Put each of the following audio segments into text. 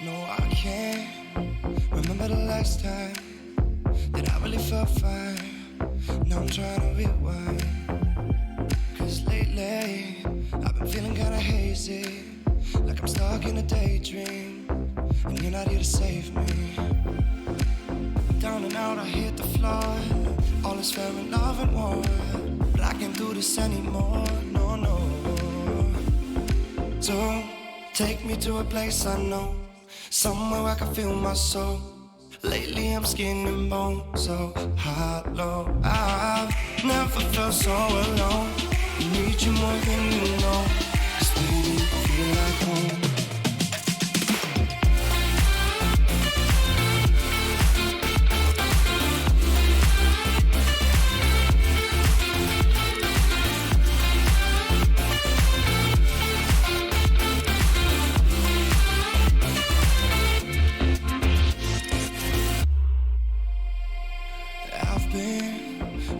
No, I can't remember the last time that I really felt fine. Now I'm trying to rewind, 'cause lately I've been feeling kinda hazy, like I'm stuck in a daydream, and you're not here to save me. Down and out, I hit the floor. All is fair in love and war, but I can't do this anymore, no, no. So take me to a place I know, somewhere where I can feel my soul. Lately I'm skin and bone, so hollow. I've never felt so alone. I need you more than you know, 'cause baby, you feel like home.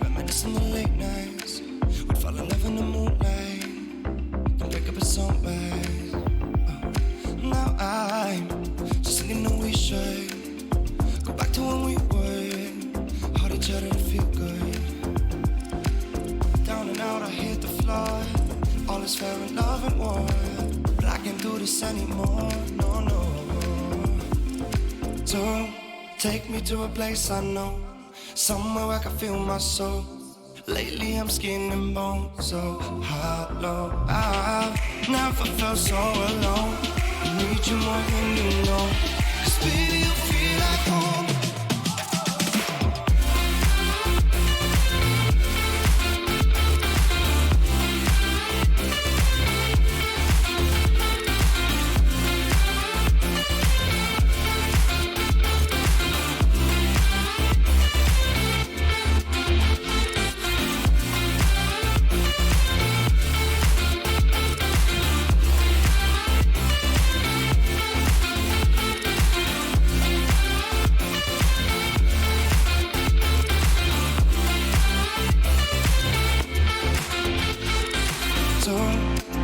Reminiscing the late nights, we'd fall in love in the moonlight, then break up at sunrise. Now I'm just singing that we should go back to when we would hold each other to feel good. Down and out, I hit the floor. All is fair in love and war, but I can't do this anymore, no, no. So take me to a place I know, somewhere where I can feel my soul. Lately I'm skin and bone, so hollow. I've never felt so alone. I need you more than you know, 'cause baby, you feel like home.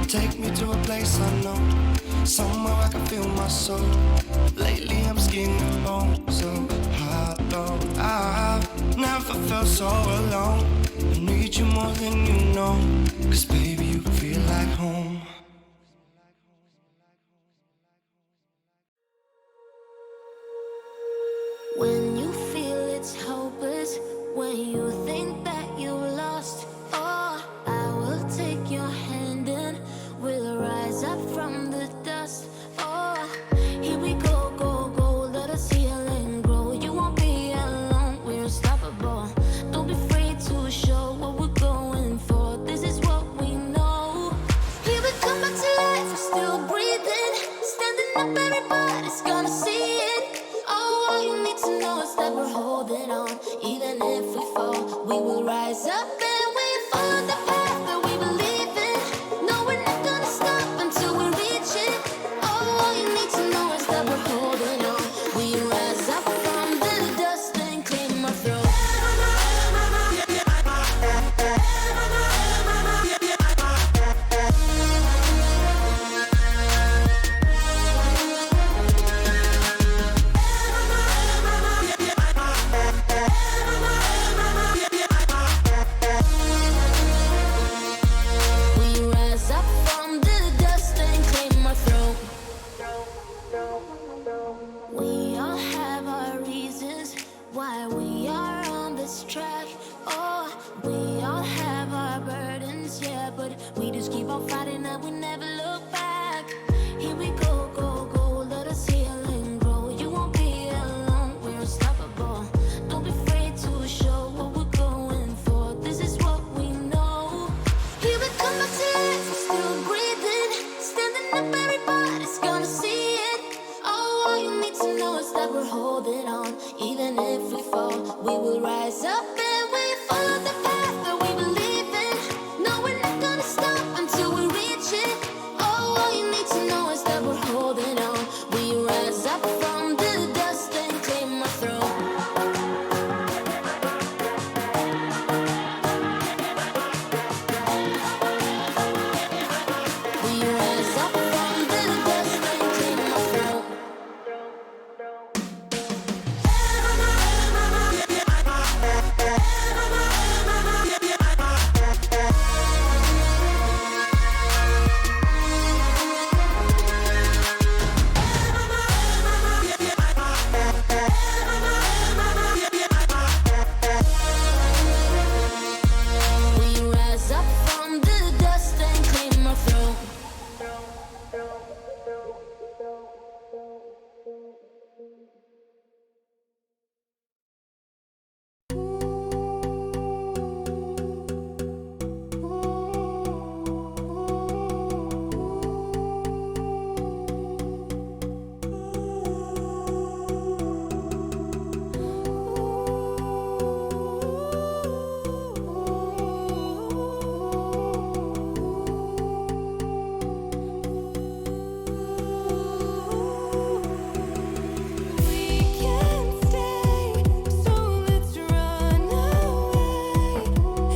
Take me to a place I know, somewhere I can feel my soul. Lately I'm skin and bone, so hollow. I've never felt so alone. I need you more than you know, 'cause baby, you feel like home. When you feel it's hopeless, when you think that you lost, oh, I will take your hand and we'll rise up from the dust. Oh, here we go, go, go, let us heal and grow. You won't be alone, we're unstoppable. Don't be afraid to show what we're going for. This is what we know. Here we come back to life, we're still breathing. Standing up, everybody's gonna see it. Oh, all you need to know is that we're holding on. Even if we fall, holding on. Even if we fall, we will rise up and we follow the path that we believe in. No, we're not gonna stop until we reach it. Oh, all you need to know is that we're holding on. We rise up from the dust and claim our throne. We rise up from the dust and claim our throne. We rise up from the dust and claim our throne. We can't stay, so let's run away.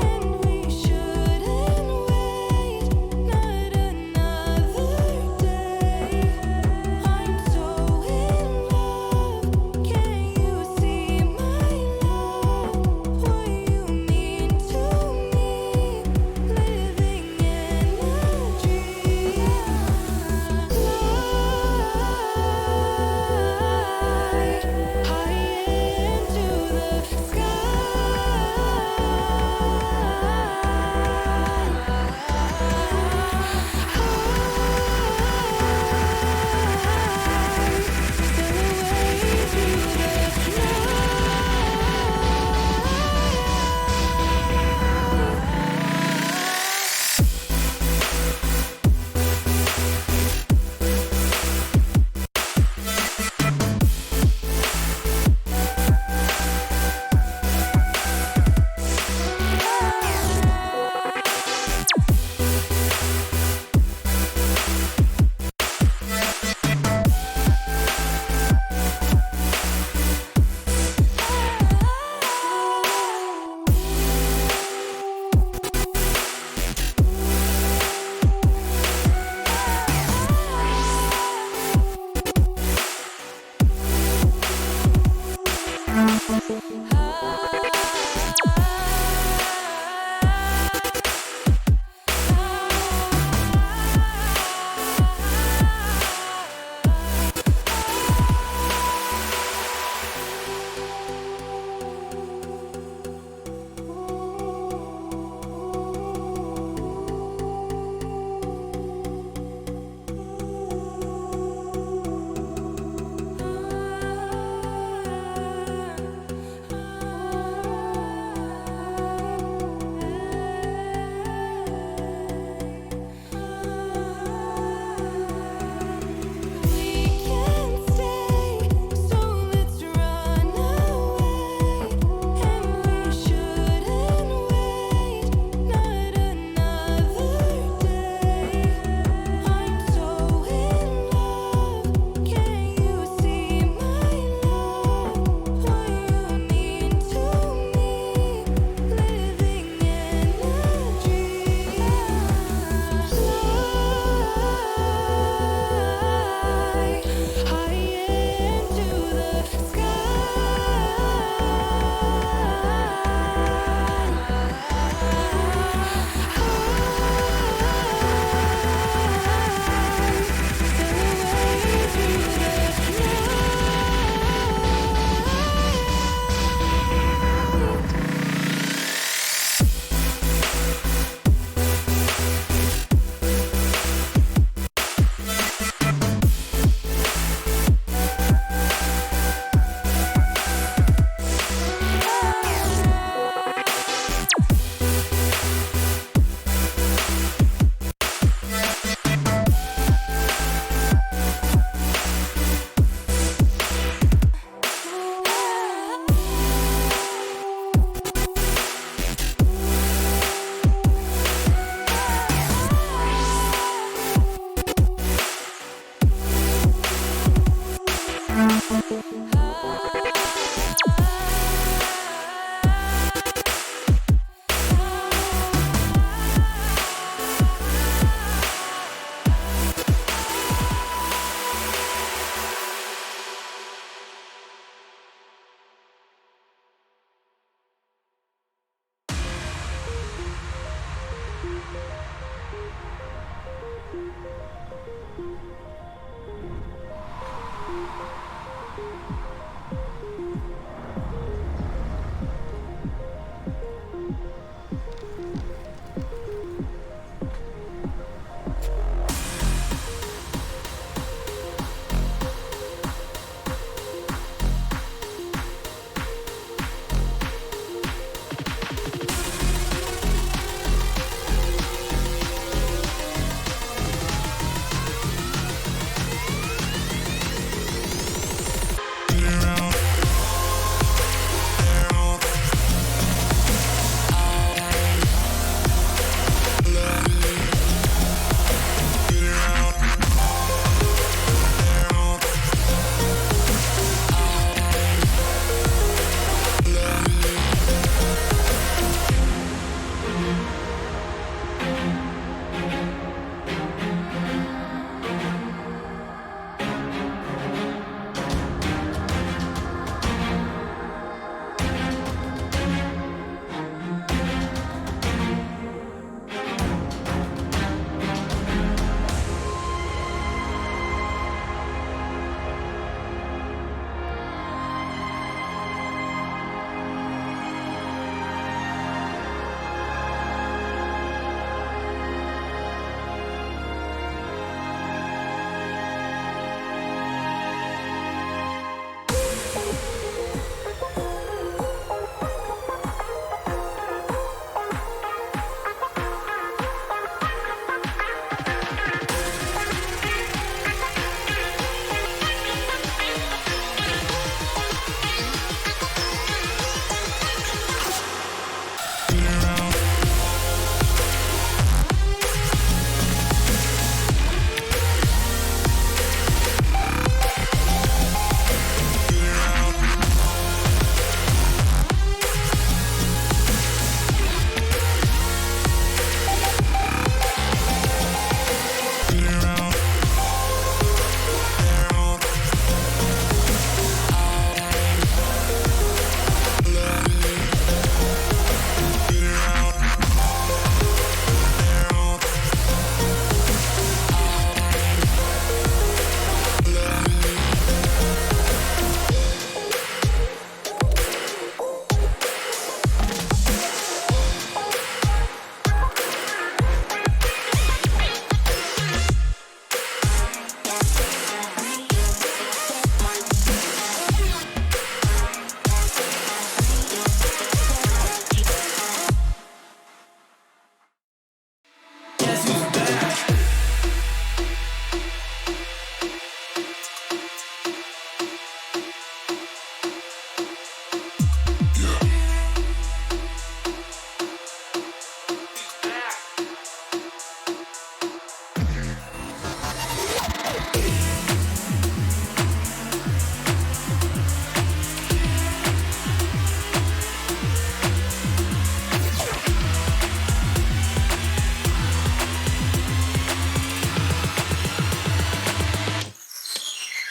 And we shouldn't wait, not another day. I'm so in love, can you see my love? What you mean to me, living energy. High into the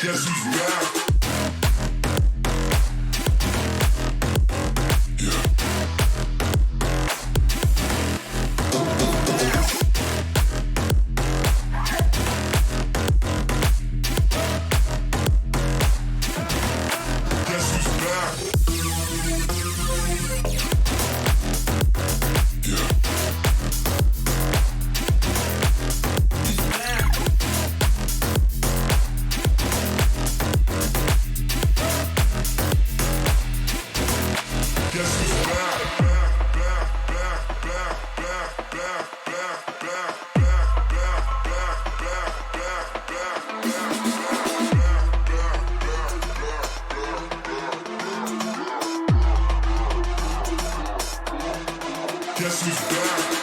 Guess who's back? Guess who's back?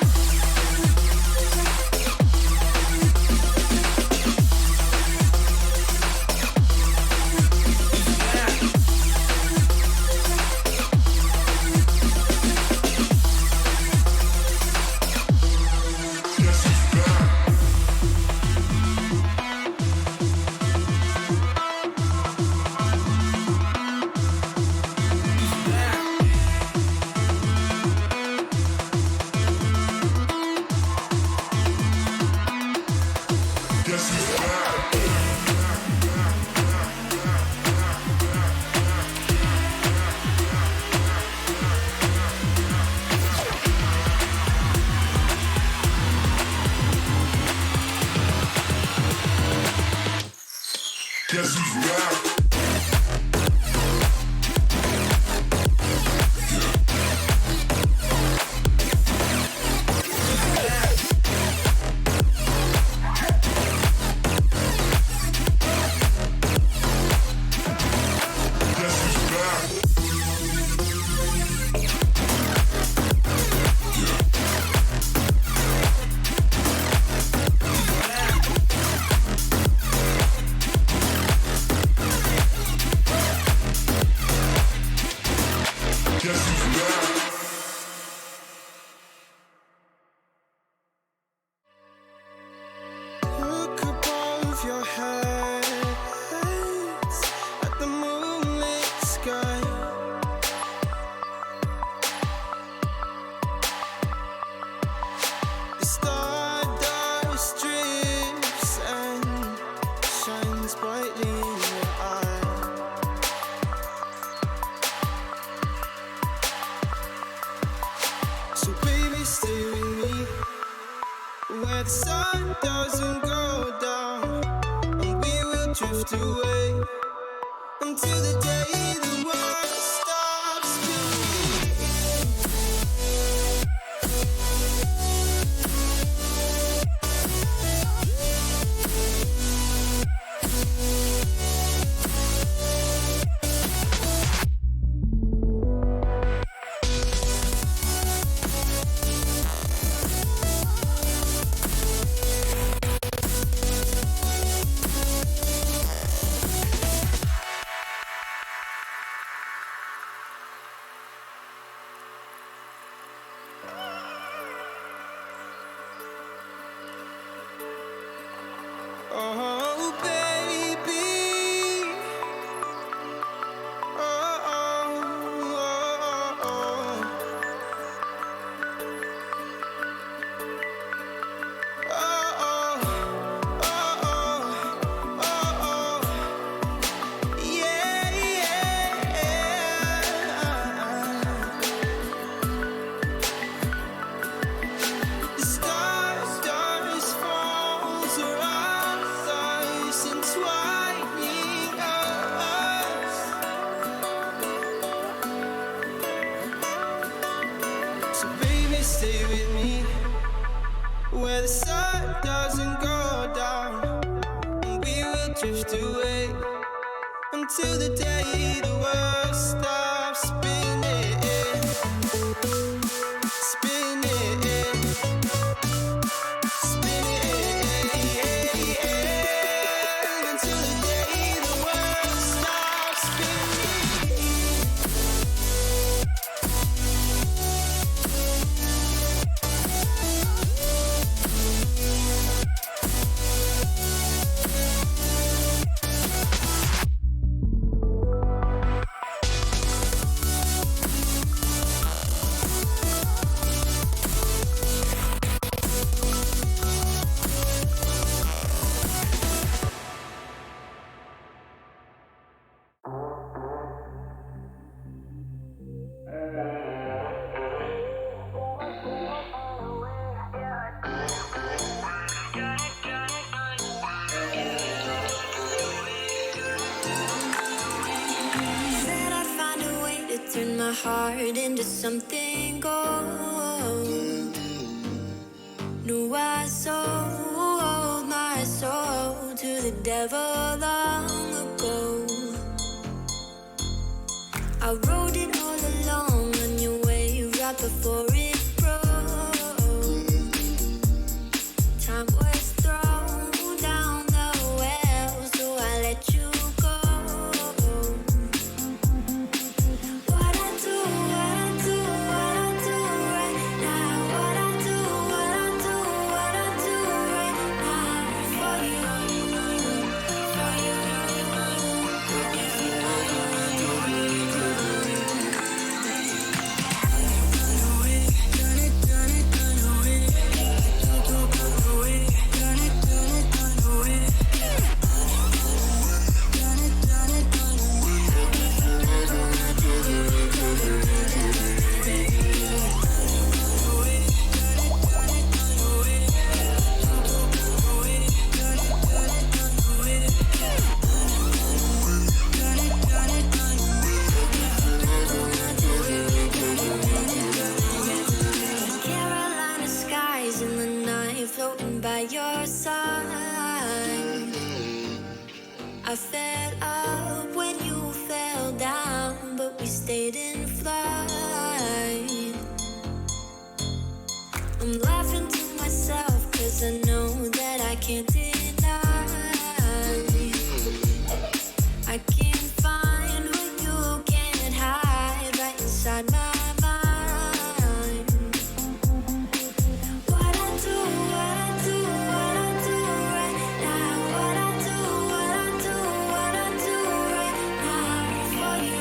Look above your head at the moonlit sky. The stardust drips and shines brightly in your eye. So baby, stay with me where the sun doesn't go down, and we will drift away until the day the world stops spinning. Oh, baby. Oh, oh, oh, oh. Oh, oh, oh, oh, oh. Yeah, yeah. The stars falls around us, entwining us. So baby, stay with me where the sun doesn't go down, and we will drift away until the day the world stops spinning, spinning, spinning, until the day the world stops spinning. Said I'd find a way to turn my heart into something gold. No, I sold my soul to the devil long ago. I rode it all along on your wave right before it broke. Time was thrown down the well, so I let you go. What I do right now. What I do right now for you, for you. If you didn't fly. I'm laughing to myself 'cause I know that I can't deny. I can't find what you can't hide right inside my mind. What I do right now. What I do right now for you.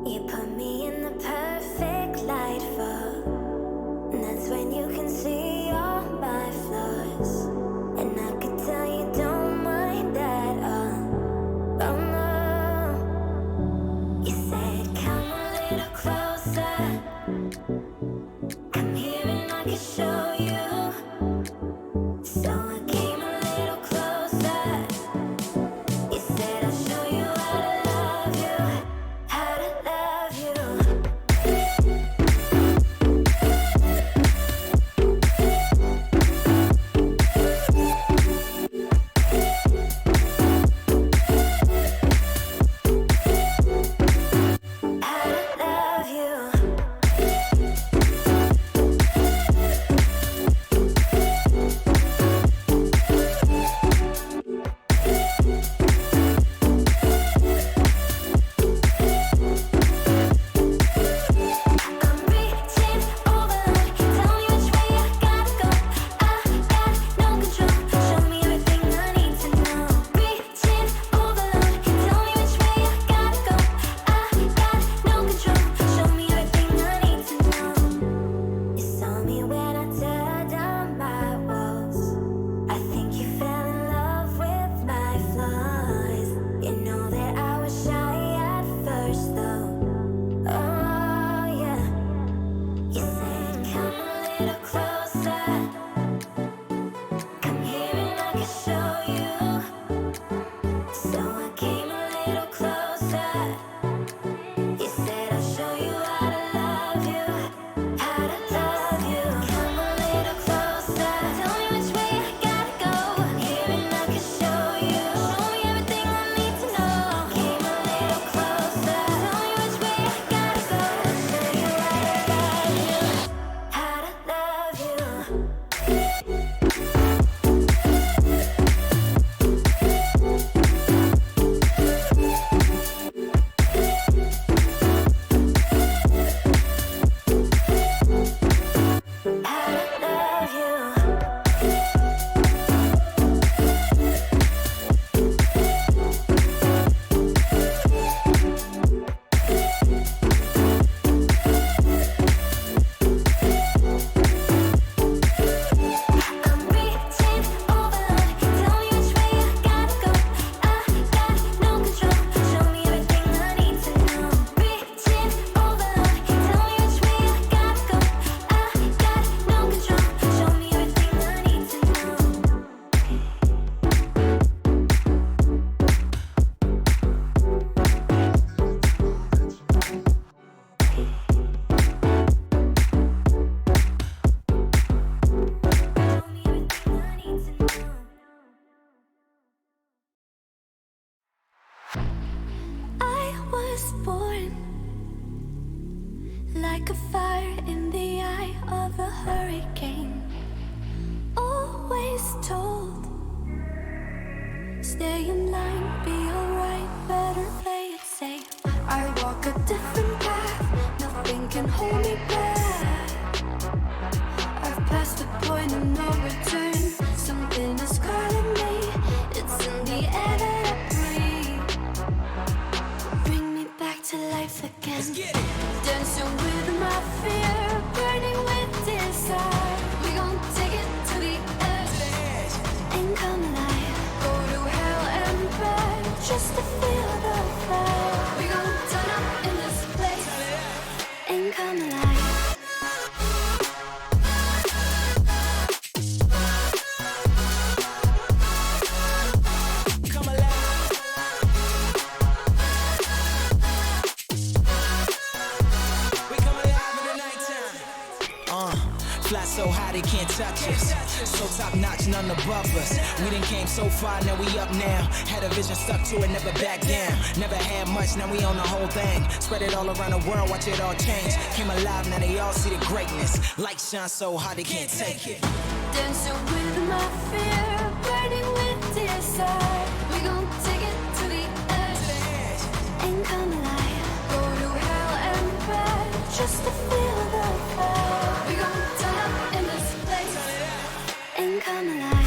You put me in the perfect light for, and that's when you can see all my flaws. And I could tell you don't mind that all. Oh no. You said come a little closer. Come here and I can show you. So I came a little closer. You said I'll show you how to love you. How to love you. How to love you. I'm reaching over, tell me which way I gotta go. I got no control, show me everything I need to know. Reaching over, tell me which way I gotta go. I got no control, show me everything I need to know. You saw me when I tear down my walls. I think you fell in love with my flaws. You know that I was shy at first though. Oh yeah. You said come a little closer. Come here and I can show you. So I came a little closer. You said I'll show you how to love you. How to love you. Come a little closer. Tell me which way I gotta go. Here and I can show you. Show me everything I need to know. Came a little closer. Tell me which way I gotta go. I'll show you how to love you. How to love you. How to love you. I'm reaching over, tell me which way I gotta go. I got no control, show me everything I need to know. Reaching over, tell me which way I gotta go. I got no control, show me everything I need to know. Show me everything I need to know. I was born like a fire in the eye of a hurricane. Always told, stay in line, be alright, better play it safe. I walk a different path, nothing can hold me back. I've passed the point of no return. Something is calling me, it's in the air that I breathe. so high they can't touch us. So top notch, none above us. We done came so far, now we up now. Had a vision, stuck to it, never back down. Never had much, now we own the whole thing. Spread it all around the world, watch it all change. Came alive, now they all see the greatness. Light shine so high they can't take it. Dancing with my fear, burning with desire. We gon' take it to the edge and come alive. Go to hell and back just to feel the fire. We gon' turn up in this place and come alive.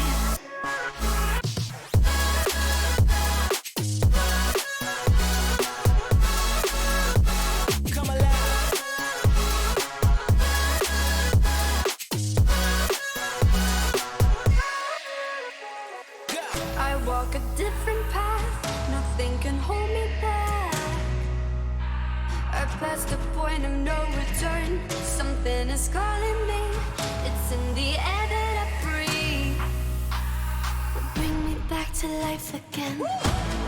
Walk a different path, nothing can hold me back. I passed the point of no return. Something is calling me. It's in the air that I breathe. Bring me back to life again.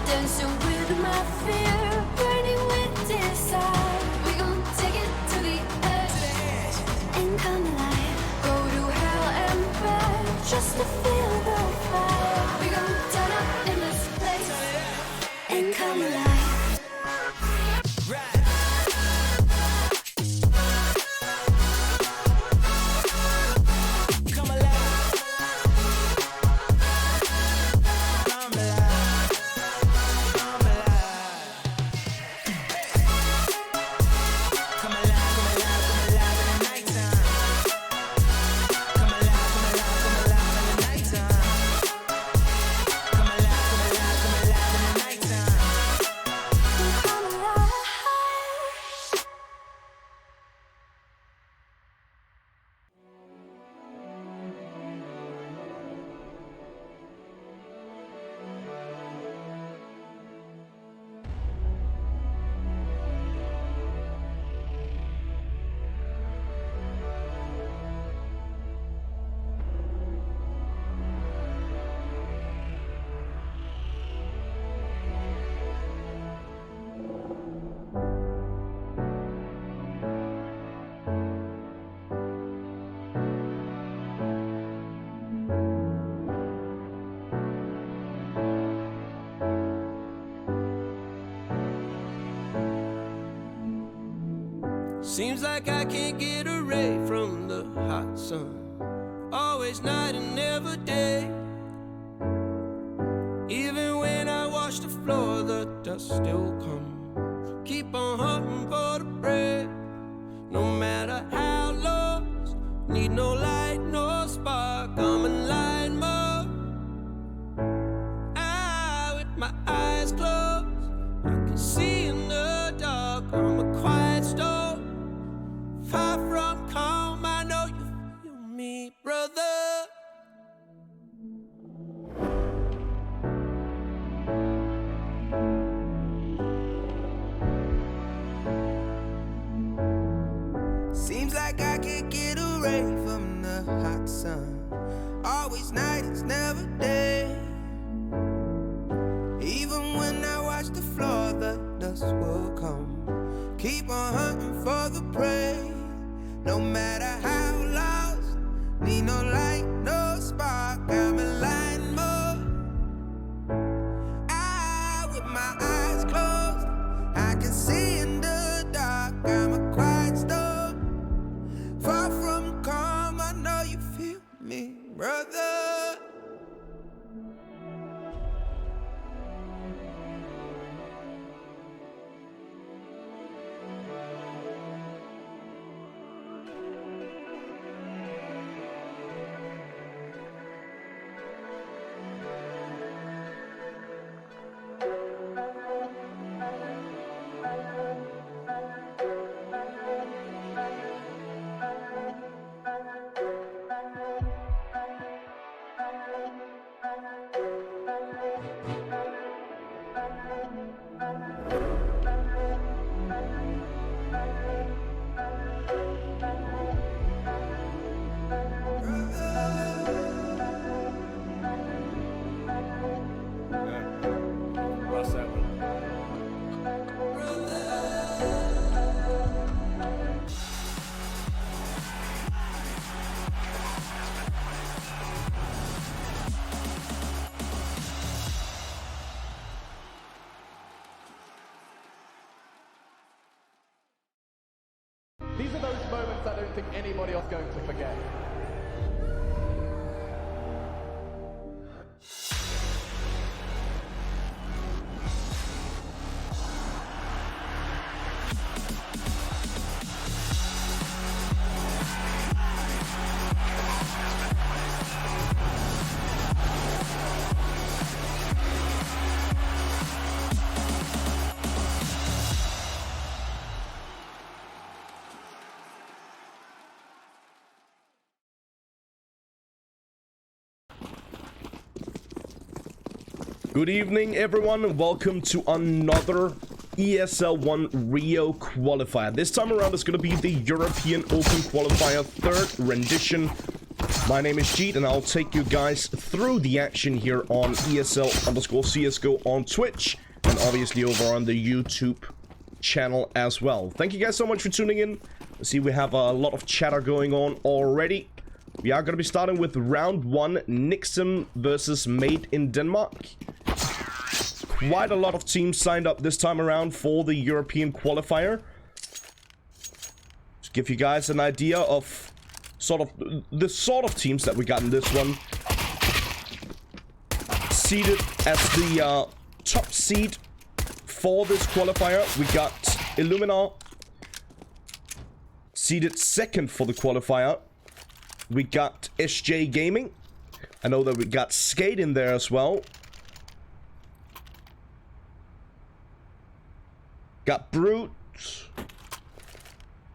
Dancing with my fear, burning with desire. We gon' take it to the edge and come alive. Go to hell and back just to feel the fire. We gon' turn up in this place and come alive. Seems like I can't get away from the hot sun. Always night and never day. Even when I wash the floor, the dust still comes. Keep on hunting for the bread. No matter how lost, need no light, no spark. I'm in line mode. With my eyes closed, I can see in the dark. I'm a quiet storm. Far from calm, I know you feel me, brother. Seems like I can't get away from the hot sun. Always night, it's never day. Even when I watch the floor, the dust will come. Keep on hunting for the prey. No matter how lost, need no light, no spark. I'm in line mode. With my eyes closed, I can see in the dark. I'm a quiet storm. Far from calm, I know you feel me, brother. don't think anybody else going to forget. Good evening, everyone, and welcome to another ESL 1 Rio qualifier. This time around, it's going to be the European Open Qualifier 3rd rendition. My name is Jeet, and I'll take you guys through the action here on ESL_CSGO on Twitch, and obviously over on the YouTube channel as well. Thank you guys so much for tuning in. I see we have a lot of chatter going on already. We are going to be starting with round 1, Nixon versus Made in Denmark. Quite a lot of teams signed up this time around for the European qualifier. To give you guys an idea of the sort of teams that we got in this one. Seeded as the top seed for this qualifier, we got Illumina. Seeded second for the qualifier, we got SJ Gaming. I know that we got Skate in there as well. Got Brute.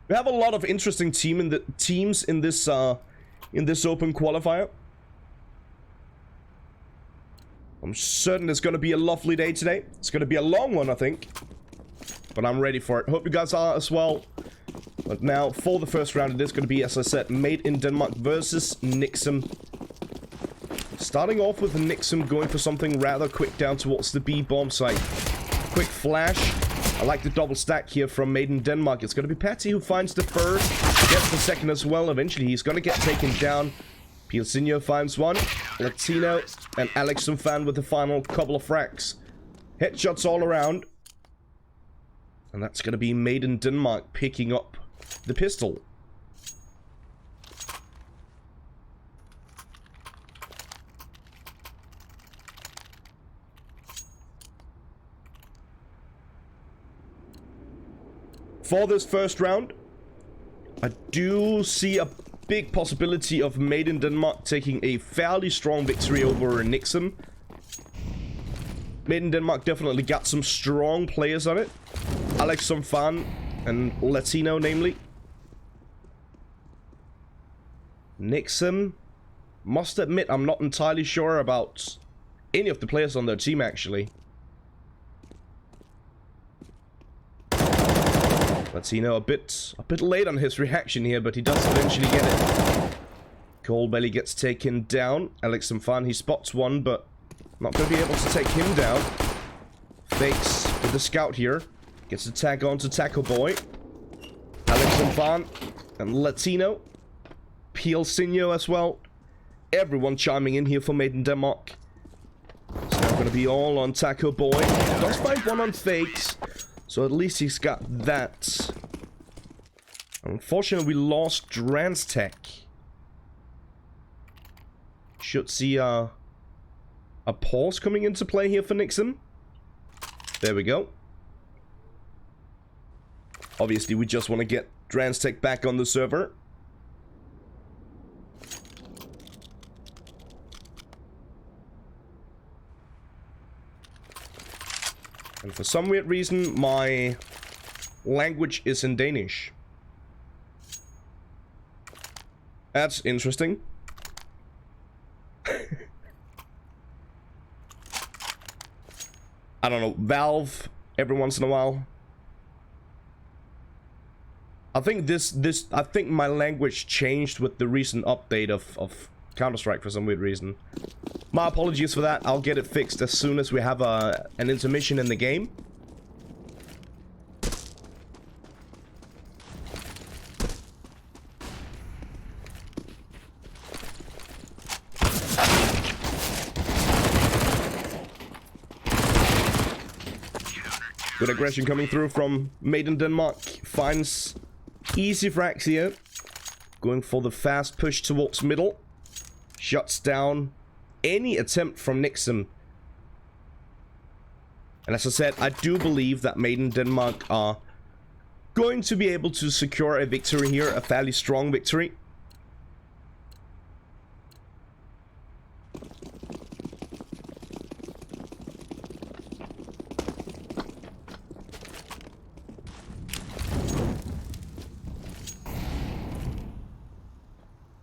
We have a lot of interesting teams in this open qualifier. I'm certain it's going to be a lovely day today. It's going to be a long one, I think, but I'm ready for it. Hope you guys are as well. But now, for the first round, it is going to be, as I said, Made in Denmark versus Nixon. Starting off with Nixon going for something rather quick down towards the B-bomb site. Quick flash. I like the double stack here from Made in Denmark. It's going to be Patty who finds the first, gets the second as well. Eventually, he's going to get taken down. Pilsinho finds one. Latino and Alex Fan with the final couple of frags. Headshots all around. And that's going to be Made in Denmark picking up the pistol. For this first round, I do see a big possibility of Made in Denmark taking a fairly strong victory over Nixon. Made in Denmark definitely got some strong players on it. Alex Fan and Latino, namely. Nixon, must admit, I'm not entirely sure about any of the players on their team, actually. Latino a bit late on his reaction here, but he does eventually get it. Coldbelly gets taken down. Alex Fan, he spots one, but not going to be able to take him down. Fakes with the scout here. Gets a tag on to Taco Boy. Alex Fan and Latino. Pilsinho as well. Everyone chiming in here for Made in Denmark. It's now going to be all on Taco Boy. Does find one on Fakes. So at least he's got that. Unfortunately, we lost Dranstech. Should see a pause coming into play here for Nixon. There we go. Obviously, we just want to get Dranstech back on the server. And for some weird reason, my language is in Danish. That's interesting. I don't know, Valve every once in a while. I think I think my language changed with the recent update of Counter-Strike for some weird reason. My apologies for that. I'll get it fixed as soon as we have an intermission in the game. Good aggression coming through from Made in Denmark. Finds easy frags here. going for the fast push towards middle. Shuts down any attempt from Nixon. And as I said, I do believe that Made in Denmark are going to be able to secure a victory here, a fairly strong victory.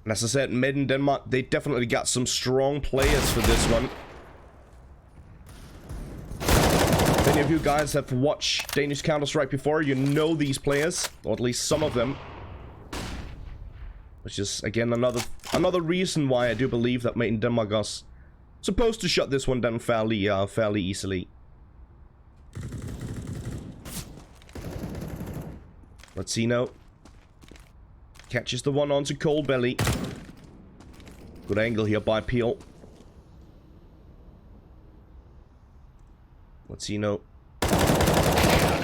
And as I said, Made in Denmark, they definitely got some strong players for this one. If any of you guys have watched Danish Counter-Strike before, you know these players, or at least some of them. Which is, again, another reason why I do believe that Made in Denmark are supposed to shut this one down fairly easily. Let's see now. Catches the one onto Cold Belly. Good angle here by Peel. Let's see now.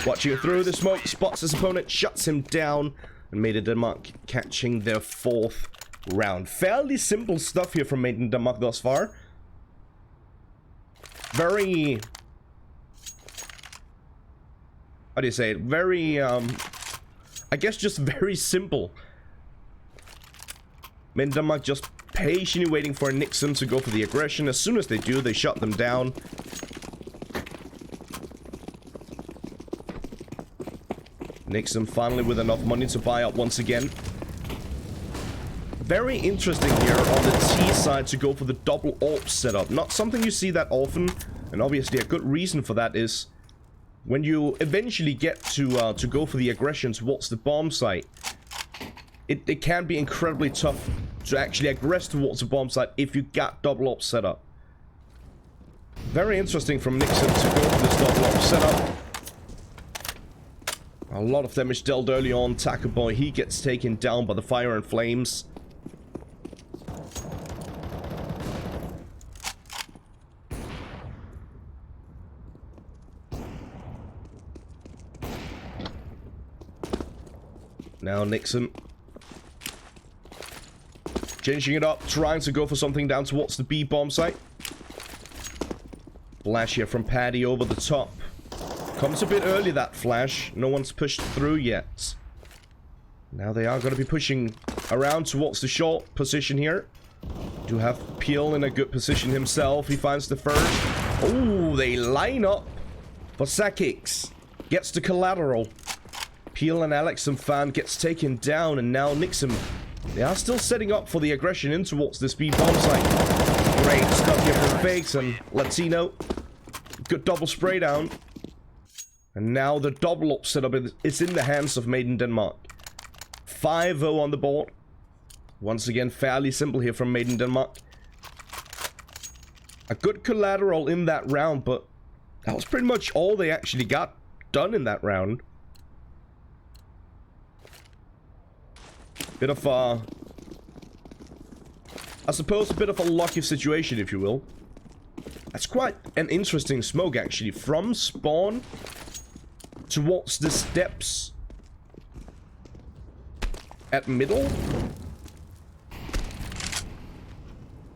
Watching through the smoke, spots his opponent, shuts him down, and Made in Denmark catching their 4th round. Fairly simple stuff here from Made in Denmark thus far. Very... how do you say it? Very, I guess just very simple. Made in Denmark just patiently waiting for Nixon to go for the aggression. As soon as they do, they shut them down. Nixon finally with enough money to buy up once again. Very interesting here on the T side to go for the double AWP setup. Not something you see that often, and obviously a good reason for that is when you eventually get to go for the aggression towards the bomb site, it can be incredibly tough to actually aggress towards the bomb site if you got double AWP setup. Very interesting from Nixon to go for this double AWP setup. A lot of damage dealt early on. Taco Boy, he gets taken down by the fire and flames. Now Nixon changing it up, trying to go for something down towards the B bomb site. Flash here from Paddy over the top. Comes a bit early, that flash. No one's pushed through yet. Now they are going to be pushing around towards the short position here. Do have Peel in a good position himself. He finds the first. Oh, they line up for Sakix. Gets the collateral. Peel and Alex and Fan gets taken down, and now Nixon. They are still setting up for the aggression in towards this B bomb site. Great stuff here from Fakes and Latino. Good double spray down. And now the double up setup is in the hands of Made in Denmark. 5-0 on the board. Once again, fairly simple here from Made in Denmark. A good collateral in that round, but that was pretty much all they actually got done in that round. Bit of I suppose a bit of a lucky situation, if you will. That's quite an interesting smoke, actually. From spawn towards the steps at middle.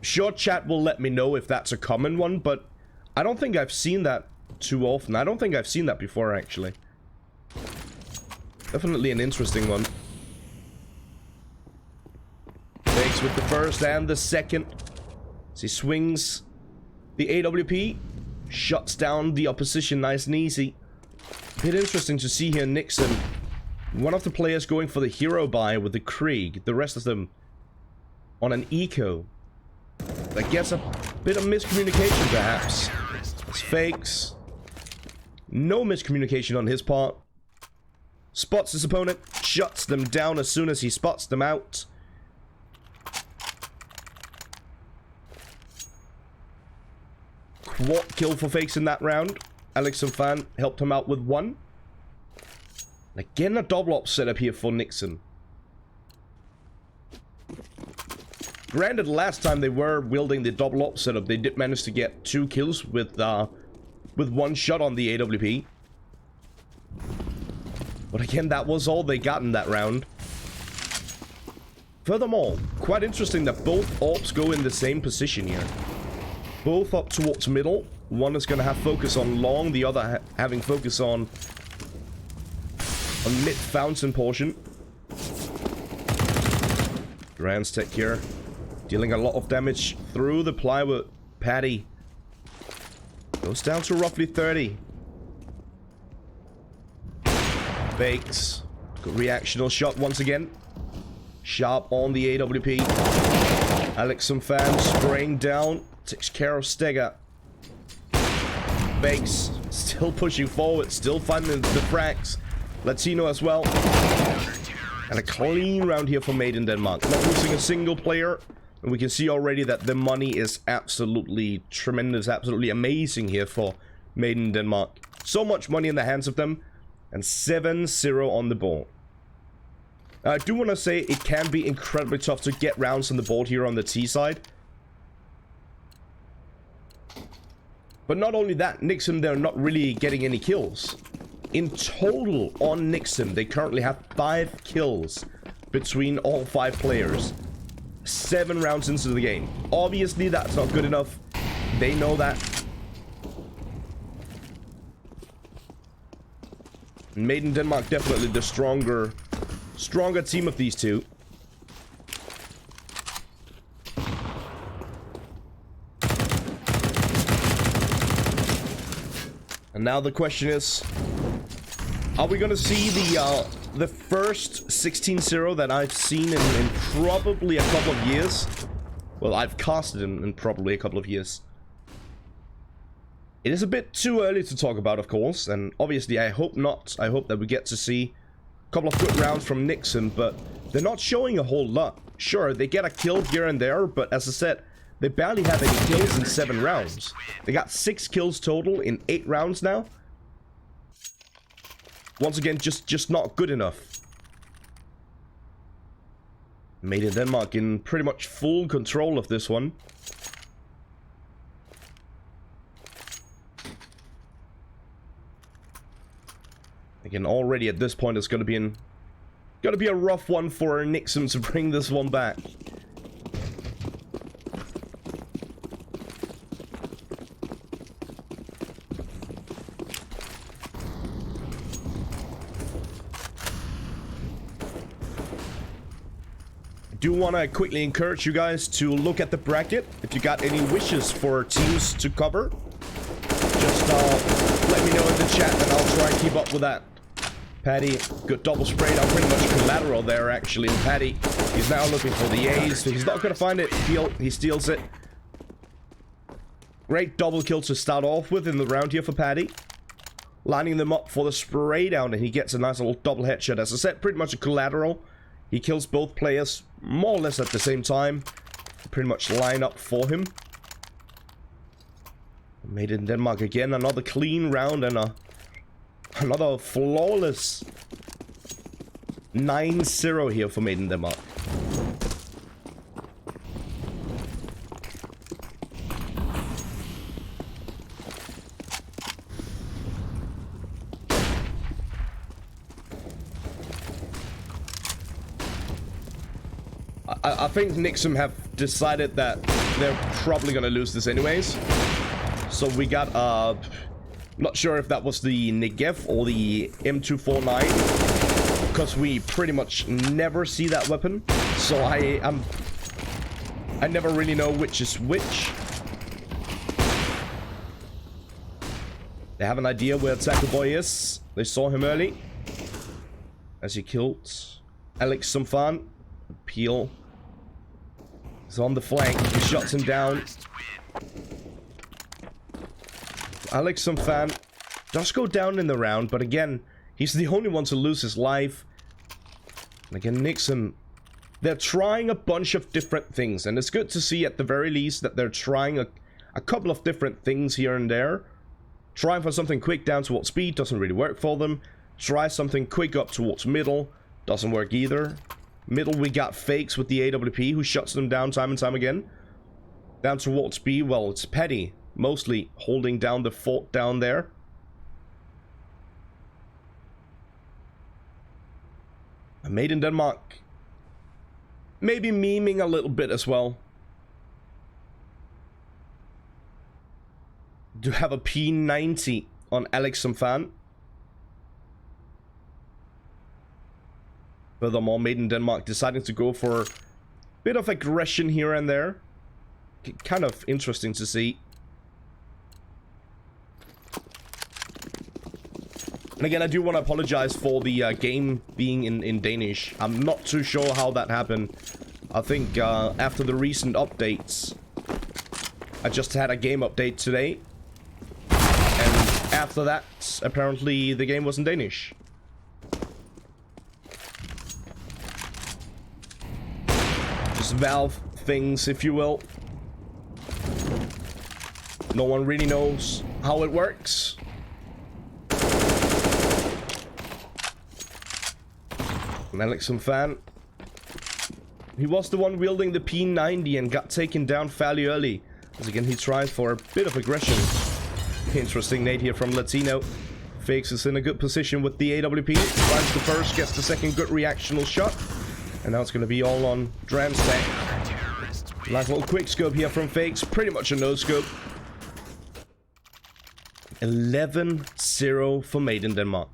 Sure, chat will let me know if that's a common one, but I don't think I've seen that too often. I don't think I've seen that before, actually. Definitely an interesting one. Takes with the first and the second. As he swings the AWP. Shuts down the opposition nice and easy. Bit interesting to see here Nixon. One of the players going for the hero buy with the Krieg. The rest of them on an eco. That gets a bit of miscommunication perhaps. It's Fakes. No miscommunication on his part. Spots his opponent. Shuts them down as soon as he spots them out. Quad kill for Fakes in that round. Alex and Fan helped him out with one. Again, a double op setup here for Nixon. Granted, last time they were wielding the double op setup, they did manage to get 2 kills with one shot on the AWP. But again, that was all they got in that round. Furthermore, quite interesting that both orbs go in the same position here. Both up towards middle. One is going to have focus on long, the other having focus on mid fountain portion. Grand's tech here, dealing a lot of damage through the plywood. Paddy goes down to roughly 30. Bakes. Good reactional shot once again. Sharp on the AWP. Alex some fans spraying down. Takes care of Stega. Bakes still pushing forward. Still finding the frags. Latino as well. And a clean round here for Made in Denmark. Not losing a single player. And we can see already that the money is absolutely tremendous. Absolutely amazing here for Made in Denmark. So much money in the hands of them. And 7-0 on the board. I do want to say it can be incredibly tough to get rounds on the board here on the T side. But not only that, Nixon, they're not really getting any kills. In total on Nixon, they currently have 5 kills between all 5 players. 7 rounds into the game. Obviously, that's not good enough. They know that. Made in Denmark, definitely the stronger team of these two. And now the question is, are we gonna see the first 16-0 that I've seen in probably a couple of years? Well, I've casted in probably a couple of years. It is a bit too early to talk about, of course, and obviously I hope not. I hope that we get to see a couple of good rounds from Nixon, but they're not showing a whole lot. Sure, they get a kill here and there, but as I said, they barely have any kills in 7 rounds. They got 6 kills total in 8 rounds now. Once again, just not good enough. Made in Denmark in pretty much full control of this one. Again, already at this point, it's gonna be a rough one for Nixon to bring this one back. I do want to quickly encourage you guys to look at the bracket. If you got any wishes for teams to cover, just let me know in the chat and I'll try and keep up with that. Paddy, good double spray down, pretty much collateral there actually. And Paddy, he's now looking for the A's, so he's not going to find it. He steals it. Great double kill to start off with in the round here for Paddy. Lining them up for the spray down, and he gets a nice little double headshot. As I said, pretty much a collateral. He kills both players more or less at the same time. Pretty much line up for him. Made in Denmark again, another clean round and another flawless 9-0 here for Made in Denmark. I think Nixon have decided that they're probably gonna lose this anyways. So we got, not sure if that was the Negev or the M249, because we pretty much never see that weapon. So I never really know which is which. They have an idea where Tackle Boy is. They saw him early, as he killed Alex Sumfan. Peel is on the flank. He shuts him down. Alex Sumfan does go down in the round, but again, he's the only one to lose his life. And again, Nixon, they're trying a bunch of different things, and it's good to see at the very least that they're trying a couple of different things here and there. Trying for something quick down towards speed, doesn't really work for them. Try something quick up towards middle, doesn't work either. Middle, we got fakes with the AWP, who shuts them down time and time again. Down towards B, well, it's Petty, mostly holding down the fort down there. Made in Denmark. maybe memeing a little bit as well. Do have a P90 on Alex and Fan. Furthermore, Made in Denmark deciding to go for a bit of aggression here and there. Kind of interesting to see. And again, I do want to apologize for the game being in Danish. I'm not too sure how that happened. I think after the recent updates, I just had a game update today. And after that, apparently the game was in Danish. Just Valve things, if you will. No one really knows how it works. Alex and Fan. He was the one wielding the P90 and got taken down fairly early. As again, he tried for a bit of aggression. Interesting nade here from Latino. Fakes is in a good position with the AWP. Finds the first, gets the second good reactional shot. And now it's going to be all on Dram's tank. Nice little quick scope here from Fakes. Pretty much a no scope. 11-0 for Made in Denmark.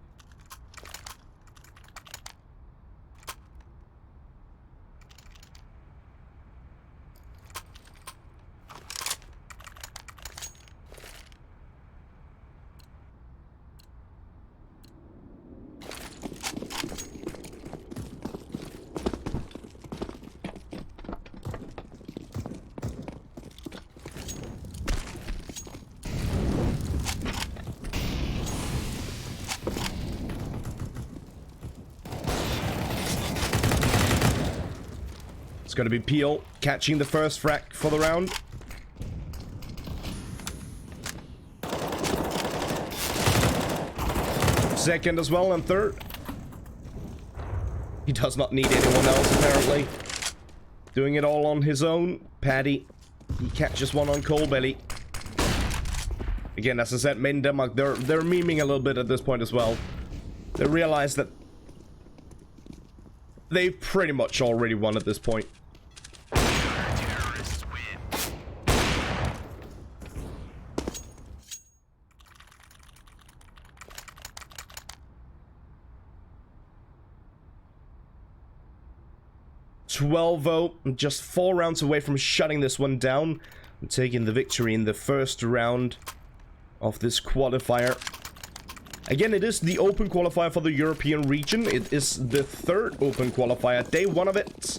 It's going to be Peel catching the first frack for the round. Second as well, and third. He does not need anyone else, apparently. Doing it all on his own. Paddy, he catches one on Cold Belly. Again, as I said, Made in Denmark, they're memeing a little bit at this point as well. They realize that they pretty much already won at this point. 12-0, just 4 rounds away from shutting this one down and taking the victory in the first round of this qualifier. Again, it is the open qualifier for the European region. It is the 3rd open qualifier, day 1 of it.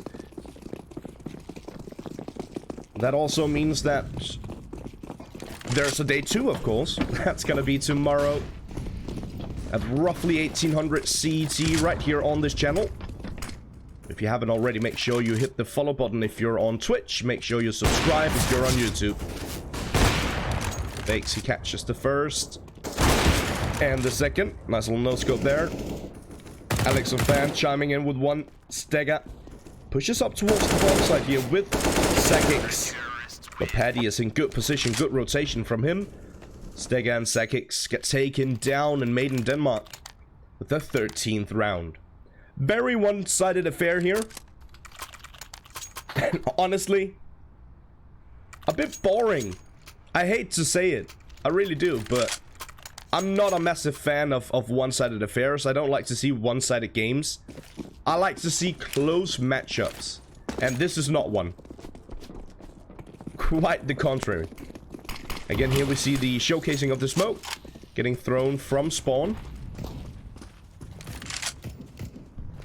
That also means that there's a day 2, of course. That's gonna be tomorrow at roughly 1800 CET right here on this channel. If you haven't already, make sure you hit the follow button if you're on Twitch. Make sure you subscribe if you're on YouTube. Fakes, he catches the first. And the second. Nice little no-scope there. Alex and Fan chiming in with one. Stega pushes up towards the bottom side here with Sakix. But Paddy is in good position, good rotation from him. Stega and Sakix get taken down and Made in Denmark with the 13th round. Very one-sided affair here. And honestly, a bit boring. I hate to say it. I really do, but I'm not a massive fan of one-sided affairs. I don't like to see one-sided games. I like to see close matchups. And this is not one. Quite the contrary. Again, here we see the showcasing of the smoke getting thrown from spawn.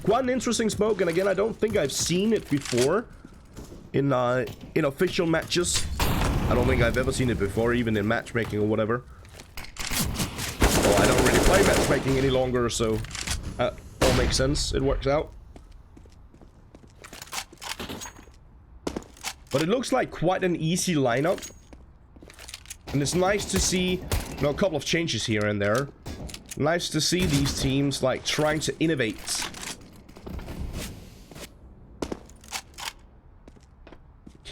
Quite an interesting smoke, and again, I don't think I've seen it before in official matches. I don't think I've ever seen it before, even in matchmaking or whatever. Well, I don't really play matchmaking any longer, so that all makes sense. It works out. But it looks like quite an easy lineup. And it's nice to see, you know, a couple of changes here and there. Nice to see these teams, like, trying to innovate.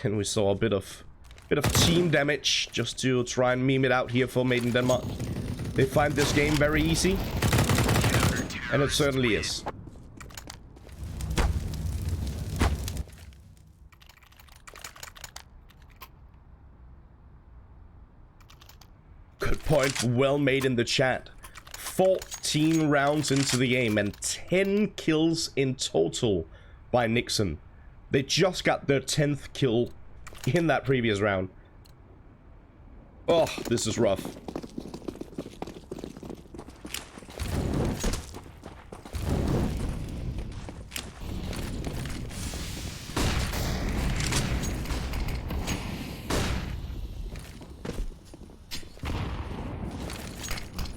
And we saw a bit of team damage just to try and meme it out here for Made in Denmark. They find this game very easy, and it certainly is. Point well made in the chat. 14 rounds into the game and 10 kills in total by Nixon. They just got their 10th kill in that previous round. Oh, this is rough.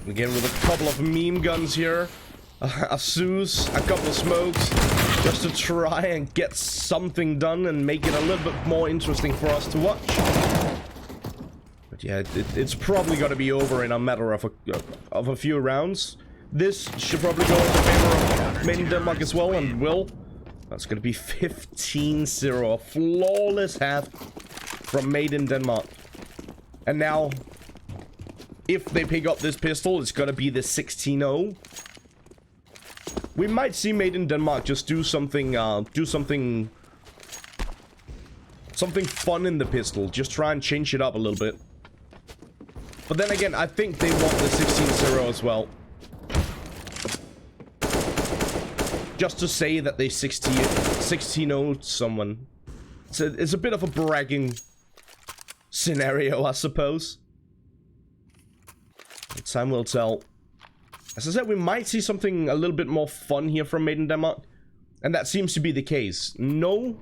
Again with a couple of meme guns here. A Zeus, a couple of smokes. Just to try and get something done and make it a little bit more interesting for us to watch. But yeah, it's probably going to be over in a matter of a few rounds. This should probably go in the favor of Made in Denmark as well, and will. That's going to be 15-0. A flawless half from Made in Denmark. And now, if they pick up this pistol, it's going to be the 16-0. We might see Made in Denmark just do something fun in the pistol. Just try and change it up a little bit. But then again, I think they want the 16-0 as well. Just to say that they 16-0'd someone. It's a bit of a bragging scenario, I suppose. Time will tell. As I said, we might see something a little bit more fun here from Made in Denmark. And that seems to be the case. No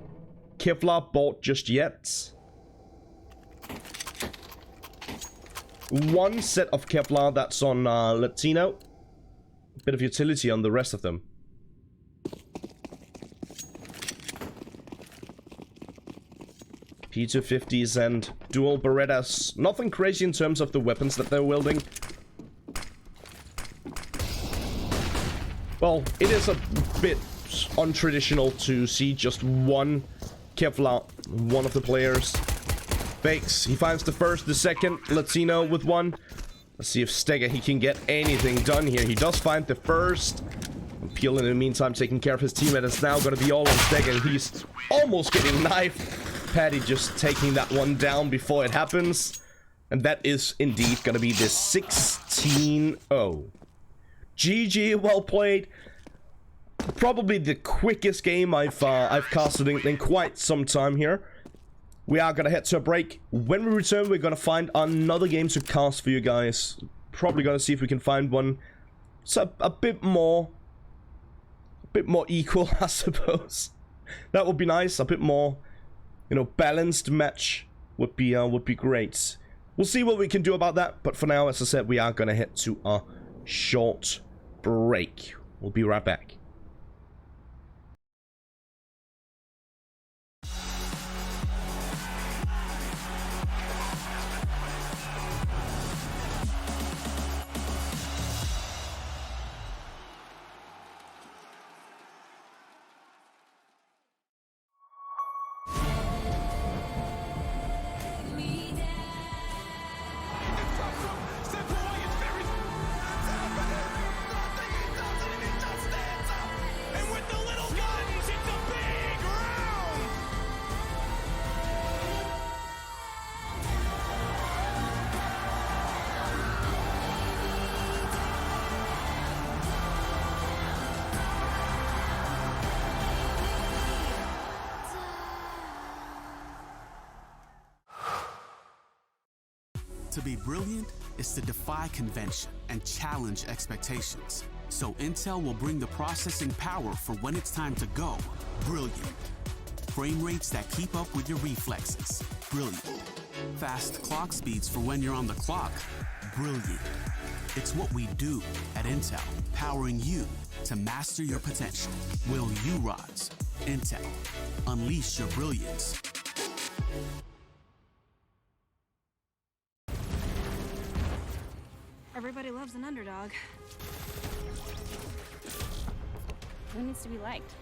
Kevlar bought just yet. One set of Kevlar that's on Latino. A bit of utility on the rest of them. P250s and dual Berettas. Nothing crazy in terms of the weapons that they're wielding. Well, it is a bit untraditional to see just one Kevlar, one of the players. Fakes, he finds the first, the second, Latino with one. Let's see if Stega, he can get anything done here. He does find the first. Peel in the meantime taking care of his teammate. It's now going to be all on Stega, and he's almost getting knifed. Paddy just taking that one down before it happens. And that is indeed going to be the 16-0. GG, well played. Probably the quickest game I've casted in quite some time here. We are gonna head to a break. When we return, we're gonna find another game to cast for you guys. Probably gonna see if we can find one. It's a bit more equal, I suppose. That would be nice. A bit more, you know, balanced match would be great. We'll see what we can do about that. But for now, as I said, we are gonna head to a short break. We'll be right back. To be brilliant is to defy convention and challenge expectations. So Intel will bring the processing power for when it's time to go. Brilliant. Frame rates that keep up with your reflexes. Brilliant. Fast clock speeds for when you're on the clock. Brilliant. It's what we do at Intel, powering you to master your potential. Will you rise? Intel. Unleash your brilliance. Everybody loves an underdog. Who needs to be liked?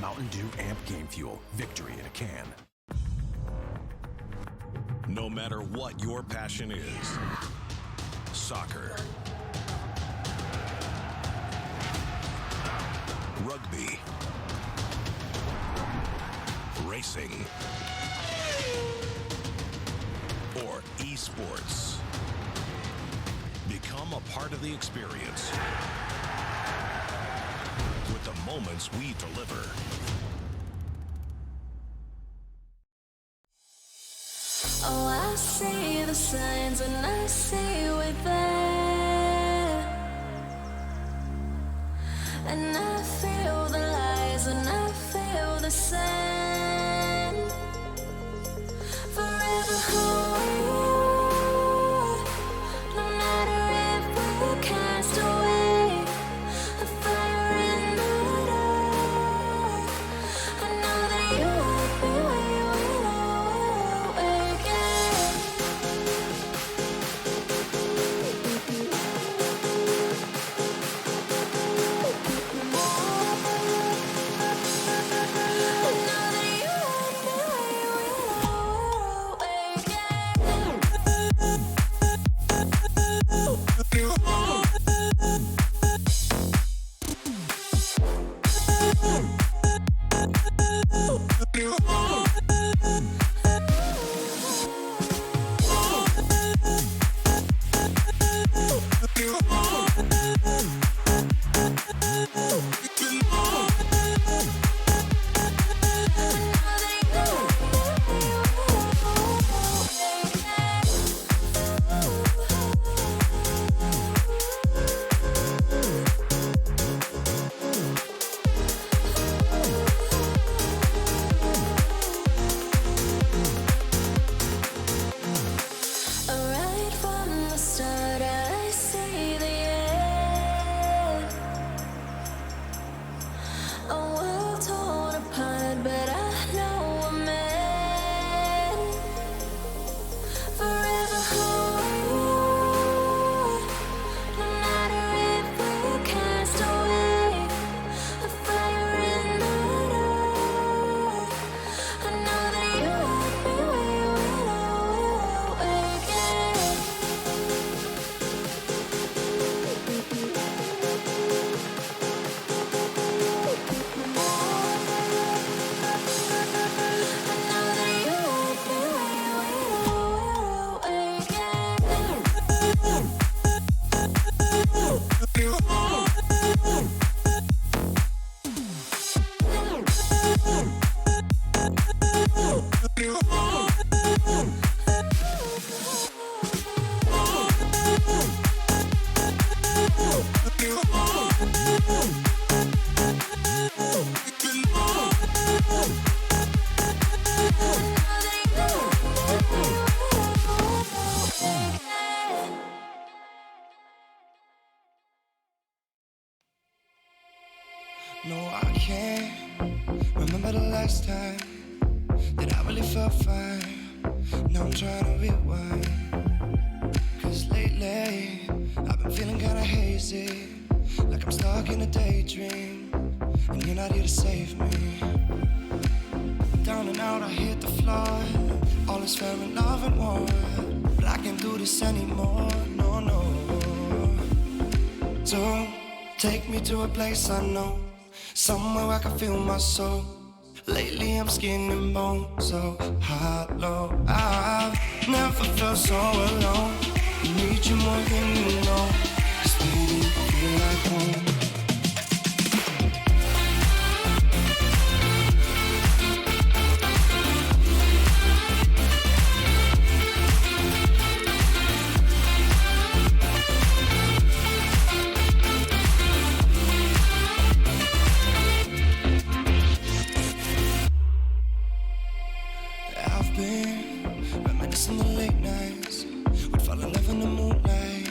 Mountain Dew Amp Game Fuel. Victory in a can. No matter what your passion is, soccer, rugby, racing, sports. Become a part of the experience with the moments we deliver. Oh, I see the signs and I see we're there. And I feel the lies and I feel the sand. Forever hold, no matter if we're cast away. A fire in the dark. I know that you won't be where we'll awake again. Right from the start, I see the end. A world torn apart, but I know we're meant. Forever hold, no matter if we're cast away. A fire in the dark. I know that you won't be where we'll awake again. I know that you won't be where we'll awake No, I can't remember the last time that I really felt fine. Now I'm trying to rewind. Cause lately, I've been feeling kinda hazy. Like I'm stuck in a daydream. And you're not here to save me. Down and out, I hit the floor. All is fair in love and war. But I can't do this anymore, no, no. Don't take me to a place I know. Somewhere I can feel my soul. Lately I'm skin and bone, so hollow. I've never felt so alone. Need you more than you know. 'Cause baby, you feel like home. I've been reminiscing the late nights. We'd fall in love in the moonlight.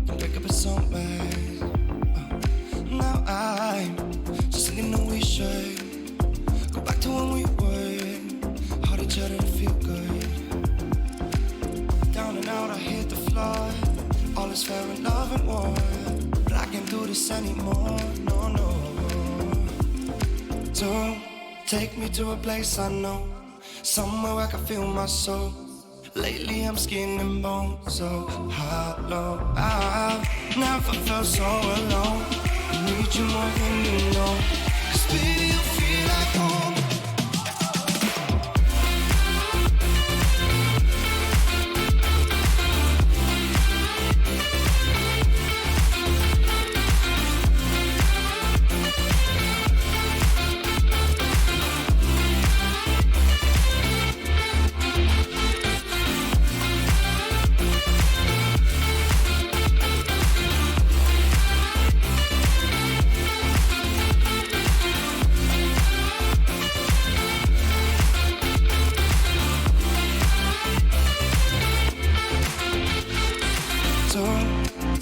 Then wake up at sunrise. Now I'm just thinking that we should go back to when we were. Hold each other to feel good. Down and out, I hit the floor. All is fair in love and war. But I can't do this anymore, no, no. Don't take me to a place I know. Somewhere I can feel my soul. Lately I'm skin and bone, so hollow. I've never felt so alone. I need you more than you know. 'Cause baby, you feel like home.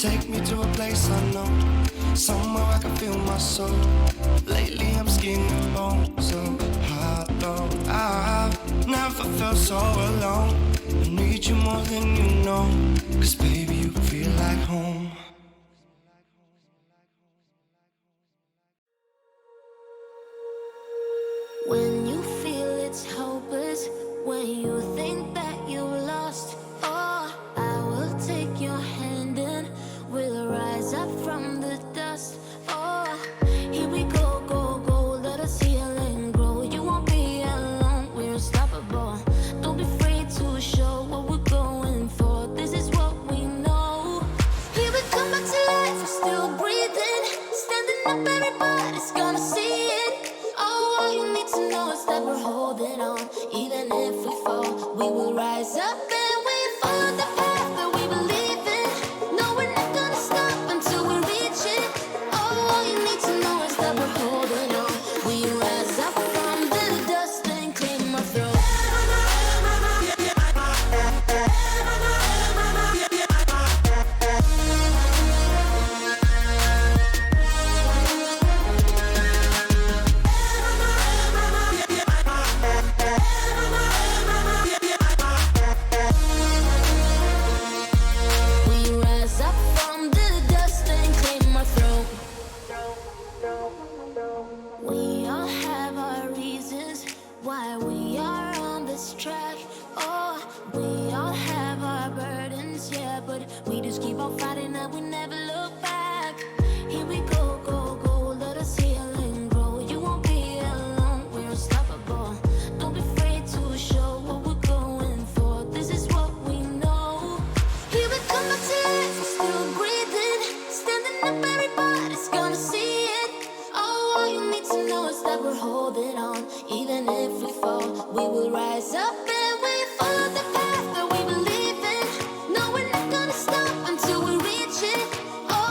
Take me to a place unknown, somewhere I can feel my soul. Lately I'm skin and bone, so hollow. I've never felt so alone. I need you more than you know, 'cause baby you feel like home. When you feel it's hopeless, when you think that you lost, oh, I will take your hand and we'll rise up from the dust. Oh, here we go, go, go, let us heal and grow. You won't be alone, we're unstoppable. Don't be afraid to show what we're going for. This is what we know. Here we come back to life, we're still breathing. Standing up, everybody's gonna see it. Oh, all you need to know is that we're holding on. Even if we fall, we will rise up and we follow the path that we believe in. No, we're not gonna stop until we reach it. Oh, all you need to know is that we're holding on. We rise up from the dust and claim our throne. We rise up from the dust and claim our throne. We all have our reasons why we are on this track. Oh, we all have our burdens, yeah, but we just keep on fighting and we never look back. Here we go, go, go, let us heal and grow. You won't be alone, we're unstoppable. Don't be afraid to show what we're going for. This is what we know. Here we come back to life, we're still breathing. Standing up, everybody's gonna see it. Oh, all you need to know is that we're holding on. Even if we fall, we will rise up and we follow the path that we believe in. No, we're not gonna stop until we reach it. Oh,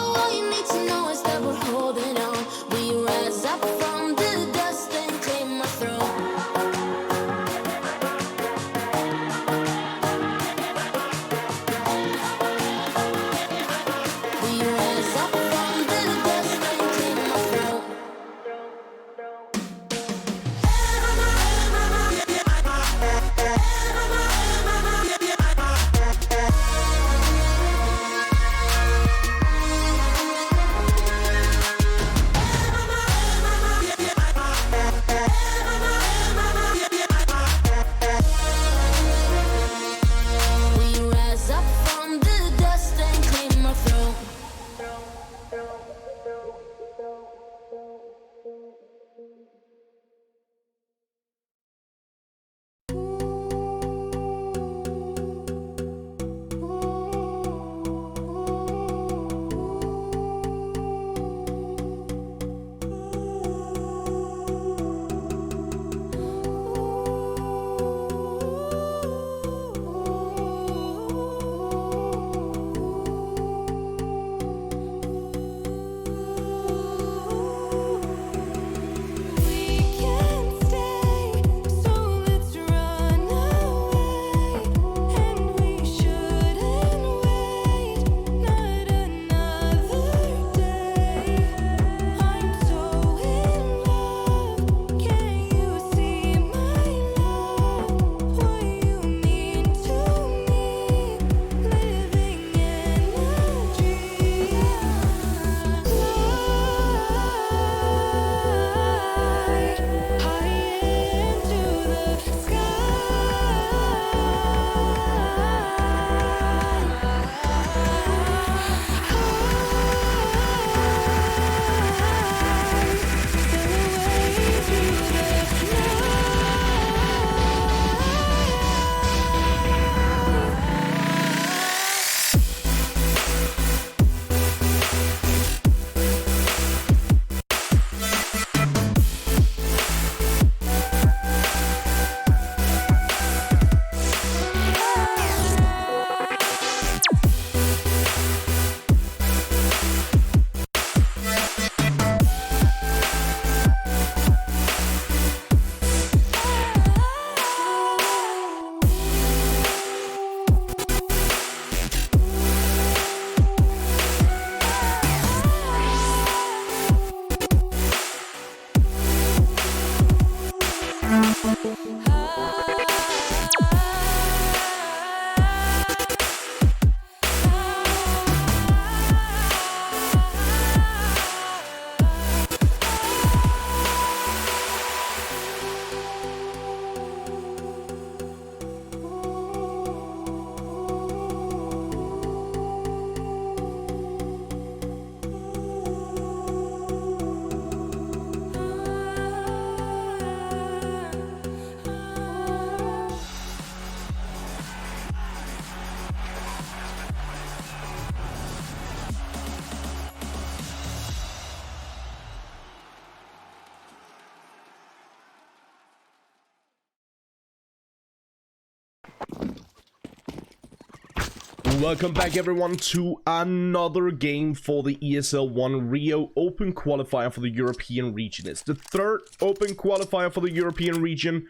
Welcome back everyone to another game for the ESL 1 Rio Open Qualifier for the European region. It's the third Open Qualifier for the European region.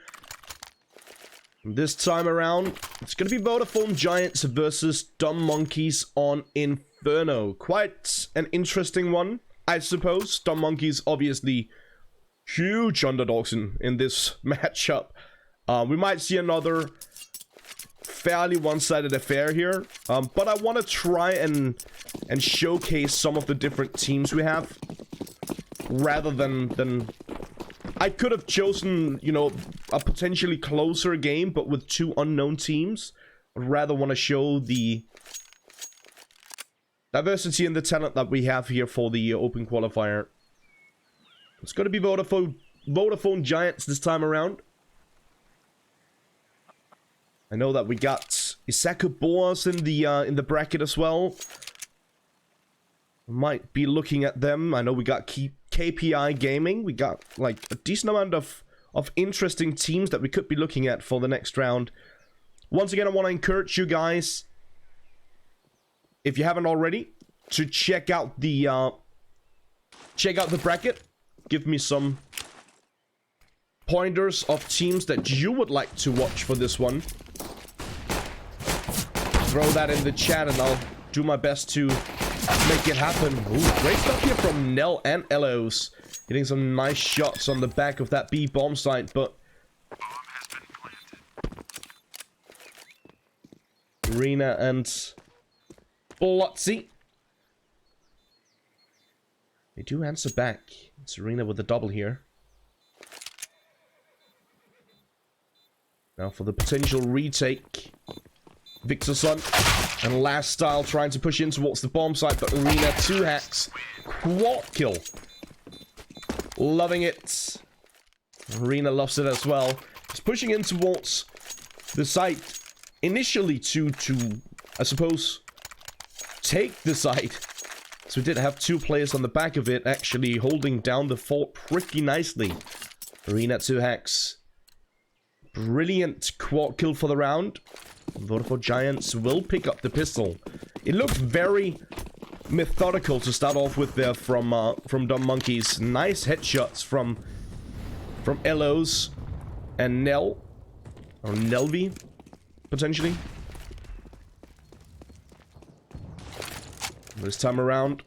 This time around, it's going to be Vodafone Giants versus Dumb Monkeys on Inferno. Quite an interesting one, I suppose. Dumb Monkeys obviously huge underdogs in this matchup. We might see another fairly one-sided affair here, but I want to try and showcase some of the different teams we have, rather than I could have chosen, you know, a potentially closer game, but with two unknown teams. I'd rather want to show the diversity and the talent that we have here for the Open Qualifier. It's going to be Vodafone Giants this time around. I know that we got Isaka Boas in the bracket as well. Might be looking at them. I know we got KPI Gaming. We got like a decent amount of interesting teams that we could be looking at for the next round. Once again, I want to encourage you guys, if you haven't already, to check out the bracket. Give me some pointers of teams that you would like to watch for this one. Throw that in the chat and I'll do my best to make it happen. Ooh, great stuff here from Nell and Elos. Hitting some nice shots on the back of that B bomb site, but Rena and Blotzy, they do answer back. It's Rena with the double here. Now for the potential retake. Victorson and Last Style trying to push in towards the bomb site, but Arena 2 hacks. Quad kill. Loving it. Arena loves it as well. He's pushing in towards the site initially to I suppose, take the site. So we did have two players on the back of it actually holding down the fort pretty nicely. Arena 2 hacks. Brilliant quad kill for the round. Vodafone Giants will pick up the pistol. It looked very methodical to start off with there from Dumb Monkeys. Nice headshots from Elos and Nell, or Nelvi potentially. This time around,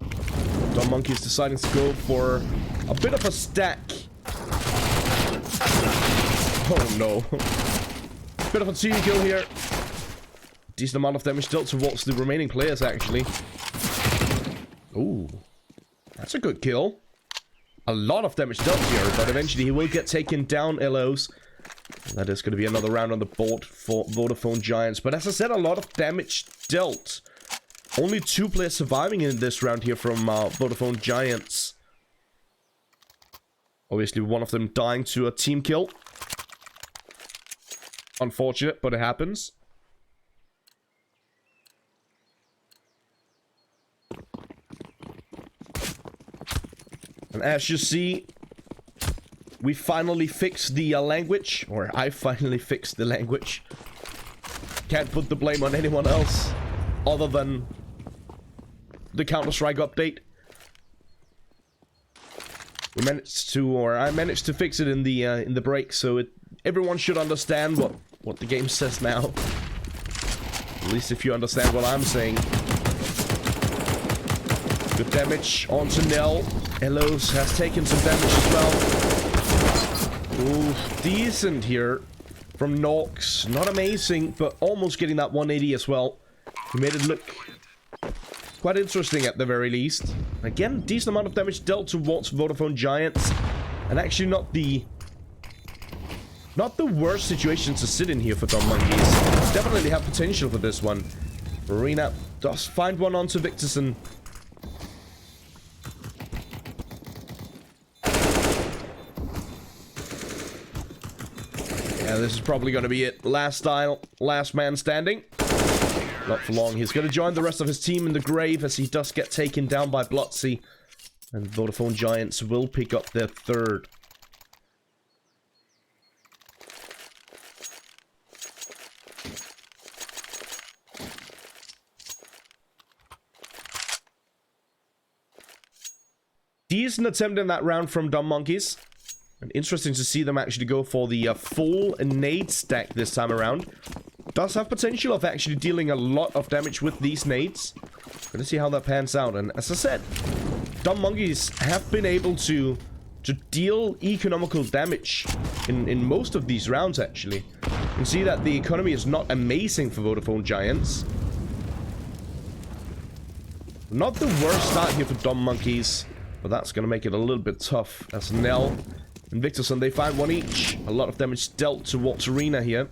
Dumb Monkeys deciding to go for a bit of a stack. Oh no. Bit of a team kill here. Decent amount of damage dealt towards the remaining players, actually. Ooh. That's a good kill. A lot of damage dealt here, but eventually he will get taken down, Elos. That is going to be another round on the board for Vodafone Giants. But as I said, a lot of damage dealt. Only two players surviving in this round here from Vodafone Giants. Obviously, one of them dying to a team kill. Unfortunate, but it happens. And as you see, we finally fixed the language, or I finally fixed the language. Can't put the blame on anyone else other than the Counter-Strike update. We managed to, or I managed to fix it in the break, so everyone should understand what the game says now. At least if you understand what I'm saying. Good damage onto Nell. Elos has taken some damage as well. Ooh, decent here from Nox. Not amazing, but almost getting that 180 as well. He made it look quite interesting at the very least. Again, decent amount of damage dealt towards Vodafone Giants. And actually not the worst situation to sit in here for Dumb Monkeys. Definitely have potential for this one. Arena does find one onto Victorson. Yeah, this is probably going to be it. Last Style, last man standing. Not for long. He's going to join the rest of his team in the grave as he does get taken down by Blotzy. And Vodafone Giants will pick up their third. decent attempt in that round from Dumb Monkeys. And interesting to see them actually go for the full nade stack this time around. Does have potential of actually dealing a lot of damage with these nades. Gonna see how that pans out. And as I said, Dumb Monkeys have been able to deal economical damage in most of these rounds, actually. You can see that the economy is not amazing for Vodafone Giants. Not the worst start here for Dumb Monkeys, but that's gonna make it a little bit tough as Nell and Victorson, they find one each. A lot of damage dealt towards Arena here.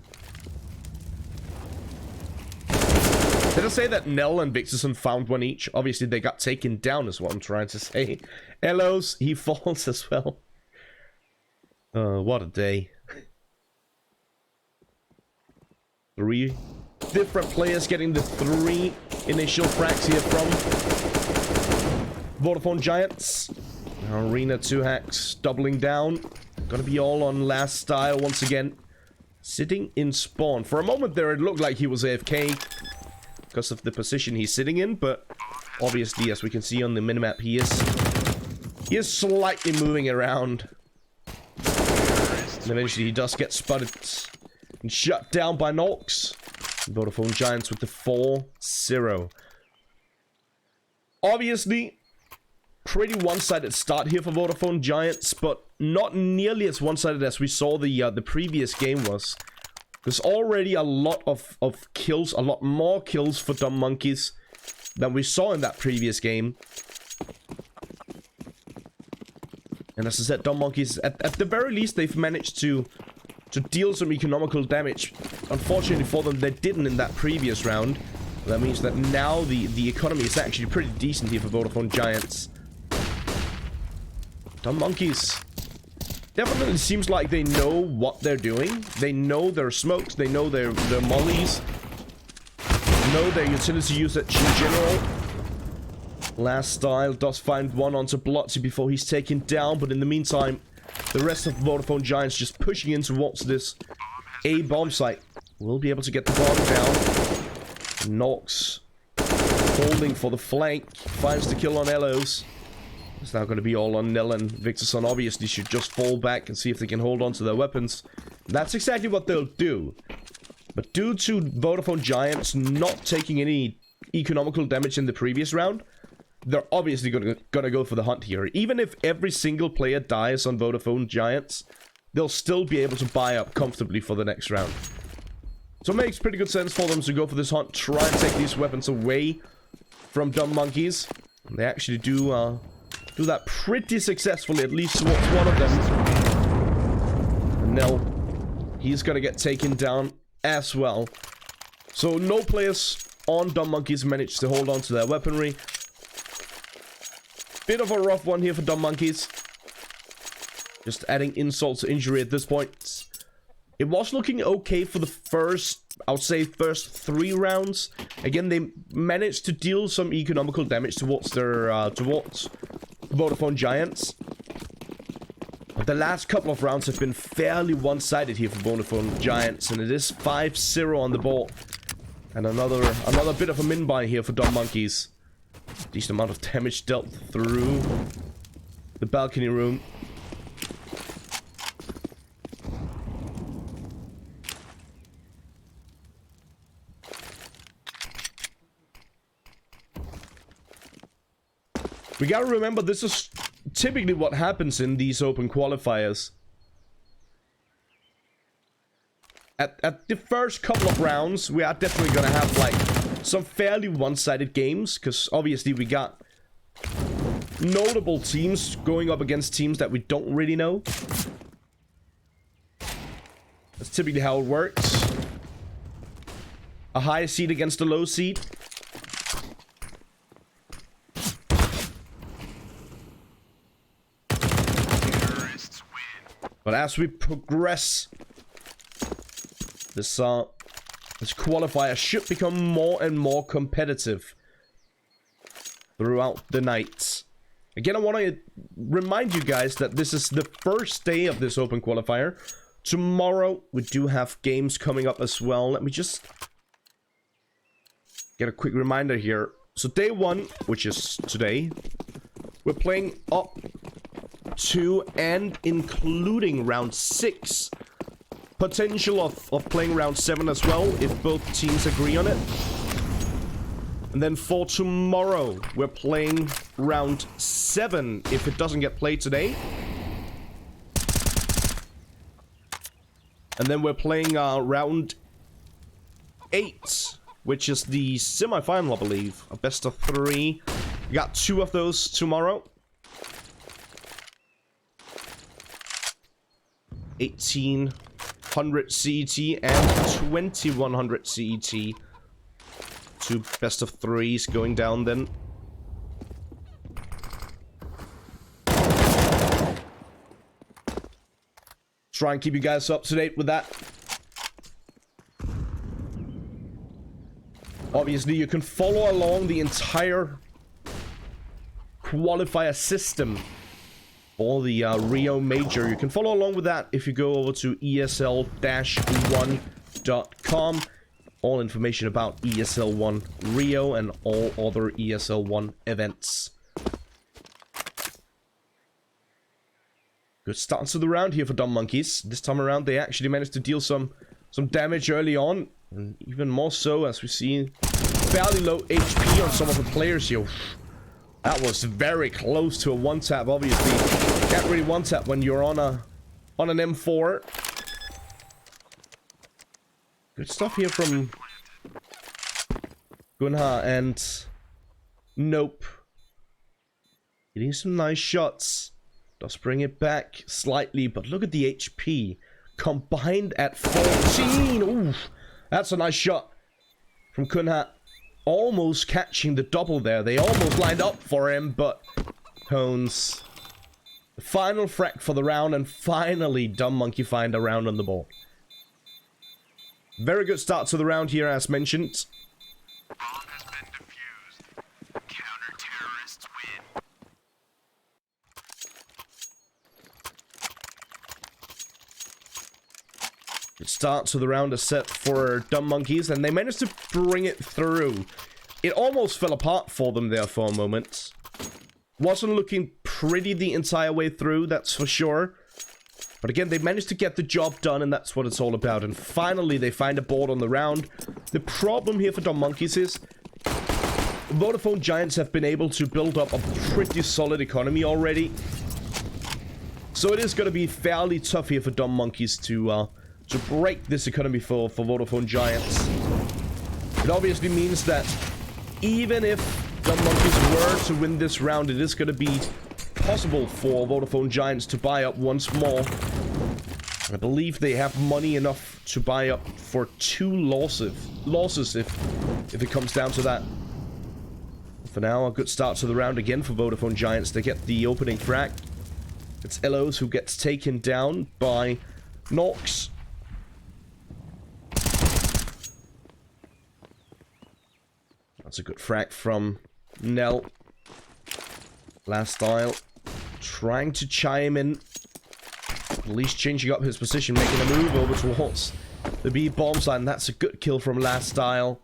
Did I say that Nell and Victorson found one each? Obviously, they got taken down, is what I'm trying to say. Elos, he falls as well. What a day. 3 different players getting the 3 initial frags here from Vodafone Giants. Now Arena 2 hacks doubling down. Gonna be all on last style once again. Sitting in spawn. For a moment there, it looked like he was AFK because of the position he's sitting in, but obviously, as we can see on the minimap, he is slightly moving around. And eventually he does get spotted and shut down by Nox. Vodafone Giants with the 4-0. Obviously, pretty one-sided start here for Vodafone Giants, but not nearly as one-sided as we saw the previous game was. There's already a lot of kills, a lot more kills for Dumb Monkeys than we saw in that previous game. And as I said, Dumb Monkeys, at the very least, they've managed to deal some economical damage. Unfortunately for them, they didn't in that previous round. That means that now the economy is actually pretty decent here for Vodafone Giants. Dumb Monkeys definitely seems like they know what they're doing. They know their smokes, they know their mollies, know their utility usage in general. Last style does find one onto Blotzy before he's taken down, but in the meantime, the rest of Vodafone Giants just pushing in towards this A bomb site. Will be able to get the bomb down. Nox holding for the flank, finds the kill on Elos. It's now going to be all on Nell, and Victorson obviously should just fall back and see if they can hold on to their weapons. That's exactly what they'll do. But due to Vodafone Giants not taking any economical damage in the previous round, they're obviously gonna go for the hunt here. Even if every single player dies on Vodafone Giants, they'll still be able to buy up comfortably for the next round. So it makes pretty good sense for them to go for this hunt, try and take these weapons away from Dumb Monkeys. And they actually do that pretty successfully, at least towards one of them. And now he's gonna get taken down as well. So no players on Dumb Monkeys managed to hold on to their weaponry. Bit of a rough one here for Dumb Monkeys. Just adding insult to injury at this point. It was looking okay for the first, I would say, first 3 rounds. Again, they managed to deal some economical damage towards their, towards Vodafone Giants. But the last couple of rounds have been fairly one-sided here for Vodafone Giants, and it is 5-0 on the board. And another bit of a min buy here for Dumb Monkeys. Decent amount of damage dealt through the balcony room. We gotta remember, this is typically what happens in these open qualifiers. At the first couple of rounds, we are definitely gonna have, like, some fairly one-sided games, because obviously we got notable teams going up against teams that we don't really know. That's typically how it works. A high seed against a low seed. But as we progress, this qualifier should become more and more competitive throughout the night. Again, I want to remind you guys that this is the first day of this open qualifier. Tomorrow, we do have games coming up as well. Let me just get a quick reminder here. So day 1, which is today, we're playing up 2, and including round 6. Potential of playing round 7 as well, if both teams agree on it. And then for tomorrow, we're playing round 7, if it doesn't get played today. And then we're playing round 8, which is the semi-final, I believe. A best of 3. We got 2 of those tomorrow. 1800 CET and 2100 CET. 2 best of 3s going down then. Try and keep you guys up to date with that. Obviously, you can follow along the entire qualifier system for the Rio Major. You can follow along with that if you go over to ESL-1.com. All information about ESL 1 Rio and all other ESL 1 events. Good start to the round here for Dumb Monkeys. This time around, they actually managed to deal some damage early on. And even more so as we see fairly low HP on some of the players here. That was very close to a one-tap, obviously. Can't really one-tap when you're on an M4. Good stuff here from Gunha and Nope. Getting some nice shots. Does bring it back slightly, but look at the HP. Combined at 14. Ooh, that's a nice shot from Kunha. Almost catching the double there. They almost lined up for him, but Hones. The final frag for the round, and finally Dumb Monkey find a round on the board. Very good start to the round here, as mentioned. Bomb has been defused. Counter-terrorists win. Good start to the round is set for Dumb Monkeys, and they managed to bring it through. It almost fell apart for them there for a moment. Wasn't looking pretty the entire way through, that's for sure. But again, they managed to get the job done, and that's what it's all about. And finally, they find a board on the round. The problem here for Dumb Monkeys is Vodafone Giants have been able to build up a pretty solid economy already. So it is going to be fairly tough here for Dumb Monkeys to break this economy for Vodafone Giants. It obviously means that even if Dumb Monkeys were to win this round, it is going to be possible for Vodafone Giants to buy up once more. I believe they have money enough to buy up for 2 losses if it comes down to that. For now, a good start to the round again for Vodafone Giants. They get the opening frag. It's Elos who gets taken down by Nox. That's a good frag from Nell. Last style. Trying to chime in. At least changing up his position, making a move over towards the B bomb side. And that's a good kill from Last style.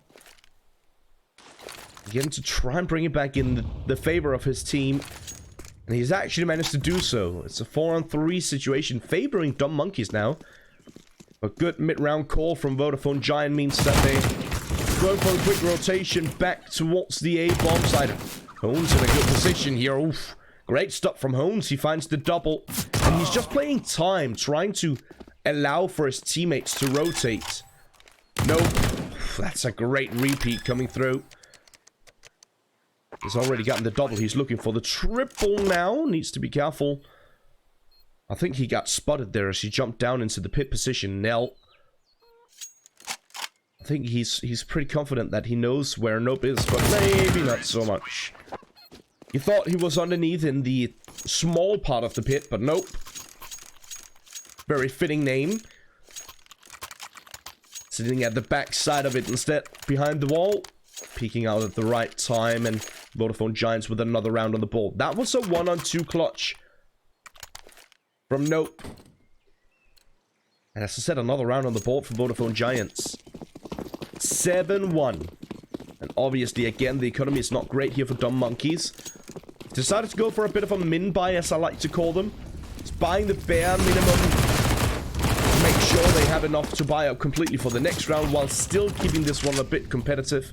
Again, to try and bring it back in the favor of his team. And he's actually managed to do so. It's a 4-on-3 situation favoring Dumb Monkeys now. A good mid-round call from Vodafone Giant means that they go for a quick rotation back towards the A bomb side. Hones in a good position here. Oof. Great stuff from Hones. He finds the double. And he's just playing time, trying to allow for his teammates to rotate. Nope. That's a great repeat coming through. He's already gotten the double. He's looking for the triple now. Needs to be careful. I think he got spotted there as he jumped down into the pit position. Nell. I think he's pretty confident that he knows where Nope is, but maybe not so much. He thought he was underneath in the small part of the pit, but nope. Very fitting name. Sitting at the back side of it instead, behind the wall. Peeking out at the right time, and Vodafone Giants with another round on the board. That was a 1-on-2 clutch from Nope. And as I said, another round on the board for Vodafone Giants. 7-1. And obviously, again, the economy is not great here for Dumb Monkeys. Decided to go for a bit of a min buy, as I like to call them. It's buying the bare minimum to make sure they have enough to buy up completely for the next round, while still keeping this one a bit competitive.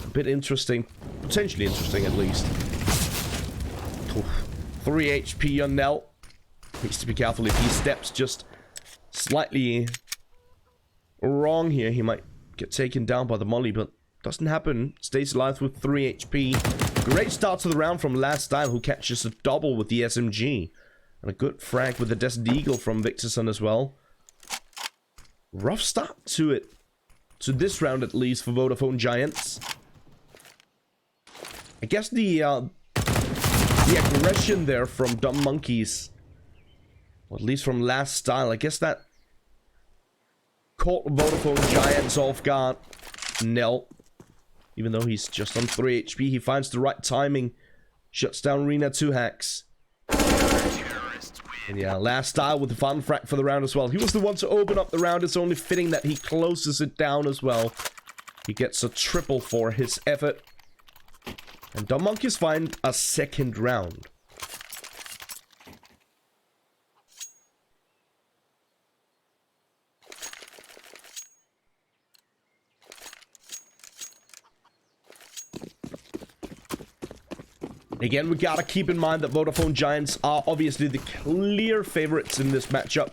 A bit interesting. Potentially interesting, at least. Oof. 3 HP on Nell. Needs to be careful if he steps just slightly wrong here. He might get taken down by the molly, but doesn't happen. Stays alive with 3 HP. Great start to the round from Last Style, who catches a double with the SMG. And a good frag with the Desert Eagle from Victorson as well. Rough start to it. To this round, at least, for Vodafone Giants. I guess the aggression there from Dumb Monkeys, or at least from Last Style, I guess that caught Vodafone Giants off guard. Nell. Even though he's just on 3 HP, he finds the right timing. Shuts down Rena 2 hacks. And yeah, Last Style with the fun frag for the round as well. He was the one to open up the round. It's only fitting that he closes it down as well. He gets a triple for his effort. And Dumb Monkeys find a second round. Again, we gotta keep in mind that Vodafone Giants are obviously the clear favorites in this matchup.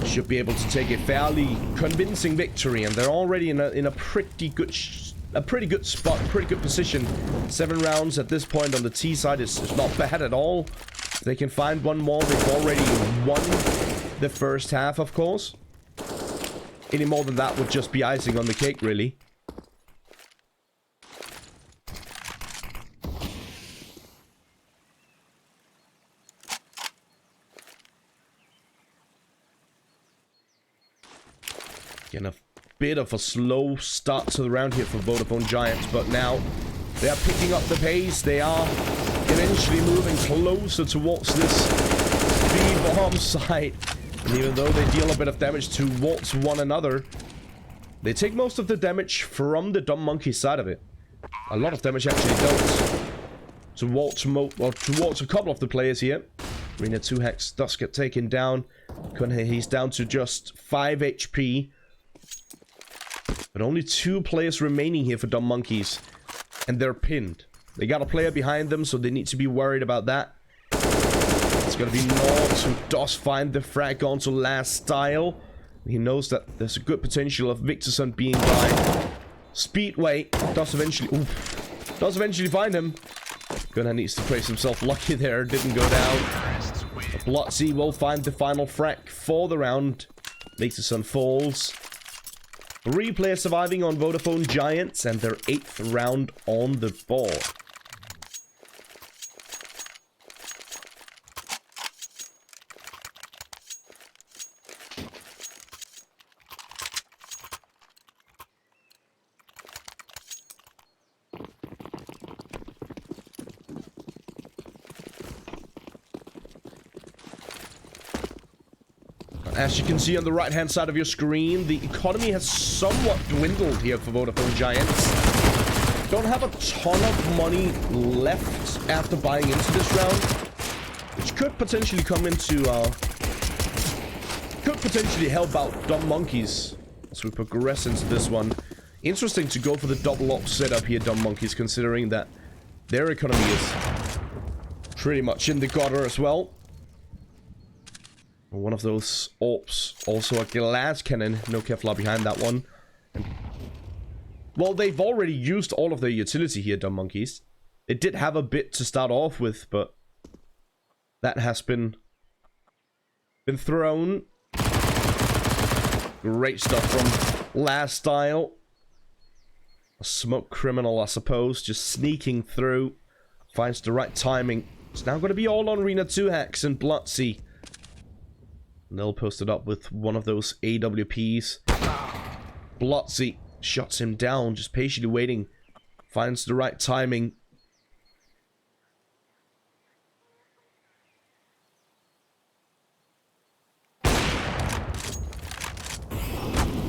Should be able to take a fairly convincing victory, and they're already in a pretty good spot, pretty good position. 7 rounds at this point on the T side is not bad at all. If they can find one more, they've already won the first half, of course. Any more than that would just be icing on the cake, really. Again, a bit of a slow start to the round here for Vodafone Giants, but now they are picking up the pace. They are eventually moving closer towards this B-bomb site. And even though they deal a bit of damage towards one another, they take most of the damage from the Dumb Monkey side of it. A lot of damage actually goes towards a couple of the players here. Rena 2 hacks does get taken down. He's down to just 5 HP. But only 2 players remaining here for Dumb Monkeys. And they're pinned. They got a player behind them, so they need to be worried about that. It's gonna be Nords who does find the frag onto Last Style. He knows that there's a good potential of Victorson being by. Speedway does eventually find him. Gunnar needs to praise himself. Lucky there, didn't go down. Blotsy will find the final frag for the round. Victorson falls. 3 players surviving on Vodafone Giants, and their 8th round on the board. As you can see on the right-hand side of your screen, the economy has somewhat dwindled here for Vodafone Giants. Don't have a ton of money left after buying into this round, which could potentially come into, could potentially help out Dumb Monkeys as we progress into this one. Interesting to go for the double op setup here, Dumb Monkeys, considering that their economy is pretty much in the gutter as well. One of those orbs, also a glass cannon, no Kevlar behind that one. And, well, they've already used all of their utility here, Dumb Monkeys. They did have a bit to start off with, but that has been thrown. Great stuff from Last Style. A smoke criminal, I suppose, just sneaking through. Finds the right timing. It's now going to be all on Rena 2 hacks and Blotsy. Nell posted up with one of those AWPs. Blotsy shuts him down, just patiently waiting. Finds the right timing.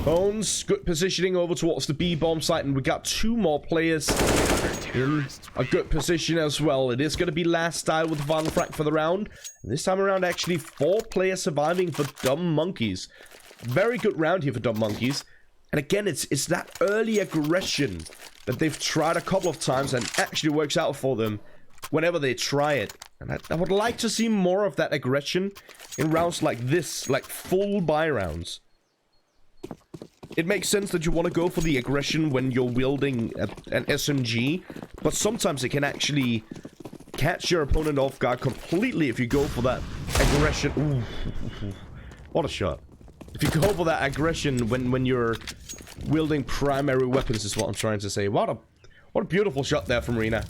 Bones Nice. Good positioning over towards the B-bomb site. And we got 2 more players in a good position as well. It is going to be last style with the final frag for the round. And this time around, actually, 4 players surviving for Dumb Monkeys. Very good round here for Dumb Monkeys. And again, it's that early aggression that they've tried a couple of times and actually works out for them whenever they try it. And I would like to see more of that aggression in rounds like this, like full buy rounds. It makes sense that you want to go for the aggression when you're wielding an SMG, but sometimes it can actually catch your opponent off guard completely if you go for that aggression. Ooh, what a shot. If you go for that aggression when you're wielding primary weapons is what I'm trying to say. What a beautiful shot there from Rena.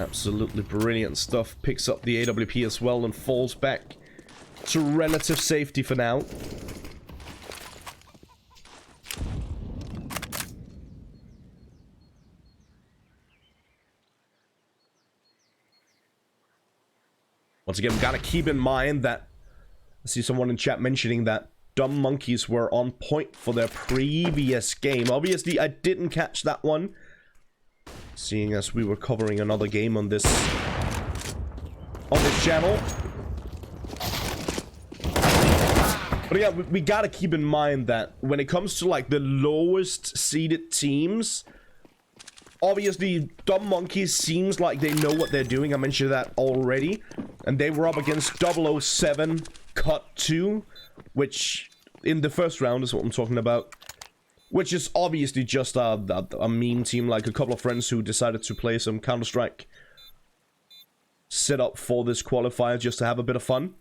Absolutely brilliant stuff. Picks up the AWP as well and falls back to relative safety for now. Once again, we gotta keep in mind that I see someone in chat mentioning that Dumb Monkeys were on point for their previous game. Obviously, I didn't catch that one, seeing as we were covering another game on this channel. But yeah, we gotta keep in mind that when it comes to like the lowest seeded teams, obviously Dumb Monkeys seems like they know what they're doing. I mentioned that already. And they were up against 007 Cut 2, which in the first round is what I'm talking about. Which is obviously just a meme team, like a couple of friends who decided to play some Counter-Strike set up for this qualifier just to have a bit of fun.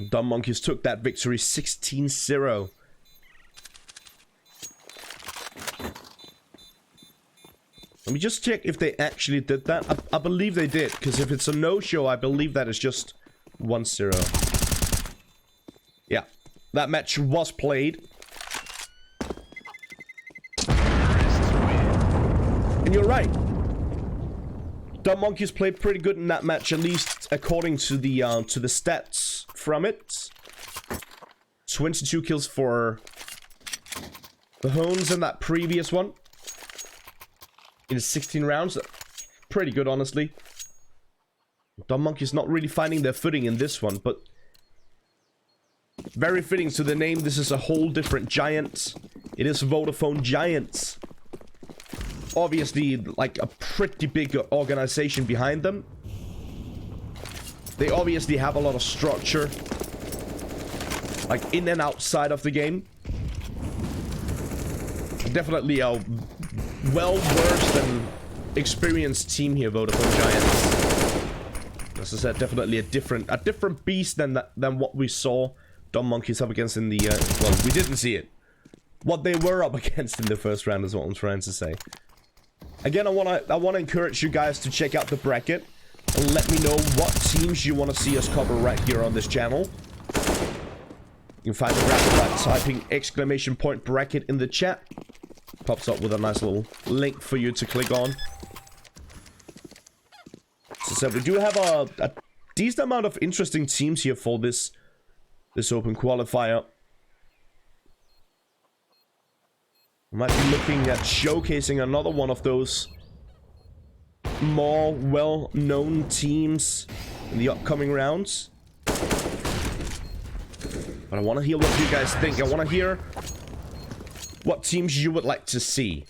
Dumb Monkeys took that victory 16-0. Let me just check if they actually did that. I believe they did, because if it's a no-show, I believe that is just 1-0. Yeah, that match was played. And you're right. Dumb Monkeys played pretty good in that match, at least according to the stats from it. 22 kills for the Hones in that previous one. In 16 rounds. Pretty good, honestly. Dumb Monkeys not really finding their footing in this one, but very fitting to the name. This is a whole different giant. It is Vodafone Giants. Obviously, like a pretty big organization behind them. They obviously have a lot of structure, like in and outside of the game. Definitely a well-versed and experienced team here, Vodafone Giants. As I said, definitely a different beast than what we saw Dumb Monkeys up against in the well, we didn't see it. What they were up against in the first round is what I'm trying to say. Again, I wanna encourage you guys to check out the bracket and let me know what teams you want to see us cover right here on this channel. You can find the bracket by typing ! bracket in the chat. Pops up with a nice little link for you to click on. As I said, we do have a decent amount of interesting teams here for this open qualifier. We might be looking at showcasing another one of those more well-known teams in the upcoming rounds. But I want to hear what you guys think. I want to hear what teams you would like to see.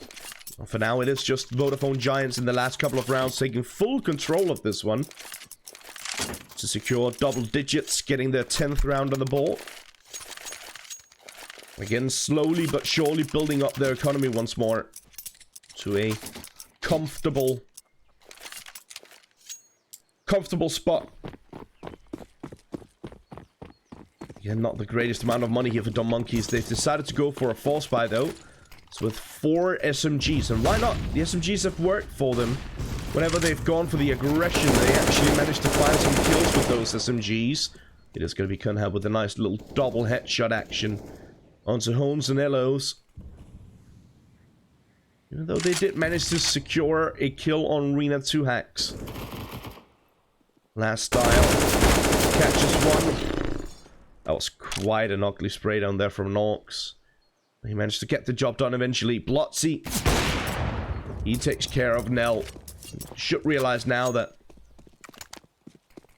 Well, for now, it is just Vodafone Giants in the last couple of rounds taking full control of this one to secure double digits, getting their 10th round on the board. Again, slowly but surely building up their economy once more to a comfortable spot. Yeah, not the greatest amount of money here for Dumb Monkeys. They've decided to go for a false buy though. It's with 4 SMGs, and why not? The SMGs have worked for them. Whenever they've gone for the aggression, they actually managed to find some kills with those SMGs. It is going to be Cunhab with a nice little double headshot action onto Hones and Ellos. Even though they did manage to secure a kill on Rena 2 hacks. Last style. Catches one. That was quite an ugly spray down there from Nox. He managed to get the job done eventually. Blotzy. He takes care of Nell. Should realize now that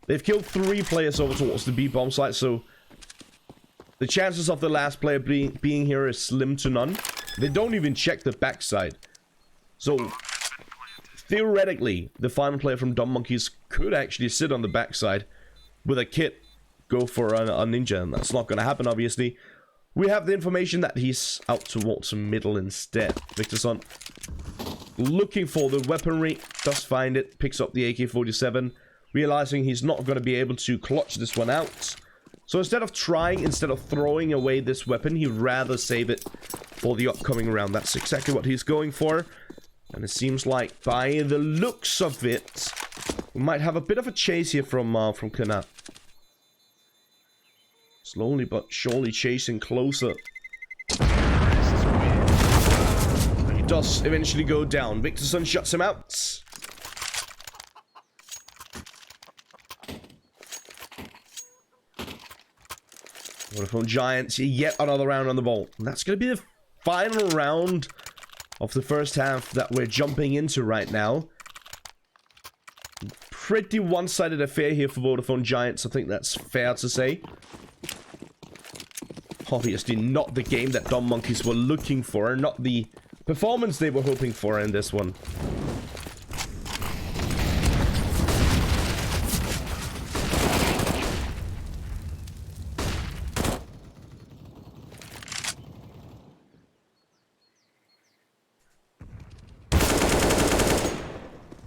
they've killed 3 players over towards the B bomb site, so the chances of the last player being here is slim to none. They don't even check the backside. So, theoretically, the final player from Dumb Monkeys could actually sit on the backside with a kit, go for a ninja, and that's not going to happen, obviously. We have the information that he's out towards the middle instead. Victorson looking for the weaponry, does find it, picks up the AK-47, realizing he's not going to be able to clutch this one out. So instead of throwing away this weapon, he'd rather save it for the upcoming round. That's exactly what he's going for. And it seems like, by the looks of it, we might have a bit of a chase here from Knap. Slowly but surely chasing closer. And he does eventually go down. Victorson shuts him out. Vodafone Giants, yet another round on the ball. And that's going to be the final round of the first half that we're jumping into right now. Pretty one-sided affair here for Vodafone Giants, I think that's fair to say. Obviously not the game that Dumb Monkeys were looking for, not the performance they were hoping for in this one.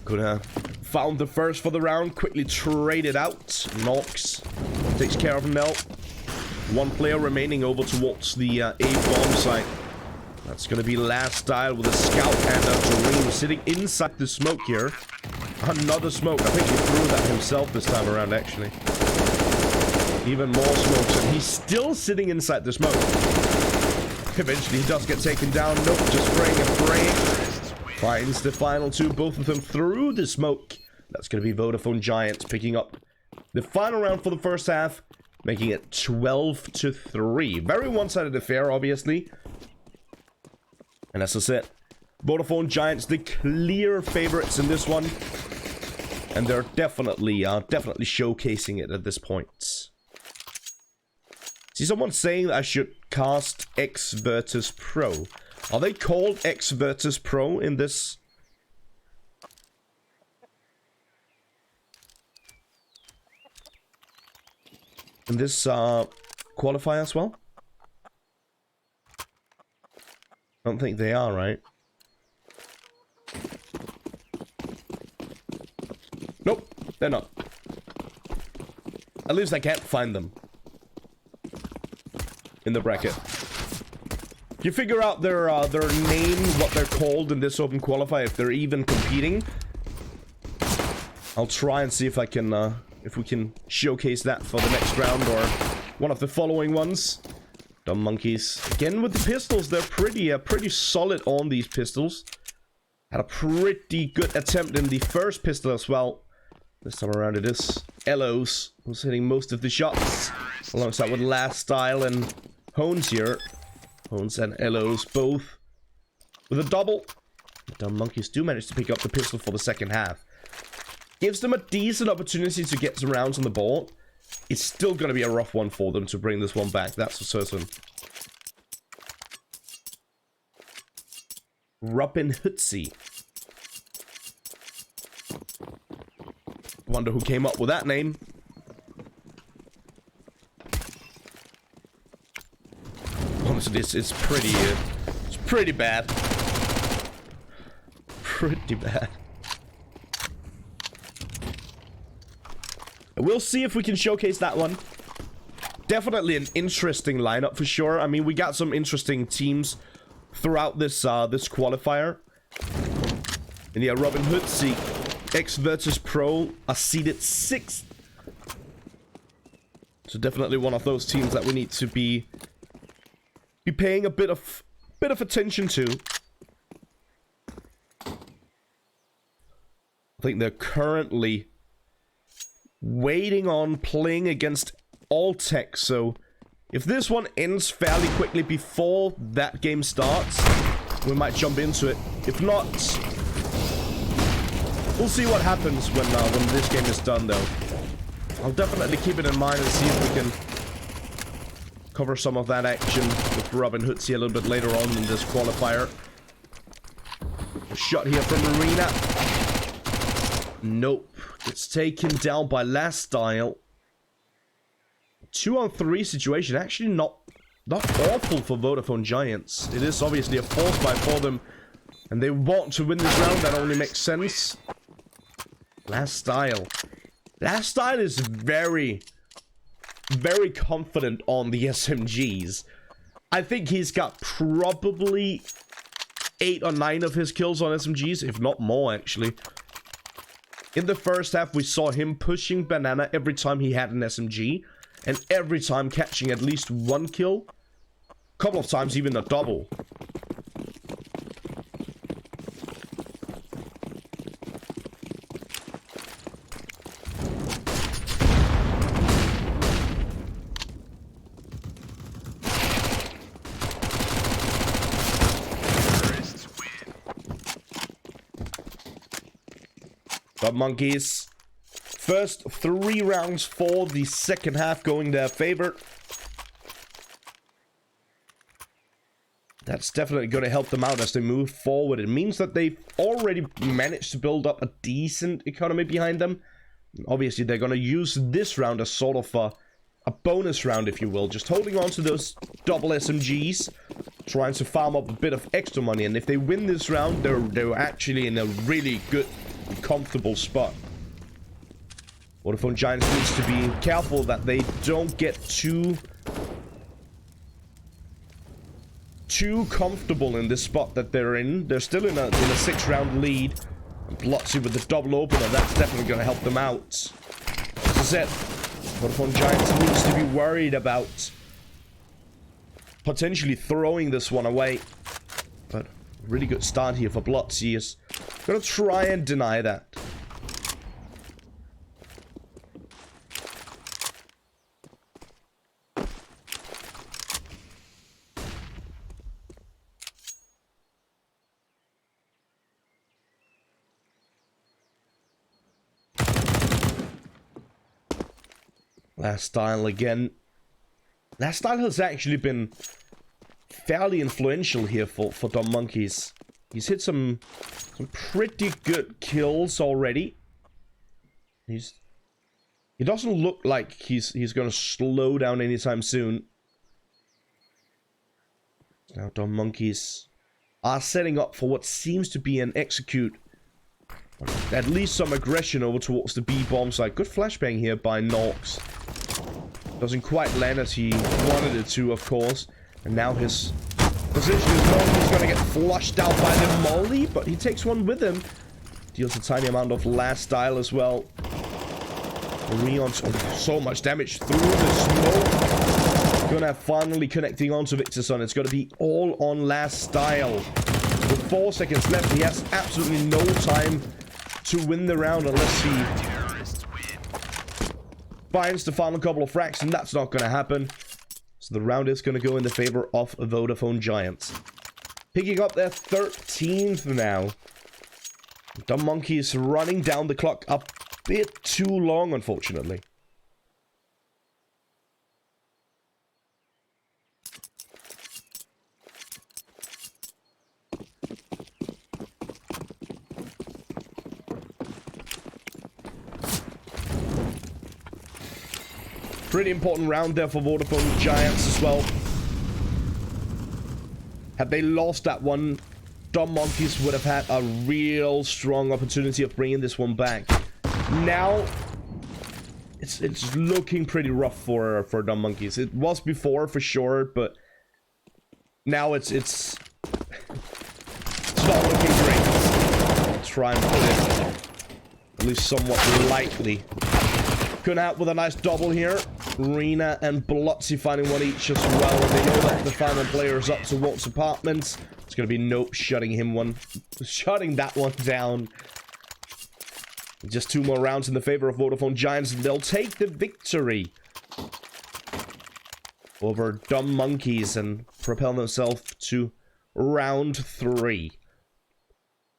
Could have found the first for the round, quickly traded out. Nox takes care of Nell. 1 player remaining over towards the A bomb site. That's going to be Last Style with a scout and a Dream sitting inside the smoke here. Another smoke. I think he threw that himself this time around, actually. Even more smokes, and he's still sitting inside the smoke. Eventually he does get taken down. Nope, just spraying and spraying. Finds the final 2, both of them through the smoke. That's going to be Vodafone Giants picking up the final round for the first half, making it 12-3. Very one-sided affair, obviously. And as I said, Vodafone Giants, the clear favorites in this one. And they're definitely showcasing it at this point. See someone saying that I should cast X Virtus Pro. Are they called X Virtus Pro in this? In this qualifier as well? I don't think they are, right? Nope, they're not. At least I can't find them in the bracket. You figure out their name, what they're called in this open qualifier, if they're even competing. I'll try and see if I can, if we can showcase that for the next round or one of the following ones. Dumb Monkeys again with the pistols. They're pretty solid on these pistols. Had a pretty good attempt in the first pistol as well. This time around it is Elos who's hitting most of the shots, alongside with Last Style and Hones here. Hones and Elos both with a double. The Dumb Monkeys do manage to pick up the pistol for the second half. Gives them a decent opportunity to get some rounds on the board. It's still going to be a rough one for them to bring this one back, that's for certain. Robin Hoodsie. Wonder who came up with that name. Honestly, it's pretty bad. Pretty bad. We'll see if we can showcase that one. Definitely an interesting lineup for sure. I mean, we got some interesting teams throughout this this qualifier. And yeah, Robin Hoodsie, X Virtus Pro are seeded 6th. So definitely one of those teams that we need to be paying a bit of attention to. I think they're currently waiting on playing against all tech, so if this one ends fairly quickly before that game starts, we might jump into it. If not, we'll see what happens when this game is done, though. I'll definitely keep it in mind and see if we can cover some of that action with Robin Hoodsie a little bit later on in this qualifier. A shot here from Arena. Nope. Gets taken down by Last Style. 2-on-3 situation. Actually not awful for Vodafone Giants. It is obviously a force buy for them. And they want to win this round. That only makes sense. Last Style. Last Style is very confident on the SMGs. I think he's got probably 8 or 9 of his kills on SMGs, if not more, actually. In the first half, we saw him pushing Banana every time he had an SMG, and every time catching at least 1 kill. A couple of times even a double. But Monkeys, first 3 rounds for the second half going their favor. That's definitely going to help them out as they move forward. It means that they've already managed to build up a decent economy behind them. Obviously, they're going to use this round as sort of a bonus round, if you will. Just holding on to those double SMGs, trying to farm up a bit of extra money. And if they win this round, they're actually in a really good, comfortable spot. Vodafone Giants needs to be careful that they don't get too comfortable in this spot that they're in. They're still in a 6-round lead. Blotzy with the double opener, that's definitely going to help them out. As I said, Vodafone Giants needs to be worried about potentially throwing this one away. But really good start here for Blotzy. Is going to try and deny that. Last Style again. Last Style has actually been fairly influential here for Dumb Monkeys. He's hit some pretty good kills already. He doesn't look like he's gonna slow down anytime soon. Now Dumb Monkeys are setting up for what seems to be an execute. At least some aggression over towards the B bomb side. Good flashbang here by Nox. Doesn't quite land as he wanted it to, of course. And now his position is known. He's going to get flushed out by the molly, but he takes one with him. Deals a tiny amount of Last Style as well. Leon's so much damage through the smoke. Gonna finally connecting onto Victorson. It's going to be all on Last Style. With 4 seconds left, he has absolutely no time to win the round unless he finds the final couple of frags, and that's not going to happen. So the round is going to go in the favor of Vodafone Giants. Picking up their 13th now. Dumb Monkeys running down the clock a bit too long, unfortunately. Pretty important round there for Vodafone Giants as well. Had they lost that one, Dumb Monkeys would have had a real strong opportunity of bringing this one back. Now, it's looking pretty rough for Dumb Monkeys. It was before for sure, but now it's not looking great. Try and put it at least somewhat lightly. Going out with a nice double here. Rena and Blotzy finding one each as well. And they know that the final player is up towards apartments. It's going to be Nope shutting that one down. Just 2 more rounds in the favor of Vodafone Giants. They'll take the victory over Dumb Monkeys and propel themselves to round 3.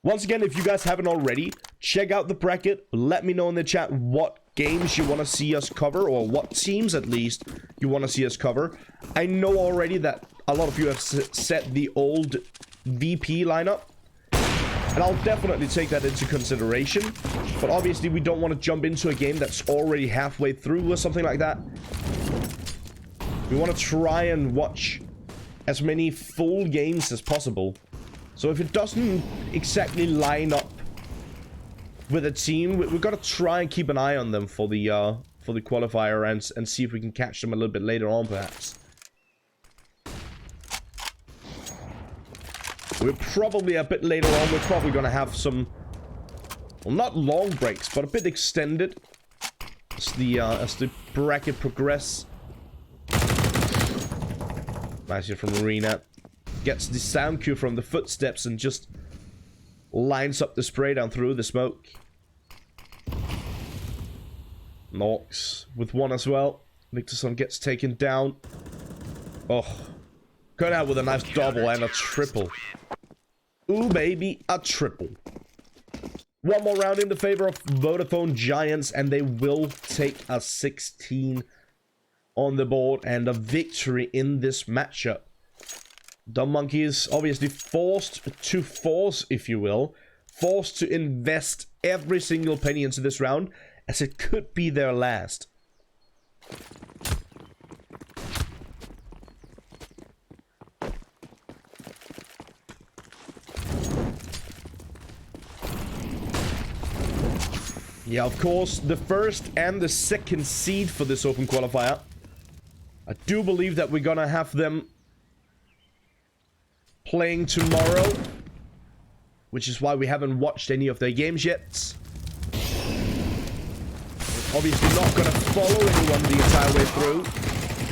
Once again, if you guys haven't already, check out the bracket. Let me know in the chat what games you want to see us cover, or what teams at least you want to see us cover. I know already that a lot of you have set the old VP lineup, and I'll definitely take that into consideration. But obviously, we don't want to jump into a game that's already halfway through or something like that. We want to try and watch as many full games as possible. So if it doesn't exactly line up with a team, we've got to try and keep an eye on them for the qualifier and see if we can catch them a little bit later on, perhaps. We're probably a bit later on. We're probably going to have some, well, not long breaks, but a bit extended as the bracket progress. Nice here from Arena. Gets the sound cue from the footsteps and just lines up the spray down through the smoke. Nox with 1 as well. Victorson gets taken down. Oh, going out with a nice double and a triple. Ooh, baby, a triple. 1 more round in the favor of Vodafone Giants, and they will take a 16 on the board and a victory in this matchup. Dumb Monkeys obviously forced to force, if you will, forced to invest every single penny into this round, as it could be their last. Yeah, of course, the first and the second seed for this open qualifier. I do believe that we're gonna have them playing tomorrow, which is why we haven't watched any of their games yet. We're obviously not going to follow anyone the entire way through.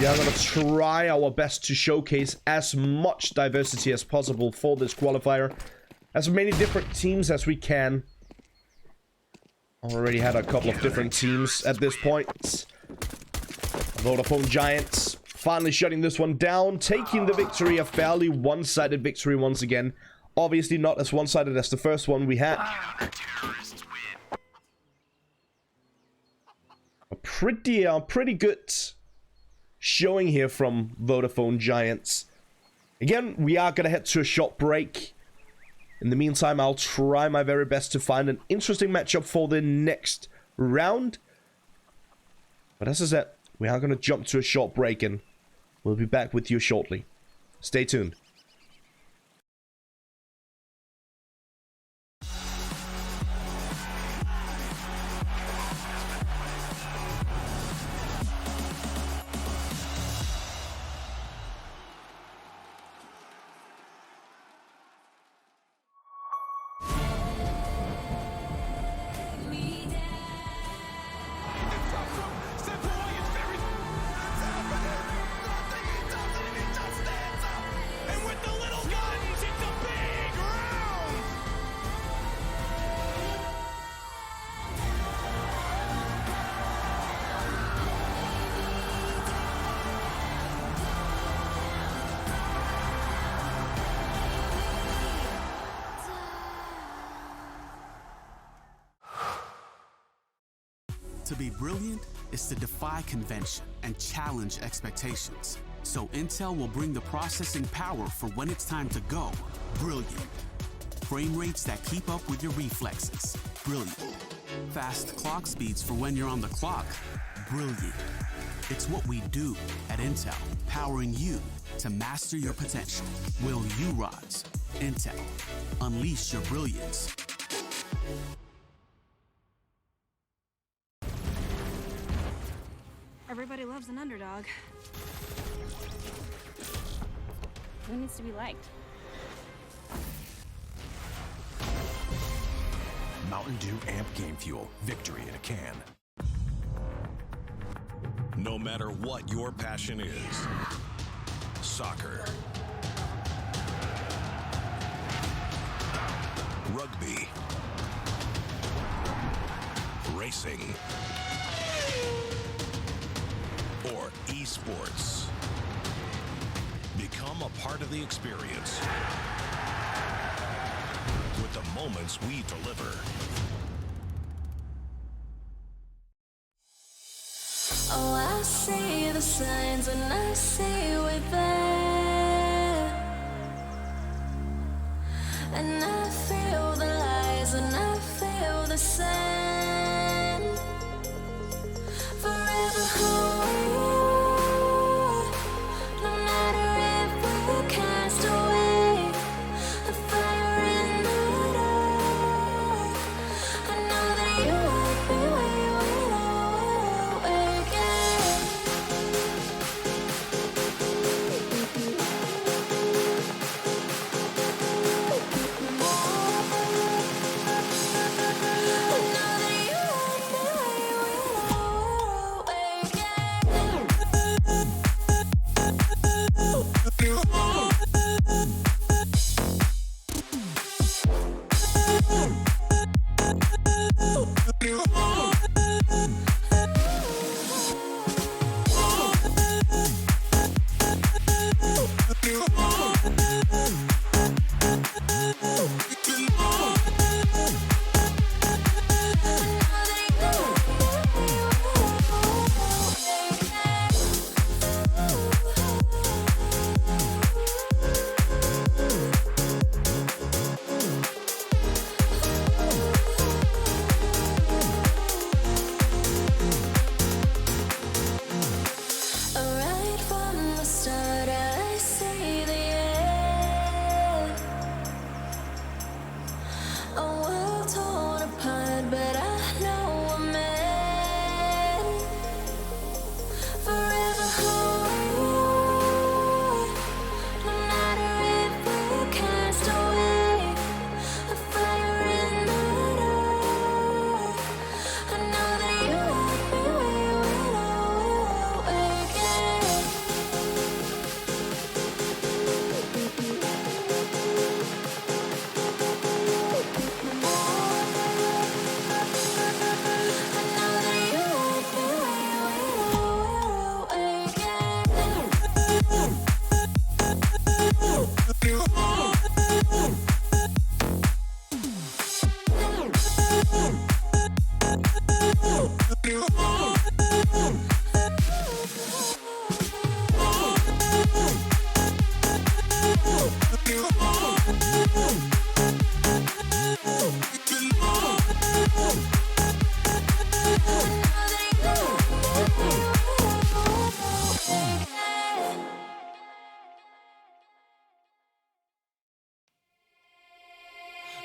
We are going to try our best to showcase as much diversity as possible for this qualifier. As many different teams as we can. Already had a couple of different teams at this point. Vodafone Giants finally shutting this one down, taking the victory, a fairly one-sided victory once again. Obviously not as one-sided as the first one we had. A pretty good showing here from Vodafone Giants. Again, we are going to head to a short break. In the meantime, I'll try my very best to find an interesting matchup for the next round. But as I said, we are going to jump to a short break and we'll be back with you shortly. Stay tuned. To be brilliant is to defy convention and challenge expectations. So Intel will bring the processing power for when it's time to go. Brilliant. Frame rates that keep up with your reflexes. Brilliant. Fast clock speeds for when you're on the clock. Brilliant. It's what we do at Intel, powering you to master your potential. Will you rise? Intel. Unleash your brilliance. Everybody loves an underdog. Who needs to be liked? Mountain Dew Amp Game Fuel. Victory in a can. No matter what your passion is, soccer, rugby, racing, or esports. Become a part of the experience with the moments we deliver. Oh, I see the signs and I see we're there, and I feel the lies and I feel the sand. Forever hold, no matter if we cast away, a fire in the dark. I know that you won't be waiting again. Right from the start, I see the end. A world torn apart, but I know we're meant. Forever hold, no matter if we cast away, a fire in the dark. I know that you won't be waiting again. I know that you won't be waiting again.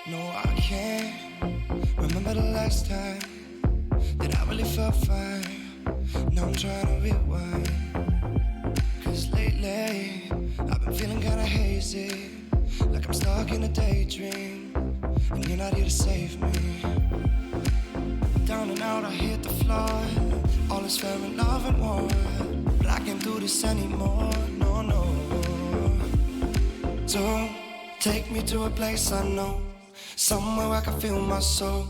No, I can't remember the last time that I really felt fine. Now I'm trying to rewind, 'cause lately I've been feeling kinda hazy, like I'm stuck in a daydream, and you're not here to save me. Down and out, I hit the floor. All is fair in love and war, but I can't do this anymore. No, no. Don't take me to a place I know, somewhere where I can feel my soul.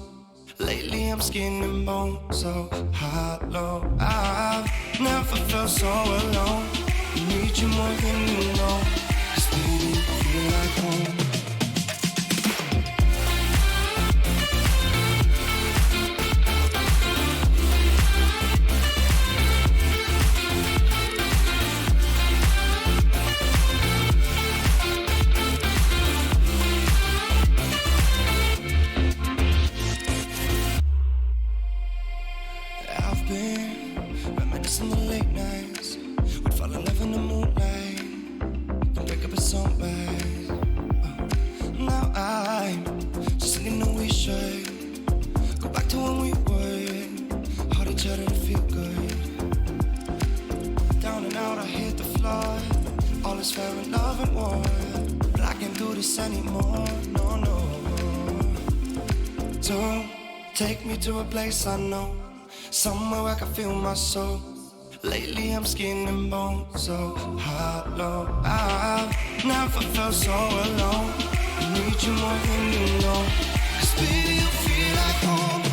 Lately I'm skin and bone, so hollow. I've never felt so alone. I need you more than you know, 'cause baby, you feel like home. I've been reminiscing the late nights. We'd fall in love in the moonlight, then wake up at sunrise. Now I'm just thinking that we should go back to when we would hold each other to feel good. Down and out, I hit the floor. All is fair in love and war, but I can't do this anymore. No, no. Don't take me to a place I know, somewhere where I can feel my soul. Lately I'm skin and bone, so hollow. I've never felt so alone. I need you more than you know, 'cause baby, you feel like home.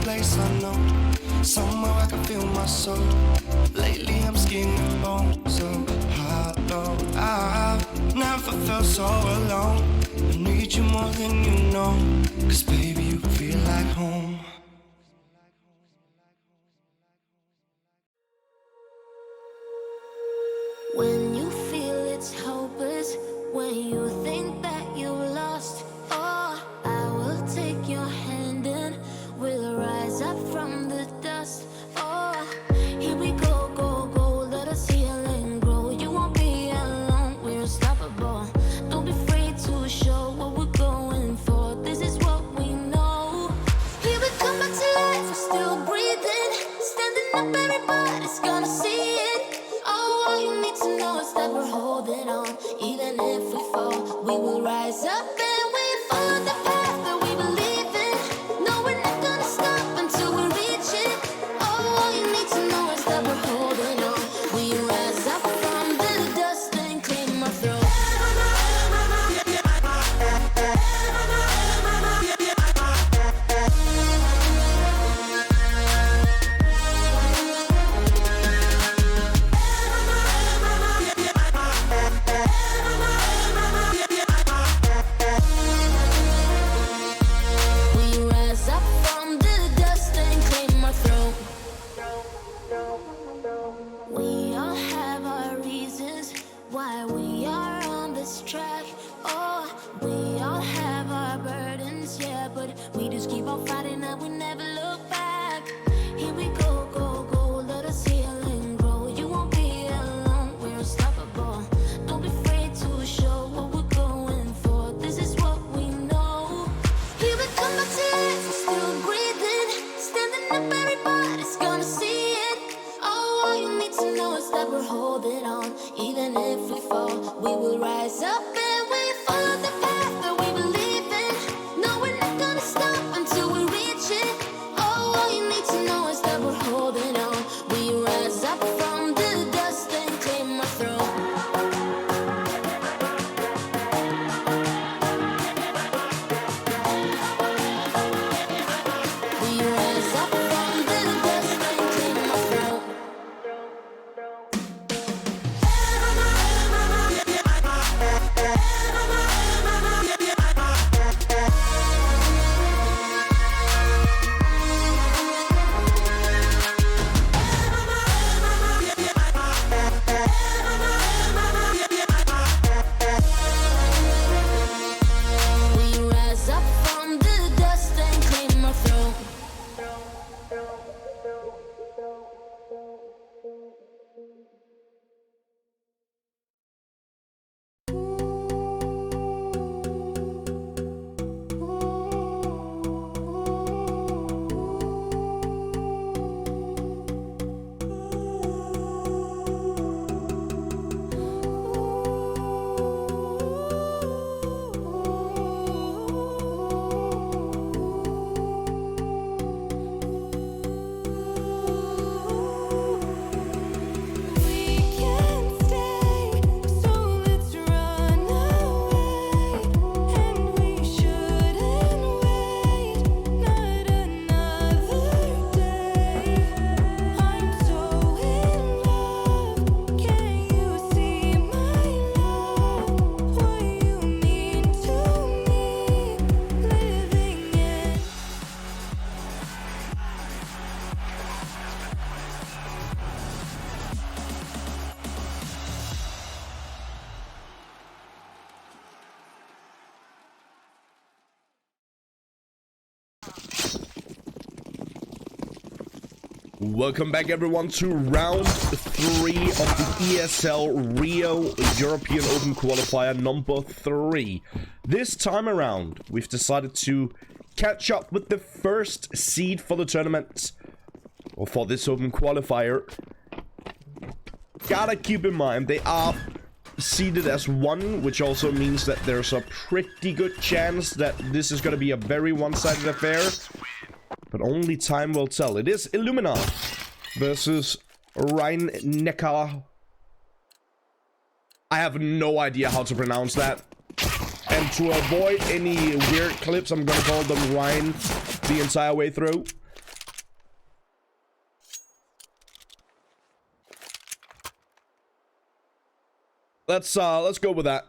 place I know, somewhere I can feel my soul. Lately I'm skin and bone, so hollow. I've never felt so alone. I need you more than you know, 'cause baby you feel like home. When you feel it's hopeless, when you think that you lost, oh, I will take your hand and we'll rise up from the dust. Oh, here we go, go, go, let us heal and grow. You won't be alone, we're unstoppable. Don't be afraid to show what we're going for. This is what we know. Here we come back to life, we're still breathing. Standing up, everybody's gonna see it. Oh, all you need to know is that we're holding on. Even if we fall, we will rise up and we follow the path that we believe in. No, we're not gonna stop until we reach it. Oh, all you need to know is that we're holding on. We rise up from the dust and clean my throat. We rise up from the dust and clean my throat. We all have our reasons why we are on this track. Oh, we all have our burdens, yeah, but we just keep on fighting and we never look back. Here we go, go, go, let us heal and grow. You won't be alone, we're unstoppable. Don't be afraid to show what we're going for. This is what we know. Here we come back to life, we're still breathing. Standing up, everybody's gonna see it. Oh, all you need to know is that we're holding on. Even if we fall, we will rise up and we follow the path that we believe in. No, we're not gonna stop until we reach it. Oh, all you need to know is that we're holding on. We rise up from the dust and clear my throat. We rise up from the dust and clear my throat. We rise up from the dust and clear my throat. We can't stay, so let's run away. And we shouldn't wait, not another day. I'm so in love, can you see my love? What you mean to me, living in. Welcome back everyone to round 3 of the ESL Rio European Open Qualifier number 3. This time around, we've decided to catch up with the first seed for the tournament, or for this Open Qualifier. Gotta keep in mind, they are seeded as 1, which also means that there's a pretty good chance that this is gonna be a very one-sided affair. But only time will tell. It is Illumina versus Rhein-Neckar. I have no idea how to pronounce that. And to avoid any weird clips, I'm gonna call them Rhine the entire way through. Let's go with that.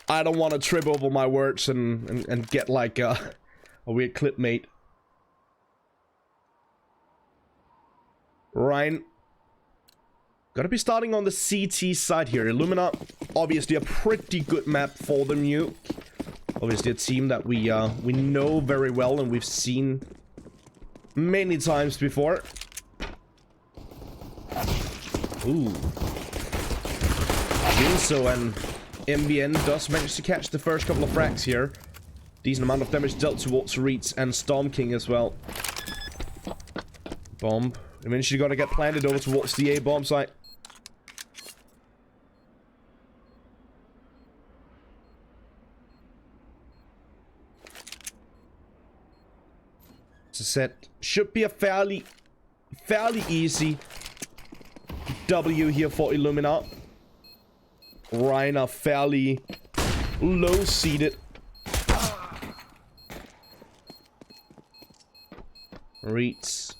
I don't want to trip over my words and get like a weird clip mate. Ryan. Gotta be starting on the CT side here. Illumina, obviously a pretty good map for the nuke. Obviously a team that we know very well and we've seen many times before. Ooh. Jinso and MBN does manage to catch the first couple of frags here. Decent amount of damage dealt towards Reeds and Storm King as well. Bomb. Eventually gotta get planted over towards the A bomb site. As I said, should be a fairly easy W here for Illumina. Ryan are fairly low seated. Reeds.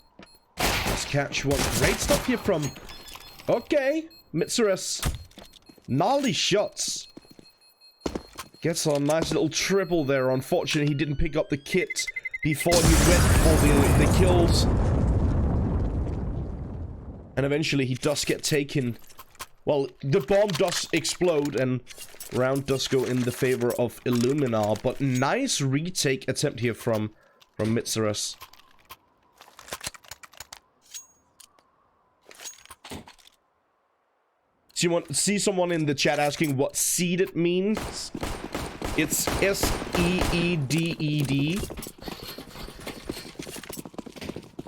Let's catch one. Great stuff here from... Okay. Mitsurus. Gnarly shots. Gets a nice little triple there. Unfortunately, he didn't pick up the kit before he went for the kills. And eventually he does get taken. Well, the bomb does explode and round does go in the favor of Illumina. But nice retake attempt here from Mitsurus. See someone in the chat asking what seeded means? It's S-E-E-D-E-D.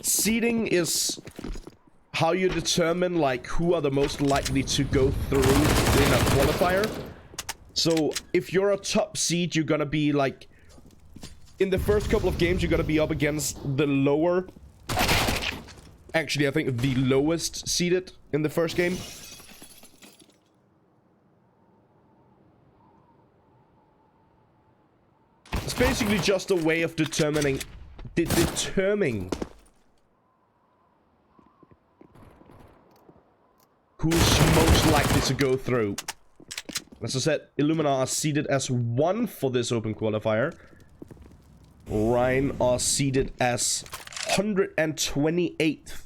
Seeding is how you determine like who are the most likely to go through in a qualifier. So if you're a top seed, you're gonna be like in the first couple of games, you're gonna be up against the lower. Actually, I think the lowest seeded in the first game. It's basically just a way of determining who's most likely to go through. As I said, Illumina are seeded as 1 for this open qualifier. Ryan are seeded as 128th.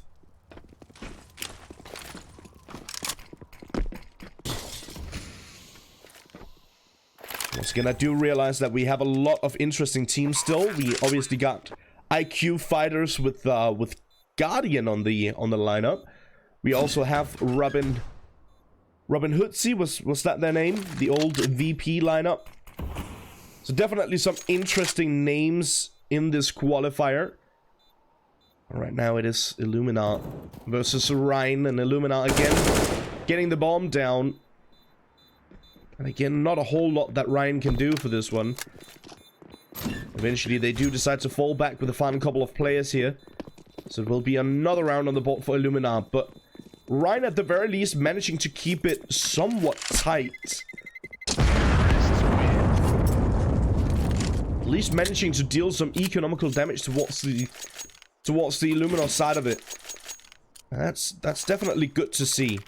Once again, I do realize that we have a lot of interesting teams still. We obviously got IQ fighters with Guardian on the lineup. We also have Robin Hoodsie, was that their name? The old VP lineup. So definitely some interesting names in this qualifier. Right now it is Illumina versus Ryan, and Illumina again getting the bomb down. And again, not a whole lot that Ryan can do for this one. Eventually, they do decide to fall back with the final couple of players here. So it will be another round on the board for Illumina. But Ryan, at the very least, managing to keep it somewhat tight. At least managing to deal some economical damage towards the Illumina side of it. That's definitely good to see.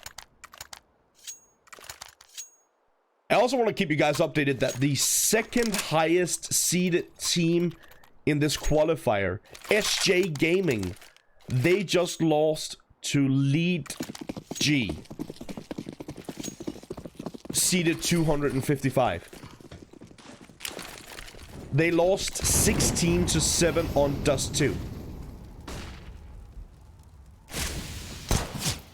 I also want to keep you guys updated that the second highest seeded team in this qualifier, SJ Gaming, they just lost to Lead G. Seeded 255. They lost 16-7 on Dust 2.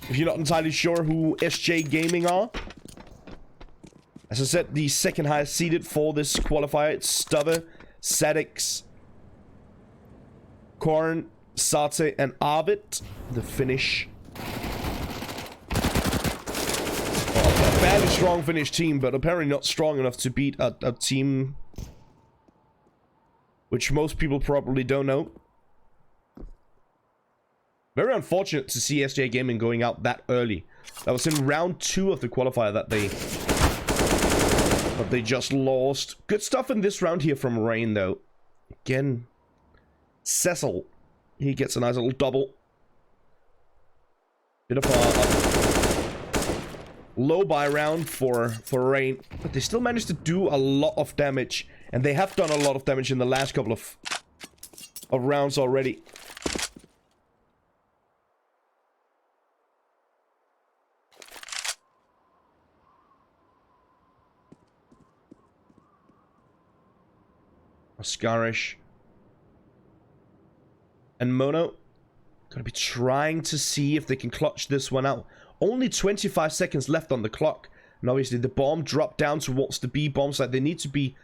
If you're not entirely sure who SJ Gaming are, as I said, the second highest seeded for this qualifier, it's Stubbe, Sadix, Korn, Sate, and Arvid. The Finnish. Well, a fairly strong Finnish team, but apparently not strong enough to beat a team which most people probably don't know. Very unfortunate to see SJ Gaming going out that early. That was in round 2 of the qualifier that they just lost. Good stuff in this round here from Rain, though. Again, Cecil. He gets a nice little double. Bit of a Low buy round for Rain, but they still managed to do a lot of damage, and they have done a lot of damage in the last couple of rounds already. Oscarish and Mono gonna be trying to see if they can clutch this one out. Only 25 seconds left on the clock, and obviously the bomb dropped down towards the B bomb site. They need to be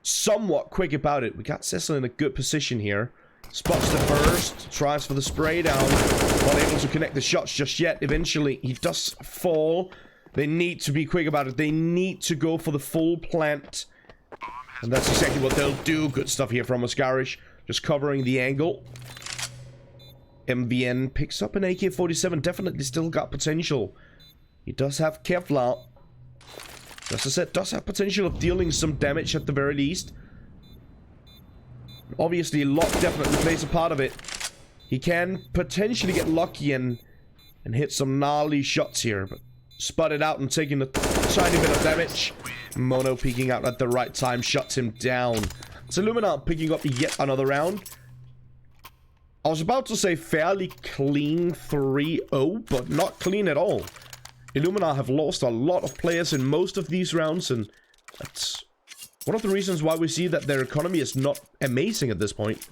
somewhat quick about it. We got Cecil in a good position here. Spots the burst, tries for the spray down, not able to connect the shots just yet. Eventually he does fall. They need to be quick about it. They need to go for the full plant, and that's exactly what they'll do. Good stuff here from Oscarish, just covering the angle. MVN picks up an AK-47, definitely still got potential. He does have Kevlar. As I said, does have potential of dealing some damage at the very least. Obviously, luck definitely plays a part of it. He can potentially get lucky and hit some gnarly shots here, but sputted out and taking a tiny bit of damage. Mono peeking out at the right time, shuts him down. It's Illumina picking up yet another round. I was about to say fairly clean 3-0, but not clean at all. Illumina have lost a lot of players in most of these rounds, and that's one of the reasons why we see that their economy is not amazing at this point.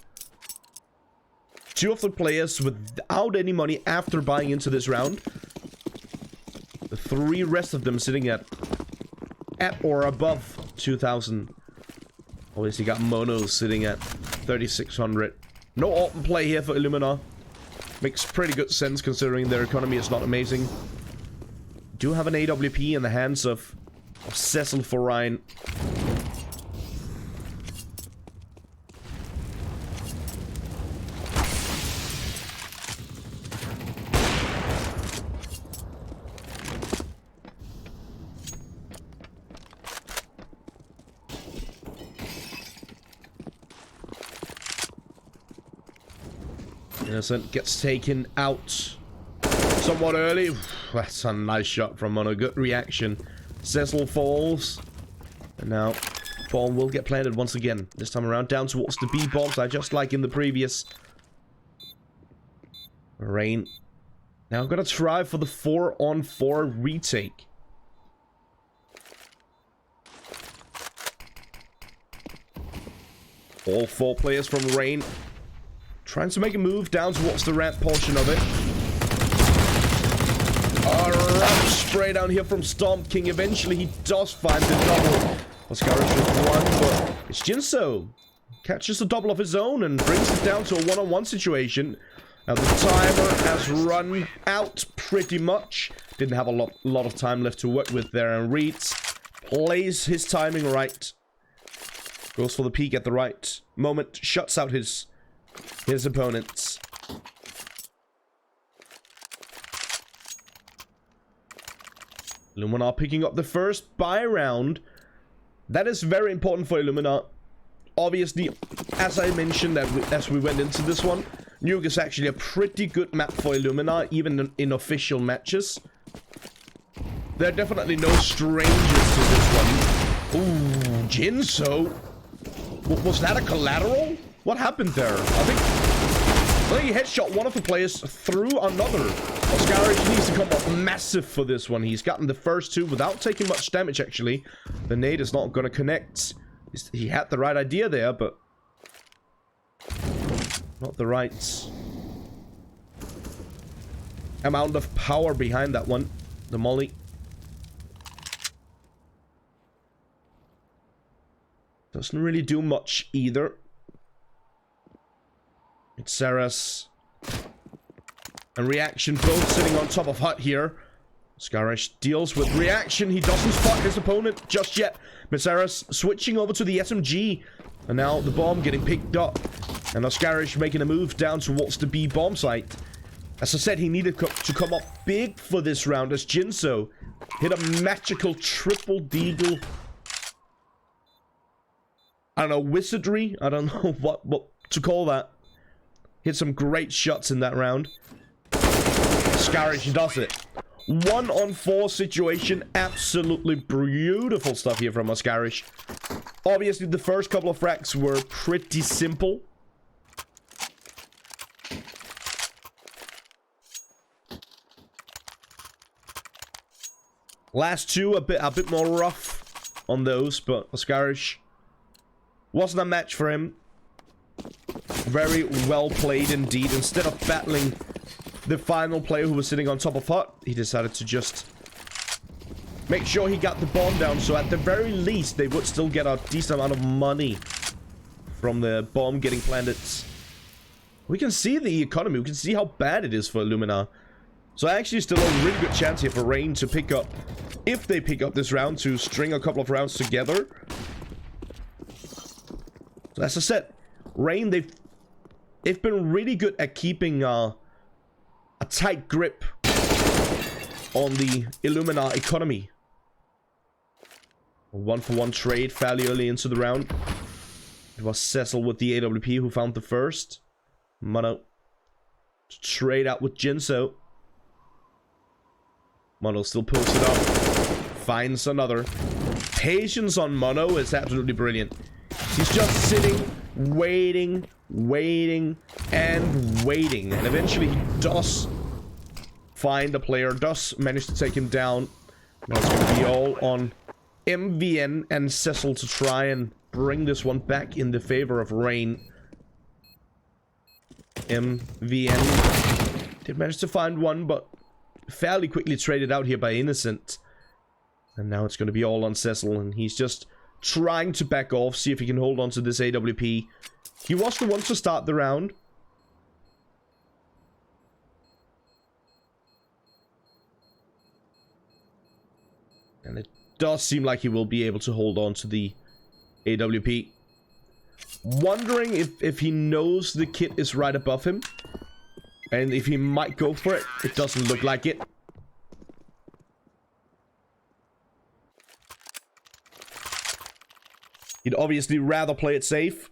2 of the players without any money after buying into this round. The 3 rest of them sitting at or above 2,000. Obviously got Mono sitting at 3,600. No open play here for Illumina. Makes pretty good sense considering their economy is not amazing. Do have an AWP in the hands of Cecil for Ryan. Innocent gets taken out somewhat early. That's a nice shot from Mono. Good reaction. Cecil falls. And now bomb will get planted once again. This time around down towards the B bombs, just like in the previous. Rain. Now I'm gonna try for the 4-on-4 retake. All 4 players from Rain trying to make a move down towards the ramp portion of it. Alright, spray down here from Storm King. Eventually he does find the double. Oscarish with 1, but it's Jinso. Catches a double of his own and brings it down to a 1-on-1 situation. Now the timer has run out pretty much. Didn't have a lot of time left to work with there, and Reeds plays his timing right. Goes for the peek at the right moment, shuts out his opponents. Illumina picking up the first buy round. That is very important for Illumina. Obviously, as I mentioned as we went into this one, Nuke is actually a pretty good map for Illumina, even in official matches. There are definitely no strangers to this one. Ooh, Jinso. Was that a collateral? What happened there? I think he headshot one of the players through another. Oscarish needs to come up massive for this one. He's gotten the first 2 without taking much damage, actually. The nade is not going to connect. He had the right idea there, but not the right amount of power behind that one. The molly. Doesn't really do much either. It's Saras and Reaction both sitting on top of Hut here. Oscarish deals with Reaction. He doesn't spot his opponent just yet. Mitsaras switching over to the SMG. And now the bomb getting picked up. And Oscarish making a move down towards the B bomb site. As I said, he needed to come up big for this round as Jinso hit a magical triple deagle. I don't know, wizardry? I don't know what to call that. Hit some great shots in that round. Oscarish does it. 1-on-4 situation. Absolutely beautiful stuff here from Oscarish. Obviously, the first couple of frags were pretty simple. Last two a bit more rough on those, but Oscarish wasn't a match for him. Very well played indeed. Instead of battling the final player who was sitting on top of hut, he decided to just make sure he got the bomb down, so at the very least they would still get a decent amount of money from the bomb getting planted. We can see the economy, we can see how bad it is for Illumina. So actually still a really good chance here for Rain to pick up, if they pick up this round, to string a couple of rounds together. So as I said, Rain, they've been really good at keeping a tight grip on the Illumina economy. A 1-for-1 trade fairly early into the round. It was Cecil with the AWP who found the first. Mono to trade out with Jinso. Mono still posted up. Finds another. Patience on Mono is absolutely brilliant. He's just sitting, waiting, and waiting. And eventually he does find a player, does manage to take him down. Now it's going to be all on MVN and Cecil to try and bring this one back in the favor of Rain. MVN did manage to find one, but fairly quickly traded out here by Innocent. And now it's going to be all on Cecil, and he's just trying to back off, see if he can hold on to this AWP. He was the one to start the round. And it does seem like he will be able to hold on to the AWP. Wondering if he knows the kit is right above him. And if he might go for it. It doesn't look like it. He'd obviously rather play it safe.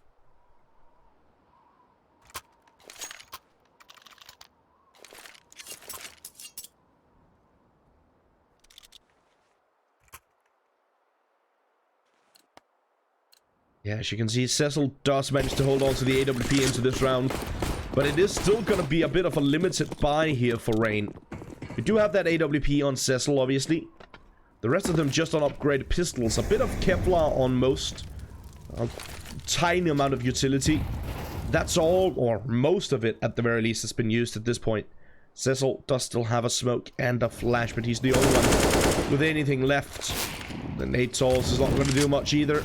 Yeah, as you can see, Cecil does manage to hold on to the AWP into this round. But it is still going to be a bit of a limited buy here for Rain. We do have that AWP on Cecil, obviously. The rest of them just on upgraded pistols. A bit of Kevlar on most. A tiny amount of utility. That's all, or most of it at the very least, has been used at this point. Cecil does still have a smoke and a flash, but he's the only one with anything left. The nade toss is not going to do much either.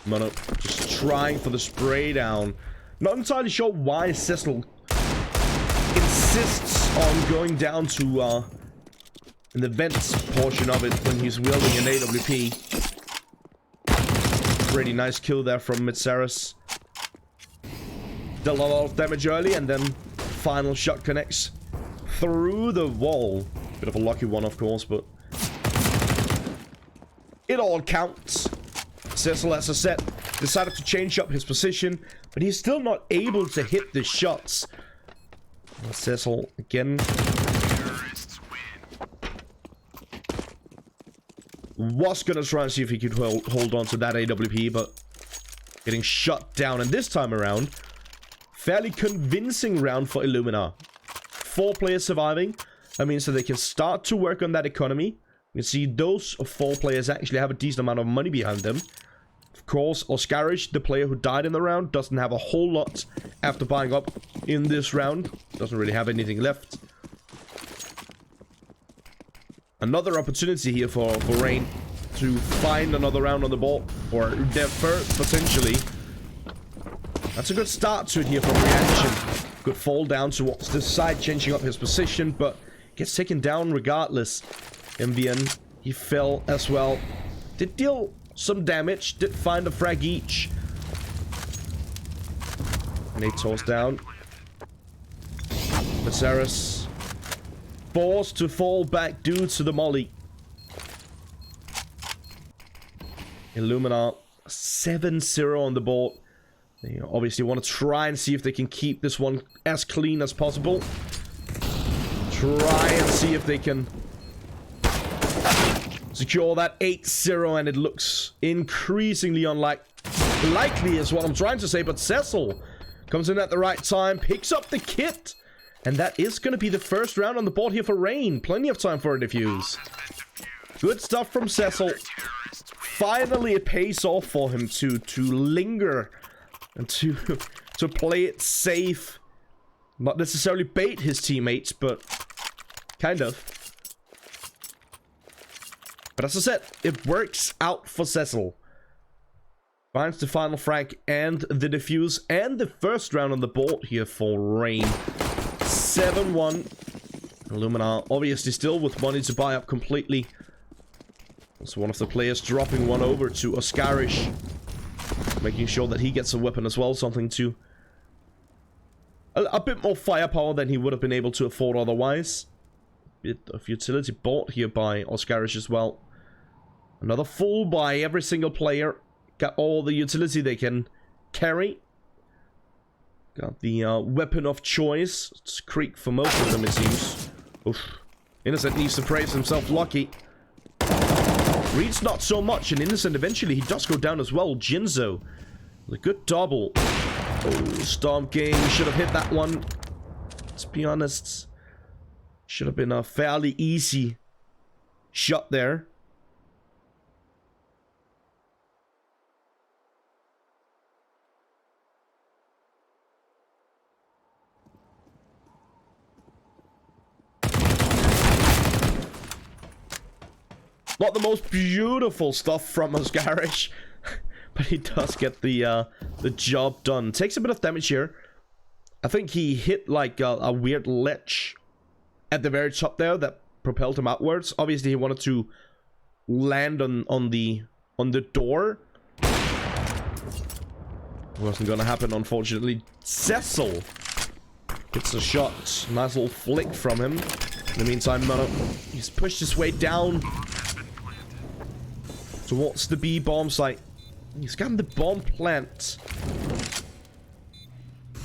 Mono just trying for the spray down. Not entirely sure why Cecil insists on going down to in the vents portion of it when he's wielding an AWP. Pretty nice kill there from Mitsaris. Dealt a lot of damage early, and then final shot connects through the wall. Bit of a lucky one, of course, but it all counts. Cecil, as I said, decided to change up his position, but he's still not able to hit the shots. Cecil again was gonna try and see if he could hold on to that AWP, but getting shut down. And this time around, fairly convincing round for Illumina. 4 players surviving. That means that they can start to work on that economy. You can see those 4 players actually have a decent amount of money behind them. Of course, Oscarish, the player who died in the round, doesn't have a whole lot after buying up in this round. Doesn't really have anything left. Another opportunity here for Rain to find another round on the board, or their first, potentially. That's a good start to it here from Reaction. Good fall down towards this side, changing up his position, but gets taken down regardless. MVN, he fell as well. Did deal some damage, did find a frag each. Nate tossed down. Mitsaris forced to fall back due to the molly. Illumina 7-0 on the board. They obviously want to try and see if they can keep this one as clean as possible. try and see if they can secure that 8-0, and it looks increasingly likely is what I'm trying to say, but Cecil comes in at the right time, picks up the kit, and that is going to be the first round on the board here for Rain. Plenty of time for a defuse. Good stuff from Cecil. Finally, it pays off for him to linger and to play it safe. Not necessarily bait his teammates, but kind of. But as I said, it works out for Cecil. Finds the final frag and the defuse and the first round on the board here for Rain. 7-1. Illumina obviously still with money to buy up completely. So one of the players dropping one over to Oscarish. Making sure that he gets a weapon as well. Something to... A bit more firepower than he would have been able to afford otherwise. Bit of utility bought here by Oscarish as well. Another full by every single player. Got all the utility they can carry. Got the weapon of choice. It's Creek for most of them, it seems. Oof. Innocent needs to praise himself lucky. Reed's not so much, and Innocent eventually he does go down as well. Jinzo. A good double. Oh, Storm King should have hit that one. Let's be honest. Should have been a fairly easy shot there. Not the most beautiful stuff from Oscarish, but he does get the job done. Takes a bit of damage here. I think he hit like a weird ledge at the very top there that propelled him outwards. Obviously, he wanted to land on the door. Wasn't gonna happen, unfortunately. Cecil gets a shot. Nice little flick from him. In the meantime, Mono, he's pushed his way down towards the B bomb site. He's gotten the bomb plant.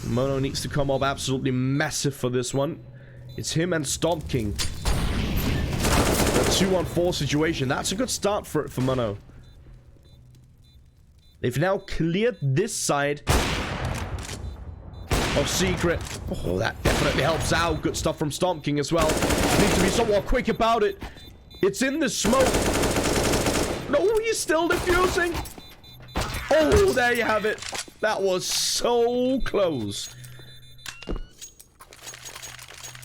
Mono needs to come up absolutely massive for this one. It's him and Stomp King. A 2-on-4 situation. That's a good start for Mono. They've now cleared this side of Secret. Oh, that definitely helps out. Good stuff from Stomp King as well. Needs to be somewhat quick about it. It's in the smoke. No, he's still defusing. Oh, there you have it. That was so close.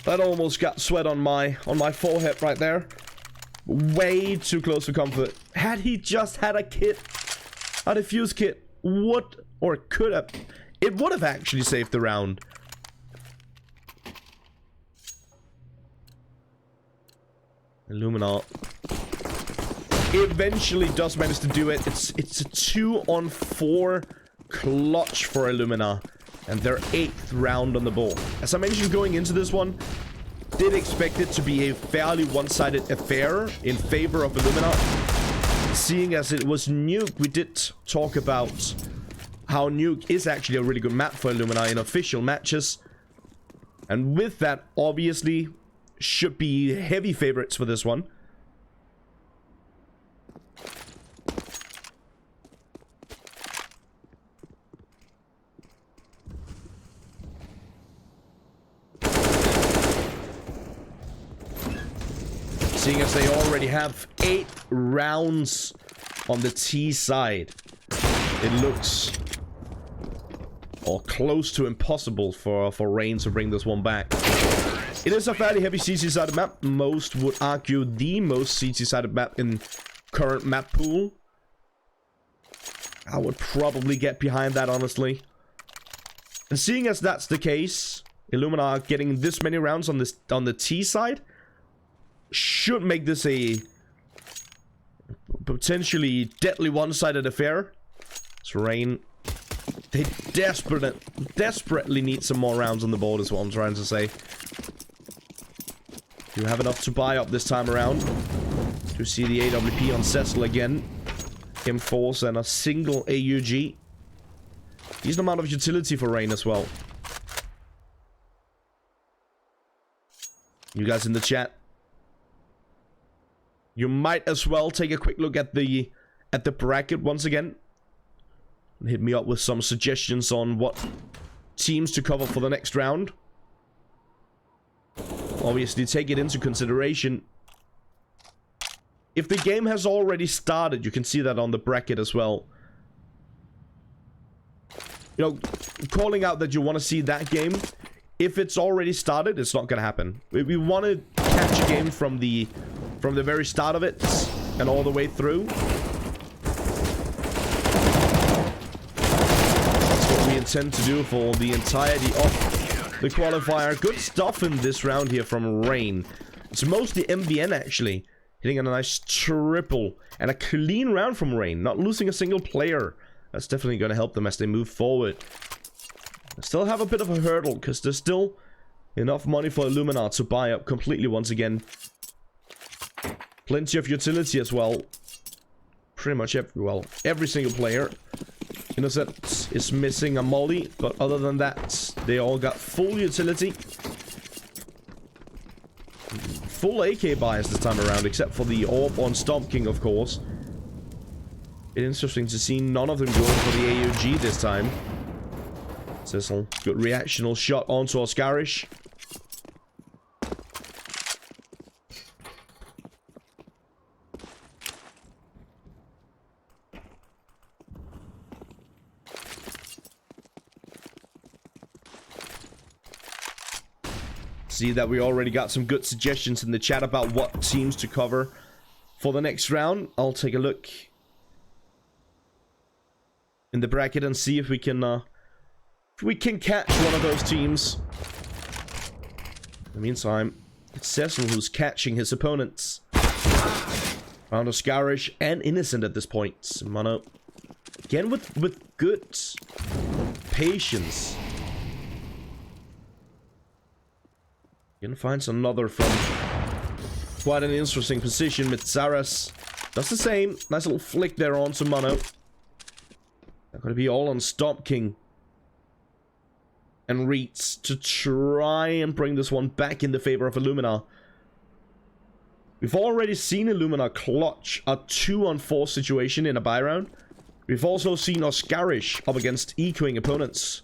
That almost got sweat on my forehead right there. Way too close for comfort. Had he just had a kit, a defuse kit, would or could have, it would have actually saved the round. Illumina eventually does manage to do it. It's a 2-on-4 clutch for Illumina, and their 8th round on the board. As I mentioned going into this one, did expect it to be a fairly one-sided affair in favor of Illumina. Seeing as it was Nuke, we did talk about how Nuke is actually a really good map for Illumina in official matches. And with that, obviously, should be heavy favorites for this one. Seeing as they already have 8 rounds on the T side, it looks close to impossible for Rain to bring this one back. It is a fairly heavy CT-sided map. Most would argue the most CT-sided map in current map pool. I would probably get behind that, honestly. And seeing as that's the case, Illumina getting this many rounds on the T side should make this a potentially deadly one-sided affair. So Rain, they desperately need some more rounds on the board is what I'm trying to say. Do have enough to buy up this time around. To see the AWP on Cecil again. Him force and a single AUG. Decent amount of utility for Rain as well. You guys in the chat, you might as well take a quick look at the bracket once again. And hit me up with some suggestions on what teams to cover for the next round. Obviously, take it into consideration. If the game has already started, you can see that on the bracket as well. You know, calling out that you want to see that game, if it's already started, it's not going to happen. We want to catch a game from the very start of it and all the way through. That's what we intend to do for the entirety of the qualifier. Good stuff in this round here from Rain. It's mostly MVN actually. Hitting a nice triple and a clean round from Rain. Not losing a single player. That's definitely going to help them as they move forward. They still have a bit of a hurdle because there's still enough money for Illumina to buy up completely once again. Plenty of utility as well. Pretty much every single player. Innocent is missing a molly, but other than that, they all got full utility. Full AK bias this time around, except for the orb on Stomp King, of course. It's interesting to see none of them going for the AUG this time. Cecil, good reactional shot onto Oscarish. See that we already got some good suggestions in the chat about what teams to cover for the next round. I'll take a look in the bracket and see if we can catch one of those teams. In the meantime, it's Cecil who's catching his opponents. Round of Scarish and Innocent at this point. Mono again with good patience. Gonna find another from quite an interesting position with Saras. Does the same. Nice little flick there onto Mono. They're gonna be all on Stomp King. And Reeds to try and bring this one back in the favor of Illumina. We've already seen Illumina clutch a 2-on-4 situation in a buy round. We've also seen Oscarish up against ecoing opponents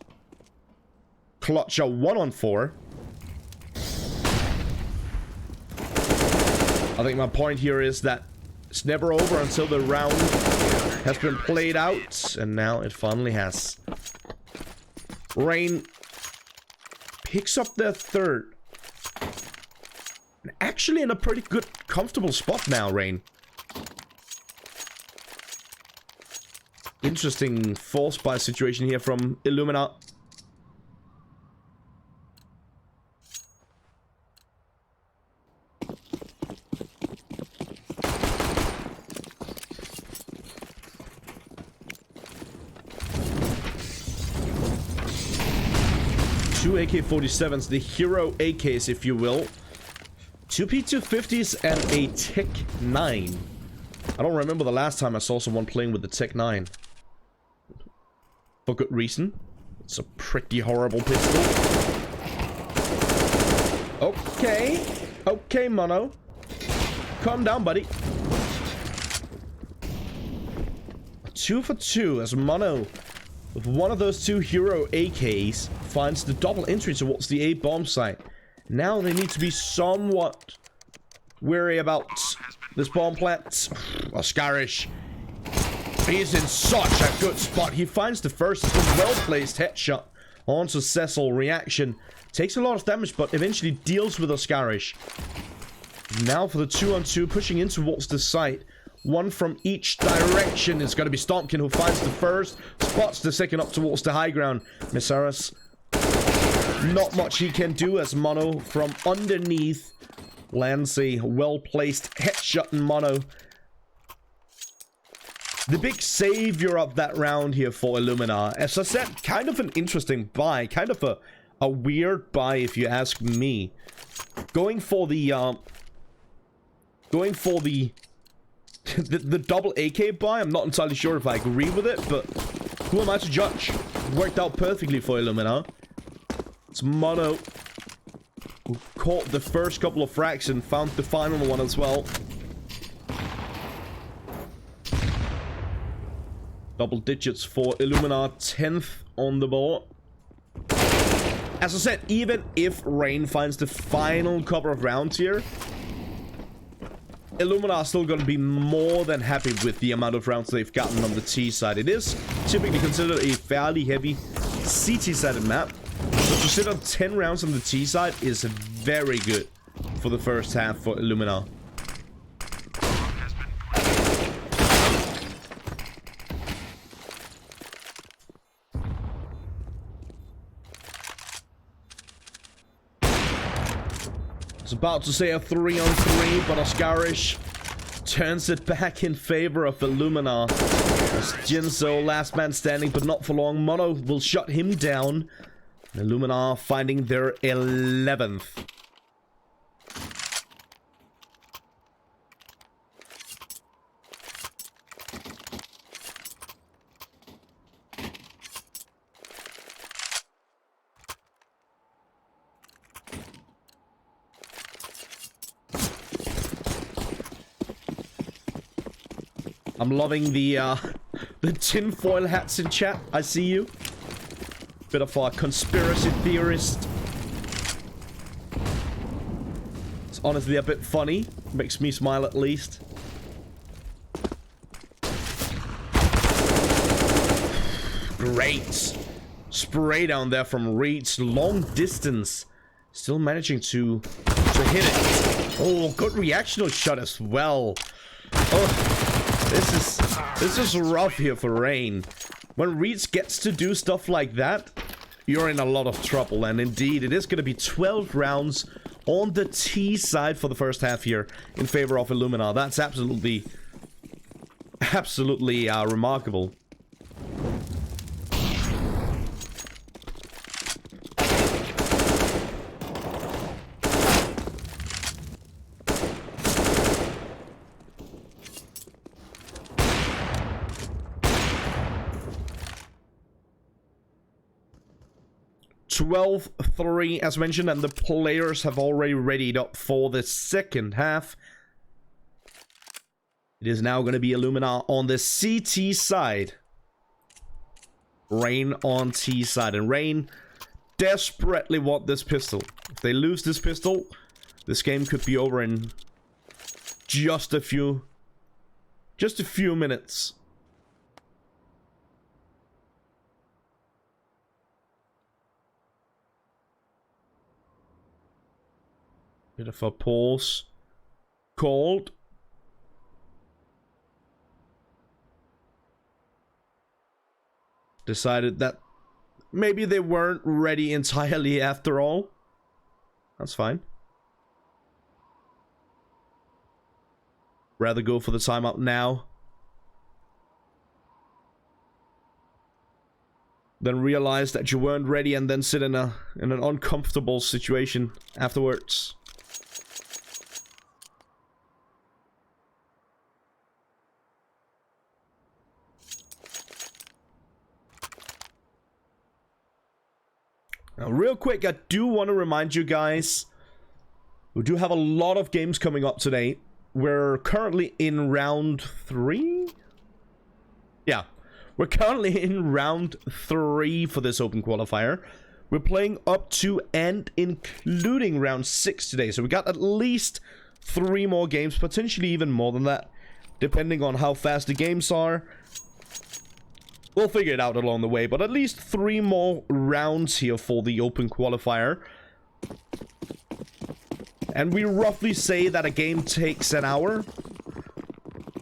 clutch a 1-on-4. I think my point here is that it's never over until the round has been played out, and now it finally has. Rain picks up their third. Actually in a pretty good, comfortable spot now, Rain. Interesting force buy situation here from Illumina. Two AK-47s, the hero AKs, if you will. Two P250s and a Tech 9. I don't remember the last time I saw someone playing with the Tech 9. For good reason. It's a pretty horrible pistol. Okay. Okay, Mono. Calm down, buddy. 2 for 2 as Mono, with one of those two hero AKs, finds the double entry towards the A bomb site. Now they need to be somewhat wary about this bomb plant. Oscarish. He's in such a good spot. He finds the first well-placed headshot onto Cecil. Reaction. Takes a lot of damage, but eventually deals with Oscarish. Now for the 2-on-2, pushing in towards the site. One from each direction. It's going to be Stompkin who finds the first, spots the second up towards the high ground. Missaris, not much he can do as Mono from underneath lands a well-placed headshot in Mono. The big savior of that round here for Illumina. As I said, kind of an interesting buy. Kind of a weird buy if you ask me. Going for the the double AK buy, I'm not entirely sure if I agree with it, but who am I to judge? Worked out perfectly for Illumina. It's Mono who caught the first couple of frags and found the final one as well. Double digits for Illuminar, 10th on the board. As I said, even if Rain finds the final couple of rounds here, Illuminar are still going to be more than happy with the amount of rounds they've gotten on the T side. It is typically considered a fairly heavy CT-sided map. So to sit on 10 rounds on the T side is very good for the first half for Illuminar. It's about to say a 3-on-3, but Oscarish turns it back in favor of Illuminar. As Jinso, last man standing, but not for long. Mono will shut him down. Illuminar finding their 11th. I'm loving the tinfoil hats in chat. I see you. Bit of a conspiracy theorist. It's honestly a bit funny. Makes me smile at least. Great. Spray down there from Reeds. Long distance. Still managing to hit it. Oh, good reactional shot as well. Oh. This is rough here for Rain. When Reeds gets to do stuff like that, you're in a lot of trouble. And indeed, it is going to be 12 rounds on the T side for the first half here in favor of Illuminar. That's absolutely remarkable. 12-3 as mentioned, and the players have already readied up for the second half. It is now going to be Illuminar on the CT side. Rain on T side, and Rain desperately want this pistol. If they lose this pistol, this game could be over in just a few minutes. Bit of a pause called. Decided that maybe they weren't ready entirely after all. That's fine. Rather go for the timeout now than realize that you weren't ready and then sit in an uncomfortable situation afterwards. Now, real quick, I do want to remind you guys, we do have a lot of games coming up today. We're currently in round 3? Yeah, we're currently in round 3 for this open qualifier. We're playing up to and including round 6 today. So we got at least 3 more games, potentially even more than that, depending on how fast the games are. We'll figure it out along the way, but at least 3 more rounds here for the open qualifier. And we roughly say that a game takes an hour.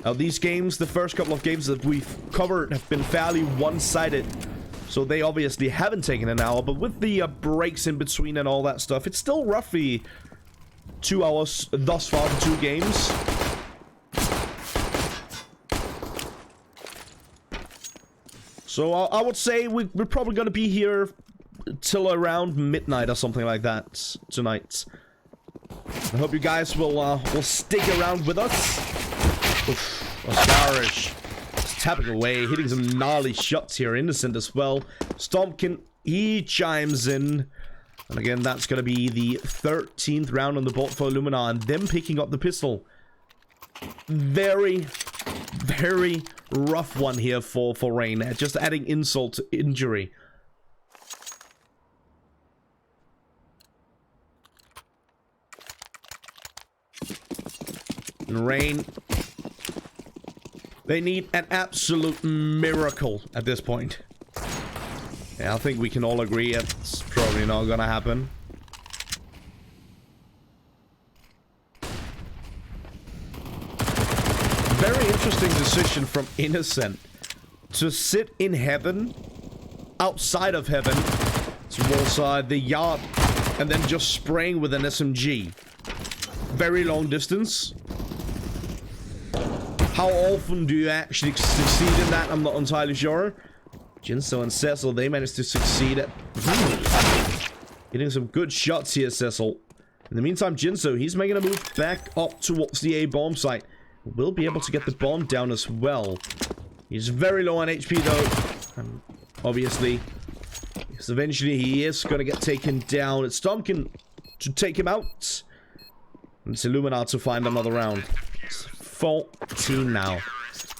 Now, these games, the first couple of games that we've covered have been fairly one-sided, so they obviously haven't taken an hour, but with the breaks in between and all that stuff, it's still roughly 2 hours thus far for 2 games. So I would say we're probably going to be here till around midnight or something like that tonight. I hope you guys will stick around with us. Oof, Oscarish is tapping away, hitting some gnarly shots here. Innocent as well. Stompkin, he chimes in. And again, that's going to be the 13th round on the board for Illumina, and them picking up the pistol. Very, very rough one here for Rain. Just adding insult to injury. And Rain, they need an absolute miracle at this point. Yeah, I think we can all agree it's probably not gonna happen. Very interesting decision from Innocent to sit in heaven, outside of heaven, towards the yard, and then just spraying with an SMG. Very long distance. How often do you actually succeed in that? I'm not entirely sure. Jinso and Cecil, they managed to succeed at getting some good shots here, Cecil. In the meantime, Jinso, he's making a move back up towards the A bomb site. Will be able to get the bomb down as well. He's very low on HP though. And obviously, because eventually he is going to get taken down. It's Stomkin to take him out. And it's Illumina to find another round. It's 4-2 now.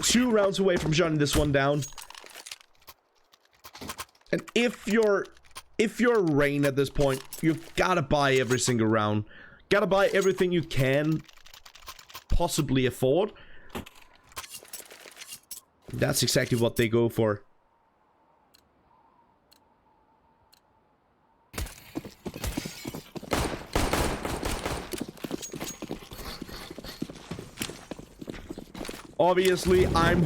2 rounds away from shutting this one down. And if you're Rain at this point, you've got to buy every single round. Got to buy everything you can possibly afford. That's exactly what they go for. Obviously, I'm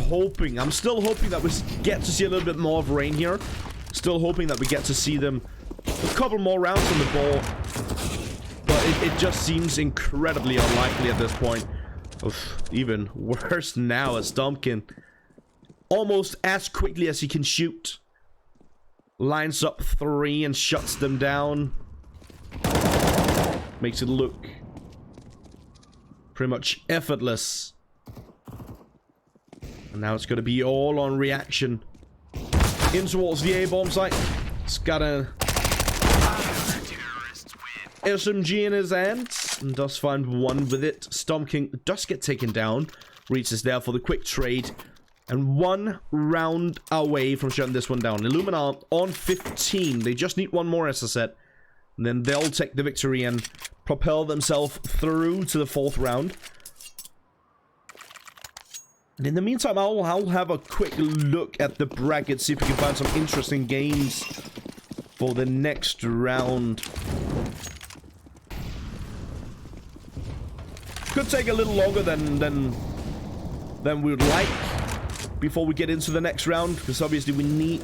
still hoping that we get to see a little bit more of Rain here. Still hoping that we get to see them a couple more rounds on the ball. But it just seems incredibly unlikely at this point. Even worse now as Dumpkin, almost as quickly as he can shoot, lines up 3 and shuts them down. Makes it look pretty much effortless. And now it's going to be all on reaction. In towards the A-bomb site. It's got a SMG in his hands and does find one with it. Storm King does get taken down. Reaches there for the quick trade. And 1 round away from shutting this one down. Illumina on 15. They just need 1 more, as I said. And then they'll take the victory and propel themselves through to the 4th round. And in the meantime, I'll have a quick look at the bracket, see if we can find some interesting games for the next round. Could take a little longer than we would like before we get into the next round, because obviously we need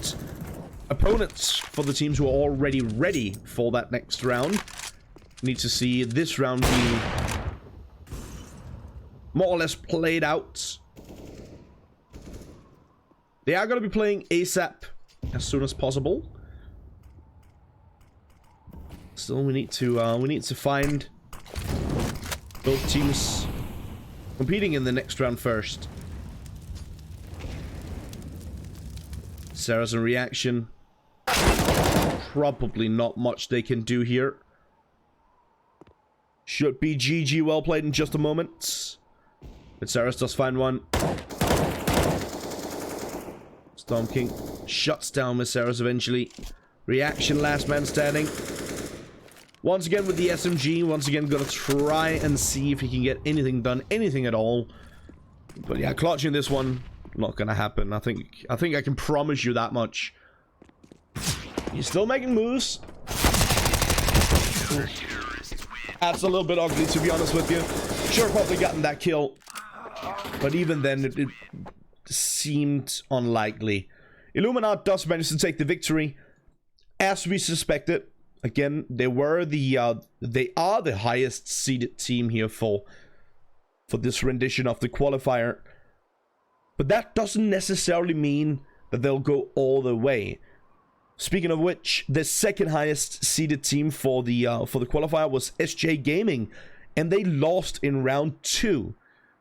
opponents for the teams who are already ready for that next round. Need to see this round being more or less played out. They are going to be playing ASAP as soon as possible. Still, we need to find both teams competing in the next round first. Sarah's in reaction. Probably not much they can do here. Should be GG, well played in just a moment. But Sarah's does find one. Storm King shuts down Miss Sarah's eventually. Reaction, last man standing. Once again with the SMG. Once again gonna try and see if he can get anything done, anything at all. But yeah, clutching this one, not gonna happen. I think I can promise you that much. He's still making moves. That's a little bit ugly, to be honest with you. Sure, probably gotten that kill. But even then, it seemed unlikely. Illumina does manage to take the victory, as we suspected. Again, they are the highest seeded team here for this rendition of the qualifier. But that doesn't necessarily mean that they'll go all the way. Speaking of which, the second highest seeded team for the qualifier was SJ Gaming, and they lost in round 2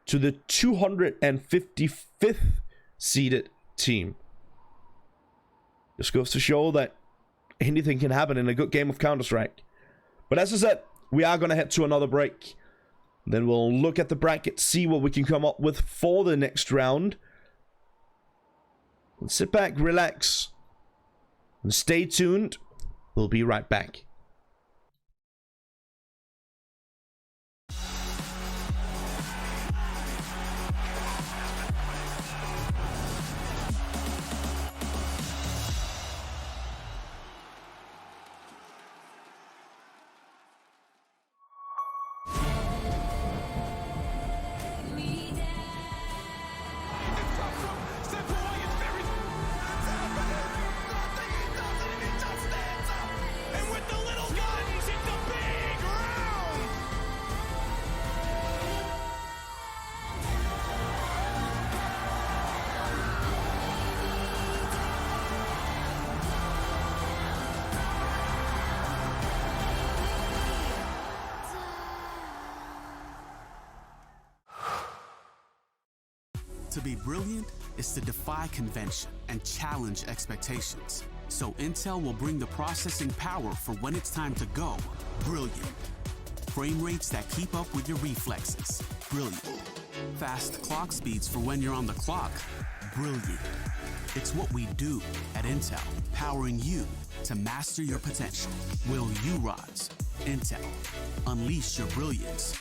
to the 255th seeded team. This goes to show that anything can happen in a good game of Counter-Strike. But as I said, we are going to head to another break. Then we'll look at the bracket, see what we can come up with for the next round. And sit back, relax, and stay tuned. We'll be right back. To be brilliant is to defy convention and challenge expectations. So Intel will bring the processing power for when it's time to go. Brilliant. Frame rates that keep up with your reflexes. Brilliant. Fast clock speeds for when you're on the clock. Brilliant. It's what we do at Intel, powering you to master your potential. Will you rise? Intel. Unleash your brilliance.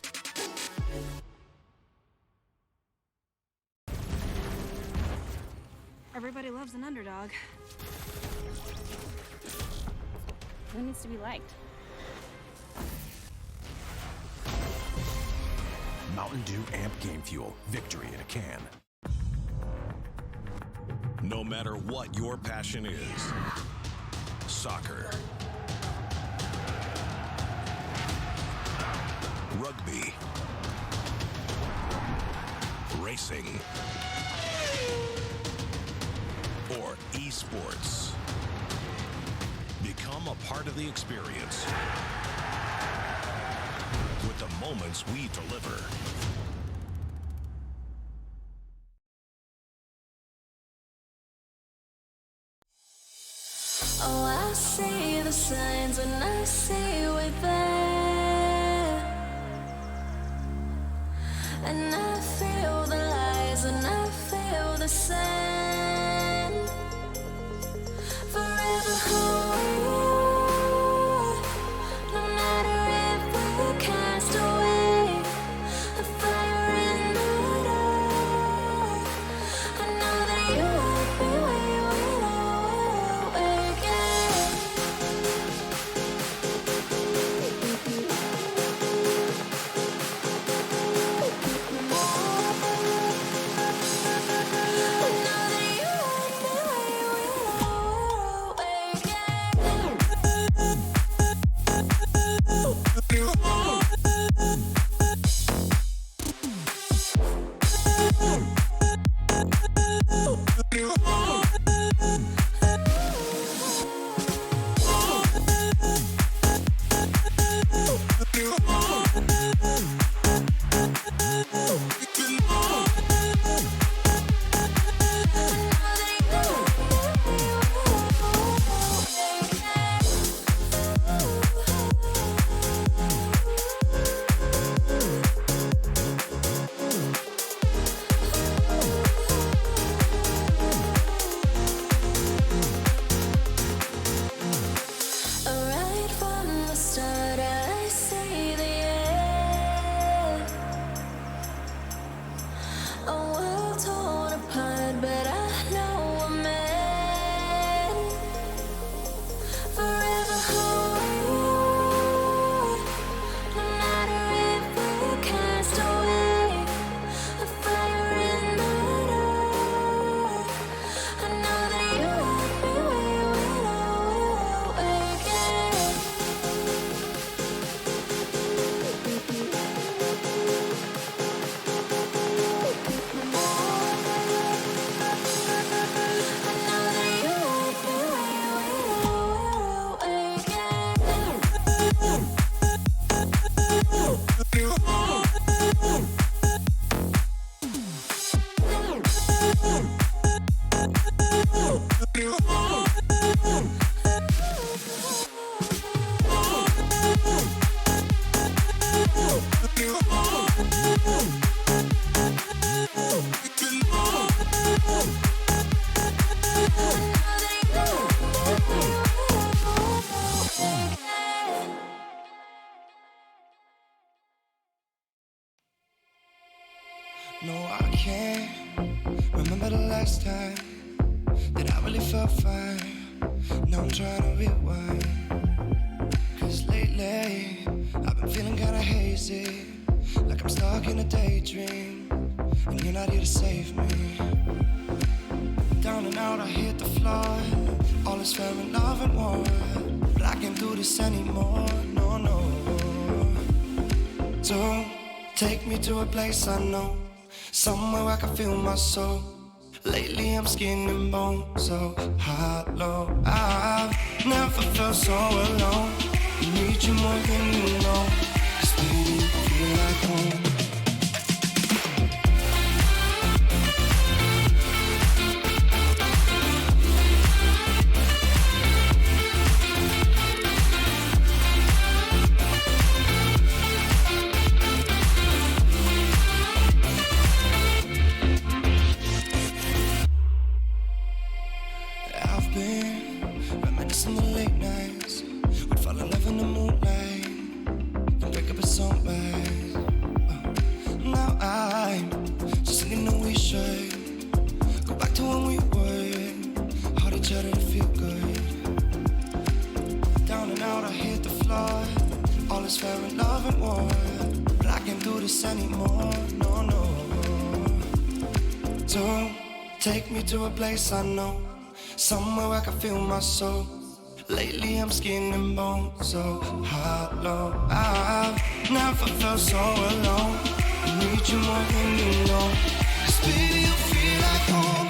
Everybody loves an underdog. Who needs to be liked? Mountain Dew Amp Game Fuel. Victory in a can. No matter what your passion is, soccer, rugby, racing, or esports, become a part of the experience with the moments we deliver. Oh, I see the signs when I say we're there, and I feel the lies and I feel the sand. Forever hold, no matter if we cast away, a fire in the dark. I know that you won't be waiting again. I know that you won't be waiting again. No, I can't remember the last time that I really felt fine. Now I'm trying to rewind. Cause lately I've been feeling kinda hazy, like I'm stuck in a daydream, and you're not here to save me. Down and out, I hit the floor. All is fair in love and war, but I can't do this anymore, no, no. So take me to a place I know, somewhere where I can feel my soul. Lately I'm skin and bone, so hollow. I've never felt so alone. Need you more than you know, 'cause baby you feel like home. I've been reminiscing the late nights. We'd fall in love in the moonlight and break up at sunrise. Now I'm just thinking that we should go back to when we were, hold each other to feel good. Down and out, I hit the floor. All is fair in love and war, but I can't do this anymore, no, no. So take me to a place I know, somewhere where I can feel my soul. Lately I'm skin and bone, so hollow. I've never felt so alone. I need you more than you know, 'cause baby you feel like home.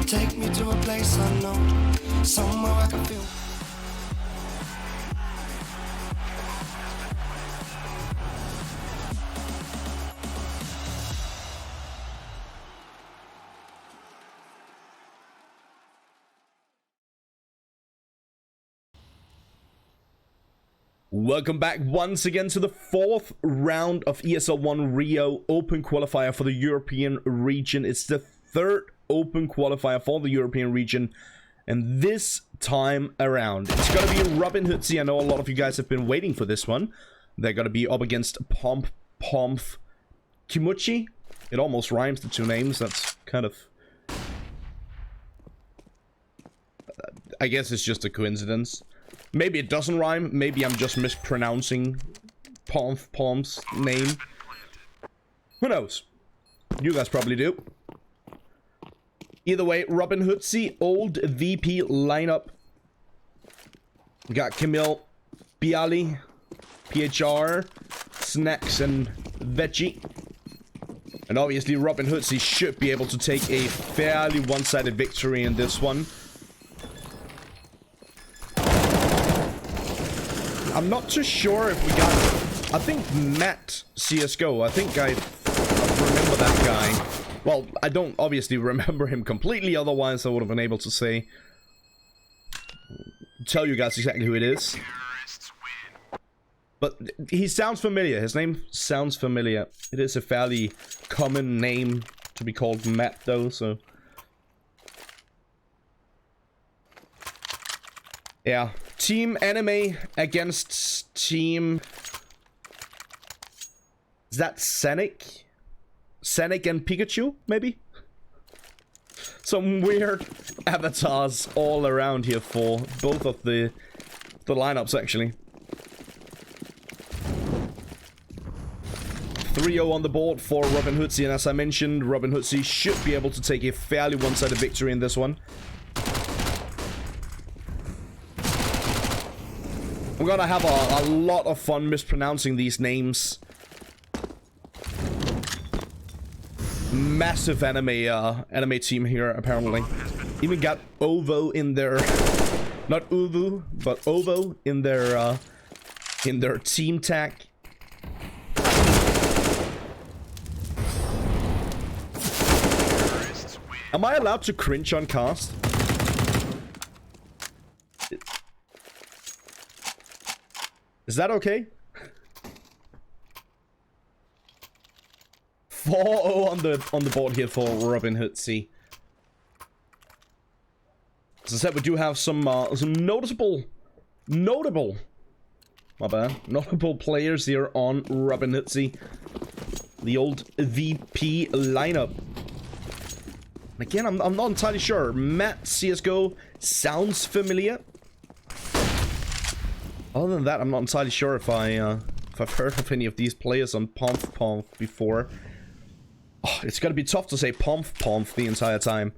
Take me to a place I know, somewhere I can feel. Welcome back once again to the 4th round of ESL 1 Rio Open Qualifier for the European region. It's the 3rd Open Qualifier for the European region, and this time around it's gonna be Robin Hoodsie. I know a lot of you guys have been waiting for this one. They're gonna be up against Pomf Kimuchi. It almost rhymes, the two names. That's kind of, I guess it's just a coincidence. Maybe it doesn't rhyme. Maybe I'm just mispronouncing Pomf's name. Who knows? You guys probably do. Either way, Robin Hoodsie, old VP lineup. We got Camille, Bialy, PHR, Snacks, and Veggie. And obviously, Robin Hoodsie should be able to take a fairly one-sided victory in this one. I'm not too sure if we got, I think Matt CSGO, I think I remember that guy. Well, I don't obviously remember him completely, otherwise I would have been able to say, tell you guys exactly who it is. But he sounds familiar, his name sounds familiar. It is a fairly common name to be called Matt though, so. Yeah, Team Anime against Team... Is that Sonic? Sonic and Pikachu, maybe? Some weird avatars all around here for both of the lineups, actually. 3-0 on the board for Robin Hoodsie, and as I mentioned, Robin Hoodsie should be able to take a fairly one-sided victory in this one. I'm gonna have a lot of fun mispronouncing these names. Massive anime team here, apparently. Even got OVO in their Not Uvu, but Ovo in their team tag. Am I allowed to cringe on cast? Is that okay? 4-0 on the board here for Robin Hoodsie. As I said, we do have some notable players here on Robin Hoodsie. The old VP lineup. Again, I'm not entirely sure. Matt CSGO sounds familiar. Other than that, I'm not entirely sure if I've heard of any of these players on Pomf before. Oh, it's gonna be tough to say Pomf the entire time.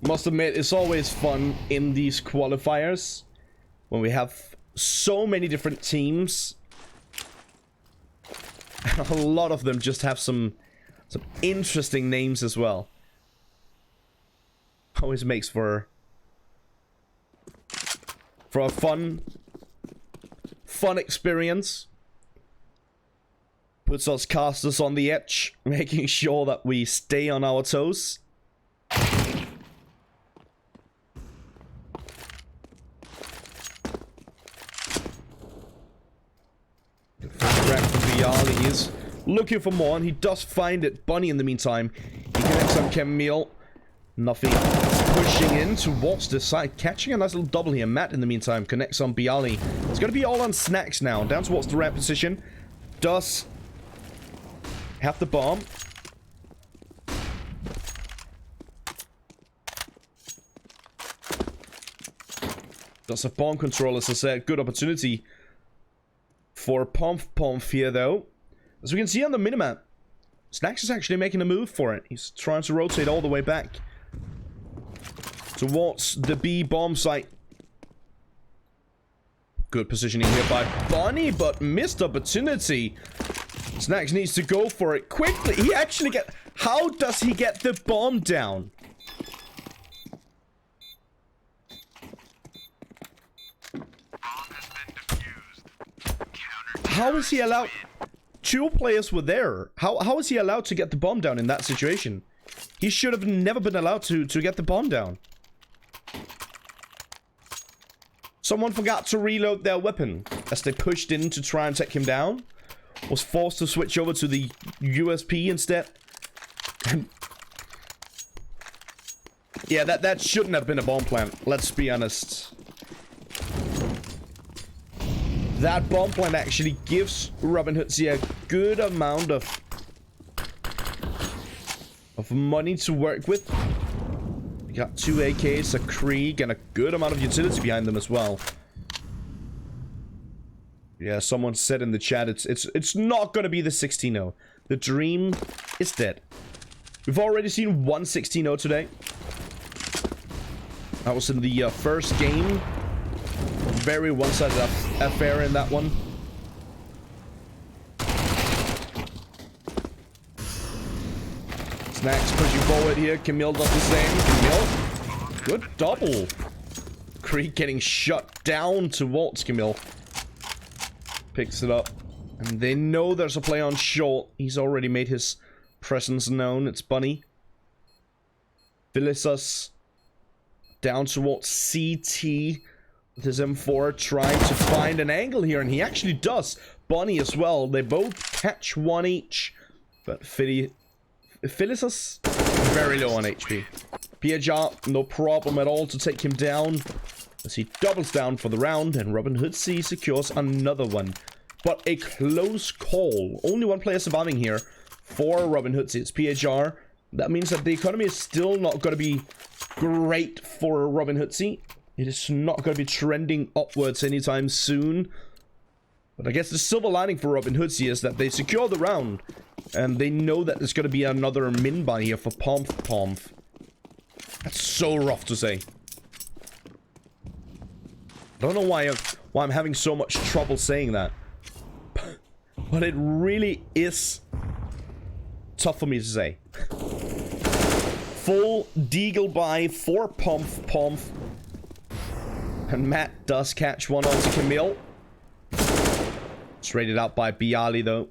Must admit, it's always fun in these qualifiers when we have so many different teams. A lot of them just have some interesting names as well. Always makes for a fun experience. Puts us casters on the edge, making sure that we stay on our toes. He is looking for more, and he does find it. Bunny, in the meantime, he connects on Camille. Nothing pushing in towards the side. Catching a nice little double here. Matt, in the meantime, connects on Bialy. It's going to be all on Snacks now. Down towards the red position. Does have the bomb. Does have bomb control, as I said. Good opportunity for Pomf here, though. As we can see on the minimap, Snacks is actually making a move for it. He's trying to rotate all the way back towards the B bomb site. Good positioning here by Bonnie, but missed opportunity. Snacks needs to go for it quickly. He actually how does he get the bomb down? How is he allowed? Two players were there. How is he allowed to get the bomb down in that situation? He should have never been allowed to get the bomb down. Someone forgot to reload their weapon as they pushed in to try and take him down. Was forced to switch over to the USP instead. Yeah, that shouldn't have been a bomb plant. Let's be honest. That bomb plant actually gives Robin Hoodsie a good amount of money to work with. We got 2 AKs, a Krieg, and a good amount of utility behind them as well. Yeah, someone said in the chat, it's not gonna be the 16-0. The dream is dead. We've already seen one 16-0 today. That was in the first game. Very one-sided affair in that one. Snacks pushing forward here. Camille does the same. Camille, good double. Krieg getting shut down towards Camille. Picks it up. And they know there's a play on short. He's already made his presence known. It's Bunny. Phyllis down towards CT. With his M4 trying to find an angle here, and he actually does. Bonnie as well. They both catch one each. But Phyllis very low on HP. PHR, no problem at all to take him down. As he doubles down for the round, and Robin Hoodsie secures another one. But a close call. Only one player surviving here for Robin Hoodsie. It's PHR. That means that the economy is still not going to be great for Robin Hoodsie. It is not going to be trending upwards anytime soon. But I guess the silver lining for Robin Hoodsie is that they secure the round. And they know that there's going to be another min buy here for Pomf. That's so rough to say. I don't know why I'm having so much trouble saying that. But it really is tough for me to say. Full Deagle buy for Pomp. And Matt does catch one onto Camille. It's rated out by Bialy though.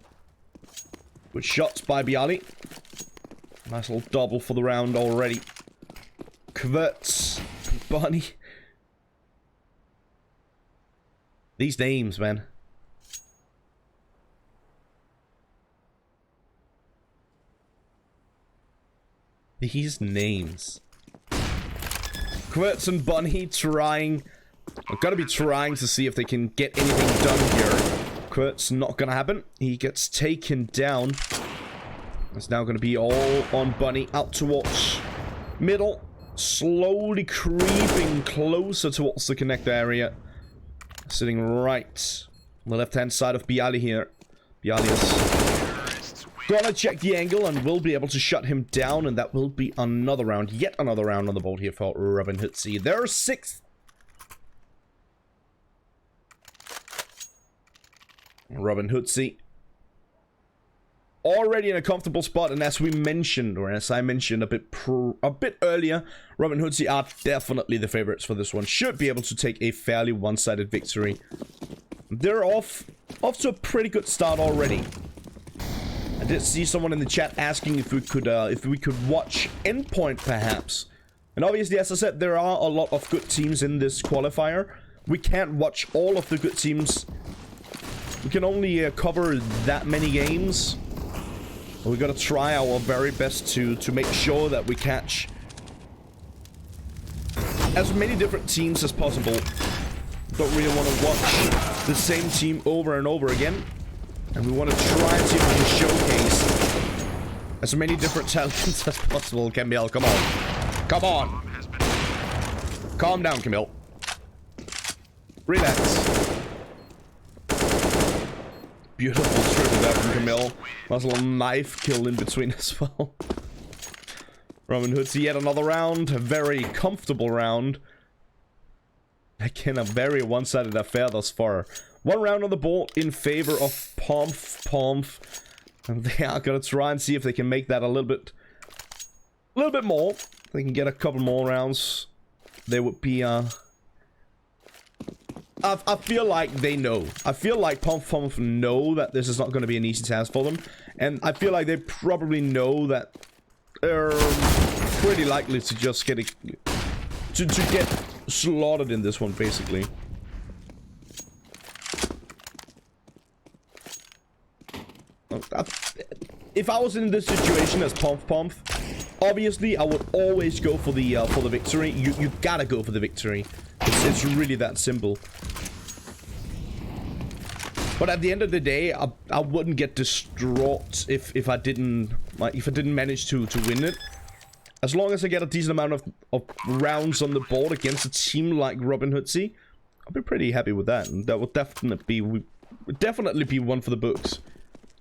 Good shots by Bialy. Nice little double for the round already. Kverts. Bunny. These names, man. These names. Kverts and Bunny trying. I've got to be trying to see if they can get anything done here. Kverts not gonna happen. He gets taken down. It's now gonna be all on Bunny. Out towards middle. Slowly creeping closer towards the connector area. Sitting right on the left-hand side of Bialy here. Bialy is gonna check the angle and will be able to shut him down. And that will be another round. Yet another round on the board here for Robin Hoodsie. They're 6th. Robin Hoodsie already in a comfortable spot, and as we mentioned, or as I mentioned a bit earlier, Robin Hoodsie are definitely the favorites for this one. Should be able to take a fairly one-sided victory. They're off to a pretty good start already. I did see someone in the chat asking if we could watch Endpoint perhaps. And obviously, as I said, there are a lot of good teams in this qualifier. We can't watch all of the good teams. We can only cover that many games. We gotta try our very best to make sure that we catch as many different teams as possible. Don't really want to watch the same team over and over again. And we want to try and see if we can showcase as many different talents as possible. Camille, come on. Come on. Calm down, Camille. Relax. Beautiful triple there from Camille. Nice little knife kill in between as well. Robin Hoodsie yet another round. A very comfortable round. Again, a very one-sided affair thus far. One round on the board in favor of Pomp. And they are gonna try and see if they can make that a little bit more. If they can get a couple more rounds, they would be I feel like they know. I feel like Pomp know that this is not going to be an easy task for them. And I feel like they probably know that they're pretty likely to just get to get slaughtered in this one, basically. If I was in this situation as Pomp, obviously I would always go for the victory. You gotta go for the victory. It's really that simple. But at the end of the day, I wouldn't get distraught if I didn't manage to win it. As long as I get a decent amount of rounds on the board against a team like Robin Hoodsie, I'll be pretty happy with that. And that would definitely be one for the books.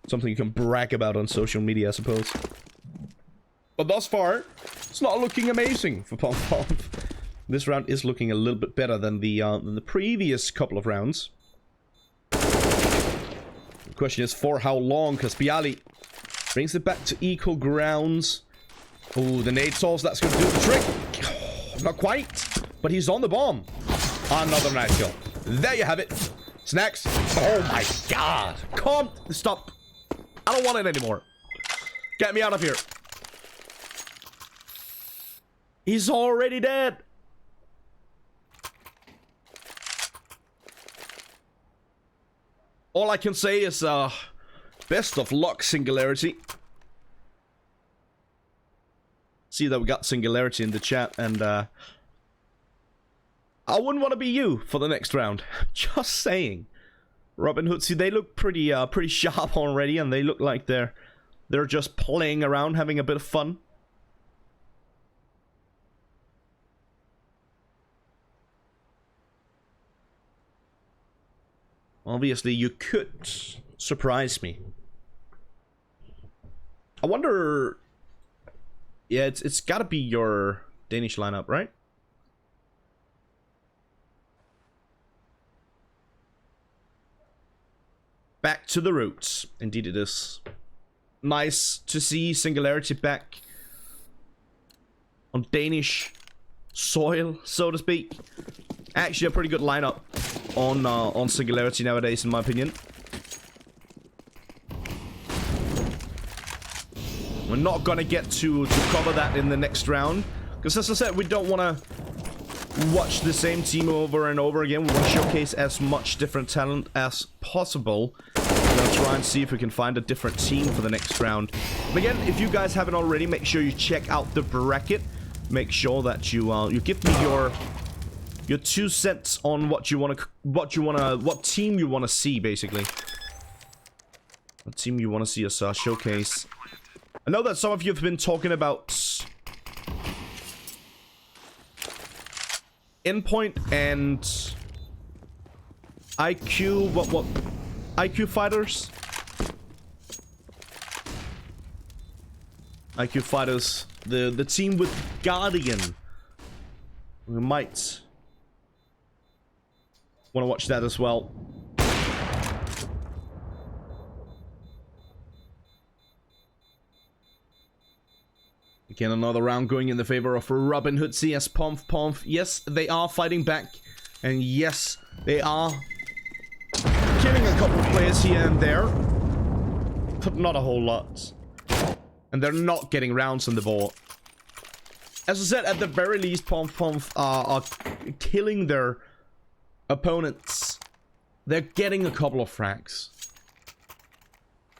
Something you can brag about on social media, I suppose. But thus far, it's not looking amazing for Pomp. This round is looking a little bit better than the previous couple of rounds. The question is for how long, because Bialy brings it back to equal grounds. Oh, the nade sauce, that's going to do the trick. Oh, not quite, but he's on the bomb. Another nice kill. There you have it. Snacks. Oh my god. Stop. I don't want it anymore. Get me out of here. He's already dead. All I can say is, best of luck, Singularity. See that we got Singularity in the chat, and, I wouldn't want to be you for the next round. Just saying. Robin Hoodsie, they look pretty sharp already, and they look like they're just playing around, having a bit of fun. Obviously, you could surprise me. I wonder... Yeah, it's gotta be your Danish lineup, right? Back to the roots. Indeed it is. Nice to see Singularity back on Danish soil, so to speak. Actually, a pretty good lineup on Singularity nowadays, in my opinion. We're not gonna get to cover that in the next round, because as I said, we don't want to watch the same team over and over again. We want to showcase as much different talent as possible. We'll try and see if we can find a different team for the next round. But again, if you guys haven't already, make sure you check out the bracket. Make sure that you give me your 2 cents on what team you want to see, basically. What team you want to see us showcase. I know that some of you have been talking about Endpoint and IQ, what IQ fighters? IQ fighters, the team with Guardian. We might want to watch that as well. Again, another round going in the favor of Robin Hood CS Pomf. Yes, they are fighting back. And yes, they are killing a couple of players here and there. But not a whole lot. And they're not getting rounds on the board. As I said, at the very least, Pomf are killing their opponents. They're getting a couple of frags.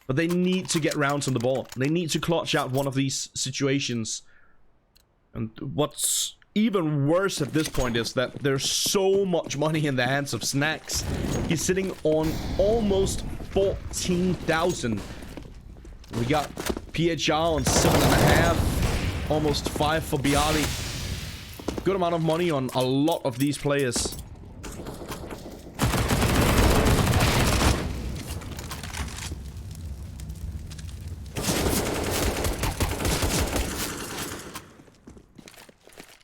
But they need to get rounds on the board. They need to clutch out one of these situations. And what's even worse at this point is that there's so much money in the hands of Snacks. He's sitting on almost 14,000. We got PHR on 7.5. Almost 5 for Bialy. Good amount of money on a lot of these players.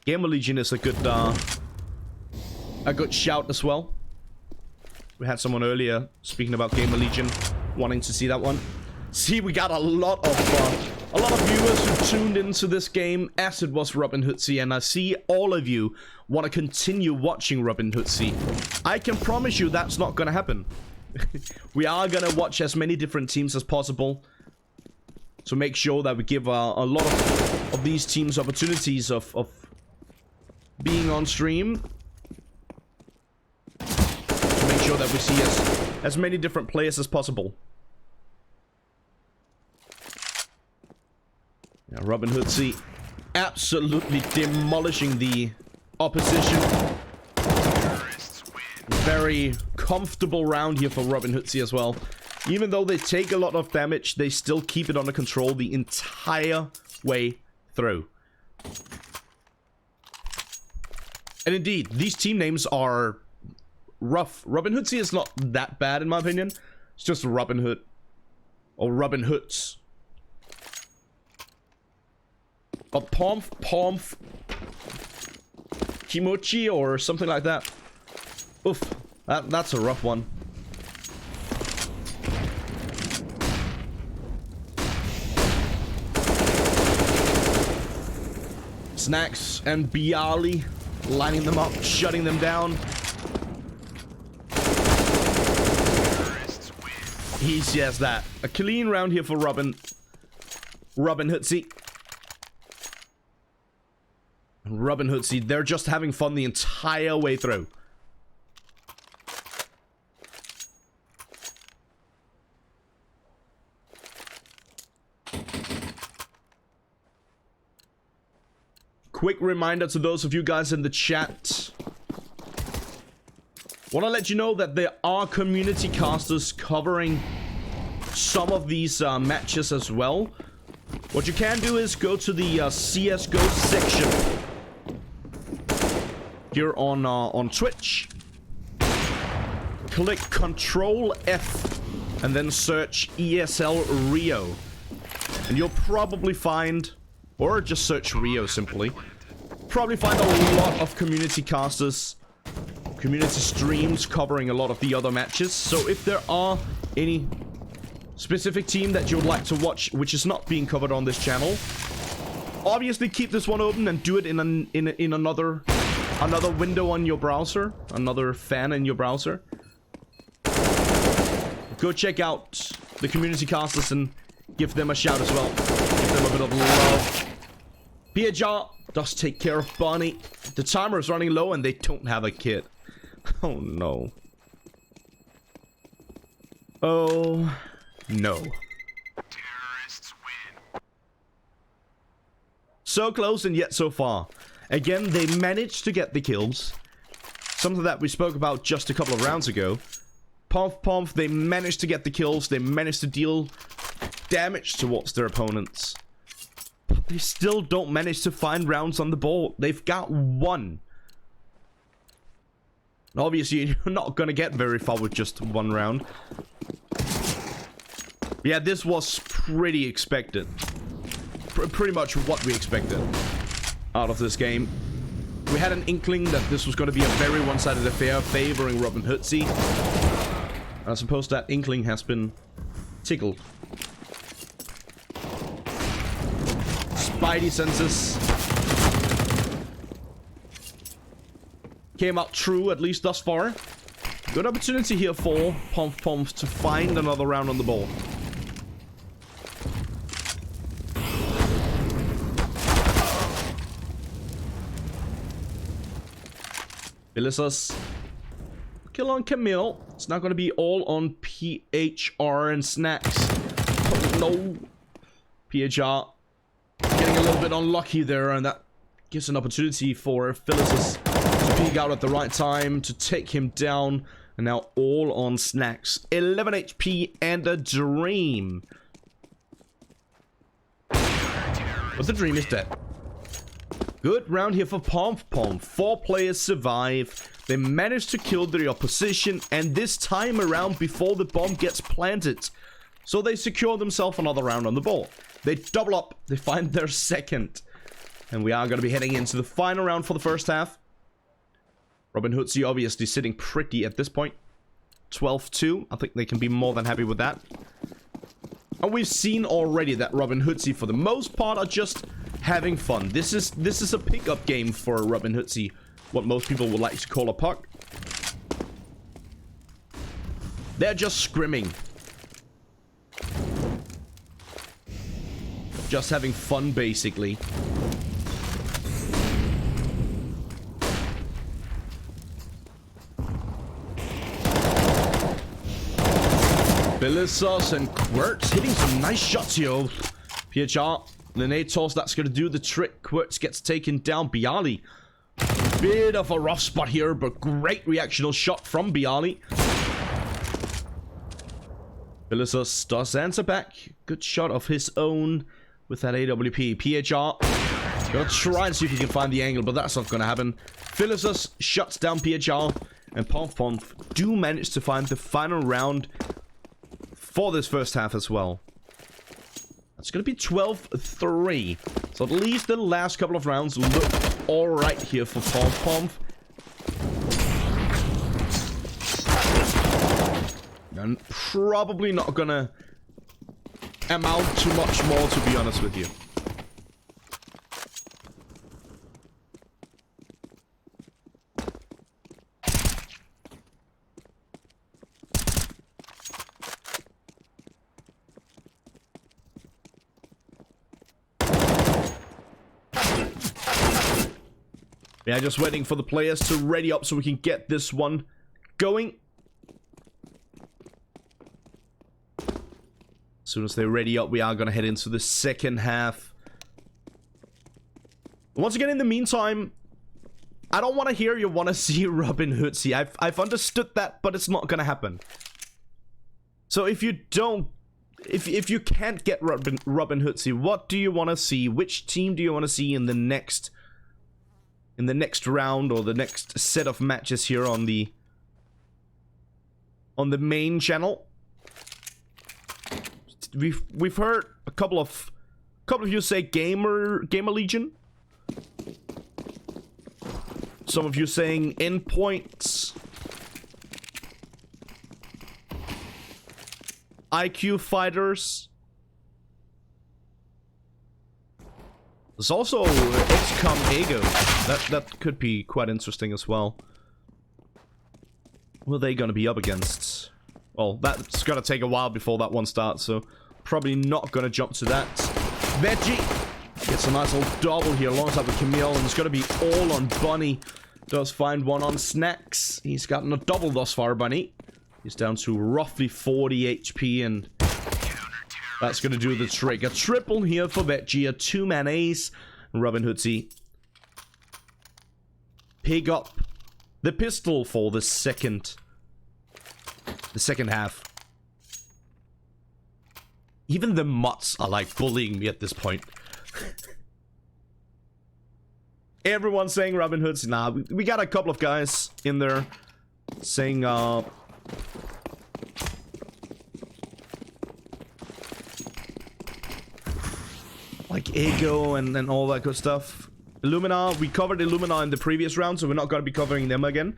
Gamer Legion is a good shout as well. We had someone earlier speaking about Gamer Legion, wanting to see that one. See, we got a lot of viewers who tuned into this game as it was Robin Hoodsie, and I see all of you want to continue watching Robin Hoodsie. I can promise you that's not gonna happen. We are gonna watch as many different teams as possible. So make sure that we give a lot of these teams opportunities of being on stream. To make sure that we see as many different players as possible. Yeah, Robin Hoodsie absolutely demolishing the opposition. Very comfortable round here for Robin Hoodsie as well. Even though they take a lot of damage, they still keep it under control the entire way through. And indeed, these team names are rough. Robin Hoodsie is not that bad in my opinion. It's just Robin Hood. Or Robin Hoods. But Pomf, Kimochi or something like that. Oof, that's a rough one. Snacks and Bialy lining them up, shutting them down. Easy as that. A clean round here for Robin Hoodsie. Robin Hoodsie, they're just having fun the entire way through. Quick reminder to those of you guys in the chat. Want to let you know that there are community casters covering some of these matches as well. What you can do is go to the CSGO section here on Twitch. Click Control F and then search ESL Rio. And you'll probably find, or just search Rio simply, probably find a lot of community casters, community streams covering a lot of the other matches. So if there are any specific team that you would like to watch, which is not being covered on this channel, obviously keep this one open and do it in another window on your browser, another fan in your browser. Go check out the community casters and give them a shout as well. Give them a bit of love. PHR does take care of Bonnie. The timer is running low and they don't have a kid. Oh no. Oh no. Terrorists win. So close and yet so far. Again, they managed to get the kills. Something that we spoke about just a couple of rounds ago. Pomf, they managed to get the kills. They managed to deal damage towards their opponents. But they still don't manage to find rounds on the board. They've got one. Obviously, you're not going to get very far with just one round. Yeah, this was pretty expected. Pretty much what we expected out of this game. We had an inkling that this was going to be a very one-sided affair favoring Robin Hoodsie. I suppose that inkling has been tickled. Spidey senses came out true, at least thus far. Good opportunity here for Pomf to find another round on the ball. Belissus. Kill on Camille. It's not going to be all on PHR and Snacks. Oh, no. PHR getting a little bit unlucky there, and that gives an opportunity for Phyllis to peek out at the right time to take him down. And now all on Snacks. 11 HP and a dream. But the dream is dead. Good round here for Pomf. 4 players survive. They managed to kill the opposition, and this time around before the bomb gets planted. So they secure themselves another round on the ball. They double up. They find their second. And we are going to be heading into the final round for the first half. Robin Hoodsie obviously sitting pretty at this point. 12-2. I think they can be more than happy with that. And we've seen already that Robin Hoodsie, for the most part, are just having fun. This is a pickup game for Robin Hoodsie. What most people would like to call a puck. They're just scrimming. Just having fun, basically. Belissus and Quirts hitting some nice shots here. PHR, Linnae toss, that's going to do the trick. Quirts gets taken down. Bialy. Bit of a rough spot here, but great reactional shot from Bialy. Belissus does answer back. Good shot of his own with that AWP. PHR gonna try and see if he can find the angle, but that's not gonna happen. Belissus shuts down PHR, and Pomf do manage to find the final round for this first half as well. It's gonna be 12-3. So at least the last couple of rounds look alright here for Pomf. And probably not gonna amount to much more, to be honest with you. Yeah, just waiting for the players to ready up so we can get this one going. As soon as they're ready up, we are going to head into the second half. Once again, in the meantime, I don't want to hear you want to see Robin Hoodsie. I've understood that, but it's not going to happen. So if you don't, if you can't get Robin Hoodsie, what do you want to see? Which team do you want to see in the next round or the next set of matches here on the main channel? We've heard a couple of you say Gamer Legion. Some of you saying Endpoints. IQ Fighters. There's also XCOM Ego. That could be quite interesting as well. Who are they gonna be up against? Well, that's gonna take a while before that one starts, so probably not gonna jump to that. Veggie gets a nice little double here alongside with Camille, and it's gonna be all on Bunny. Does find one on Snacks. He's gotten a double thus far, Bunny. He's down to roughly 40 HP, and that's gonna do the trick. A triple here for Veggie, a 2-man ace. Robin Hoodsie pick up the pistol for the second half. Even the mutts are like bullying me at this point. Everyone's saying Robin Hood's. Nah, we got a couple of guys in there saying like Ego and all that good stuff. Illumina, we covered Illumina in the previous round, so we're not going to be covering them again.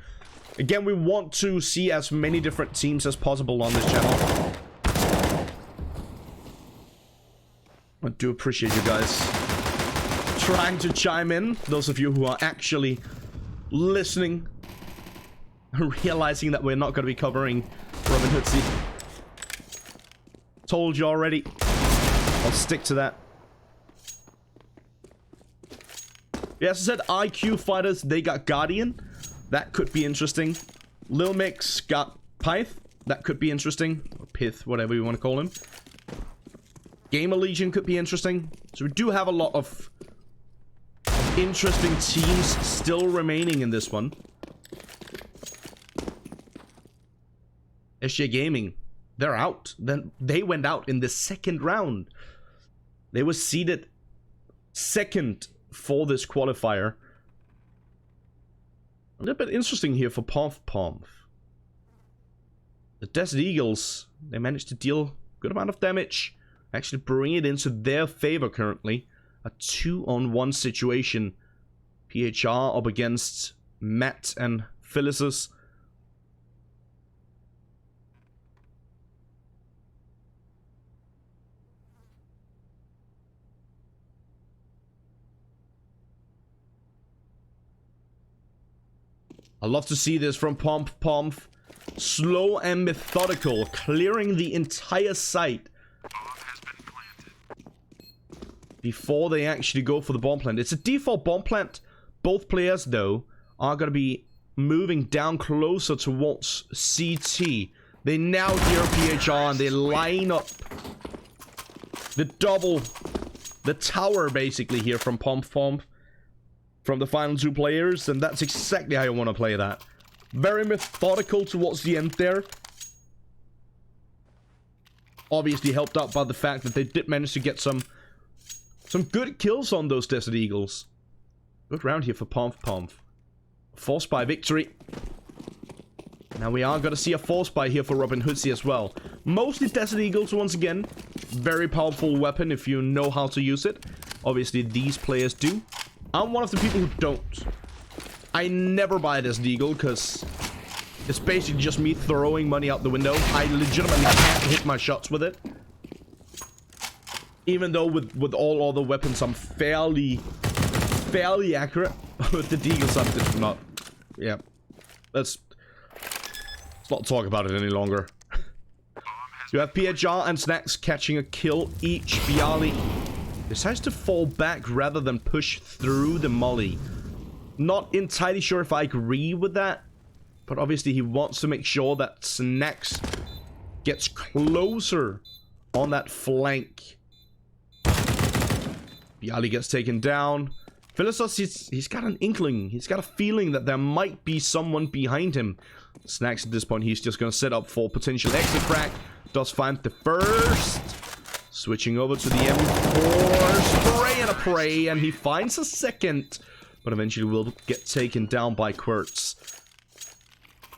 Again, we want to see as many different teams as possible on this channel. I do appreciate you guys trying to chime in. Those of you who are actually listening, realizing that we're not going to be covering Robin Hoodsie. Told you already. I'll stick to that. Yeah, as I said, IQ Fighters, they got Guardian. That could be interesting. Lil Mix got Pyth. That could be interesting. Or Pith, whatever you want to call him. Gamer Legion could be interesting. So we do have a lot of interesting teams still remaining in this one. SJ Gaming, they're out. Then they went out in the second round. They were seeded second for this qualifier. A little bit interesting here for Pomf. The Desert Eagles, they managed to deal a good amount of damage. Actually bring it into their favor currently. A 2-on-1 situation. PHR up against Matt and Phyllis. I love to see this from Pomf. Slow and methodical, clearing the entire site before they actually go for the bomb plant. It's a default bomb plant. Both players, though, are going to be moving down closer towards CT. They now hear PHR and they line up the tower basically here from Pomf. From the final two players, and that's exactly how you want to play that. Very methodical towards the end there. Obviously helped out by the fact that they did manage to get some good kills on those Desert Eagles. Good round here for Pomf. Force buy victory. Now we are going to see a force buy here for Robin Hoodsie as well. Mostly Desert Eagles once again. Very powerful weapon if you know how to use it. Obviously these players do. I'm one of the people who don't. I never buy this Deagle because it's basically just me throwing money out the window. I legitimately can't hit my shots with it. Even though with all other weapons I'm fairly accurate. With the Deagles I'm just not. Yeah. Let's not talk about it any longer. You have PHR and Snacks catching a kill each. Bialy decides to fall back rather than push through the molly. Not entirely sure if I agree with that, but obviously he wants to make sure that Snacks gets closer on that flank. Bialy gets taken down. Phyllis, he's got an inkling. He's got a feeling that there might be someone behind him. Snacks at this point, he's just going to set up for potential exit crack. Does find the first. Switching over to the M4, spray and a prey, and he finds a second, but eventually will get taken down by Quirts.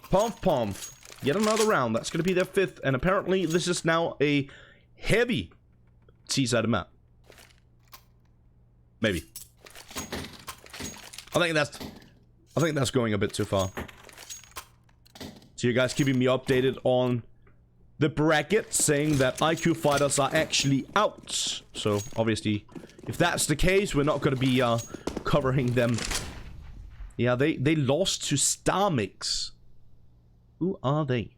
Pomf, yet another round. That's going to be their fifth, and apparently this is now a heavy T-sided map. Maybe. I think that's going a bit too far. So you guys keeping me updated on the bracket saying that IQ fighters are actually out. So, obviously, if that's the case, we're not going to be covering them. Yeah, they lost to Starmix. Who are they?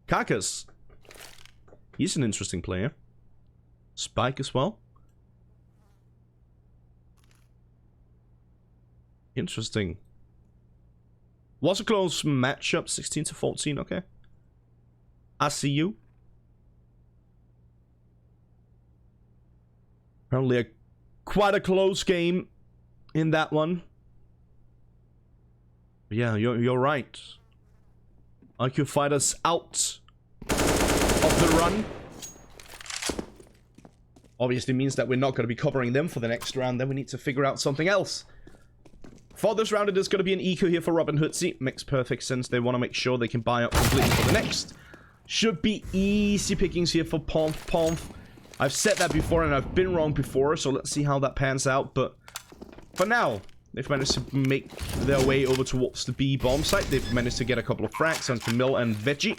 Kakas. He's an interesting player. Spike as well. Interesting. Was a close matchup, 16-14, okay. I see you. Apparently quite a close game in that one. Yeah, you're right. IQ Fighters out of the run. Obviously means that we're not going to be covering them for the next round. Then we need to figure out something else. For this round, it is going to be an eco here for Robin Hoodsie. Makes perfect sense. They want to make sure they can buy up completely for the next. Should be easy pickings here for Pomf. I've said that before and I've been wrong before, so let's see how that pans out. But for now, they've managed to make their way over towards the B bomb site. They've managed to get a couple of frags on Camille and Veggie.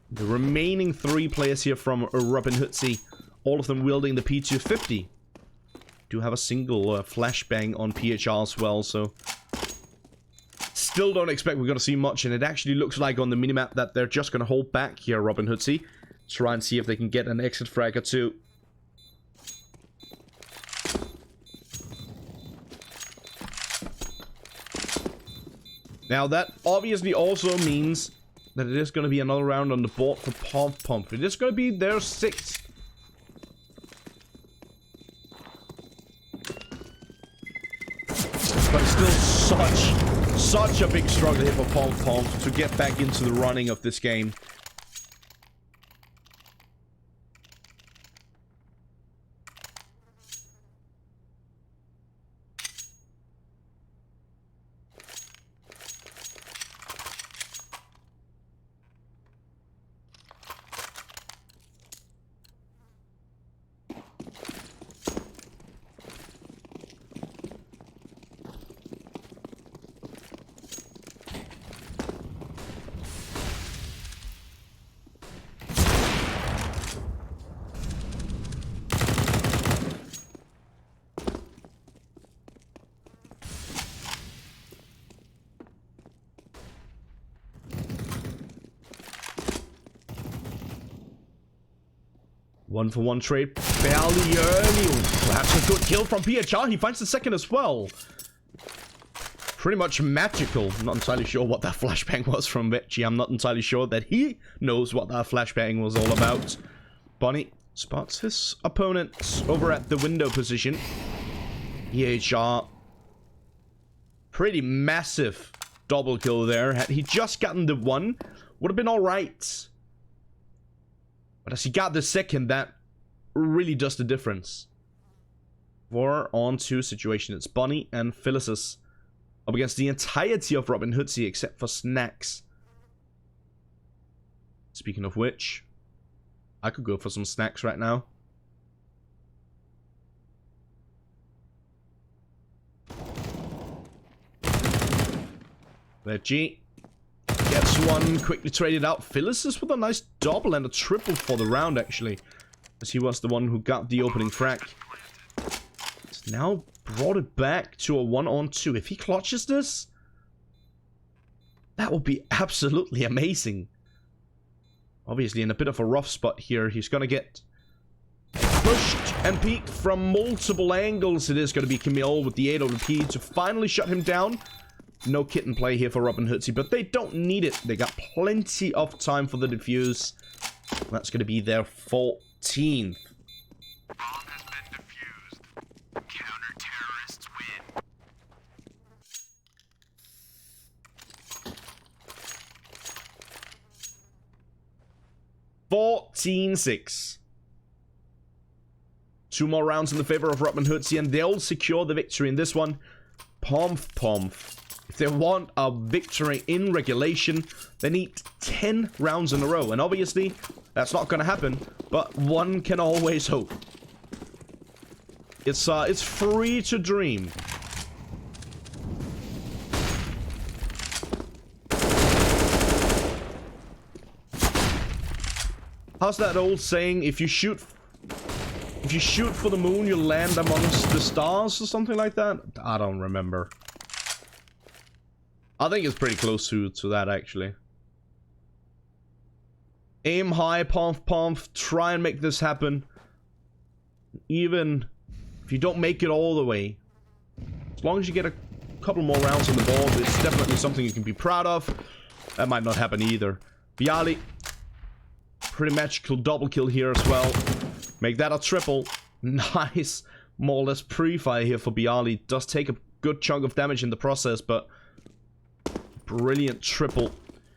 The remaining 3 players here from Robin Hoodsie, all of them wielding the P250. Do have a single flashbang on PHR as well, so still don't expect we're going to see much, and it actually looks like on the minimap that they're just going to hold back here, Robin Hoodsie. Try and see if they can get an exit frag or 2. Now that obviously also means that it is going to be another round on the board for Pomp. It is going to be their 6th. But still such a big struggle here for Pomp to get back into the running of this game. One-for-one trade fairly early. Perhaps a good kill from PHR. He finds the second as well. Pretty much magical. I'm not entirely sure what that flashbang was from Veggie. I'm not entirely sure that he knows what that flashbang was all about. Bonnie spots his opponent over at the window position. PHR. Pretty massive double kill there. Had he just gotten the one, would have been alright. But as he got the second, that really does the difference. 4-on-2 situation. It's Bonnie and Phyllis up against the entirety of Robin Hoodsie except for Snacks. Speaking of which, I could go for some snacks right now. Veggie gets one, quickly traded out. Phyllis with a nice double and a triple for the round, actually. As he was the one who got the opening frag. It's now brought it back to a 1-on-2. If he clutches this, that would be absolutely amazing. Obviously in a bit of a rough spot here. He's gonna get pushed and peeked from multiple angles. It is gonna be Camille with the 8 to finally shut him down. No kit in play here for Robin Hoodsie, but they don't need it. They got plenty of time for the defuse. That's going to be their 14th. Bomb has been defused. Counter-terrorists win. 14-6. 2 more rounds in the favor of Robin Hoodsie, and they'll secure the victory in this one. Pomf. If they want a victory in regulation, they need 10 rounds in a row. And obviously, that's not going to happen. But one can always hope. It's free to dream. How's that old saying? If you shoot for the moon, you'll land amongst the stars or something like that? I don't remember. I think it's pretty close to that, actually. Aim high, pump, try and make this happen. Even if you don't make it all the way, as long as you get a couple more rounds on the board, it's definitely something you can be proud of. That might not happen either. Bialy, pretty magical double kill here as well. Make that a triple. Nice, more or less pre-fire here for Bialy. Does take a good chunk of damage in the process, but brilliant triple.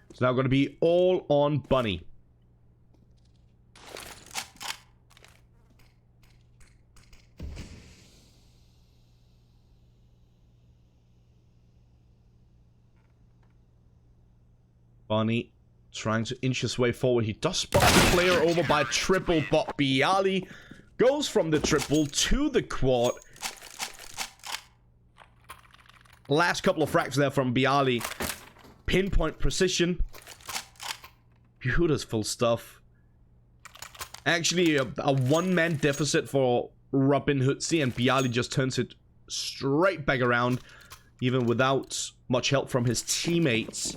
It's now going to be all on Bunny. Bunny trying to inch his way forward. He does spot the player over by triple, but Bialy goes from the triple to the quad. Last couple of frags there from Bialy. Pinpoint precision. Beautiful stuff. Actually, a one-man deficit for Robin Hoodsie, and Bialy just turns it straight back around, even without much help from his teammates.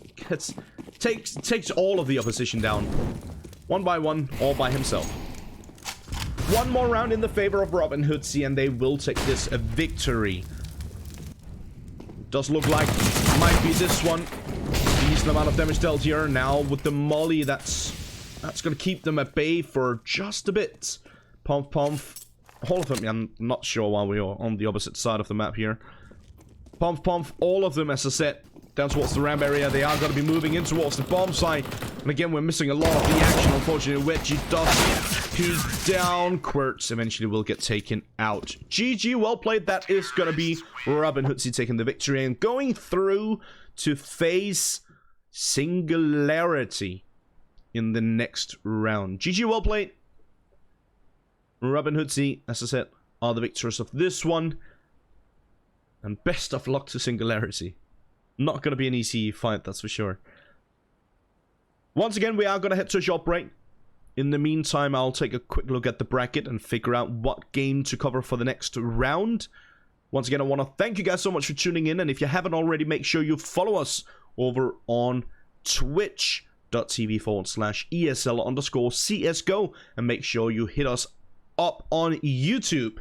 Takes all of the opposition down. One by one, all by himself. One more round in the favor of Robin Hoodsie, and they will take this a victory. Does look like it might be this one. Decent amount of damage dealt here. Now with the molly, that's going to keep them at bay for just a bit. Pump. All of them, I'm not sure why we are on the opposite side of the map here. Pump, all of them, as I said, down towards the ramp area. They are going to be moving in towards the bomb site. And again, we're missing a lot of the action, unfortunately. Wedgie does peek down. Quirts eventually will get taken out. GG, well played. That is going to be Robin Hoodsie taking the victory and going through to face Singularity in the next round. GG, well played. Robin Hoodsie, as I said, are the victors of this one. And best of luck to Singularity. Not going to be an easy fight, that's for sure. Once again, we are going to head to a short break. In the meantime, I'll take a quick look at the bracket and figure out what game to cover for the next round. Once again, I want to thank you guys so much for tuning in. And if you haven't already, make sure you follow us over on twitch.tv/ESL_CSGO. And make sure you hit us up on YouTube.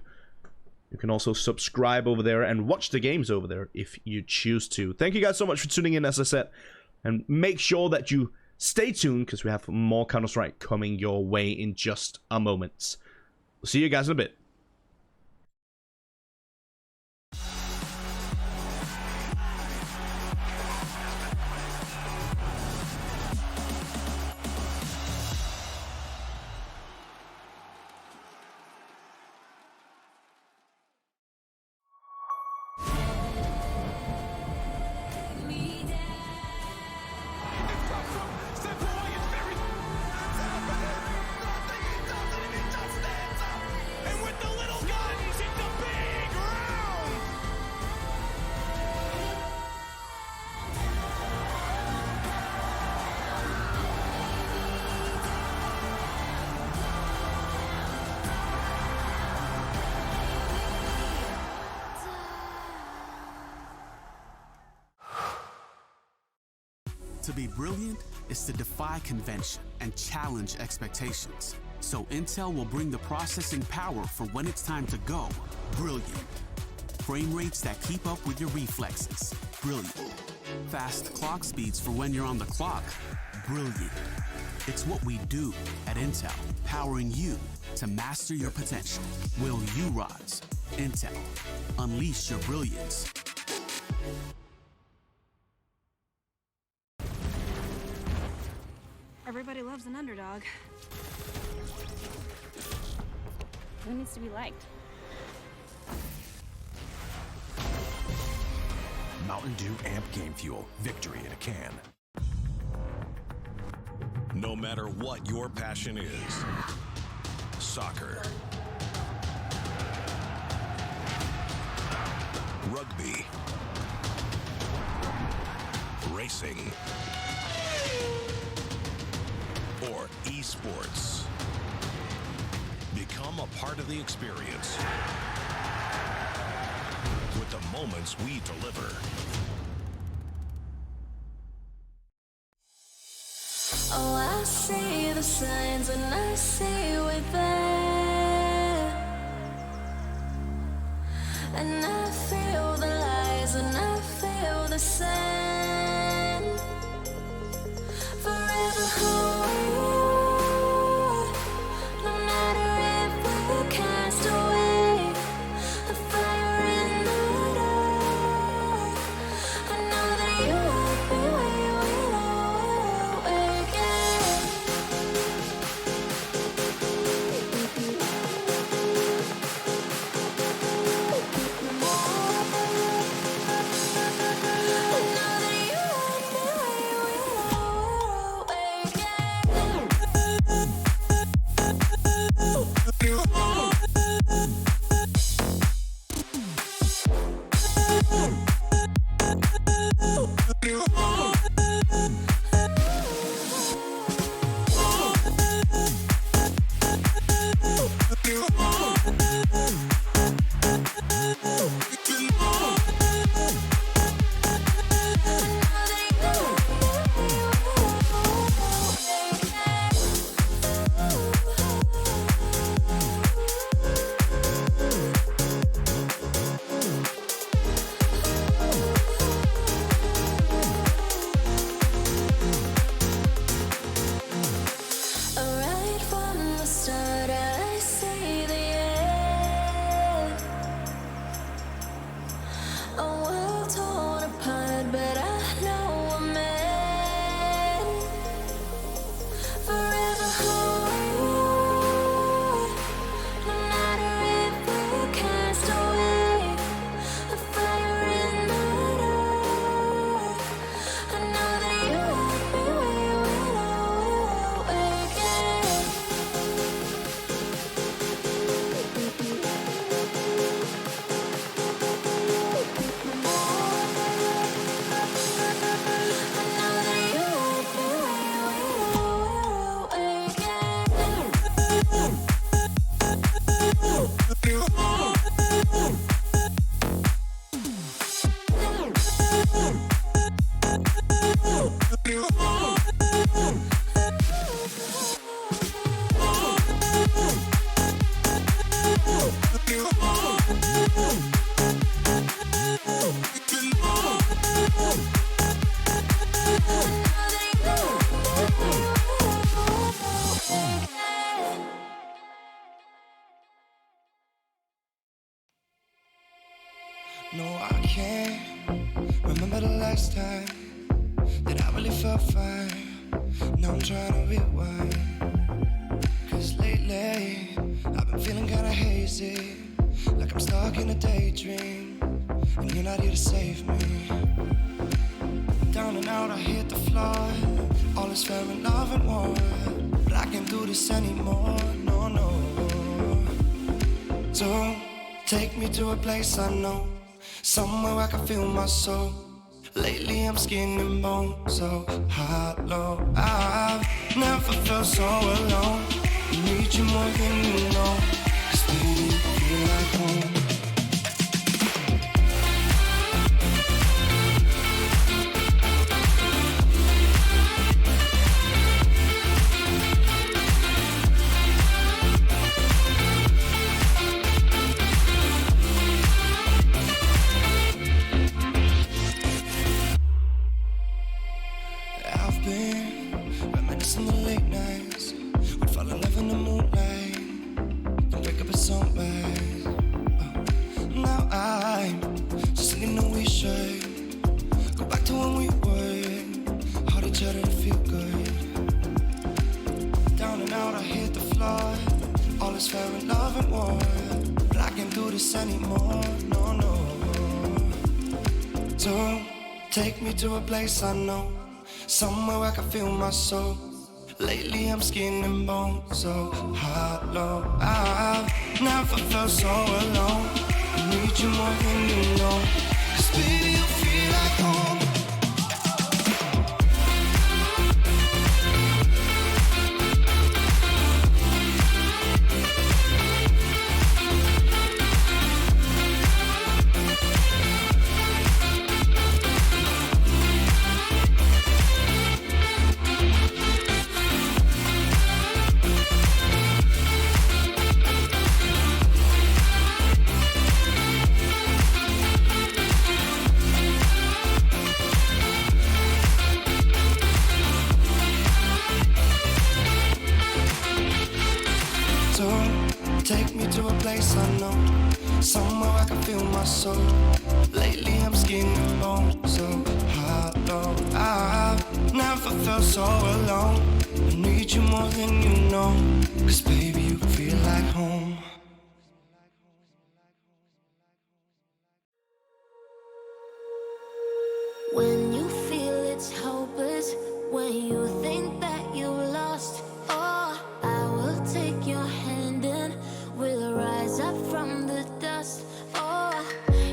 You can also subscribe over there and watch the games over there if you choose to. Thank you guys so much for tuning in, as I said. And make sure that you stay tuned, because we have more Counter-Strike coming your way in just a moment. We'll see you guys in a bit. To be brilliant is to defy convention and challenge expectations. So Intel will bring the processing power for when it's time to go. Brilliant. Frame rates that keep up with your reflexes. Brilliant. Fast clock speeds for when you're on the clock. Brilliant. It's what we do at Intel, powering you to master your potential. Will you rise? Intel. Unleash your brilliance. Everybody loves an underdog. Who needs to be liked? Mountain Dew Amp Game Fuel. Victory in a can. No matter what your passion is, soccer, rugby, racing, or esports, a part of the experience with the moments we deliver. Oh, I see the signs and I see we're there, and I feel the lies and I feel the sand. Forever hold, no matter if we're cast away, a fire in the dark. I know that you won't be where again. Right from the start, I see the end. A world torn apart, but I know we're meant. Forever hold, no matter if we're cast away, a fire in the dark. I know that you won't be where again. No, I can't remember the last time that I really felt fine. Now I'm trying to rewind, 'cause lately I've been feeling kinda hazy, like I'm stuck in a daydream, and you're not here to save me. Down and out, I hit the floor. All is fair in love and war, but I can't do this anymore, no, no. So take me to a place I know, somewhere I can feel my soul. Lately I'm skin and bone, so hollow. I've never felt so alone. I need you more than you know, 'cause baby, you feel like home. I've been reminiscing the late nights. We'd fall in love in the moonlight, then wake up at sunrise. Now I'm just thinking that we should go back to when we were, hold each other and feel good. Down and out, I hit the floor. All is fair in love and war, but I can't do this anymore, no, no. So take me to a place I know, somewhere I can feel my soul. Lately I'm skin and bone, so hollow. I've never felt so alone. I need you more than you know, 'cause baby, you feel like home. Take me to a place I know, somewhere I can feel my soul. Lately I'm skin and bone, so hollow. I've never felt so alone. I need you more than you know, 'cause baby you feel like home. When you feel it's hopeless, when you think that you lost, oh, I will take your hand and we'll rise up from the dust. Oh,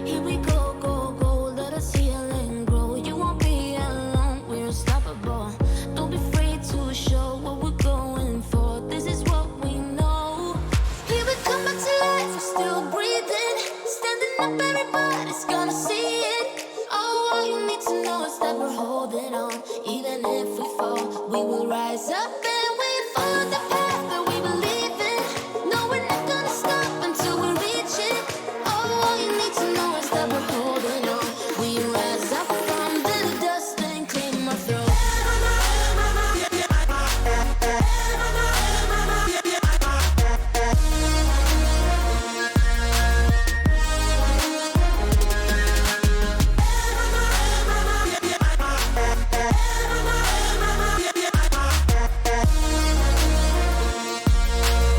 here we go, go, go, let us heal and grow. You won't be alone, we're unstoppable. Don't be afraid to show what we're going for. This is what we know. Here we come back to life, we're still breathing. Standing up, everybody's gonna see it. Oh, all you need to know is that we're holding on. Even if we fall, we will rise up and we follow the path that we believe in. No, we're not gonna stop until we reach it. Oh, all you need to know is that we're holding on. We rise up from the dust and clean our throat.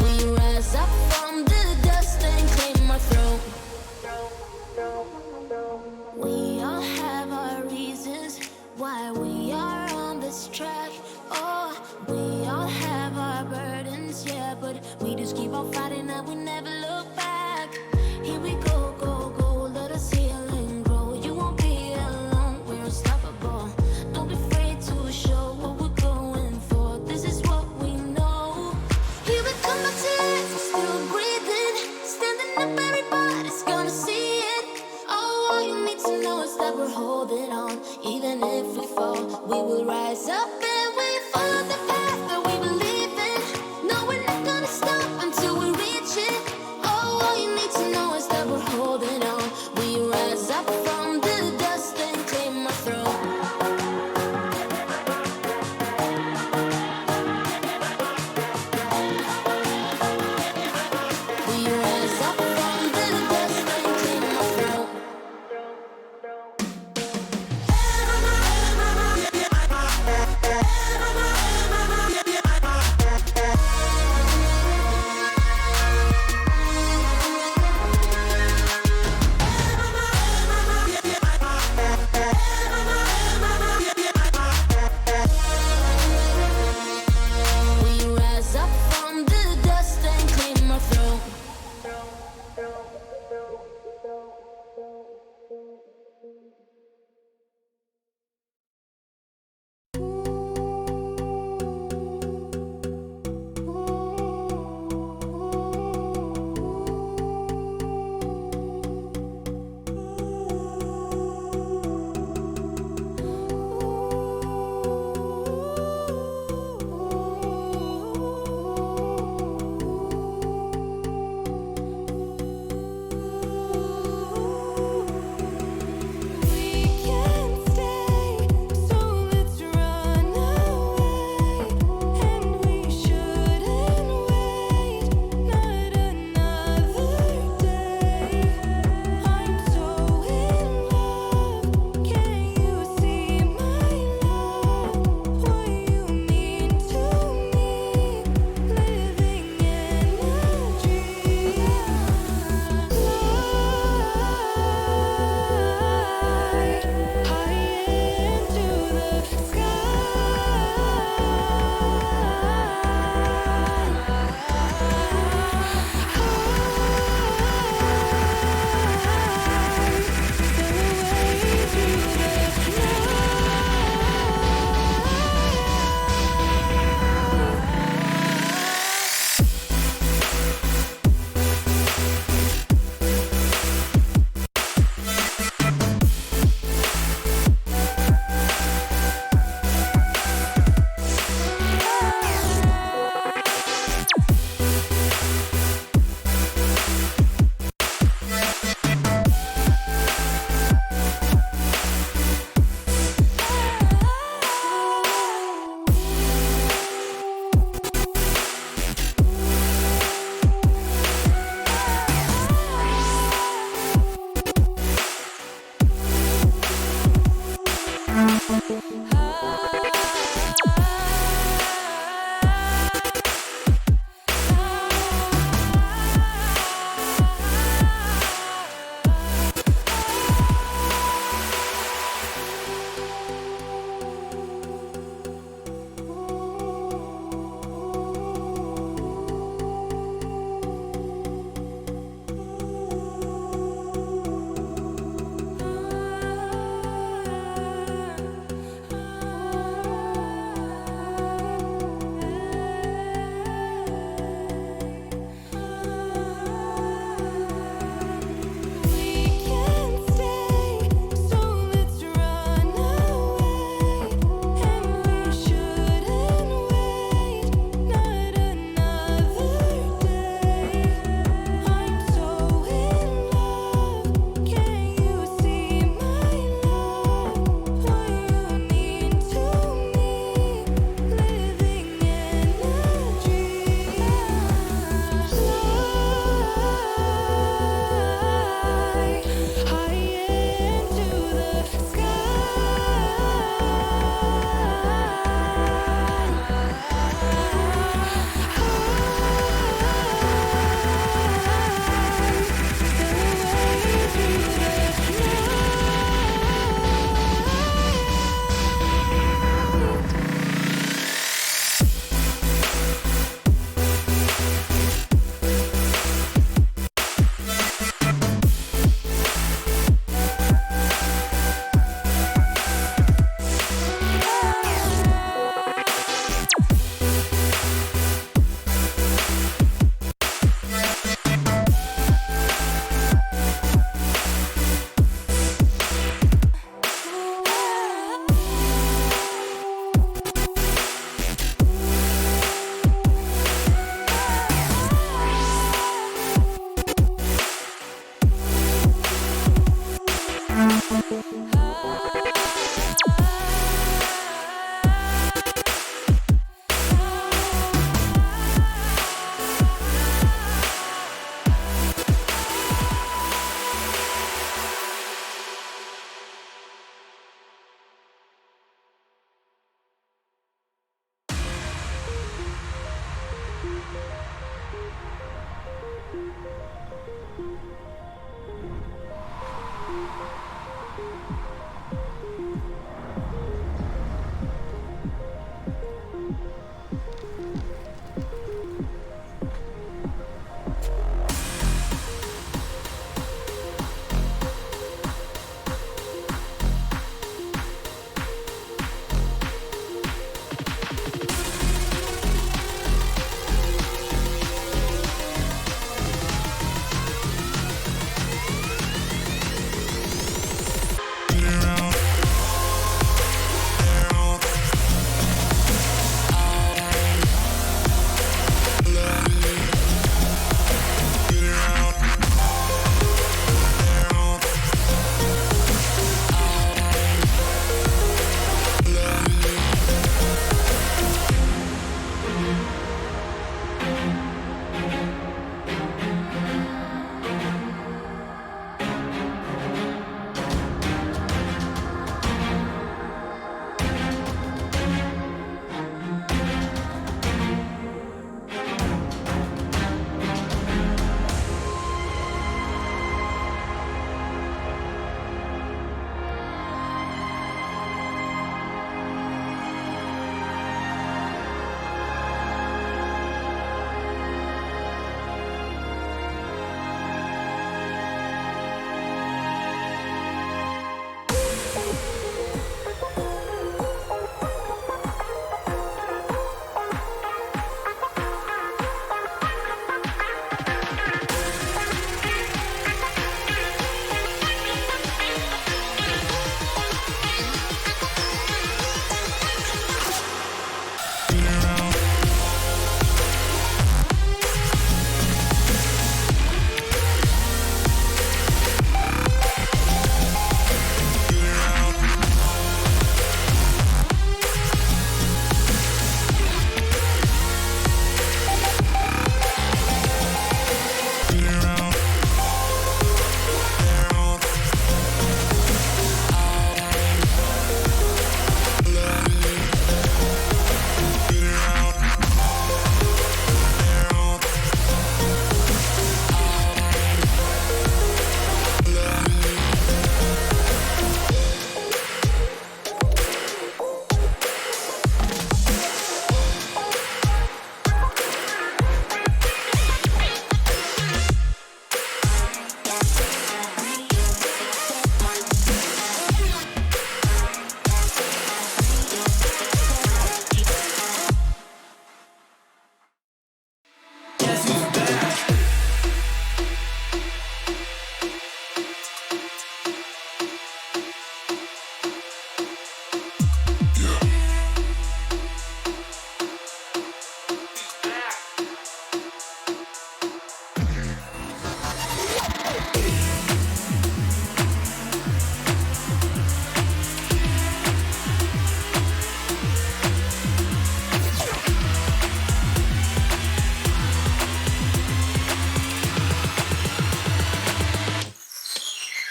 We rise up from the dust and claim our throne. We all have our reasons why we are on this track. Oh, we all have our burdens, yeah, but we just keep on fighting and we never look back. Here we go, go, go, let us heal and grow. You won't be alone, we're unstoppable. Don't be afraid to show what we're going for. This is what we know. Here we come back to life, we're still breathing. Standing up, everybody's gonna see it. Oh, all you need to know is that we're holding on. Even if we fall, we will rise up and we follow the path that we believe in. No, we're not gonna stop until we reach it.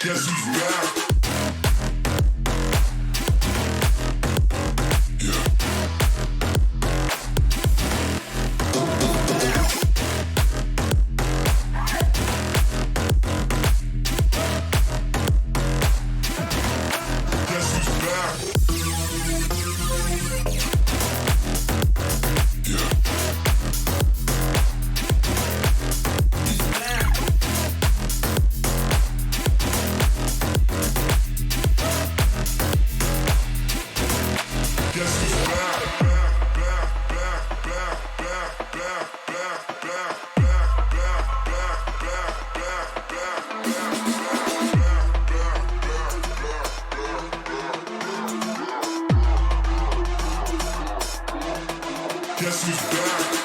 Guess who's back? Guess who's back?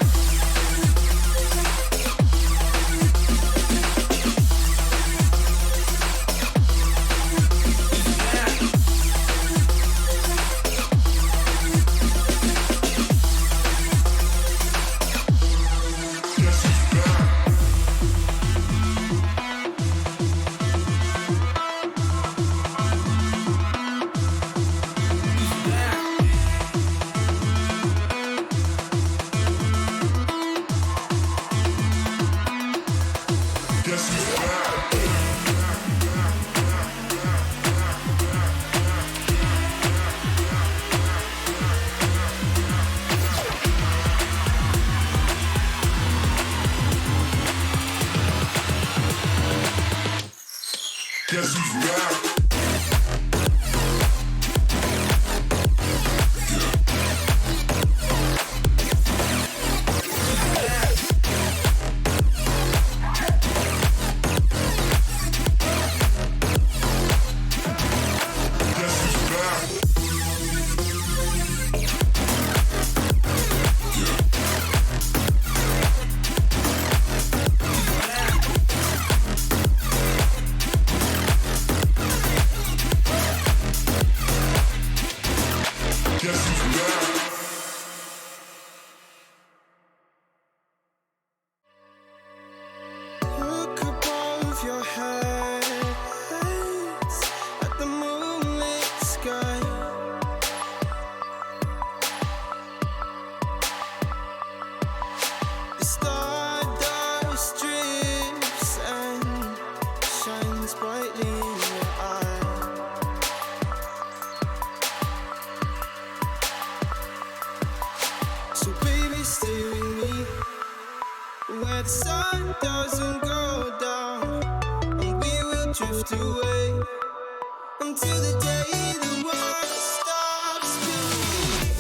Guess who's back? Look above your head at the moonlit sky. The stardust drifts and shines brightly in your eye. So baby, stay with me where the sun doesn't go down, and we will drift away until the day the world stops spinning.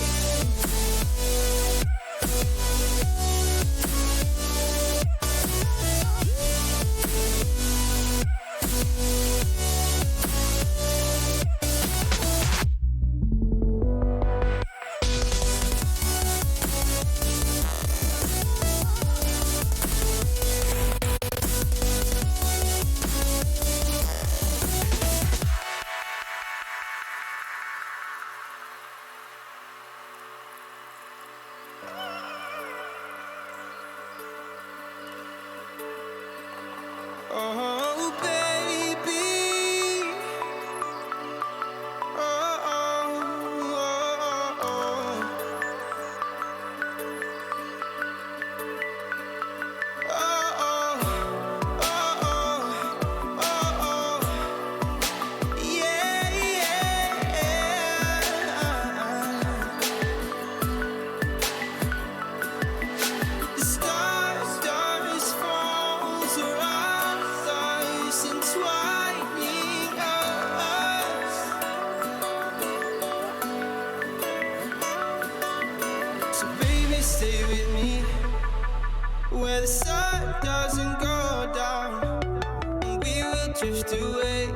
Oh, baby. Oh, oh, oh, oh, yeah, yeah. The stars falls around us, entwining us. So baby, stay with me where the sun doesn't go down, and we will drift away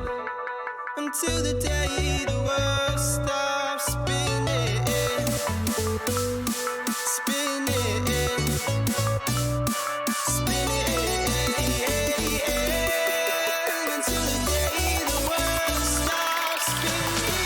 until the day the world stops spinning, spinning, spinning, until the day the world stops spinning.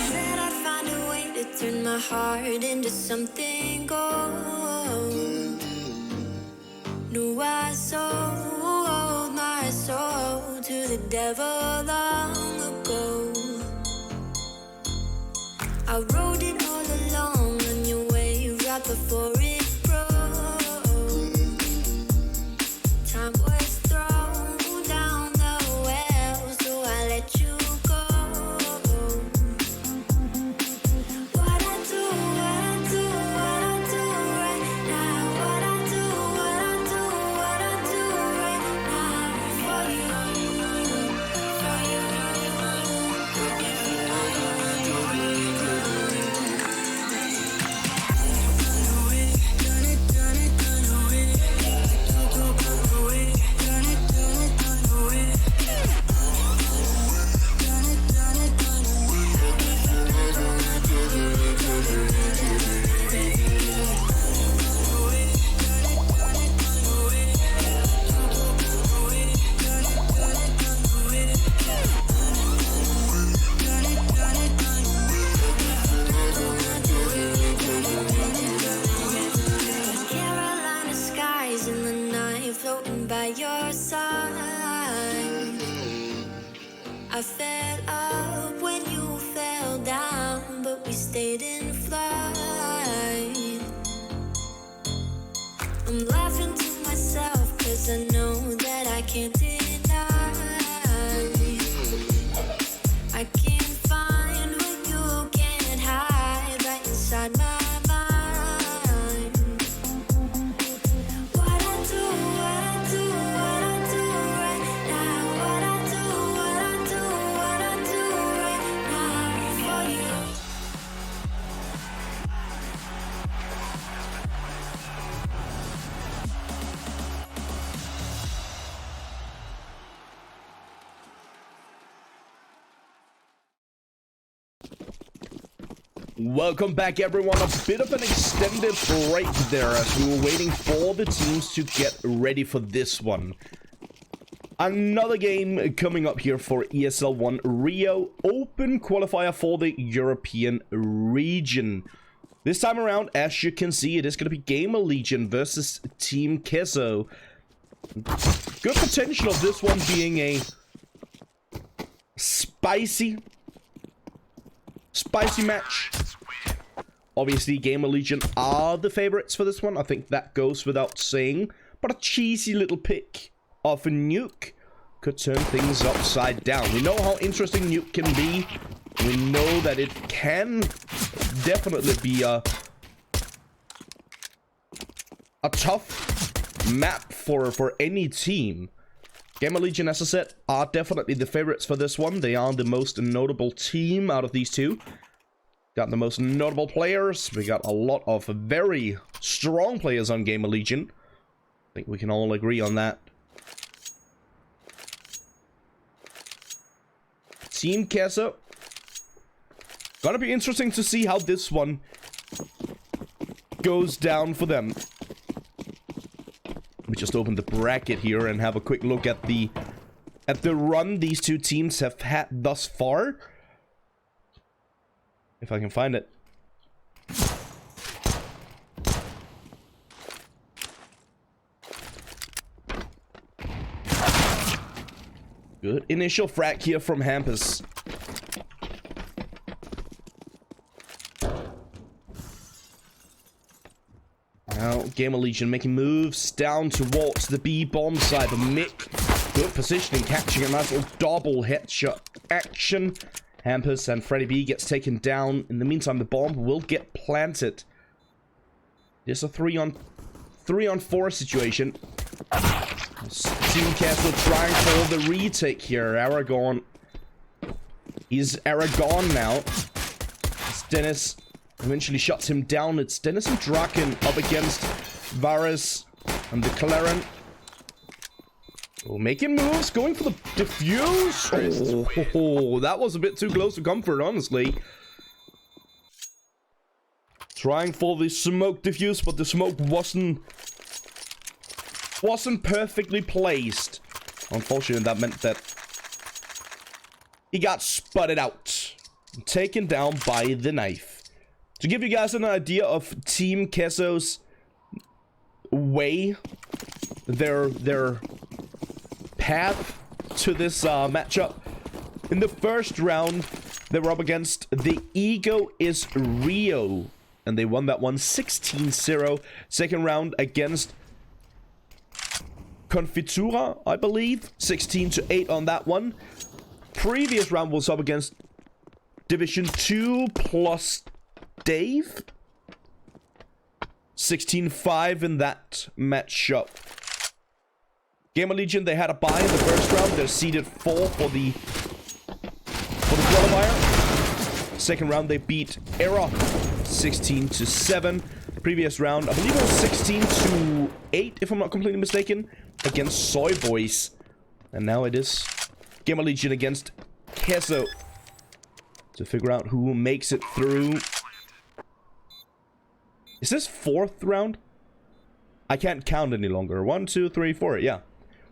Said I'd find a way to turn my heart into something gold. Knew I sold my soul to the devil long ago. I rode it all along on your way right before it broke. Time was thrown down the well, so I let you go. What I do right now. What I do right now for you, for you. If you I'm laughing to myself, cause I know that I can't deny. I can't find what you can't hide right inside my mind. What I do right now. What I do right now for you. Welcome back, everyone. A bit of an extended break there as we were waiting for the teams to get ready for this one. Another game coming up here for ESL 1 Rio Open Qualifier for the European region. This time around, as you can see, it is going to be Gamer Legion versus Team Queso. Good potential of this one being a spicy match. Obviously, Gamer Legion are the favorites for this one. I think that goes without saying. But a cheesy little pick of a Nuke could turn things upside down. We know how interesting Nuke can be. We know that it can definitely be a tough map for any team. Gamer Legion, as I said, are definitely the favorites for this one. They are the most notable team out of these two. Got the most notable players. We got a lot of very strong players on Gamer Legion. I think we can all agree on that. Team Queso. Gonna be interesting to see how this one goes down for them. We just opened the bracket here and have a quick look at the run these two teams have had thus far. If I can find it. Good initial frag here from Hampus. Now, Gamer Legion making moves down towards the B bomb side. The Mick, good positioning, catching a nice little double headshot action. Hampus and Freddy B gets taken down. In the meantime, the bomb will get planted. There's a 3-on-4 situation. Team Castle trying for the retake here. Aragon. He's Aragon now. As Dennis eventually shuts him down. It's Dennis and Draken up against Varus and the Claren. Oh, making moves, going for the defuse. Oh, that was a bit too close to comfort, honestly. Trying for the smoke defuse, but the smoke wasn't perfectly placed. Unfortunately, that meant that he got sputted out, taken down by the knife. To give you guys an idea of Team Queso's way, their path to this matchup. In the first round, they were up against the Ego is Rio, and they won that one 16-0. Second round against Confitura, I believe, 16-8 on that one. Previous round was up against Division 2 plus Dave, 16-5 in that matchup. Gamer Legion, they had a bye in the first round. They're seeded 4 for the qualifier. Second round, they beat Era 16-7. Previous round, I believe it was 16-8, if I'm not completely mistaken, against Soy Boys. And now it is Gamer Legion against Queso to figure out who makes it through. Is this 4th round? I can't count any longer. 1, 2, 3, 4. Yeah.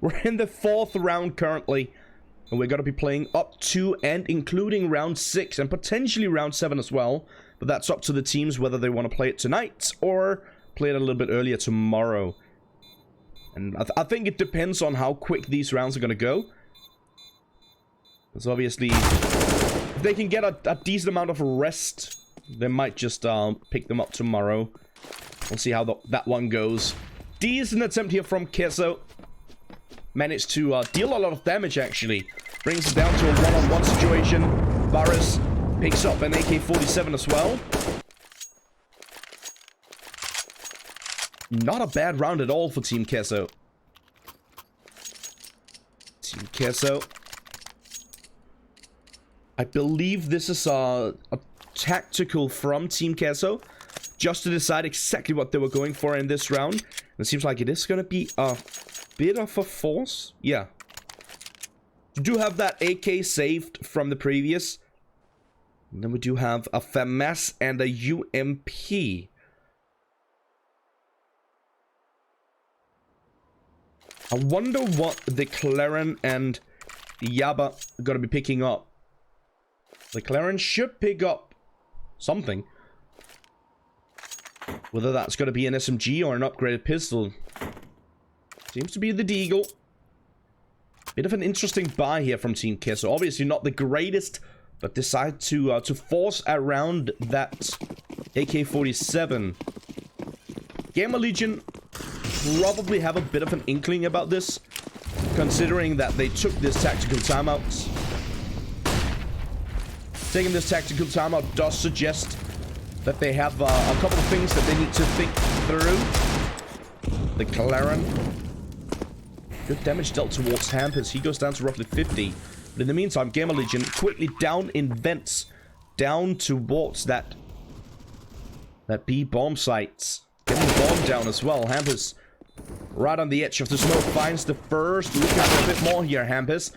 We're in the 4th round currently. And we're going to be playing up to and including round 6 and potentially round 7 as well. But that's up to the teams whether they want to play it tonight or play it a little bit earlier tomorrow. And I think it depends on how quick these rounds are going to go. Because obviously, if they can get a decent amount of rest, they might just pick them up tomorrow. We'll see how that one goes. decent attempt here from Keso. Managed to deal a lot of damage, actually. Brings it down to a one-on-one situation. Varus picks up an AK-47 as well. Not a bad round at all for Team Keso. Team Keso. I believe this is a tactical from Team Keso, just to decide exactly what they were going for in this round. And it seems like it is going to be a bit of a force. Yeah. We do have that AK saved from the previous. And then we do have a FAMAS and a UMP. I wonder what the Claren and Yaba are going to be picking up. The Claren should pick up something. Whether that's going to be an SMG or an upgraded pistol. Seems to be the Deagle. Bit of an interesting buy here from Team Keso. Obviously not the greatest, but decide to force around that AK-47. Gamer Legion probably have a bit of an inkling about this, considering that they took this tactical timeout. Taking this tactical timeout does suggest that they have a couple of things that they need to think through. The Claren. Good damage dealt towards Hampers. He goes down to roughly 50. But in the meantime, Gamer Legion quickly down in vents. Down towards that B bomb site. Getting the bomb down as well. Hampers right on the edge of the smoke finds the first. Looking for a bit more here, Hampers.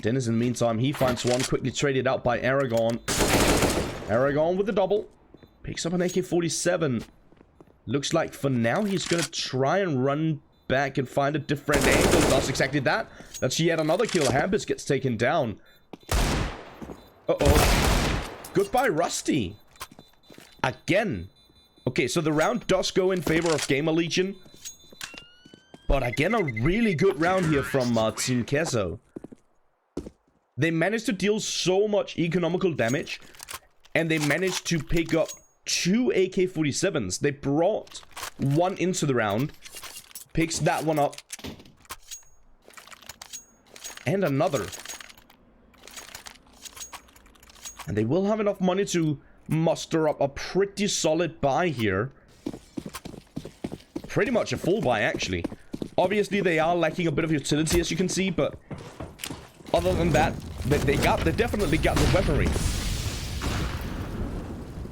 Dennis, in the meantime, he finds one. Quickly traded out by Aragon. Aragon with the double. Picks up an AK-47. Looks like for now he's going to try and run back and find a different angle. Does exactly that. That's yet another kill. Hampus gets taken down. Uh-oh. Goodbye, Rusty. Again. Okay, so the round does go in favor of Gamer Legion. But again, a really good round here from Team Keso. They managed to deal so much economical damage. And they managed to pick up 2 AK-47s. They brought one into the round. Picks that one up. And another. And they will have enough money to muster up a pretty solid buy here. Pretty much a full buy, actually. Obviously, they are lacking a bit of utility, as you can see, but other than that, they definitely got the weaponry.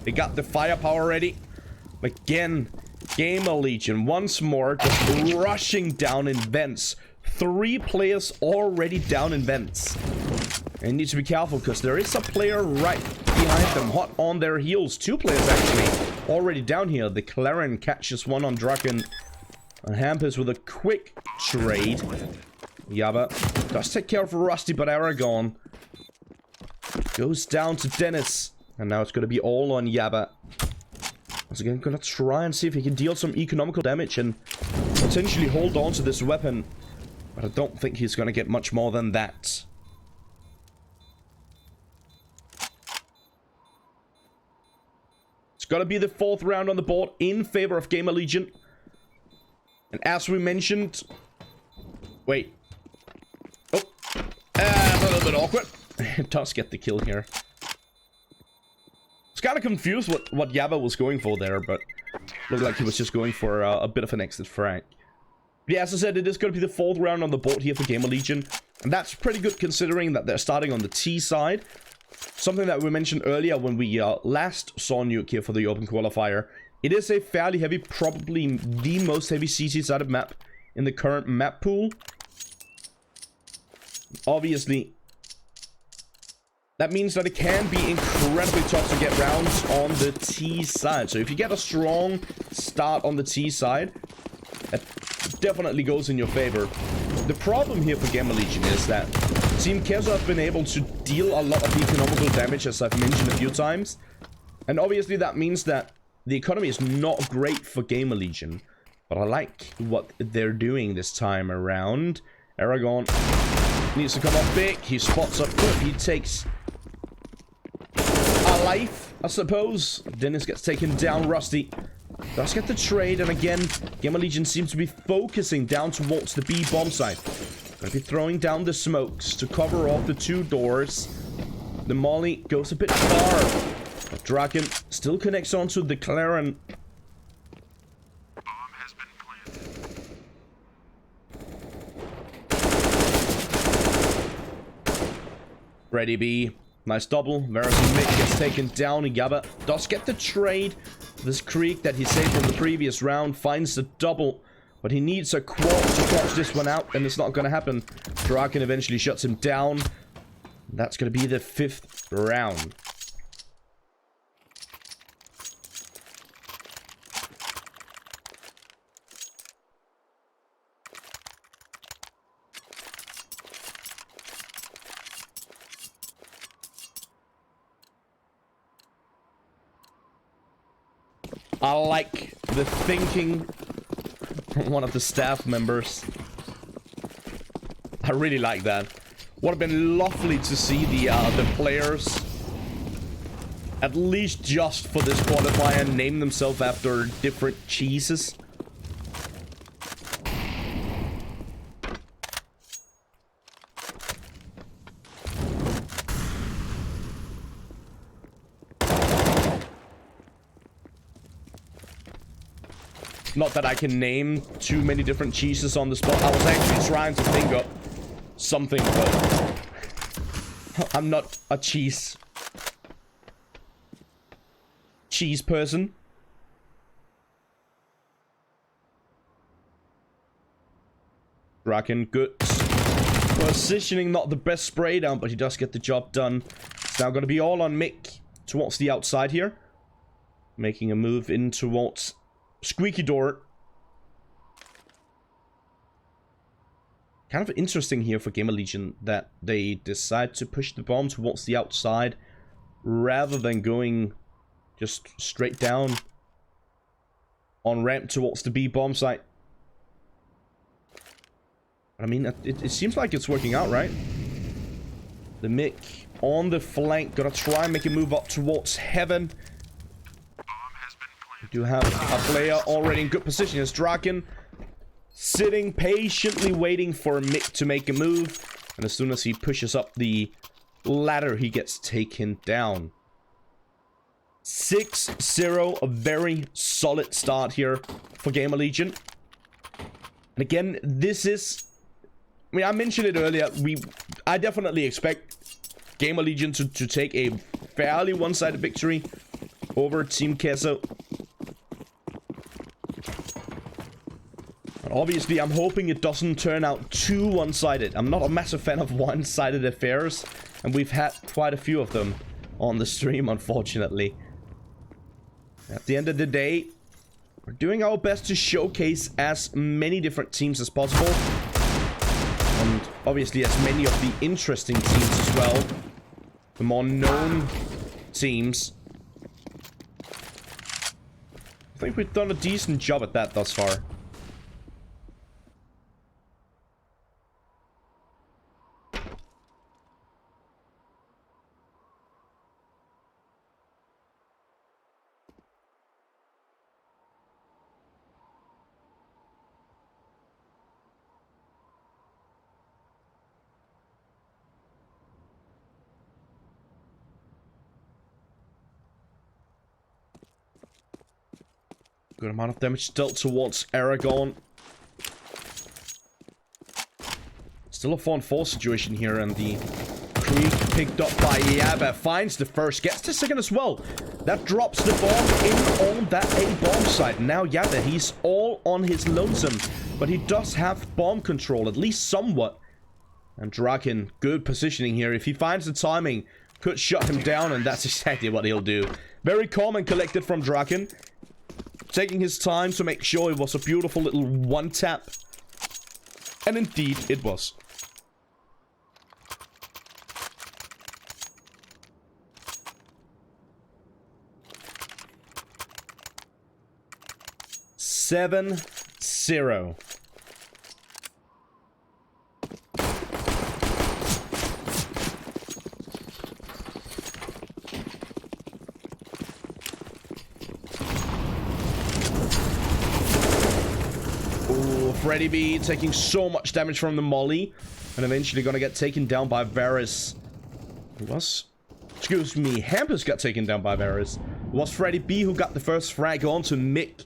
They got the firepower ready. Again, Gamer Legion once more just rushing down in vents. 3 players already down in vents. And you need to be careful because there is a player right behind them, hot on their heels. 2 players actually already down here. The Claren catches one on Draken. And Hampers with a quick trade. Yaba does take care of Rusty, but Aragon goes down to Dennis. And now it's going to be all on Yaba. Once again, going to try and see if he can deal some economical damage and potentially hold on to this weapon. But I don't think he's going to get much more than that. It's going to be the 4th round on the board in favor of Gamer Legion. And as we mentioned... Wait. Oh. A little bit awkward. It does get the kill here. I was kind of confused what Yaba was going for there, but looked like he was just going for a bit of an exit frag. Yeah, as I said, it is going to be the 4th round on the board here for Gamer Legion. And that's pretty good considering that they're starting on the T side. Something that we mentioned earlier when we last saw Nuke here for the Open Qualifier. It is a fairly heavy, probably the most heavy CT-sided map in the current map pool. Obviously, that means that it can be incredibly tough to get rounds on the T side. So if you get a strong start on the T side, that definitely goes in your favor. The problem here for Gamer Legion is that Team Keso have been able to deal a lot of economical damage, as I've mentioned a few times. And obviously that means that the economy is not great for Gamer Legion. But I like what they're doing this time around. Aragon needs to come up big. He spots up foot. He takes a life, I suppose. Dennis gets taken down. Rusty Does get the trade, and again, Gamma Legion seems to be focusing down towards the B bomb site. Gonna be throwing down the smokes to cover off the 2 doors. The molly goes a bit far. But Draken still connects onto the Claren. Bomb has been planted. Ready B. Nice double. Varus Mick gets taken down. Yabba does get the trade. This creek that he saved from the previous round finds the double. But he needs a quad to catch this one out, and it's not going to happen. Draken eventually shuts him down. That's going to be the 5th round. I like the thinking from one of the staff members. I really like that. Would have been lovely to see the players, at least just for this qualifier, name themselves after different cheeses. Not that I can name too many different cheeses on the spot. I was actually trying to think of something, but I'm not a cheese person. Draken, good. Positioning, not the best spray down, but he does get the job done. It's now going to be all on Mick towards the outside here. Making a move in towards Squeaky Door. Kind of interesting here for Gamer Legion that they decide to push the bomb towards the outside rather than going just straight down on ramp towards the B bomb site. I mean, it seems like it's working out, right? The Mick on the flank, gonna try and make a move up towards Heaven. We do have a player already in good position as Draken, sitting patiently waiting for Mick to make a move, and as soon as he pushes up the ladder, he gets taken down. 6-0, a very solid start here for Gamer Legion. And again, this is, I mean, I mentioned it earlier, I definitely expect Gamer Legion to take a fairly one-sided victory over Team Queso. Obviously, I'm hoping it doesn't turn out too one-sided. I'm not a massive fan of one-sided affairs, and we've had quite a few of them on the stream, unfortunately. At the end of the day, we're doing our best to showcase as many different teams as possible. And obviously as many of the interesting teams as well. The more known teams. I think we've done a decent job at that thus far. Good amount of damage dealt towards Aragon. Still a 4-on-4 situation here, and the creep picked up by Yaba finds the first, gets the second as well. That drops the bomb in on that A bomb site. Now Yaba, he's all on his lonesome, but he does have bomb control, at least somewhat. And Draken, good positioning here. If he finds the timing, could shut him down, and that's exactly what he'll do. Very calm and collected from Draken. Taking his time to make sure it was a beautiful little one-tap. And indeed, it was. Seven 0. Oh, Freddy B taking so much damage from the molly. And eventually gonna get taken down by Varys. Excuse me, Hampus got taken down by Varys. It was Freddy B who got the first frag on to Mick.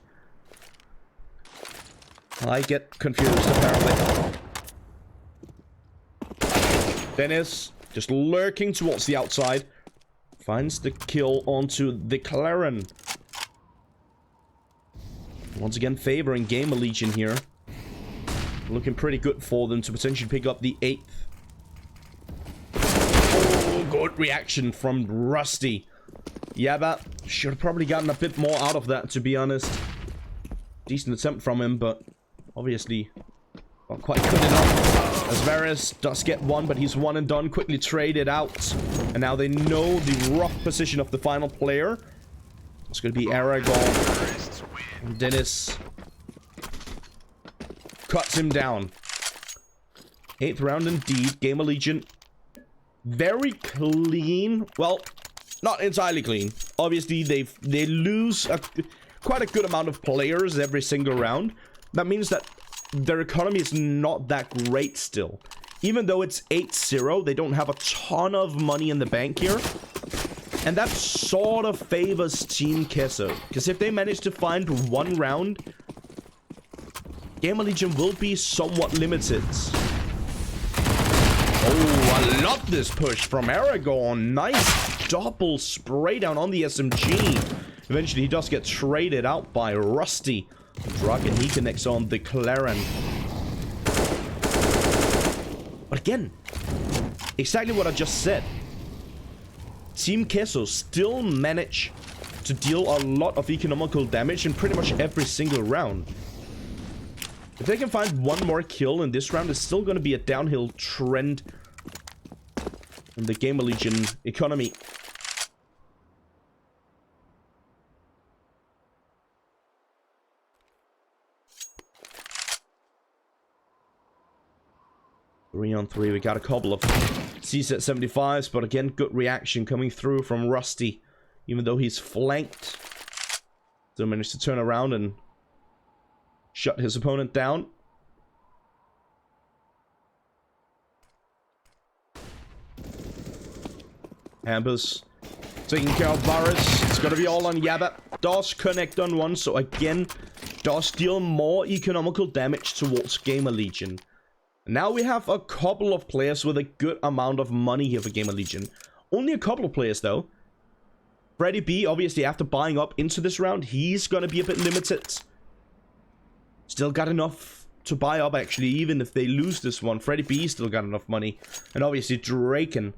I get confused, apparently. Dennis, just lurking towards the outside. Finds the kill onto the Claren. Once again, favoring Gamer Legion here. Looking pretty good for them to potentially pick up the 8th. Oh, good reaction from Rusty. Yeah, that should have probably gotten a bit more out of that, to be honest. Decent attempt from him, but obviously not quite good enough. As Varys does get one, but he's one and done. Quickly traded out. And now they know the rough position of the final player. It's going to be Aragorn. And Dennis cuts him down. 8th round indeed. Gamer Legion. Very clean. Well, not entirely clean. Obviously, they lose quite a good amount of players every single round. That means that their economy is not that great still. Even though it's 8-0, they don't have a ton of money in the bank here. And that sort of favors Team Queso. Because if they manage to find one round, Gamer Legion will be somewhat limited. Oh, I love this push from Aragorn. Nice double spray down on the SMG. Eventually, he does get traded out by Rusty. Dragon, he connects on the Claren. But again, exactly what I just said. Team Queso still manage to deal a lot of economical damage in pretty much every single round. If they can find one more kill in this round, it's still going to be a downhill trend in the Gamer Legion economy. Three on three, we got a couple of CSET 75s, but again, good reaction coming through from Rusty, even though he's flanked. Still managed to turn around and shut his opponent down. Hampus taking care of Varys. It's gonna be all on Yabba. Does connect on one, so again, does deal more economical damage towards Gamer Legion. Now we have a couple of players with a good amount of money here for Gamer Legion. Only a couple of players, though. Freddy B, obviously, after buying up into this round, he's gonna be a bit limited. Still got enough to buy up, actually, even if they lose this one. Freddy B still got enough money. And obviously, Draken,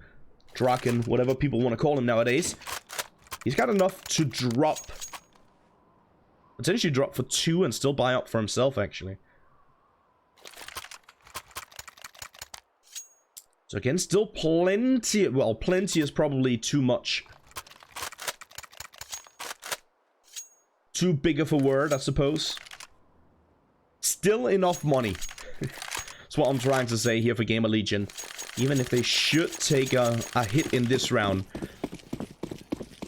whatever people want to call him nowadays, he's got enough to drop. Potentially drop for 2 and still buy up for himself, actually. So again, still plenty, well, plenty is probably too much. Too big of a word, I suppose. Still enough money. That's what I'm trying to say here for Gamer Legion. Even if they should take a hit in this round.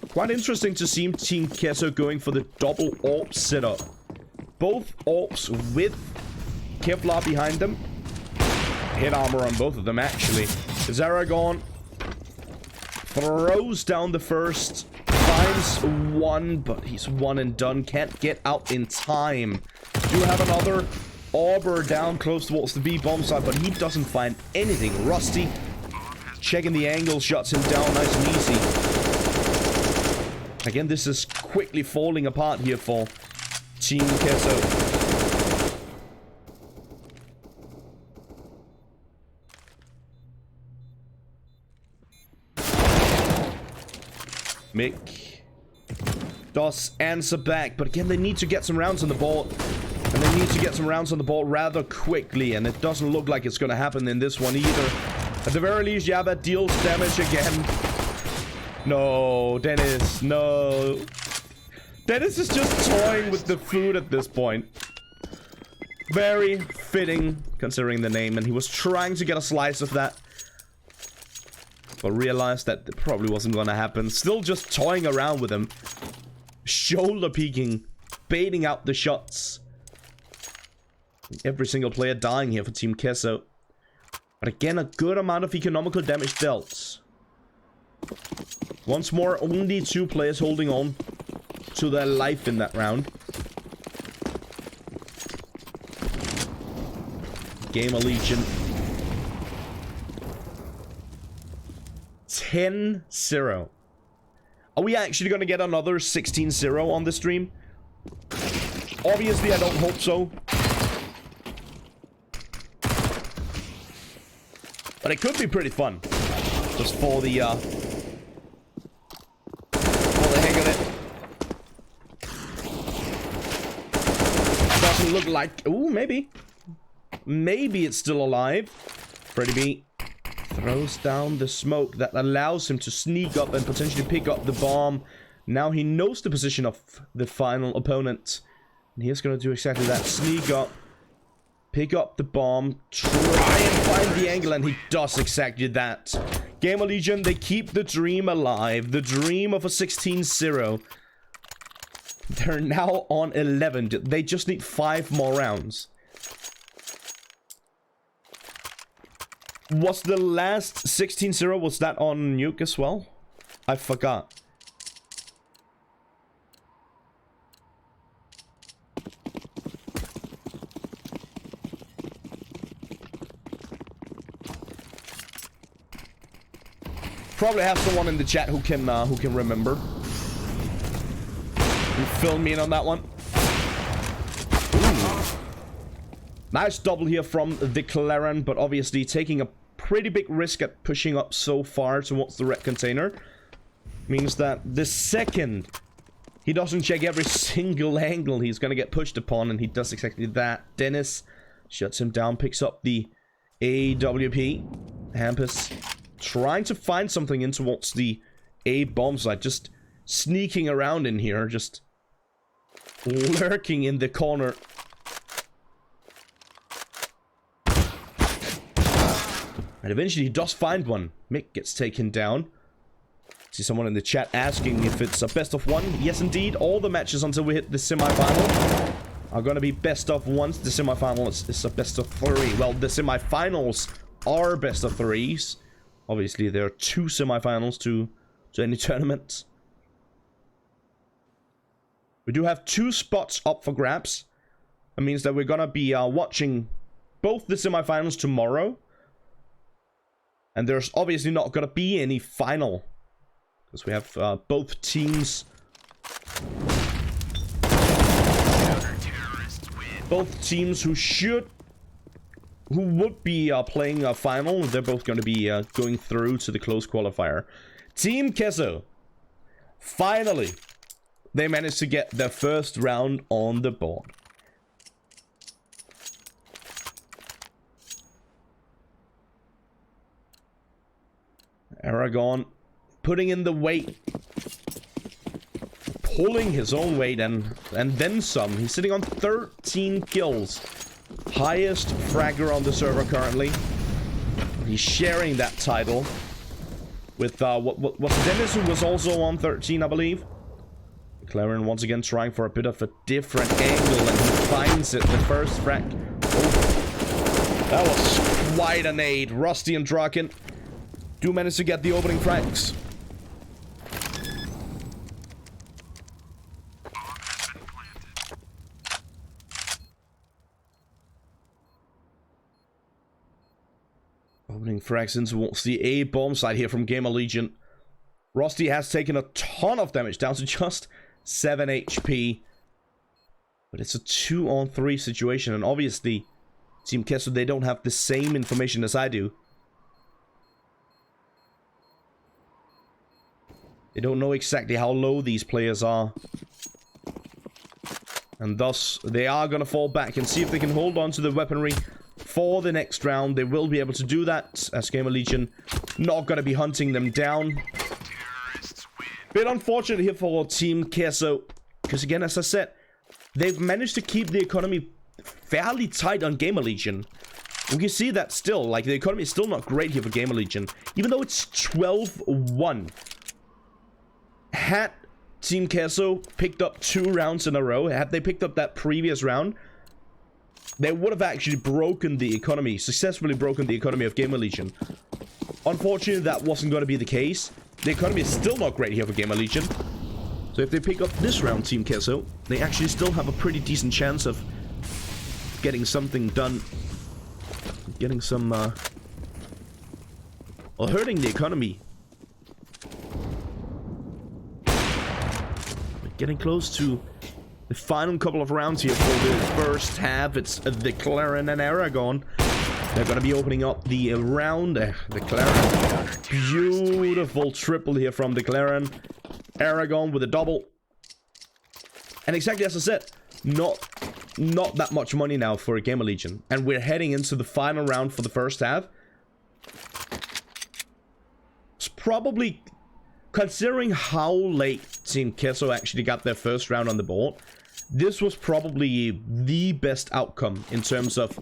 Quite interesting to see Team Queso going for the double AWP setup. Both AWPs with Kevlar behind them. Hit armor on both of them, actually. Aragorn throws down the first, finds one, but he's one and done. Can't get out in time. Do have another Arbor down close towards the B bomb site, but he doesn't find anything. Rusty checking the angle, shuts him down nice and easy. Again, this is quickly falling apart here for Team Queso. Mick does answer back, but again, they need to get some rounds on the board. And they need to get some rounds on the board rather quickly, and it doesn't look like it's going to happen in this one either. At the very least, Yabba deals damage again. No, Dennis, no. Dennis is just toying with the food at this point. Very fitting, considering the name, and he was trying to get a slice of that. But realized that it probably wasn't going to happen. Still just toying around with him. Shoulder peeking. Baiting out the shots. Every single player dying here for Team Kesso. But again, a good amount of economical damage dealt. Once more, only 2 players holding on to their life in that round. Gamer Legion. 10-0. Are we actually going to get another 16-0 on this stream? Obviously, I don't hope so. But it could be pretty fun. Just for the heck of it. Doesn't look like... Ooh, maybe. Maybe it's still alive. Freddy B throws down the smoke that allows him to sneak up and potentially pick up the bomb. Now he knows the position of the final opponent. And he's going to do exactly that. Sneak up. Pick up the bomb. Try and find the angle. And he does exactly that. Gamer Legion, they keep the dream alive. The dream of a 16-0. They're now on 11. They just need 5 more rounds. Was the last 16-0, was that on Nuke as well? I forgot. Probably have someone in the chat who can remember. You fill me in on that one. Ooh. Nice double here from the Claren, but obviously taking a pretty big risk at pushing up so far towards the red container. Means that the second he doesn't check every single angle, he's gonna get pushed upon, and he does exactly that. Dennis shuts him down, picks up the AWP. Hampus trying to find something in towards the A bomb site, just sneaking around in here, just lurking in the corner. And eventually he does find one. Mick gets taken down. See someone in the chat asking if it's a best of 1. Yes, indeed. All the matches until we hit the semi-final are going to be best of 1s. The semi-final is a best of 3. Well, the semi-finals are best of 3s. Obviously, there are 2 semi-finals to any tournament. We do have 2 spots up for grabs. That means that we're going to be watching both the semi-finals tomorrow. And there's obviously not going to be any final. Because we have both teams. Both teams who would be playing a final. They're both going to be going through to the close qualifier. Team Kesso. Finally, they managed to get their first round on the board. Aragon putting in the weight, pulling his own weight and then some. He's sitting on 13 kills, highest fragger on the server currently. He's sharing that title with what was Dennis, who was also on 13, I believe. Claren once again trying for a bit of a different angle, and he finds it. The first frag. Oh, that was quite an aid. Rusty and Draken do manage to get the opening frags. Opening frags in towards the A bomb side here from Gamer Legion. Rusty has taken a ton of damage, down to just 7 HP. But it's a 2-on-3 situation, and obviously Team Kesso, they don't have the same information as I do. They don't know exactly how low these players are. And thus, they are going to fall back and see if they can hold on to the weaponry for the next round. They will be able to do that, as Gamer Legion not going to be hunting them down. Bit unfortunate here for Team Kesso, because again, as I said, they've managed to keep the economy fairly tight on Gamer Legion. We can see that still, like, the economy is still not great here for Gamer Legion, even though it's 12-1. Had Team Kesso picked up 2 rounds in a row, had they picked up that previous round, they would have actually broken the economy, successfully broken the economy of Gamer Legion. Unfortunately, that wasn't going to be the case. The economy is still not great here for Gamer Legion. So if they pick up this round, Team Kesso, they actually still have a pretty decent chance of getting something done. Getting some, or hurting the economy. We're getting close to the final couple of rounds here for the first half. It's the Claren and Aragon. They're going to be opening up the round. The Claren. Beautiful triple here from the Claren. Aragon with a double. And exactly as I said, not that much money now for Gamer Legion. And we're heading into the final round for the first half. It's probably, considering how late Team Kesso actually got their first round on the board, this was probably the best outcome in terms of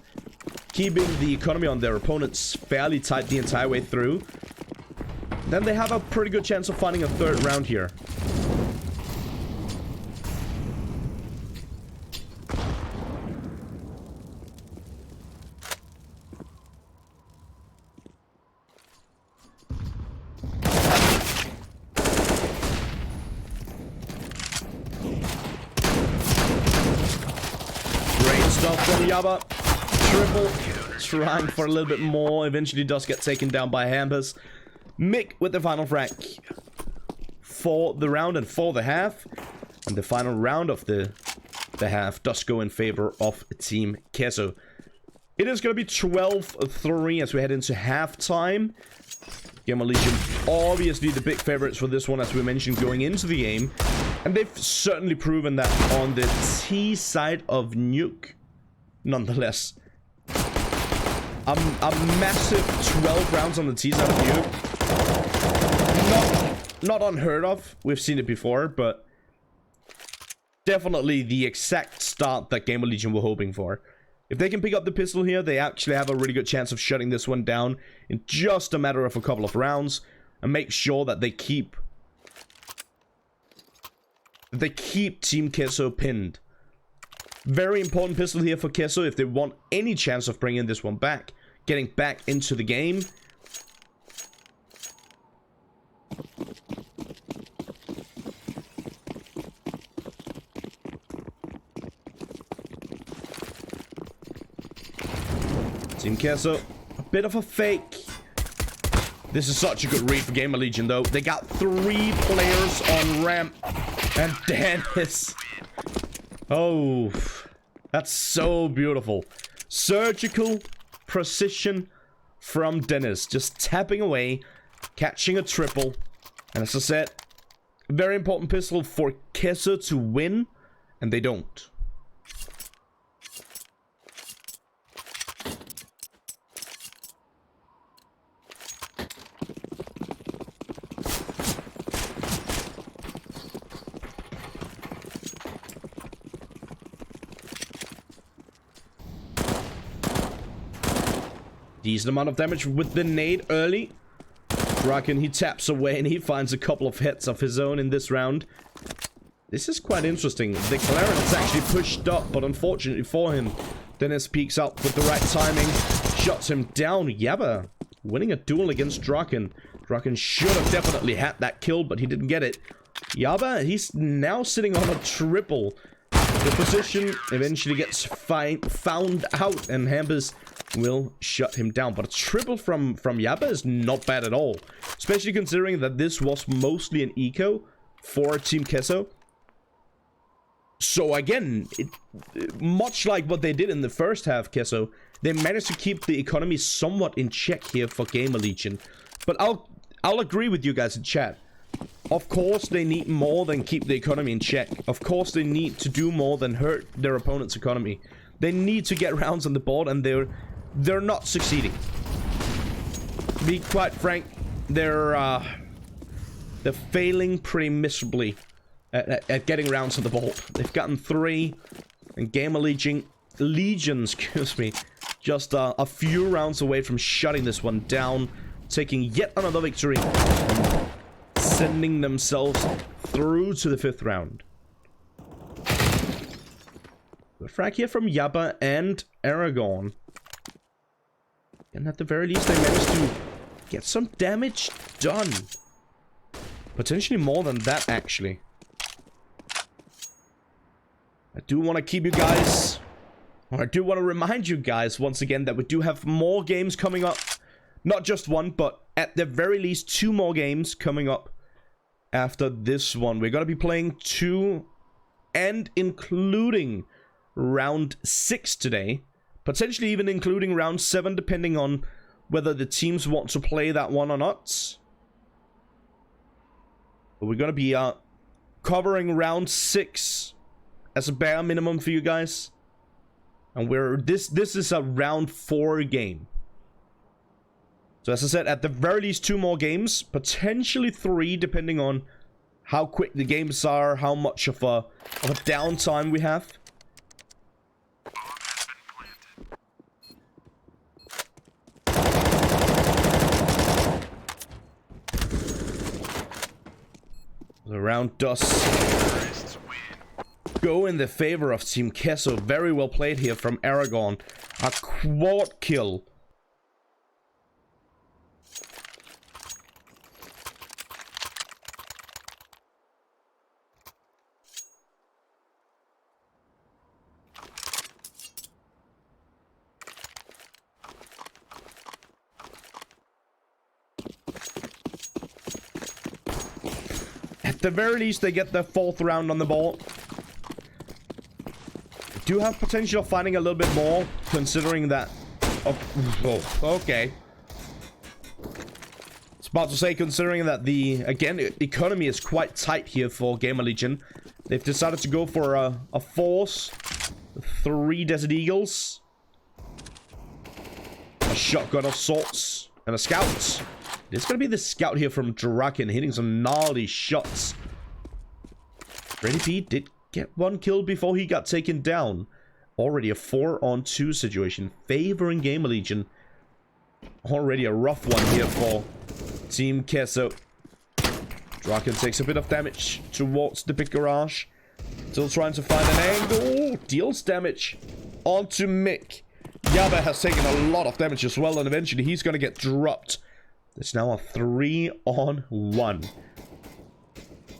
keeping the economy on their opponents fairly tight the entire way through. Then they have a pretty good chance of finding a third round here. From Yaba, triple, trying for a little bit more, eventually does get taken down by Hampers. Mick with the final frag for the round and for the half, and the final round of the half does go in favor of Team Kesso. It is going to be 12-3 as we head into halftime. Gamer Legion, obviously the big favorites for this one, as we mentioned, going into the game, and they've certainly proven that on the T side of Nuke. Nonetheless, a massive 12 rounds on the T side of Nuke. Not unheard of. We've seen it before, but definitely the exact start that Gamer Legion were hoping for. If they can pick up the pistol here, they actually have a really good chance of shutting this one down in just a matter of a couple of rounds, and make sure that they keep Team Kesso pinned. Very important pistol here for Kesso if they want any chance of bringing this one back, getting back into the game. Team Kesso, a bit of a fake. This is such a good read for Gamer Legion though. They got 3 players on ramp, and Dennis. Oh, that's so beautiful. Surgical precision from Dennis. Just tapping away, catching a triple. And as I said, very important pistol for Kesso to win, and they don't. Decent amount of damage with the nade early. Draken, he taps away and he finds a couple of hits of his own in this round. This is quite interesting. The Claren is actually pushed up, but unfortunately for him, Dennis peeks up with the right timing, shuts him down. Yabba winning a duel against Draken. Draken should have definitely had that kill, but he didn't get it. Yabba, he's now sitting on a triple. The position eventually gets found out, and Hampers will shut him down. But a triple from Yabba is not bad at all, especially considering that this was mostly an eco for Team Kesso. So again, much like what they did in the first half, Kesso, they managed to keep the economy somewhat in check here for Gamer Legion. But I'll agree with you guys in chat. Of course they need more than keep the economy in check. Of course they need to do more than hurt their opponent's economy. They need to get rounds on the board, and they're not succeeding. To be quite frank, they're failing pretty miserably at getting rounds on the board. They've gotten 3, and Gamer Legion, excuse me, just a few rounds away from shutting this one down, taking yet another victory, and sending themselves through to the 5th round. The frag here from Yabba and Aragon. And at the very least, they managed to get some damage done. Potentially more than that, actually. I do want to keep you guys... Or I do want to remind you guys, once again, that we do have more games coming up. Not just one, but at the very least 2 more games coming up after this one. We're going to be playing 2 and including round 6 today. Potentially even including round 7, depending on whether the teams want to play that one or not. But we're going to be covering round 6 as a bare minimum for you guys. And this is a round 4 game. So as I said, at the very least 2 more games, potentially 3, depending on how quick the games are, how much of a downtime we have. The round does go in the favor of Team Kesso. Very well played here from Aragon. A quad kill. At the very least, they get their 4th round on the board. Do have potential of finding a little bit more, considering that... Oh, okay. I was about to say, considering that the, again, economy is quite tight here for Gamer Legion. They've decided to go for a force, 3 Desert Eagles, a shotgun of sorts, and a scout. It's gonna be the scout here from Draken, hitting some gnarly shots. Freddy B did get 1 kill before he got taken down. Already a 4-on-2 situation, favoring Gamer Legion. Already a rough one here for Team Kesso. Draken takes a bit of damage towards the big garage. Still trying to find an angle. Deals damage onto Mick. Yabe has taken a lot of damage as well, and eventually he's gonna get dropped. It's now a 3-on-1.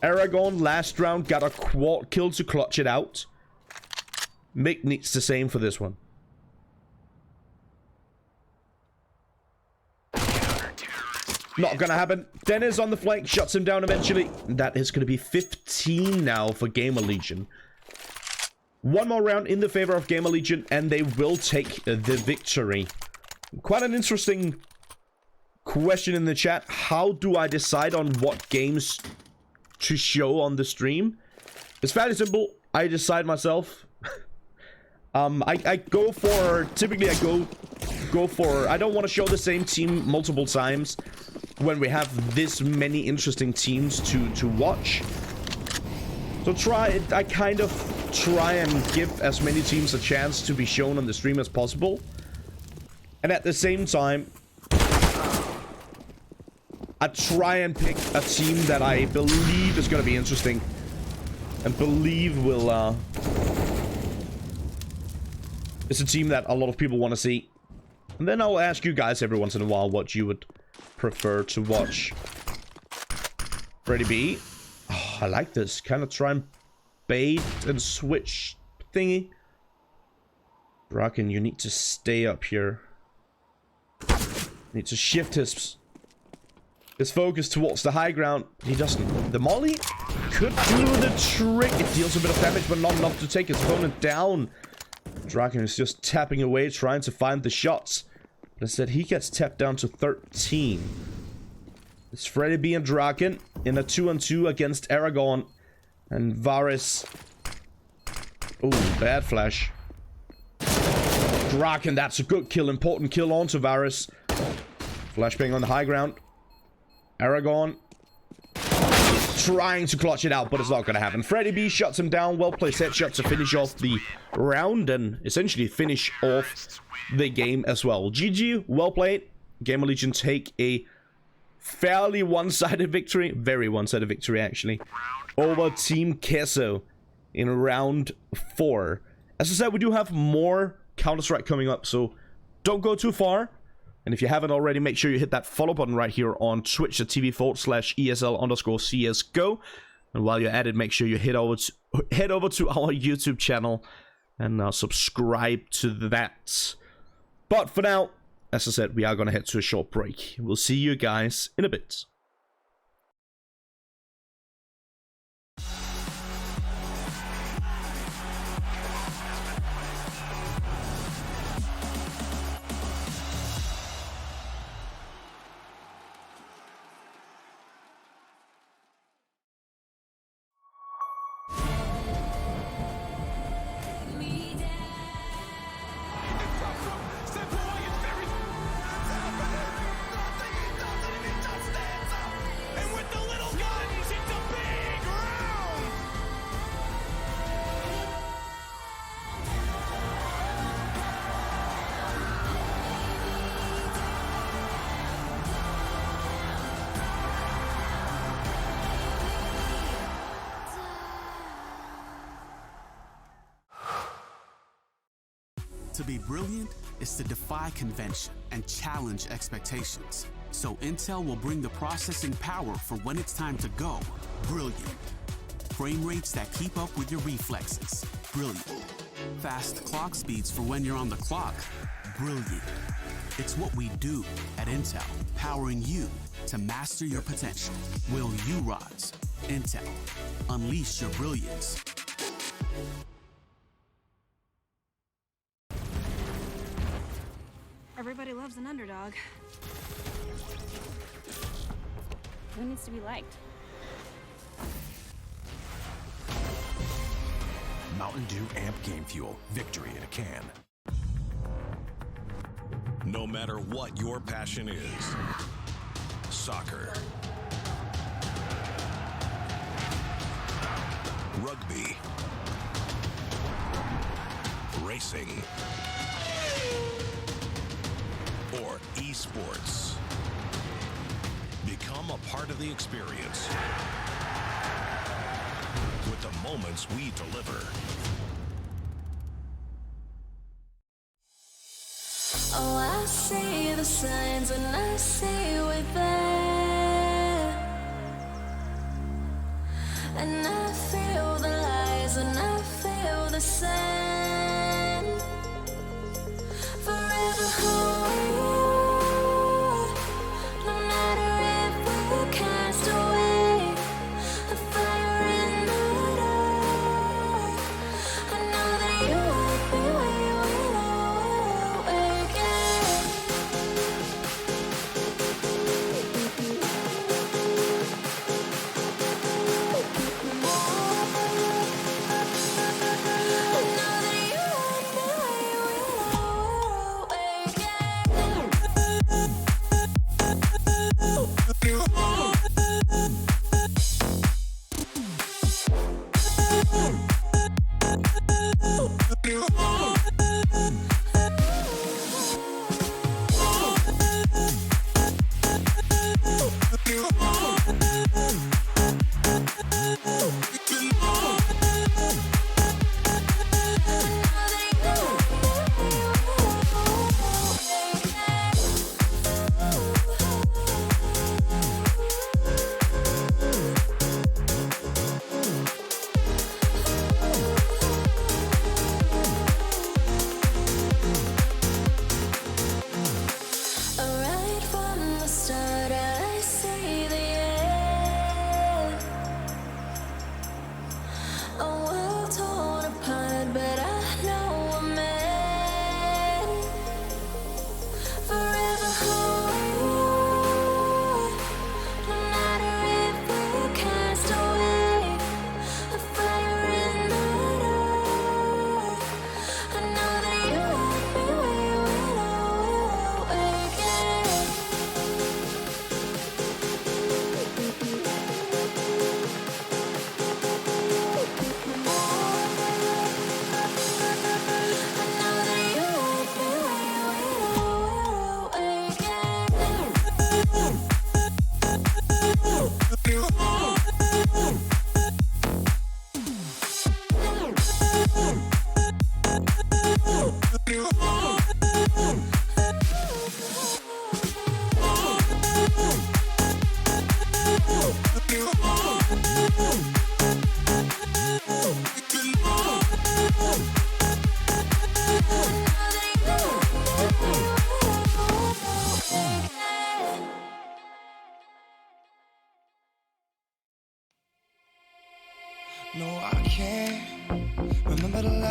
Aragon last round got a quad kill to clutch it out. Mick needs the same for this one. Not gonna happen. Dennis on the flank shuts him down eventually. That is gonna be 15 now for Gamer Legion. 1 more round in the favor of Gamer Legion, and they will take the victory. Quite an interesting question in the chat. How do I decide on what games to show on the stream? It's fairly simple. I decide myself. I go for, typically I go for, I don't want to show the same team multiple times when we have this many interesting teams to watch. So I kind of try and give as many teams a chance to be shown on the stream as possible. And at the same time, I try and pick a team that I believe is going to be interesting and believe will it's a team that a lot of people want to see. And then I'll ask you guys every once in a while what you would prefer to watch. Freddy B. Oh, I like this. Kind of try and bait and switch thingy. Draken, you need to stay up here. Need to shift his focus towards the high ground. He doesn't. The molly could do the trick. It deals a bit of damage, but not enough to take his opponent down. Draken is just tapping away, trying to find the shots. But instead, he gets tapped down to 13. It's Freddy B and Draken in a 2-on-2 against Aragon and Varys. Oh, bad flash. Draken, that's a good kill. Important kill onto Varys. Flashbang on the high ground. Aragon trying to clutch it out, but it's not going to happen. Freddy B shuts him down. Well-placed headshot to finish off the round and essentially finish off the game as well. GG, well played. Gamer Legion take a fairly one-sided victory. Very one-sided victory, actually. Over Team Kesso in round 4. As I said, we do have more Counter-Strike coming up, so don't go too far. And if you haven't already, make sure you hit that follow button right here on twitch.tv/ESL_CSGO. And while you're at it, make sure you head over to our YouTube channel and subscribe to that. But for now, as I said, we are going to head to a short break. We'll see you guys in a bit. To be brilliant is to defy convention and challenge expectations. So Intel will bring the processing power for when it's time to go. Brilliant. Frame rates that keep up with your reflexes. Brilliant. Fast clock speeds for when you're on the clock. Brilliant. It's what we do at Intel, powering you to master your potential. Will you rise? Intel. Unleash your brilliance. Everybody loves an underdog. Who needs to be liked? Mountain Dew Amp Game Fuel. Victory in a can. No matter what your passion is, soccer, rugby, racing, or esports, become a part of the experience with the moments we deliver. Oh, I see the signs and I see we're there, and I feel the lies and I feel the sand. Forever hold, no matter if we cast away, a fire in the dark. I know that you won't be where you will again. I know that you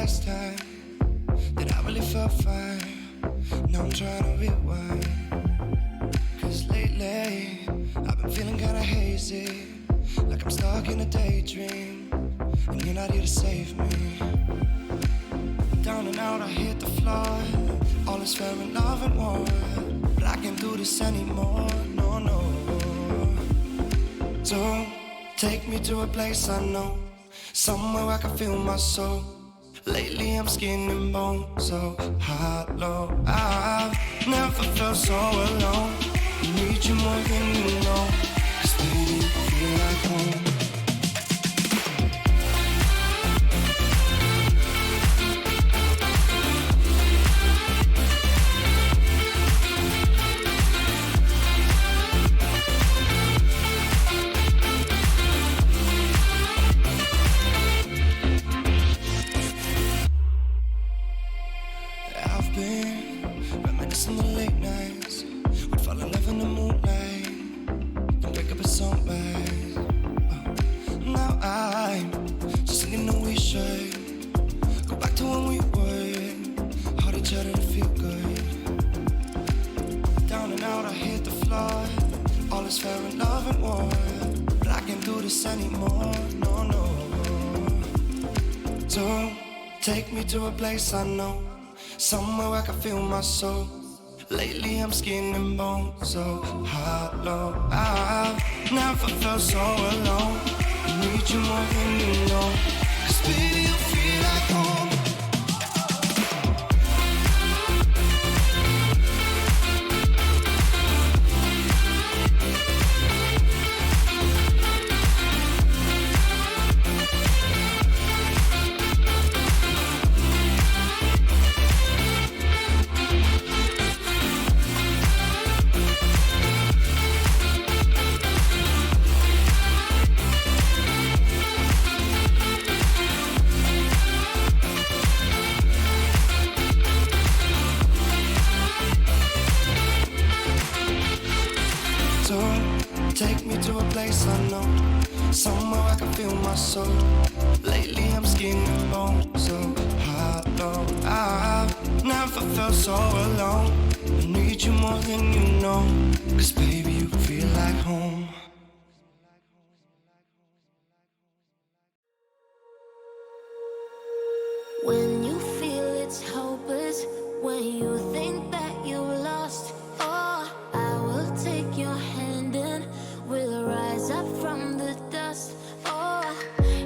last time that I really felt fine. Now I'm trying to rewind. Cause lately I've been feeling kinda hazy, like I'm stuck in a daydream, and you're not here to save me. Down and out, I hit the floor. All is fair in love and war, but I can't do this anymore, no, no. Don't take me to a place I know, somewhere I can feel my soul. Lately I'm skin and bone, so hollow. I've never felt so alone. I need you more than you know, cause baby you feel like home. I've been reminiscing the late nights. We'd fall in love in the moonlight and wake up at sunrise. Now I'm just singing that we should go back to when we were, hold each other to feel good. Down and out, I hit the floor. All is fair in love and war, but I can't do this anymore, no, no. Don't take me to a place I know, somewhere I can feel my soul. Lately I'm skin and bone, so hollow. I've never felt so alone. I need you more than you know, cause baby you feel like home. Take me to a place I know, somewhere I can feel my soul. Lately I'm skin and bone, so hollow. I've never felt so alone. I need you more than you know, cause baby you feel like home. When you feel it's hopeless, when you think that you lost, oh, I will take your hand and we'll rise up from the dust. Oh,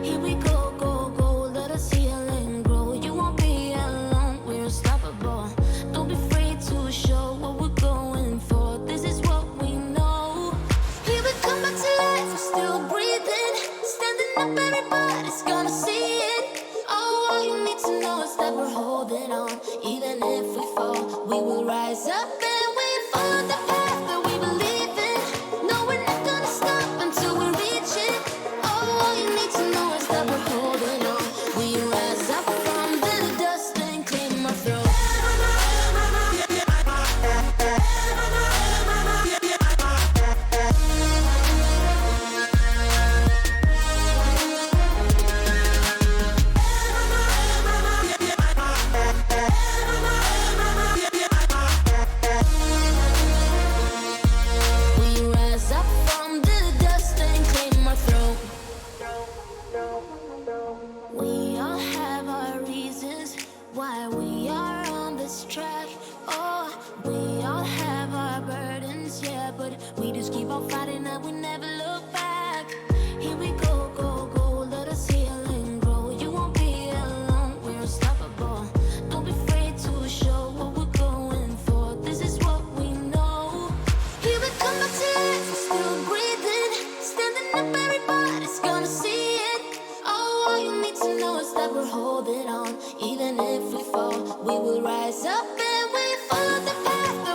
here we go, go, go, let us heal and grow. You won't be alone, we're unstoppable. Don't be afraid to show what we're going for. This is what we know. Here we come back to life, we're still breathing. Standing up, everybody's gonna see it. Oh, all you need to know is that we're holding on. Even if we fall, we will rise up and we follow the path that we believe in. No, we're not gonna stop until we reach it. Oh, all you need to know is that we're holding on. We rise up from the dust and clean my throat. We rise up from the dust and clean my throat. We all have our reasons why we are on this track. Oh, we all have our burdens, yeah, but we just keep on fighting and we never look back. Here we go, go, go, let us heal and grow. You won't be alone, we're unstoppable. Don't be afraid to show what we're going for. This is what we know. Here we come back to life, we're still breathing. Standing up, everybody's gonna see it. Oh, all you need to know is that we're holding on. Even if we fall, we will rise up and we follow the path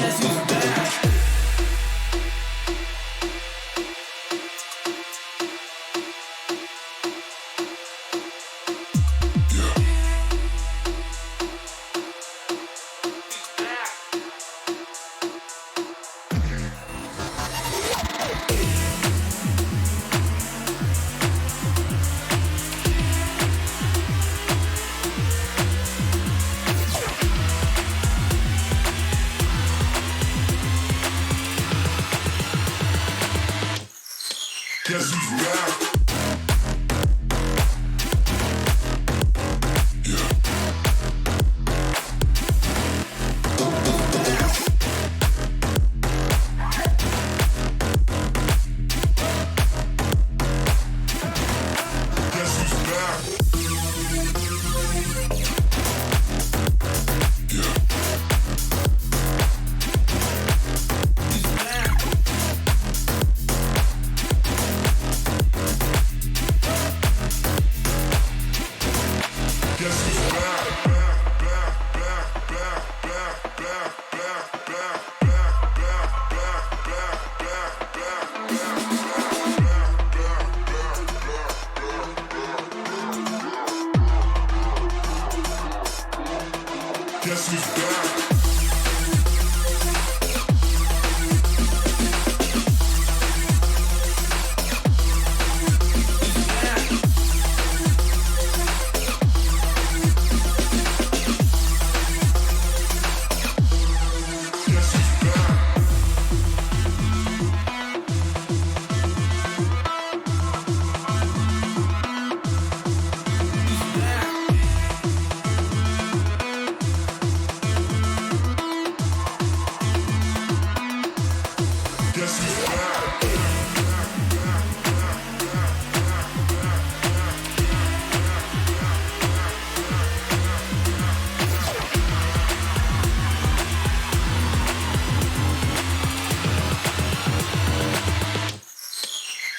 Guess who's back? Guess who's back?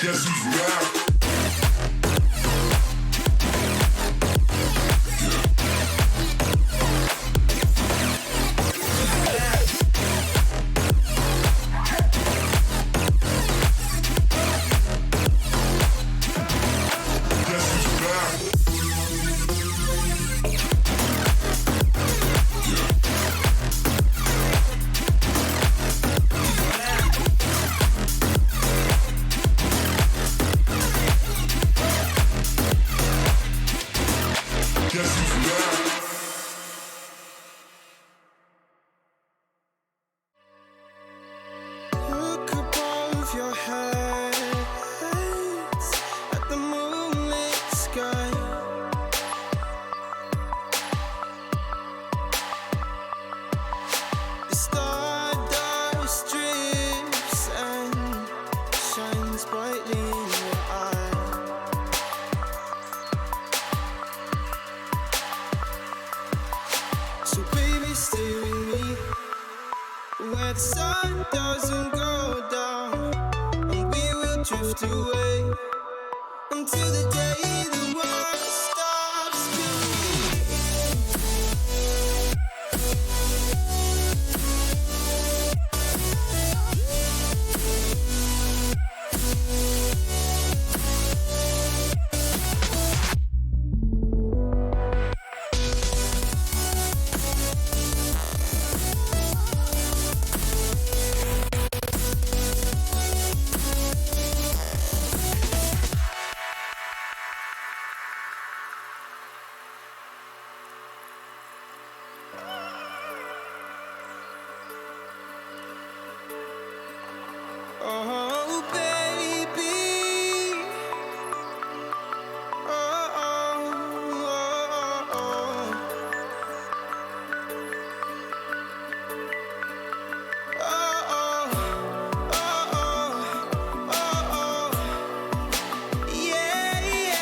Guess who's back? Guess who's back? Look above your head at the moonlit sky. The stardust drips and shines brightly in your eye. So baby, stay with me where the sun doesn't go down, and we will drift away until the day the world stops moving. Oh, baby. Oh, oh, oh, yeah, yeah.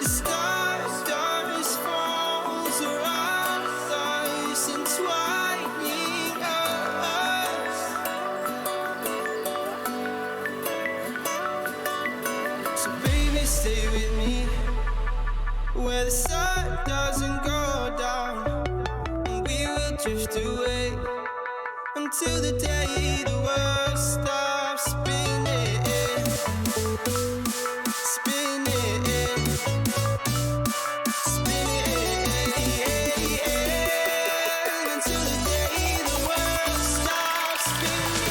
The stars falls around us, entwining us. So baby, stay with me where the sun doesn't go down, and we will drift away until the day the world stops spinning, spinning, spinning, until the day the world stops spinning.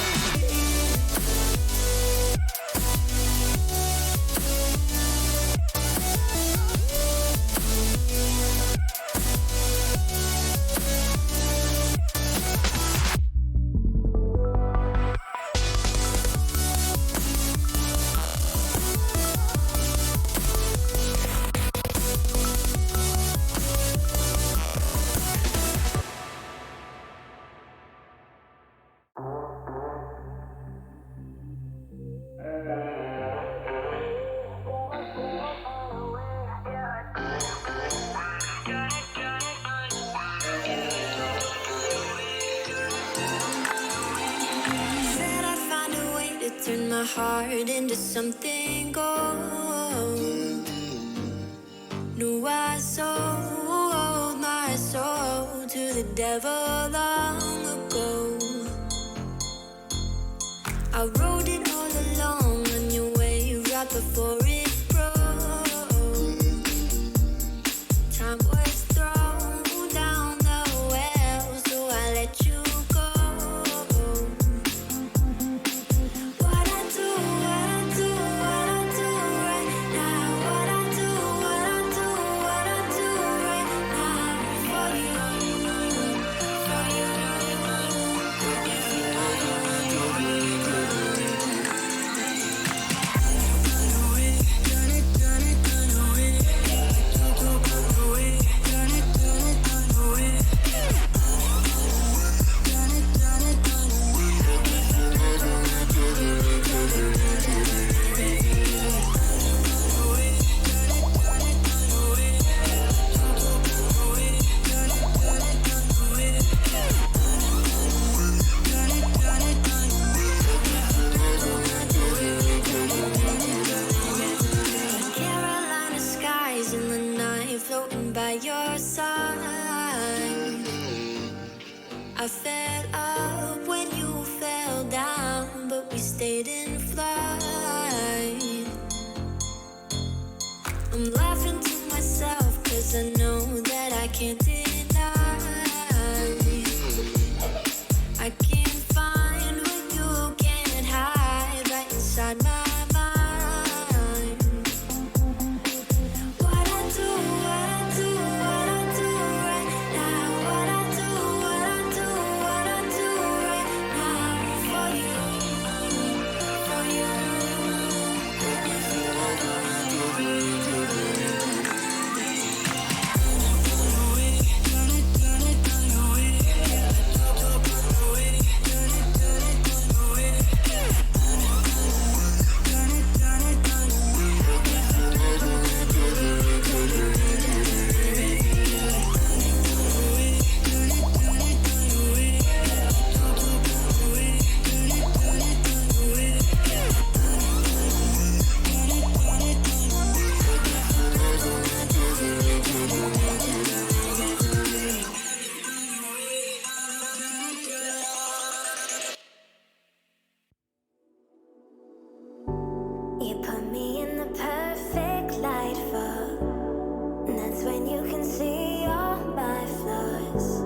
Said I'd find a way to turn my heart into something gold. Knew I sold my soul to the devil long ago. I wrote it all along on your way right before it broke. Time was thrown down the well, so I let you go. What I do right now. What I do right now for you, for you. Carolina skies in the night, floating by your side. I fell up when you fell down, but we stayed in flight. I'm laughing to myself, 'cause I know that I can't deny. I can't find what you can't hide right inside my mind. What I do right now. What I do right now for you, for you. You put me in the perfect light for, and that's when you can see all my flaws.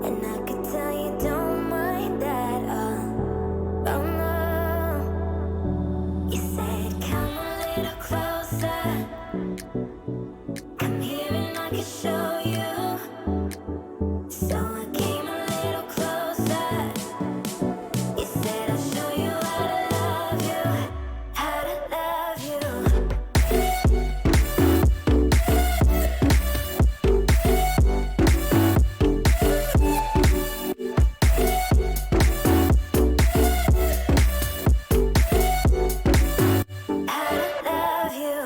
And I could tell you don't mind that, oh no. You said come a little closer, come here and I can show you. So I came a little closer. You said I'll show you how to love you, how to love you. How to love you.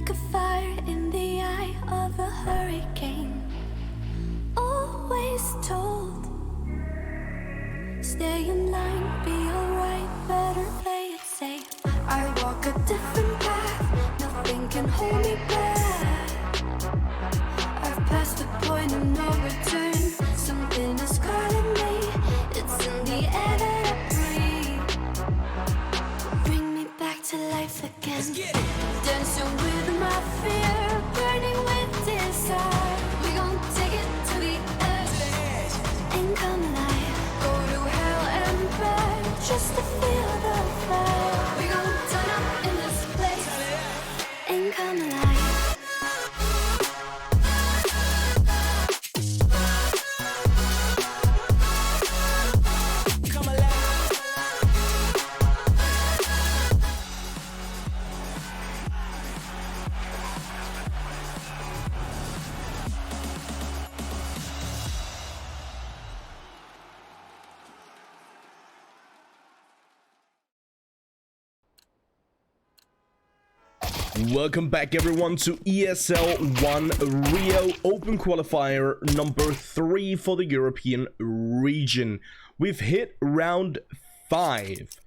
like a fire in the eye of a hurricane. Always told, stay in line, be alright, better play it safe. I walk a different path, nothing can hold me back. I've passed the point of no return, something is calling me, it's in the air that I breathe. Bring me back to life again, dancing with my fear, burning with desire. We gon' take it to the edge and come alive. Go to hell and back just to feel the fire. We gon' turn up in this place and come alive. Welcome back everyone to ESL 1 Rio Open Qualifier number 3 for the European region. We've hit round 5.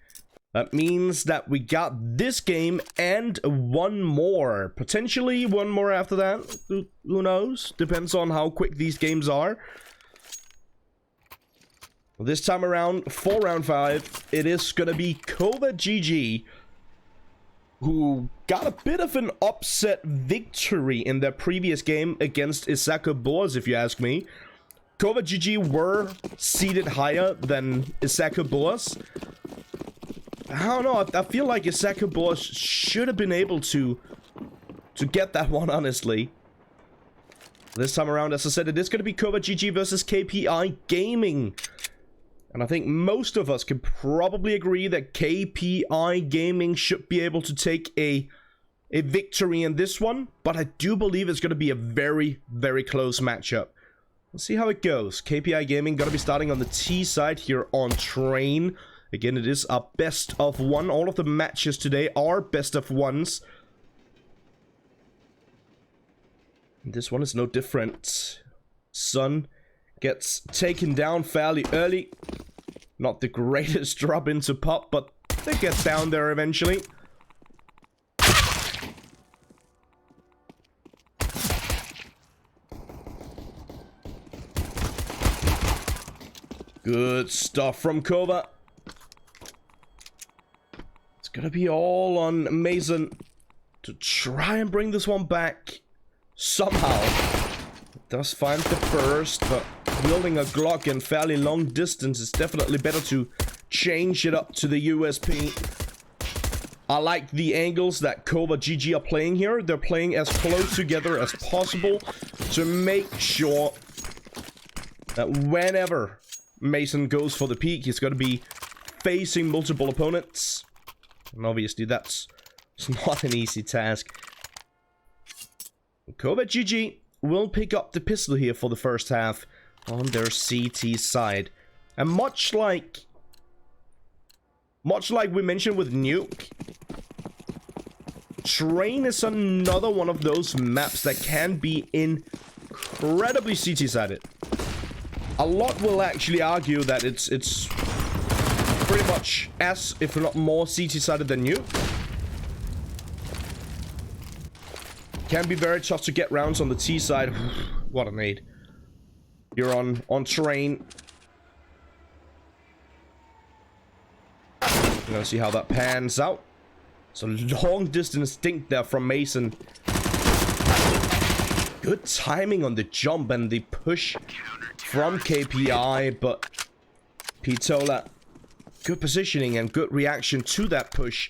That means that we got this game and one more. Potentially one more after that. Who knows? Depends on how quick these games are. This time around, for round 5, it is gonna be Kova GG, who got a bit of an upset victory in their previous game against Isaka Boas, if you ask me. Kova GG were seated higher than Isaka Boas. I don't know, I feel like Isaka Boas should have been able to get that one, honestly. This time around, as I said, it is going to be Kova GG versus KPI Gaming. And I think most of us can probably agree that KPI Gaming should be able to take a victory in this one. But I do believe it's going to be a very, very close matchup. Let's see how it goes. KPI Gaming going to be starting on the T side here on Train. Again, it is a best of one. All of the matches today are best of ones. This one is no different. Sun gets taken down fairly early. Not the greatest drop into pop, but they get down there eventually. Good stuff from Kova. It's gonna be all on Mason to try and bring this one back somehow. Does find the burst, but wielding a Glock in fairly long distance is definitely better to change it up to the USP. I like the angles that Kova GG are playing here. They're playing as close together as possible to make sure that whenever Mason goes for the peak, he's going to be facing multiple opponents. And obviously that's not an easy task. Kovac GG will pick up the pistol here for the first half on their CT side. And much like we mentioned with Nuke, Train is another one of those maps that can be incredibly CT-sided. A lot will actually argue that it's pretty much as, if not more, CT-sided than Nuke. Can be very tough to get rounds on the T side. What a nade. You're on Train. We're gonna see how that pans out. So long distance dink there from Mason. Good timing on the jump and the push from KPI, but Pitola, good positioning and good reaction to that push,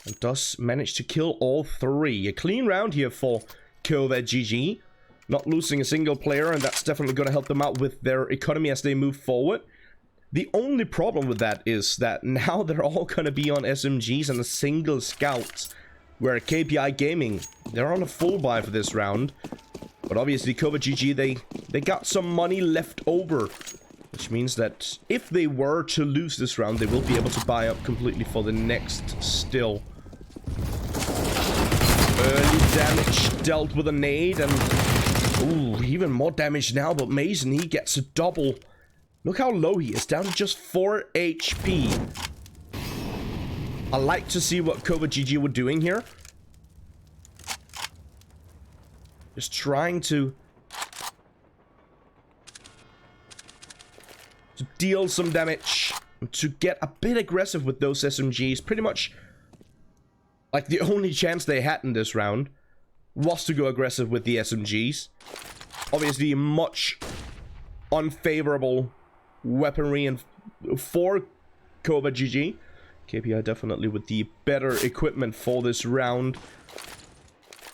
and does manage to kill all three. A clean round here for Kovac GG. Not losing a single player, and that's definitely going to help them out with their economy as they move forward. The only problem with that is that now they're all going to be on SMGs and a single scout, where KPI Gaming, they're on a full buy for this round. But obviously Kovac GG, they got some money left over, which means that if they were to lose this round, they will be able to buy up completely for the next still. Early damage dealt with a nade, and ooh, even more damage now, but Mason, he gets a double. Look how low he is, down to just 4 HP. I like to see what Kovac GG were doing here. Just trying to deal some damage, to get a bit aggressive with those SMGs. Pretty much like the only chance they had in this round was to go aggressive with the SMGs. Obviously much unfavorable weaponry and for Kovac GG. KPI definitely with the better equipment for this round.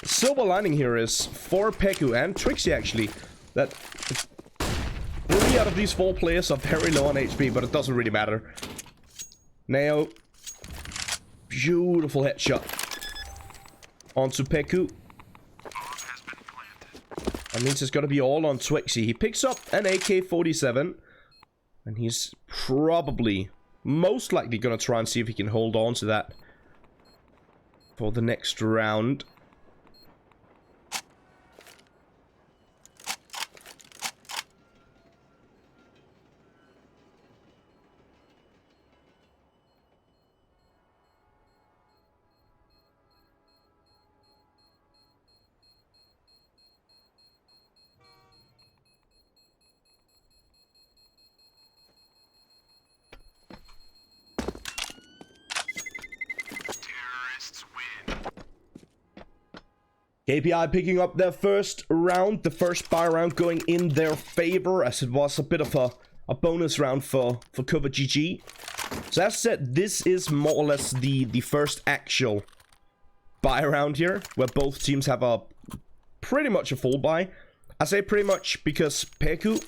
The silver lining here is for Peku and Trixie actually, that 3 out of these 4 players are very low on HP, but it doesn't really matter. Now, beautiful headshot onto Peku. That means it's gonna be all on Twixie. He picks up an AK-47, and he's probably, most likely gonna try and see if he can hold on to that for the next round. KPI picking up their first round, the first buy round going in their favor, as it was a bit of a bonus round for Kovac GG. So as said, this is more or less the first actual buy round here, where both teams have a pretty much a full buy. I say pretty much because Peku,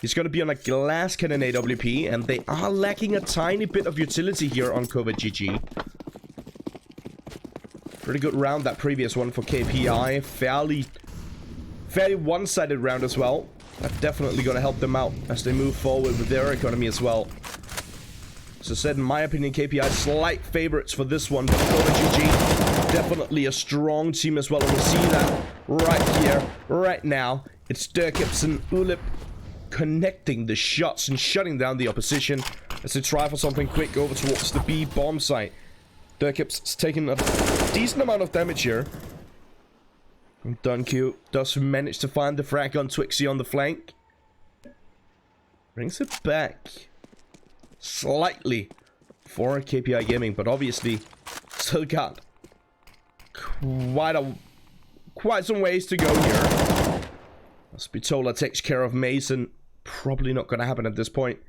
he's going to be on a glass cannon AWP, and they are lacking a tiny bit of utility here on Kovac GG. Pretty good round, that previous one for KPI. Fairly one-sided round as well. That's definitely going to help them out as they move forward with their economy as well. As I said, in my opinion, KPI slight favorites for this one, but Kovac GG, definitely a strong team as well. And we'll see that right here, right now. It's Dirkips and Ulip connecting the shots and shutting down the opposition as they try for something quick over towards the B bomb site. Dirkip's taking a decent amount of damage here. And Dunq does manage to find the frag on Twixie on the flank. Brings it back slightly for KPI Gaming, but obviously still got quite some ways to go here. Spitola takes care of Mason. Probably not going to happen at this point.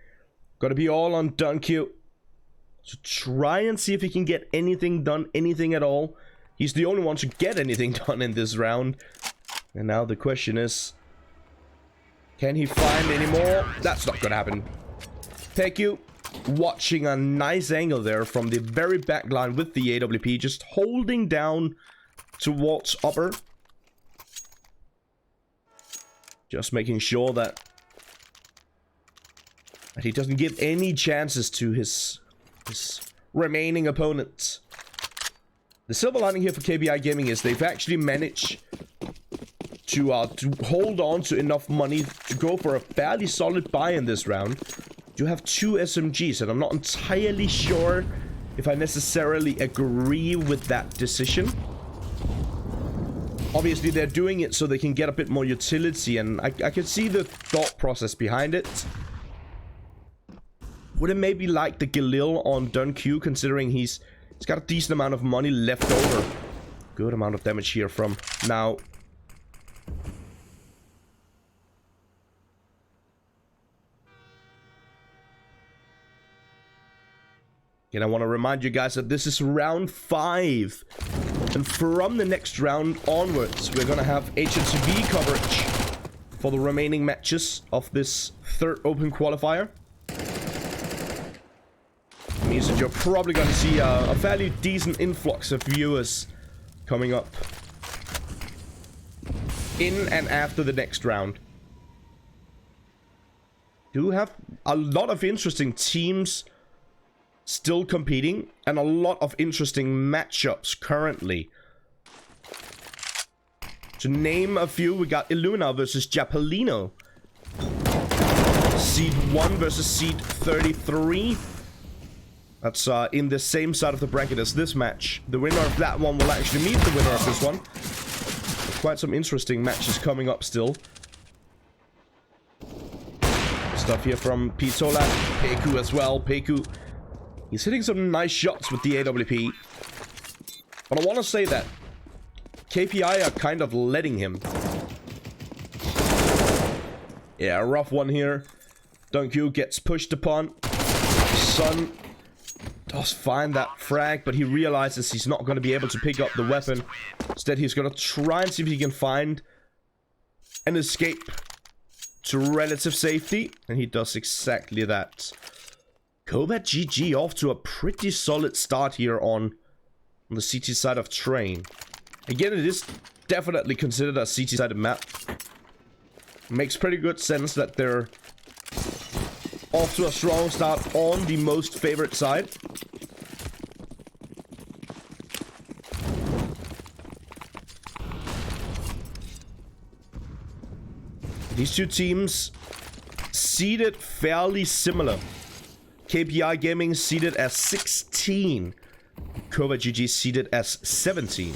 Got to be all on Dunq. So try and see if he can get anything done, anything at all. He's the only one to get anything done in this round. And now the question is, can he find any more? That's not gonna happen. Peku watching a nice angle there from the very back line with the AWP, just holding down towards upper. Just making sure that he doesn't give any chances to his remaining opponents. The silver lining here for KPI Gaming is they've actually managed to hold on to enough money to go for a fairly solid buy in this round. You have 2 SMGs, and I'm not entirely sure if I necessarily agree with that decision. Obviously, they're doing it so they can get a bit more utility, and I can see the thought process behind it. Would it maybe like the Galil on Dun Q, considering he's got a decent amount of money left over. Good amount of damage here from now. And I want to remind you guys that this is round 5. And from the next round onwards, we're going to have HLTV coverage for the remaining matches of this 3rd open qualifier. It means that you're probably going to see a fairly decent influx of viewers coming up in and after the next round. Do have a lot of interesting teams still competing, and a lot of interesting matchups currently. To name a few, we got Illumina versus Japalino. Seed 1 versus Seed 33. That's in the same side of the bracket as this match. The winner of that one will actually meet the winner of this one. Quite some interesting matches coming up still. Stuff here from Pitola. Peku as well. Peku, he's hitting some nice shots with the AWP. But I want to say that KPI are kind of letting him. Yeah, a rough one here. Dunkyu gets pushed upon. Sun does find that frag, but he realizes he's not going to be able to pick up the weapon. Instead, he's going to try and see if he can find an escape to relative safety. And he does exactly that. Kobat GG off to a pretty solid start here on the CT side of Train. Again, it is definitely considered a CT-sided map. Makes pretty good sense that they're off to a strong start on the most favorite side. These two teams seeded fairly similar. KPI Gaming seeded as 16. Koba GG seeded as 17.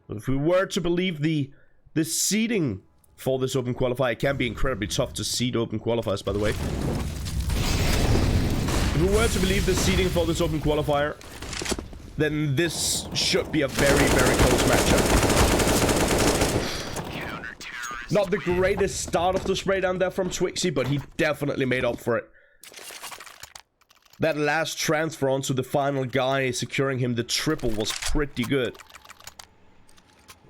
But if we were to believe the seeding for this open qualifier, it can be incredibly tough to seed open qualifiers, by the way. If we were to believe the seeding for this open qualifier, then this should be a very, very close matchup. Not the greatest start of the spray down there from Twixy, but he definitely made up for it. That last transfer onto the final guy, securing him the triple, was pretty good.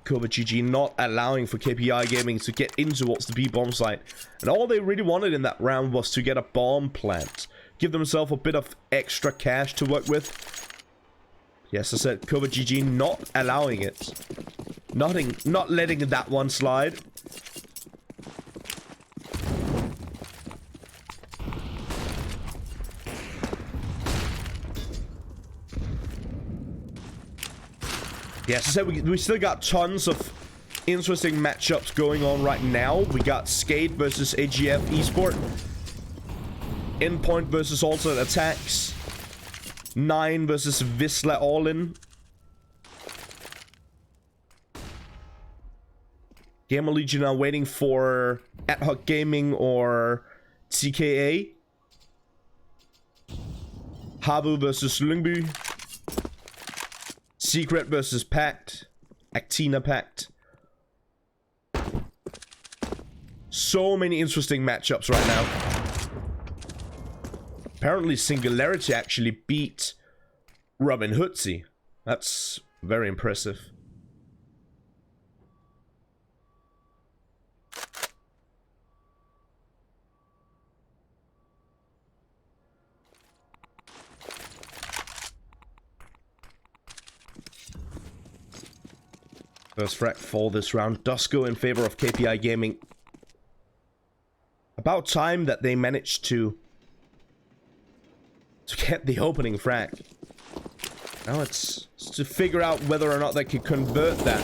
Koba GG not allowing for KPI Gaming to get in towards the B-bomb site. And all they really wanted in that round was to get a bomb plant. Give themselves a bit of extra cash to work with. Yes, I said Koba GG not allowing it. Not letting that one slide. Yes, I said we still got tons of interesting matchups going on right now. We got Skate versus AGF Esport. Endpoint versus Alternate Attacks. 9 versus Visla All-In. Gamer Legion are waiting for Ad Hoc Gaming or TKA. Habu versus Lyngby. Secret versus Pact. Actina Pact. So many interesting matchups right now. Apparently Singularity actually beat Robin Hoodsie. That's very impressive. First frag for this round does go in favor of KPI Gaming. About time that they managed to get the opening frag. Now it's to figure out whether or not they can convert that.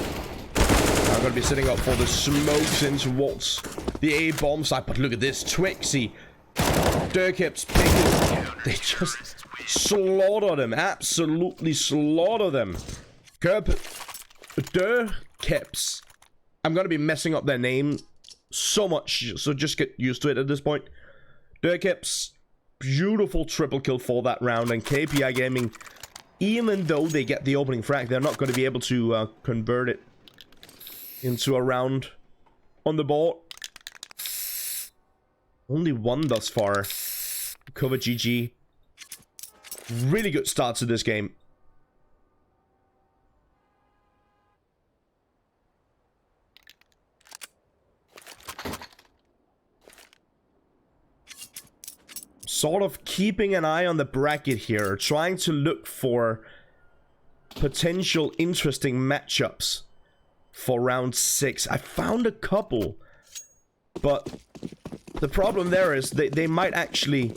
I'm going to be sitting up for the smokes in towards the A bomb site. But look at this. Twixy, Durkip's pickers. They just slaughtered him. Absolutely slaughtered them. Durkips. I'm going to be messing up their name so much. So just get used to it at this point. Durkips. Beautiful triple kill for that round. And KPI Gaming, even though they get the opening frag, they're not going to be able to convert it into a round on the board. Only one thus far. Cover GG. Really good start to this game. Sort of keeping an eye on the bracket here, trying to look for potential interesting matchups for round 6. I found a couple, but the problem there is they might actually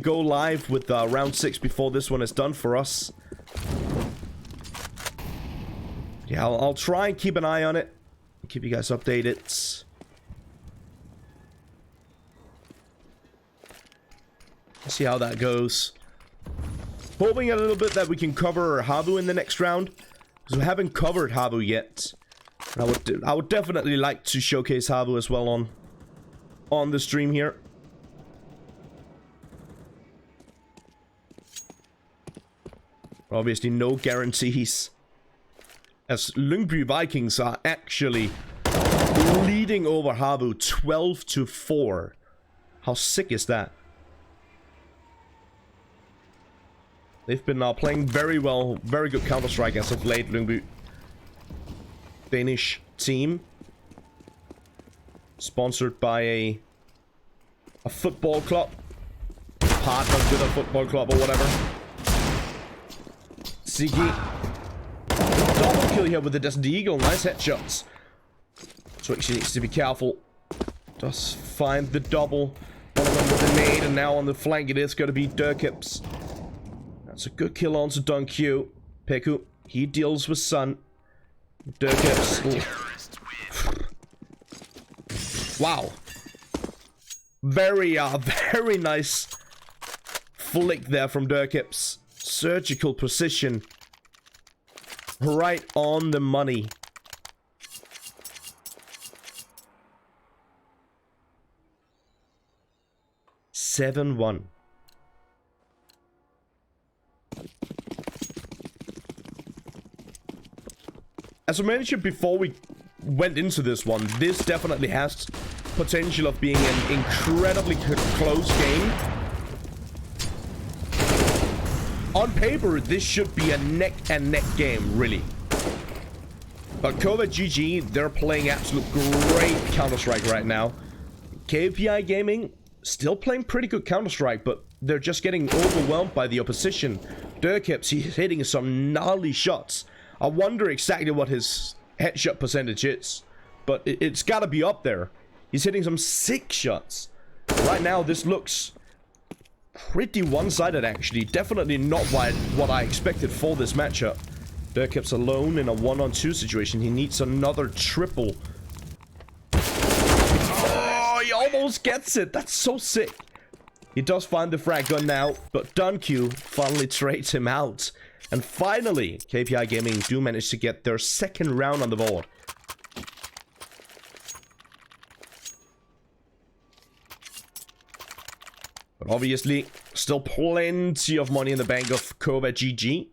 go live with round 6 before this one is done for us. Yeah, I'll try and keep an eye on it, keep you guys updated. See how that goes. Hoping a little bit that we can cover Habu in the next round, because we haven't covered Habu yet. I would definitely like to showcase Habu as well on the stream here. Obviously, no guarantees, as Lyngby Vikings are actually leading over Habu 12-4. How sick is that? They've been playing very well, very good Counter-Strike as of late, Lyngby. Danish team. Sponsored by a football club. Partnered with a football club or whatever. Ziggy. Double kill here with the Desert Eagle. Nice headshots. Twixy needs to be careful. Does find the double. One of them with the nade, and now on the flank it is going to be Durkips. That's a good kill on to Dunkyu. Peku, he deals with Sun. Durkips. Wow. Very nice flick there from Durkips. Surgical precision. Right on the money. (7-1). As I mentioned before we went into this one, this definitely has potential of being an incredibly close game. On paper, this should be a neck-and-neck game, really. But Kova GG, they're playing absolute great Counter-Strike right now. KPI Gaming, still playing pretty good Counter-Strike, but they're just getting overwhelmed by the opposition. Durkips, he's hitting some gnarly shots. I wonder exactly what his headshot percentage is, but it's gotta be up there. He's hitting some sick shots. Right now, this looks pretty one-sided, actually. Definitely not what I expected for this matchup. Durkips alone in a 1-on-2 situation. He needs another triple. Oh, he almost gets it. That's so sick. He does find the frag gun now, but Dunkyu finally trades him out. And finally, KPI Gaming do manage to get their second round on the board. But obviously, still plenty of money in the bank of Kova GG.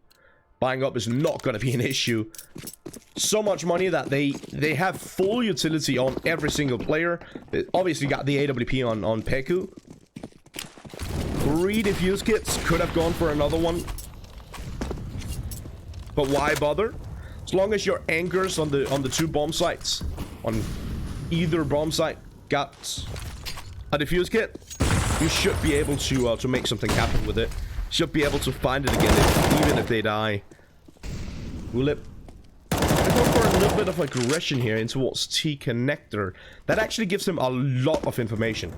Buying up is not going to be an issue. So much money that they have full utility on every single player. They obviously got the AWP on Peku. 3 defuse kits. Could have gone for another one. But why bother? As long as your anchors on the 2 bomb sites, on either bomb site, got a defuse kit, you should be able to make something happen with it. Should be able to find it again, even if they die. Ulip little bit of aggression here in towards T connector. That actually gives him a lot of information.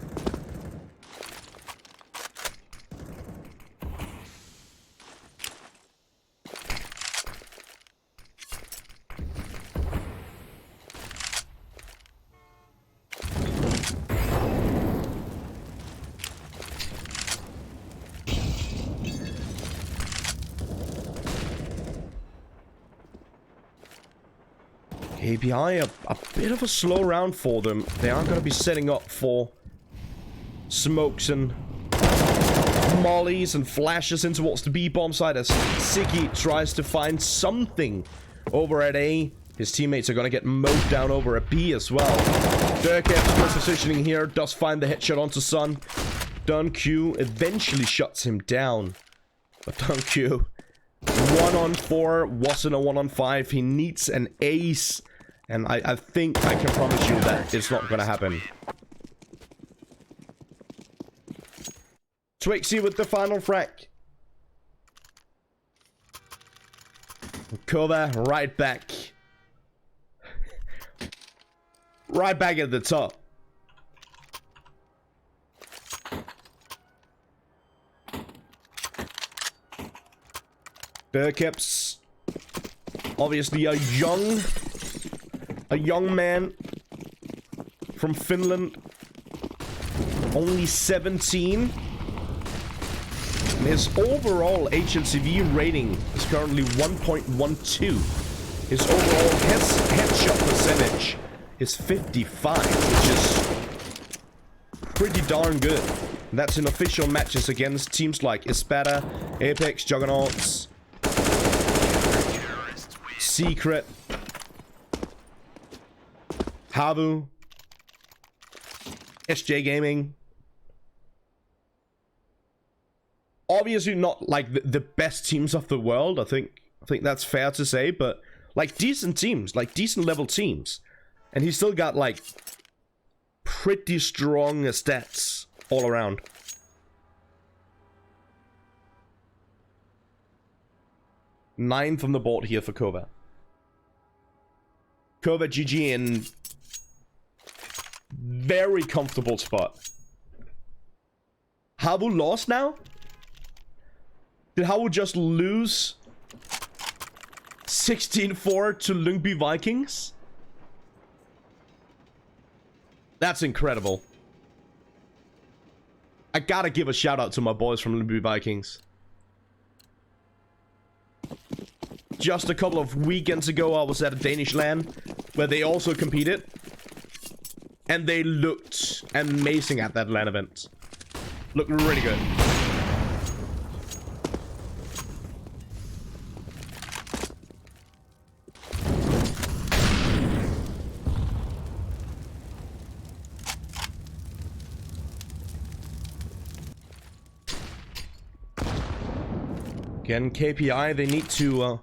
API, a bit of a slow round for them. They are going to be setting up for smokes and mollies and flashes in towards the B-bomb side as Siki tries to find something over at A. His teammates are going to get mowed down over at B as well. Durkhead's good positioning here, does find the headshot onto Sun. Dunq eventually shuts him down. But Dunq, 1-on-4, wasn't a 1-on-5. He needs an ace. And I think I can promise you that it's not going to happen. Twixie with the final frag. Kova right back. Right back at the top. Durkhead's obviously a young man from Finland, only 17. And his overall HLCV rating is currently 1.12. His overall headshot percentage is 55, which is pretty darn good. And that's in official matches against teams like Espada, Apex, Juggernauts, Secret, Havu, SJ Gaming. Obviously not like the best teams of the world. I think that's fair to say, but like decent teams, like decent level teams. And he's still got like pretty strong stats all around. Ninth on the board here for Kova. Kova GG in very comfortable spot. Havu lost now? Did Havu just lose 16-4 to Lyngby Vikings? That's incredible. I gotta give a shout out to my boys from Lyngby Vikings. Just a couple of weekends ago, I was at a Danish LAN where they also competed. And they looked amazing at that LAN event. Looked really good. Again, KPI, they need to,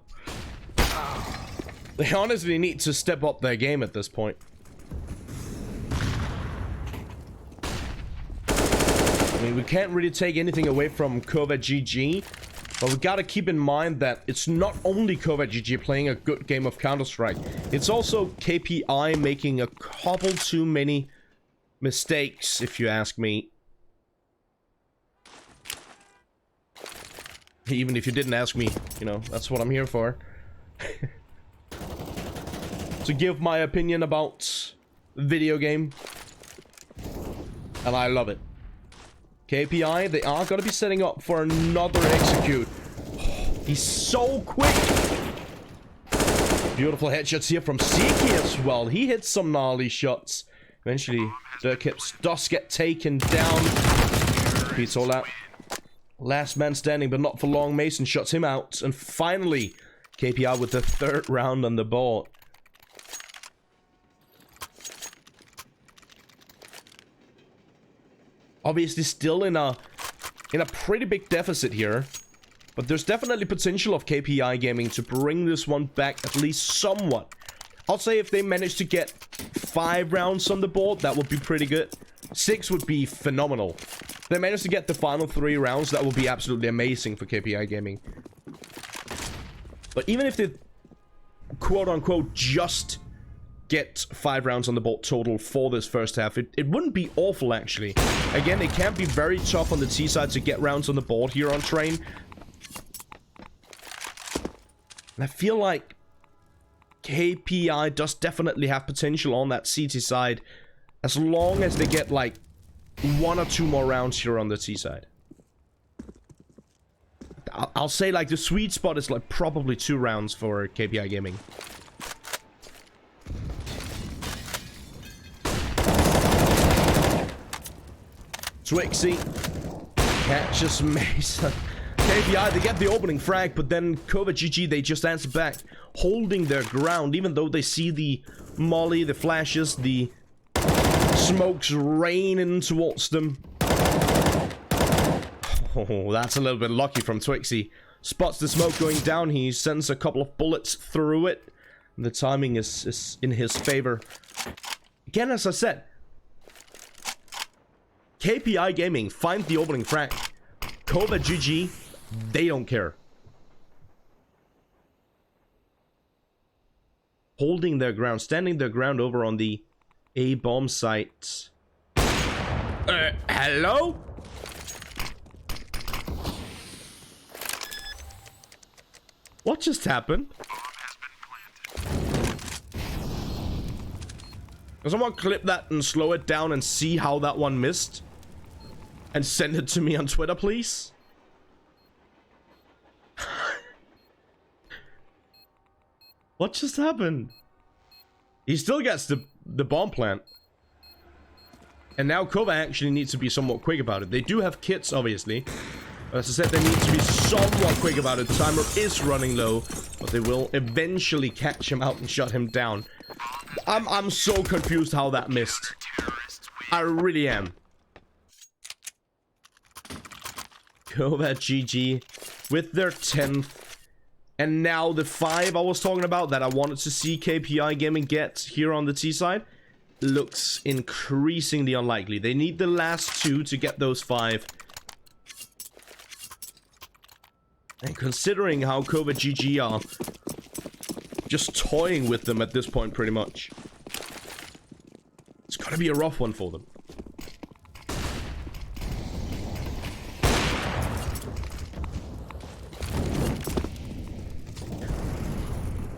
they honestly need to step up their game at this point. I mean, we can't really take anything away from Kova GG, but we gotta keep in mind that it's not only Kova GG playing a good game of Counter-Strike, it's also KPI making a couple too many mistakes, if you ask me. Even if you didn't ask me, you know, that's what I'm here for. To give my opinion about the video game. And I love it. KPI, they are going to be setting up for another execute. He's so quick. Beautiful headshots here from Siki as well. He hits some gnarly shots. Eventually, Durkhead does get taken down. Beats all out. Last man standing, but not for long. Mason shuts him out. And finally, KPI with the third round on the board. Obviously still in a pretty big deficit here. But there's definitely potential of KPI Gaming to bring this one back at least somewhat. I'll say if they manage to get 5 rounds on the board, that would be pretty good. 6 would be phenomenal. If they manage to get the final 3 rounds, that would be absolutely amazing for KPI Gaming. But even if they quote-unquote just get 5 rounds on the board total for this first half, it wouldn't be awful, actually. Again, it can be very tough on the T side to get rounds on the board here on Train. And I feel like KPI does definitely have potential on that CT side, as long as they get like 1 or 2 more rounds here on the T side. I'll say like the sweet spot is like probably 2 rounds for KPI Gaming. Twixie catches Mason. KPI, they get the opening frag, but then Cova GG, they just answer back, holding their ground, even though they see the molly, the flashes, the smokes raining towards them. Oh, that's a little bit lucky from Twixie. Spots the smoke going down, he sends a couple of bullets through it. The timing is in his favor. Again, as I said, KPI Gaming find the opening frag. Cova GG, they don't care. Holding their ground, standing their ground over on the A bomb site. Hello? What just happened? Can someone clip that and slow it down and see how that one missed? And send it to me on Twitter, please? What just happened? He still gets the bomb plant. And now Cova actually needs to be somewhat quick about it. They do have kits, obviously. As I said, they need to be somewhat quick about it. The timer is running low, but they will eventually catch him out and shut him down. I'm so confused how that missed. I really am. Cova GG with their 10th. And now the 5 I was talking about that I wanted to see KPI Gaming get here on the T side looks increasingly unlikely. They need the last 2 to get those 5. And considering how Cova GG are just toying with them at this point, pretty much, it's gotta be a rough one for them.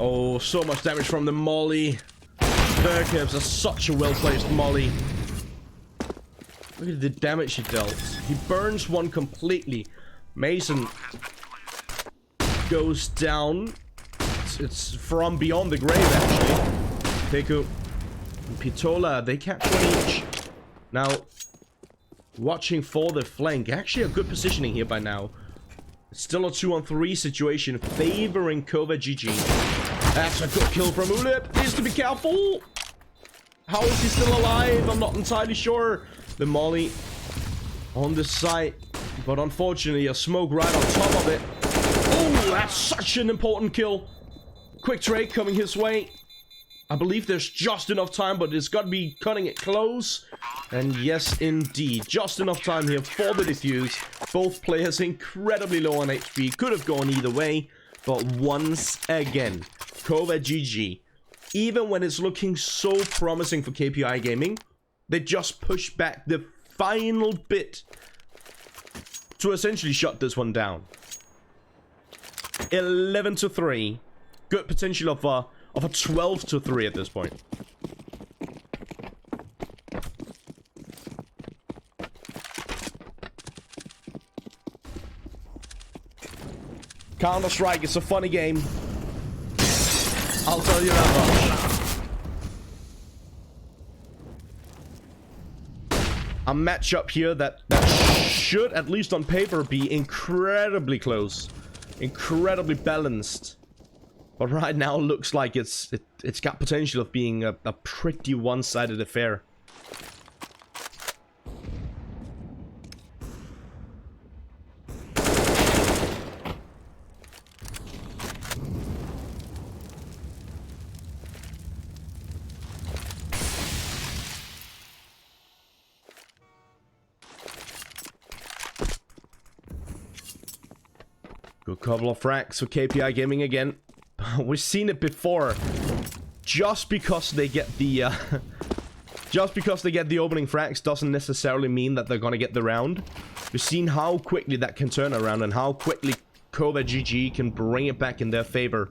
Oh, so much damage from the molly. Berkebs are such a well-placed molly. Look at the damage he dealt. He burns one completely. Mason goes down. It's from beyond the grave, actually. Peku and Pitola, they catch one each. Now, watching for the flank. Actually, a good positioning here by now. It's still a 2-on-3 situation favoring Cova GG. That's a good kill from Ulip. Needs to be careful. How is he still alive? I'm not entirely sure. The molly on the site, but unfortunately a smoke right on top of it. Oh, that's such an important kill. Quick trade coming his way. I believe there's just enough time, but it's got to be cutting it close. And yes, indeed, just enough time here for the defuse. Both players incredibly low on HP. Could have gone either way, but once again, Cova GG, even when it's looking so promising for KPI Gaming, they just push back the final bit to essentially shut this one down. 11-3. Good potential of a 12-3 at this point. Counter-Strike, it's a funny game. I'll tell you that much. A matchup here that should, at least on paper, be incredibly close. Incredibly balanced. But right now looks like it's got potential of being a pretty one-sided affair. Good couple of frags for KPI Gaming again. We've seen it before. Just because they get the opening frags doesn't necessarily mean that they're gonna get the round. We've seen how quickly that can turn around and how quickly Cova GG can bring it back in their favor.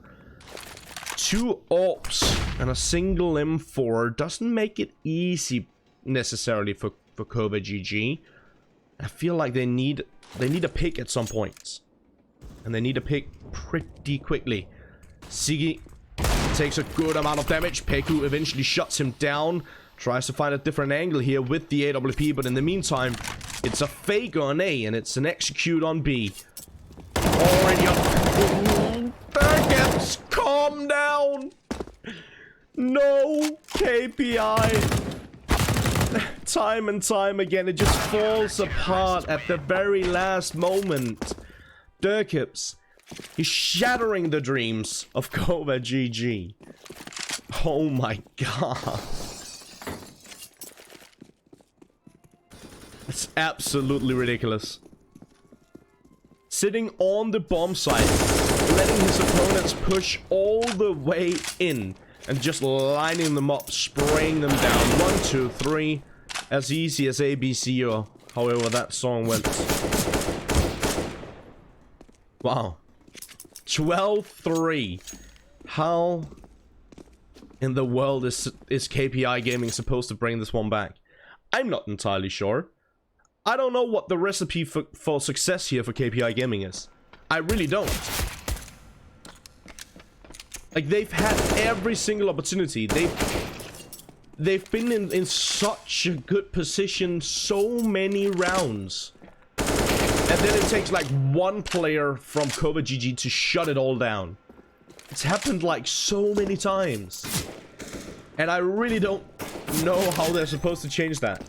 2 ops and a single M4 doesn't make it easy necessarily for Cova GG. I feel like they need a pick at some point. And they need a pick pretty quickly. Sigi takes a good amount of damage. Peku eventually shuts him down. Tries to find a different angle here with the AWP, but in the meantime, it's a fake on A and it's an execute on B. Already up. Burgess, calm down. No KPI. Time and time again, it just falls apart at the very last moment. Dirkips, he's shattering the dreams of Cova GG. Oh my god. It's absolutely ridiculous. Sitting on the bomb site, letting his opponents push all the way in, and just lining them up, spraying them down. 1, 2, 3. As easy as ABC or however that song went. Wow. 12-3. How in the world is KPI Gaming supposed to bring this one back? I'm not entirely sure. I don't know what the recipe for success here for KPI Gaming is. I really don't. Like, they've had every single opportunity. They've been in such a good position so many rounds. And then it takes like one player from Cova GG to shut it all down. It's happened like so many times. And I really don't know how they're supposed to change that.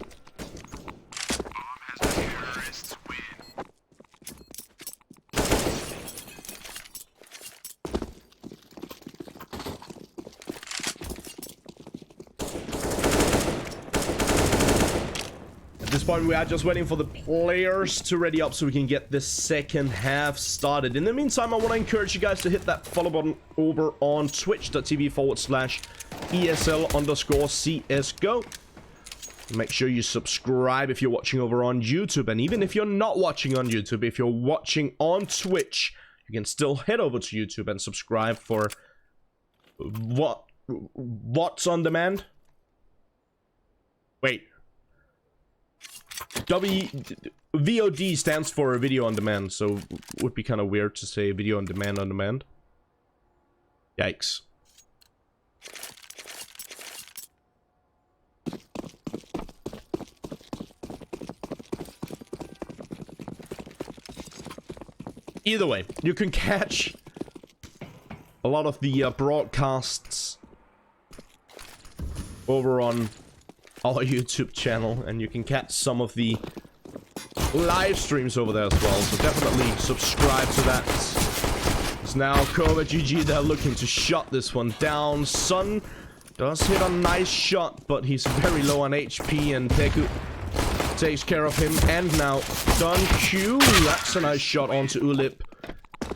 At this point, we are just waiting for the players to ready up so we can get the second half started. In the meantime, I want to encourage you guys to hit that follow button over on twitch.tv/ESL_CSGO. Make sure you subscribe if you're watching over on YouTube. And even if you're not watching on YouTube, if you're watching on Twitch, you can still head over to YouTube and subscribe for what's on demand? Wait. VOD stands for video on demand, so it would be kind of weird to say video on demand on demand. Yikes. Either way, you can catch a lot of the broadcasts over on our YouTube channel, and you can catch some of the live streams over there as well, so definitely subscribe to that. It's now Cova GG, they're looking to shut this one down. Sun does hit a nice shot, but he's very low on HP, and Peku takes care of him. And now Don Q, that's a nice shot onto Ulip,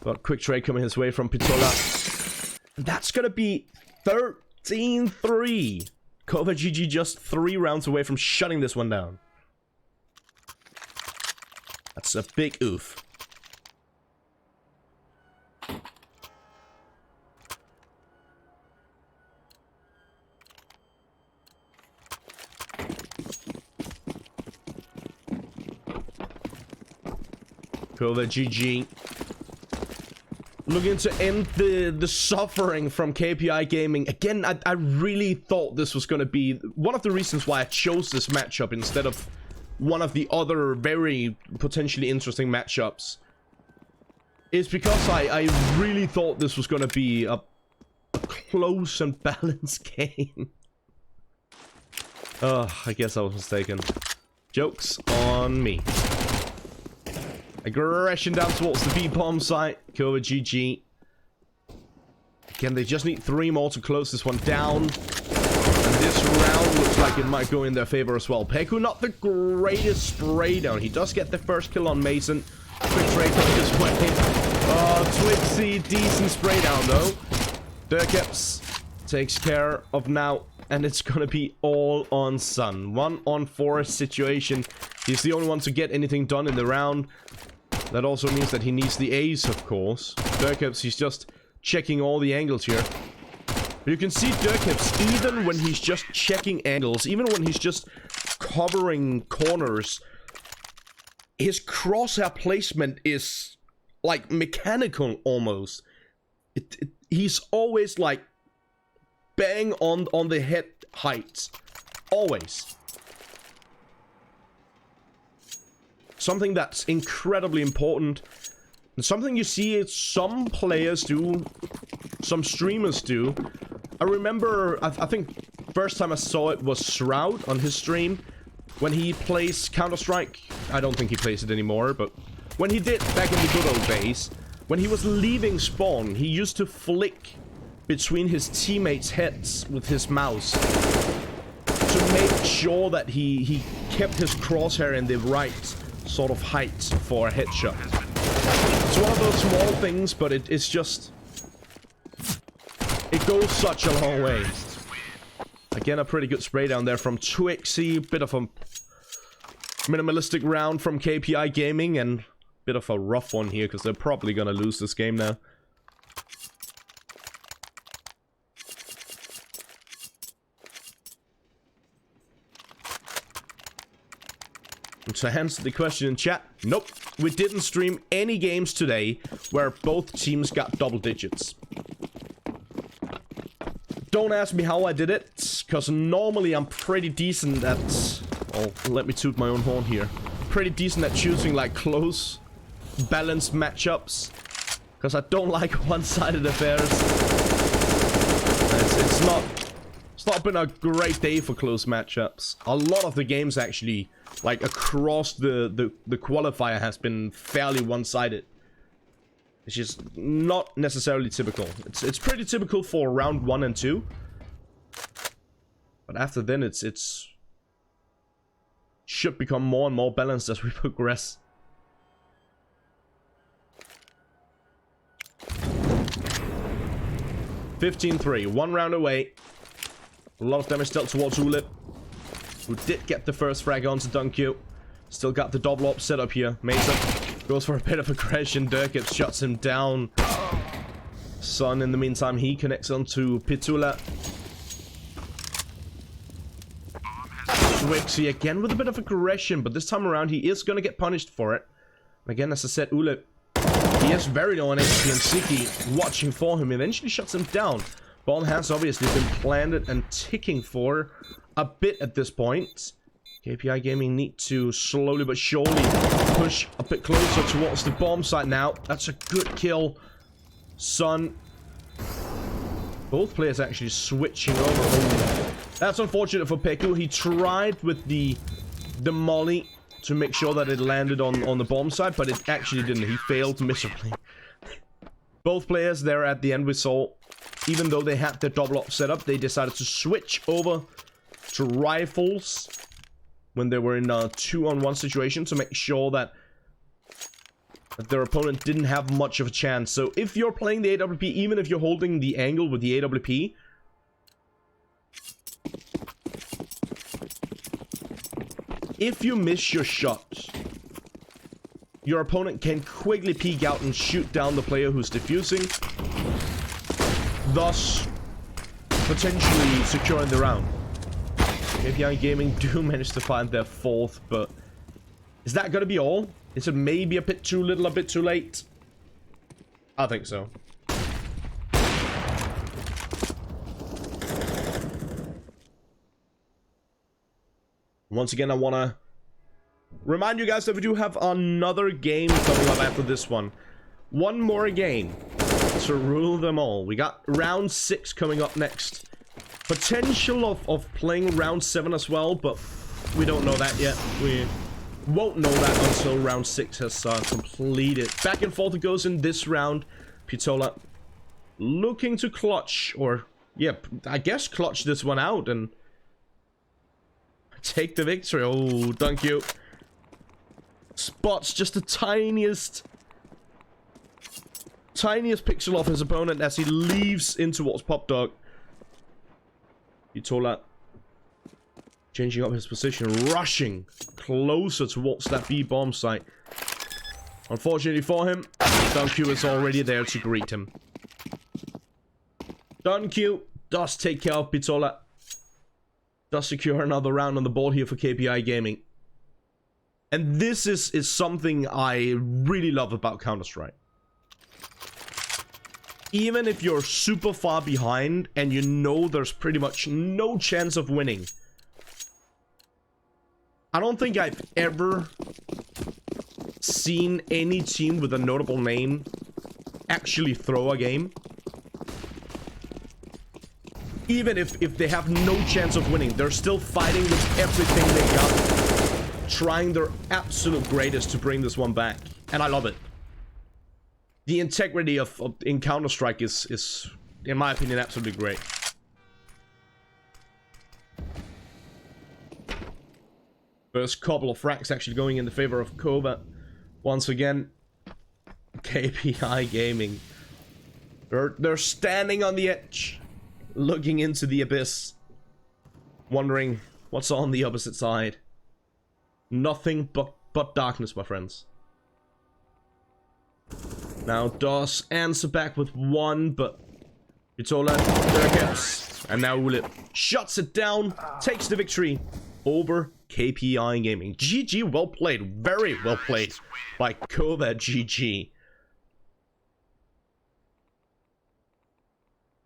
but quick trade coming his way from Pitola. That's gonna be 13-3. Cova GG just 3 rounds away from shutting this one down. That's a big oof. Cova GG looking to end the suffering from KPI Gaming. Again, I really thought this was going to be one of the reasons why I chose this matchup instead of one of the other very potentially interesting matchups. Is because I really thought this was going to be a close and balanced game. I guess I was mistaken. Joke's on me. Aggression down towards the B-bomb site. Cova GG. Again, they just need 3 more to close this one down. And this round looks like it might go in their favor as well. Peku, not the greatest spray down. He does get the first kill on Mason. Quick trade coming this way. Twixie, decent spray down though. Dirkeps takes care of now, and it's gonna be all on Sun. 1-on-4 situation. He's the only one to get anything done in the round. That also means that he needs the ace, of course. Dirkeps, he's just checking all the angles here. You can see Dirkeps, even when he's just checking angles, even when he's just covering corners, his crosshair placement is like mechanical almost. He's always like bang on the head height. Always. Something that's incredibly important. And something you see some players do, some streamers do. I remember, I think first time I saw it was Shroud on his stream. When he plays Counter-Strike. I don't think he plays it anymore, but when he did back in the good old days, when he was leaving spawn, he used to flick between his teammates' heads with his mouse to make sure that he kept his crosshair in the right sort of height for a headshot. It's one of those small things, but it's just... it goes such a long way. Again, a pretty good spray down there from Twixy. Bit of a minimalistic round from KPI Gaming, and bit of a rough one here because they're probably gonna lose this game now. To answer the question in chat, nope, we didn't stream any games today where both teams got double digits. Don't ask me how I did it, because normally I'm pretty decent at... oh, let me toot my own horn here. Pretty decent at choosing like close, balanced matchups, because I don't like one-sided affairs. It's not been a great day for close matchups. A lot of the games actually, like across the qualifier, has been fairly one-sided. It's just not necessarily typical. It's pretty typical for round 1 and 2. But after then it's should become more and more balanced as we progress. (15-3), 1 round away. A lot of damage dealt towards Ulip, who did get the first frag onto Dunkyu. Still got the double op set up here. Mesa goes for a bit of aggression. Dirkeps shuts him down. Sun, in the meantime, he connects onto Pitula. Twixy again with a bit of aggression, but this time around he is going to get punished for it. Again, as I said, Ulip, he is very low on HP, and Siki watching for him eventually shuts him down. Bomb has obviously been planted and ticking for a bit at this point. KPI Gaming need to slowly but surely push a bit closer towards the bomb site now. That's a good kill. Sun. Both players actually switching over. Oh, that's unfortunate for Peku. He tried with the molly to make sure that it landed on the bomb site, but it actually didn't. He failed miserably. Both players there at the end we saw, even though they had their double op set up, they decided to switch over to rifles when they were in a 2-on-1 situation to make sure that their opponent didn't have much of a chance. So if you're playing the AWP, even if you're holding the angle with the AWP, if you miss your shot, your opponent can quickly peek out and shoot down the player who's defusing, thus potentially securing the round. KPI Gaming do manage to find their 4th, but is that going to be all? Is it maybe a bit too little, a bit too late? I think so. Once again, I want to remind you guys that we do have another game coming up after this one. One more game to rule them all. We got round 6 coming up next. Potential of playing round 7 as well, but we don't know that yet. We won't know that until round 6 has completed. Back and forth it goes in this round. Pitola looking to clutch, or yeah, I guess clutch this one out and take the victory. Oh, thank you. Spots just the tiniest tiniest pixel off his opponent as he leaves in towards Pop Dog. Vitola changing up his position, rushing closer towards that B-bomb site. Unfortunately for him, Dunq is already there to greet him. Dunq does take care of Vitola. Does secure another round on the board here for KPI Gaming. And this is something I really love about Counter-Strike. Even if you're super far behind and you know there's pretty much no chance of winning. I don't think I've ever seen any team with a notable name actually throw a game. Even if they have no chance of winning, they're still fighting with everything they got. Trying their absolute greatest to bring this one back. And I love it. The integrity in Counter-Strike is, in my opinion, absolutely great. First couple of frags actually going in the favor of Kova. Once again, KPI Gaming. They're standing on the edge, looking into the abyss, wondering what's on the opposite side. Nothing but darkness, my friends. Now does answer back with one, but Vitola, there it goes. And now Ulip shuts it down, takes the victory over KPI Gaming. GG, well played, very well played by Kova. GG.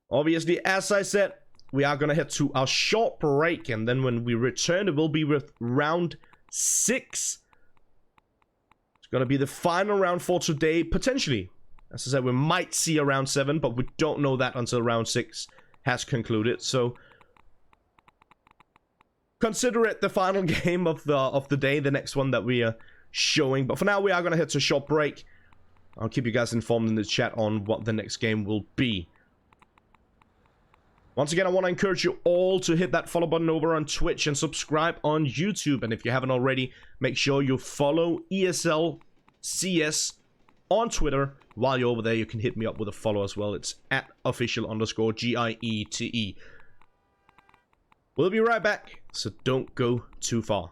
Obviously, as I said, we are gonna head to a short break, and then when we return, it will be with round 6. It's gonna be the final round for today, potentially. As I said, we might see a round 7, but we don't know that until round 6 has concluded. So consider it the final game of the day, the next one that we are showing. But for now, we are gonna head to a short break. I'll keep you guys informed in the chat on what the next game will be. Once again, I want to encourage you all to hit that follow button over on Twitch and subscribe on YouTube. And if you haven't already, make sure you follow ESL CS on Twitter. While you're over there, you can hit me up with a follow as well. It's @official_GIETE. We'll be right back, so don't go too far.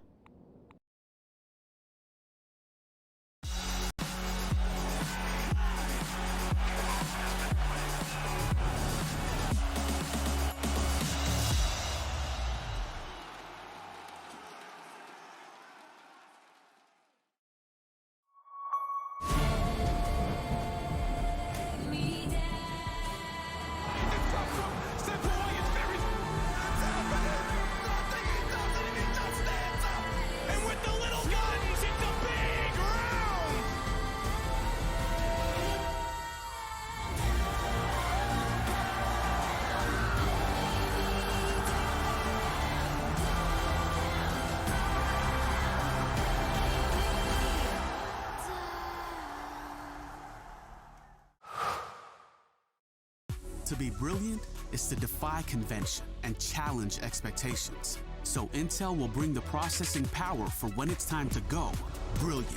To be brilliant is to defy convention and challenge expectations. So Intel will bring the processing power for when it's time to go. Brilliant.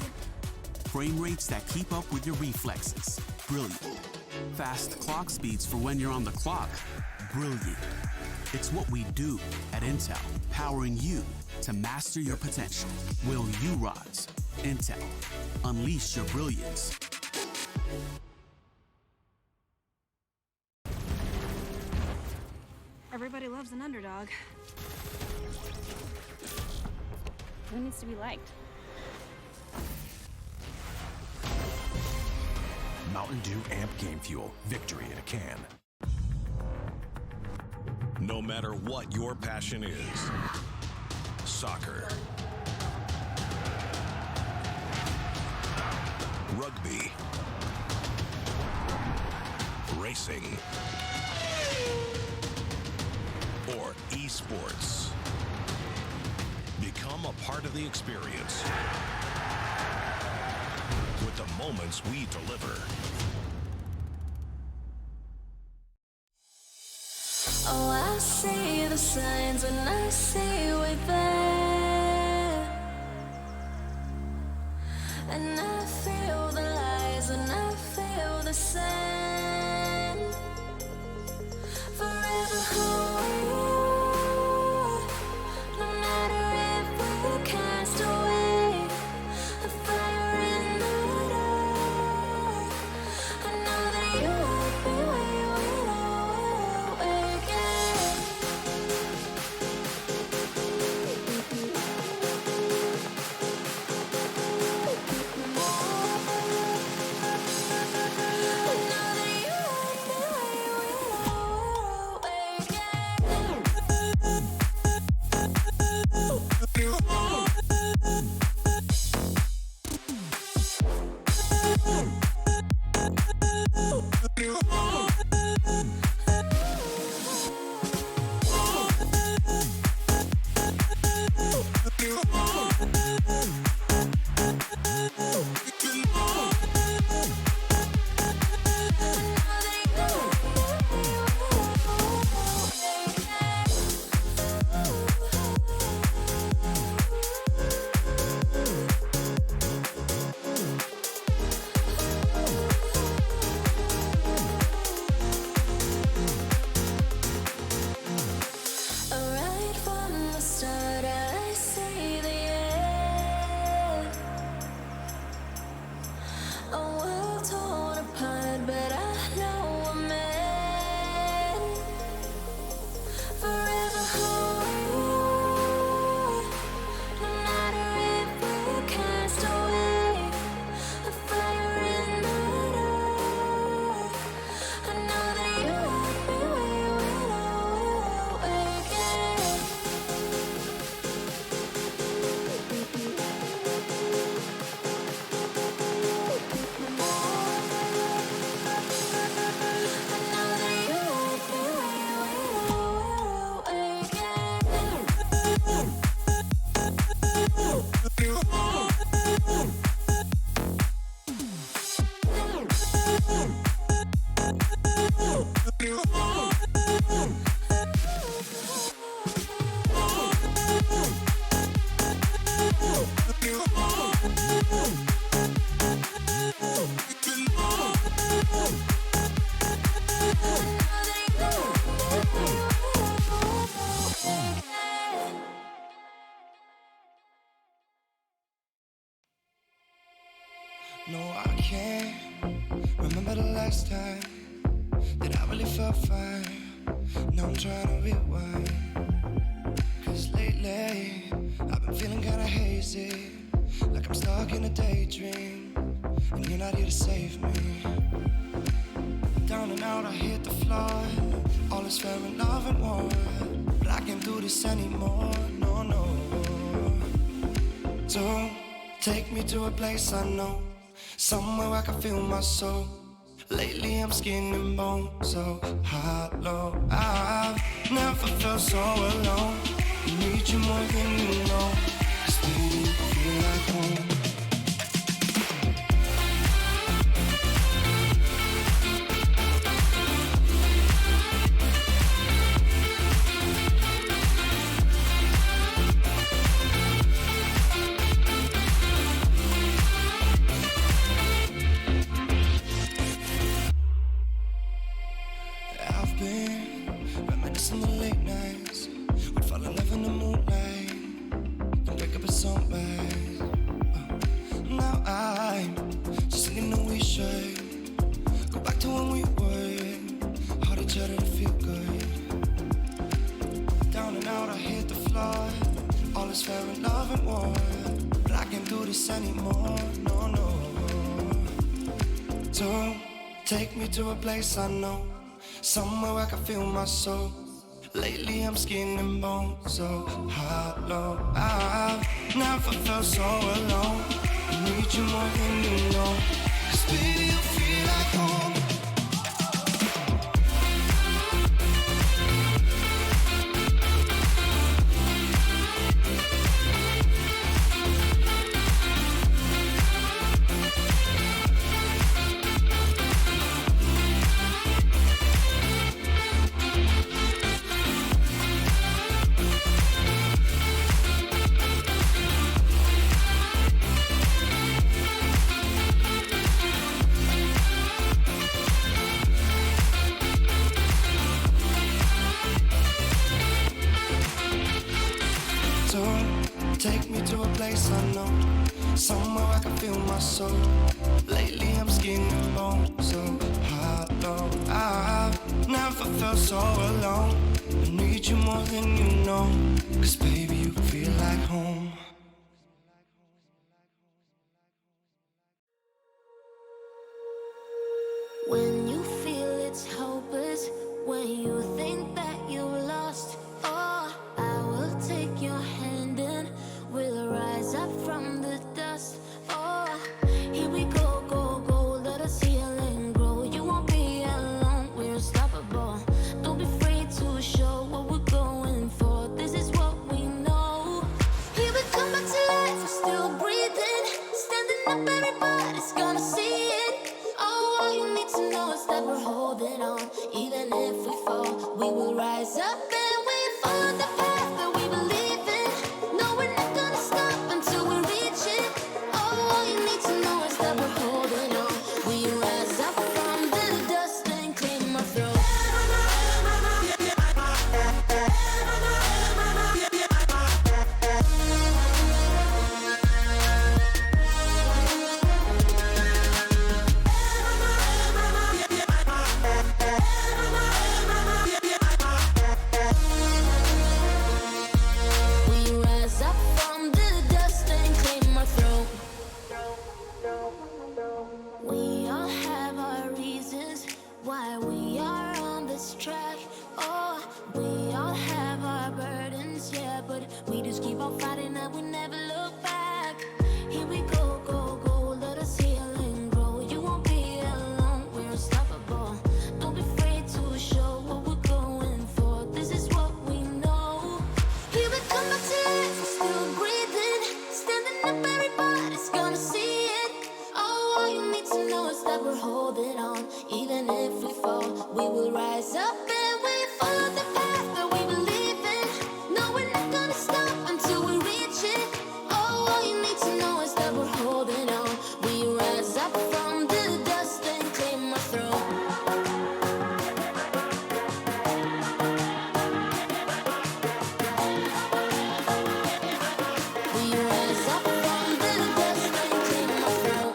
Frame rates that keep up with your reflexes. Brilliant. Fast clock speeds for when you're on the clock. Brilliant. It's what we do at Intel, powering you to master your potential. Will you rise? Intel. Unleash your brilliance. Everybody loves an underdog. Who needs to be liked? Mountain Dew Amp Game Fuel. Victory in a can. No matter what your passion is, soccer, rugby, racing, or esports, become a part of the experience with the moments we deliver. Oh, I see the signs and I see we're there, and I feel the lies and I feel the sand. Forever hold, no matter if we cast away. A fire in the dark. I know that you won't be waiting again. Right from the start, I see the end. A world torn apart, but I know we're meant. Forever hold, no matter if we're cast away. A fire in the dark. I know that you won't be waiting again. No, I can't remember the last time that I really felt fine. Now I'm trying to rewind. Cause lately I've been feeling kinda hazy, like I'm stuck in a daydream, and you're not here to save me. Down and out, I hit the floor. All is fair in love and war, but I can't do this anymore. No, no. Don't take me to a place I know, somewhere I can feel my soul. Lately I'm skin and bone, so hollow. I've never felt so alone. I need you more than you know, 'cause baby, you feel like home. I've been reminiscing the late nights. We'd fall in love in the moonlight and wake up at sunrise. Now I'm just thinking that we should go back to when we were, hold each other to feel good. Down and out, I hit the floor. All is fair in love and war, but I can't do this anymore. No, no. Don't take me to a place I know, somewhere I can feel my soul. Lately I'm skin and bone, so hollow. I've never felt so alone. I need you more than you know, 'cause baby, you feel like home. Take me to a place I know, somewhere I can feel my soul. Lately I'm skin and bone, so hollow. I've never felt so alone. I need you more than you know, 'cause baby you feel like home. When you feel it's hopeless, when you think that you lost, oh, I will take your hand and we'll rise up from the dust. Oh, here we go, go, go, let us heal and grow. You won't be alone, we're unstoppable. Don't be afraid to show what we're going for. This is what we know. Here we come back to life, we're still breathing. Standing up, everybody's gonna see it. Oh, all you need to know is that we're holding on. Even if we fall, we will rise up and we follow the path that we believe in. No, we're not gonna stop until we reach it. Oh, all you need to know is that we're holding on. We rise up from the dust and clean my throat. We rise up from the dust and clean my throat. We all have our reasons why we are on this track. Oh, we all have our burdens, yeah, but we just keep on fighting and we never look back. Here we go, go, go, let us heal and grow. You won't be alone, we're unstoppable. Don't be afraid to show what we're going for. This is what we know. Here we come back to life, we're still breathing. Standing up, everybody's gonna see it. Oh, all you need to know is that we're holding on. Even if we fall, we will rise up and we follow the path that we believe in. No, we're not gonna stop until we reach it. Oh, all you need to know is that we're holding on. We rise up from the dust and clear my throat. We rise up from the dust and clear my throat.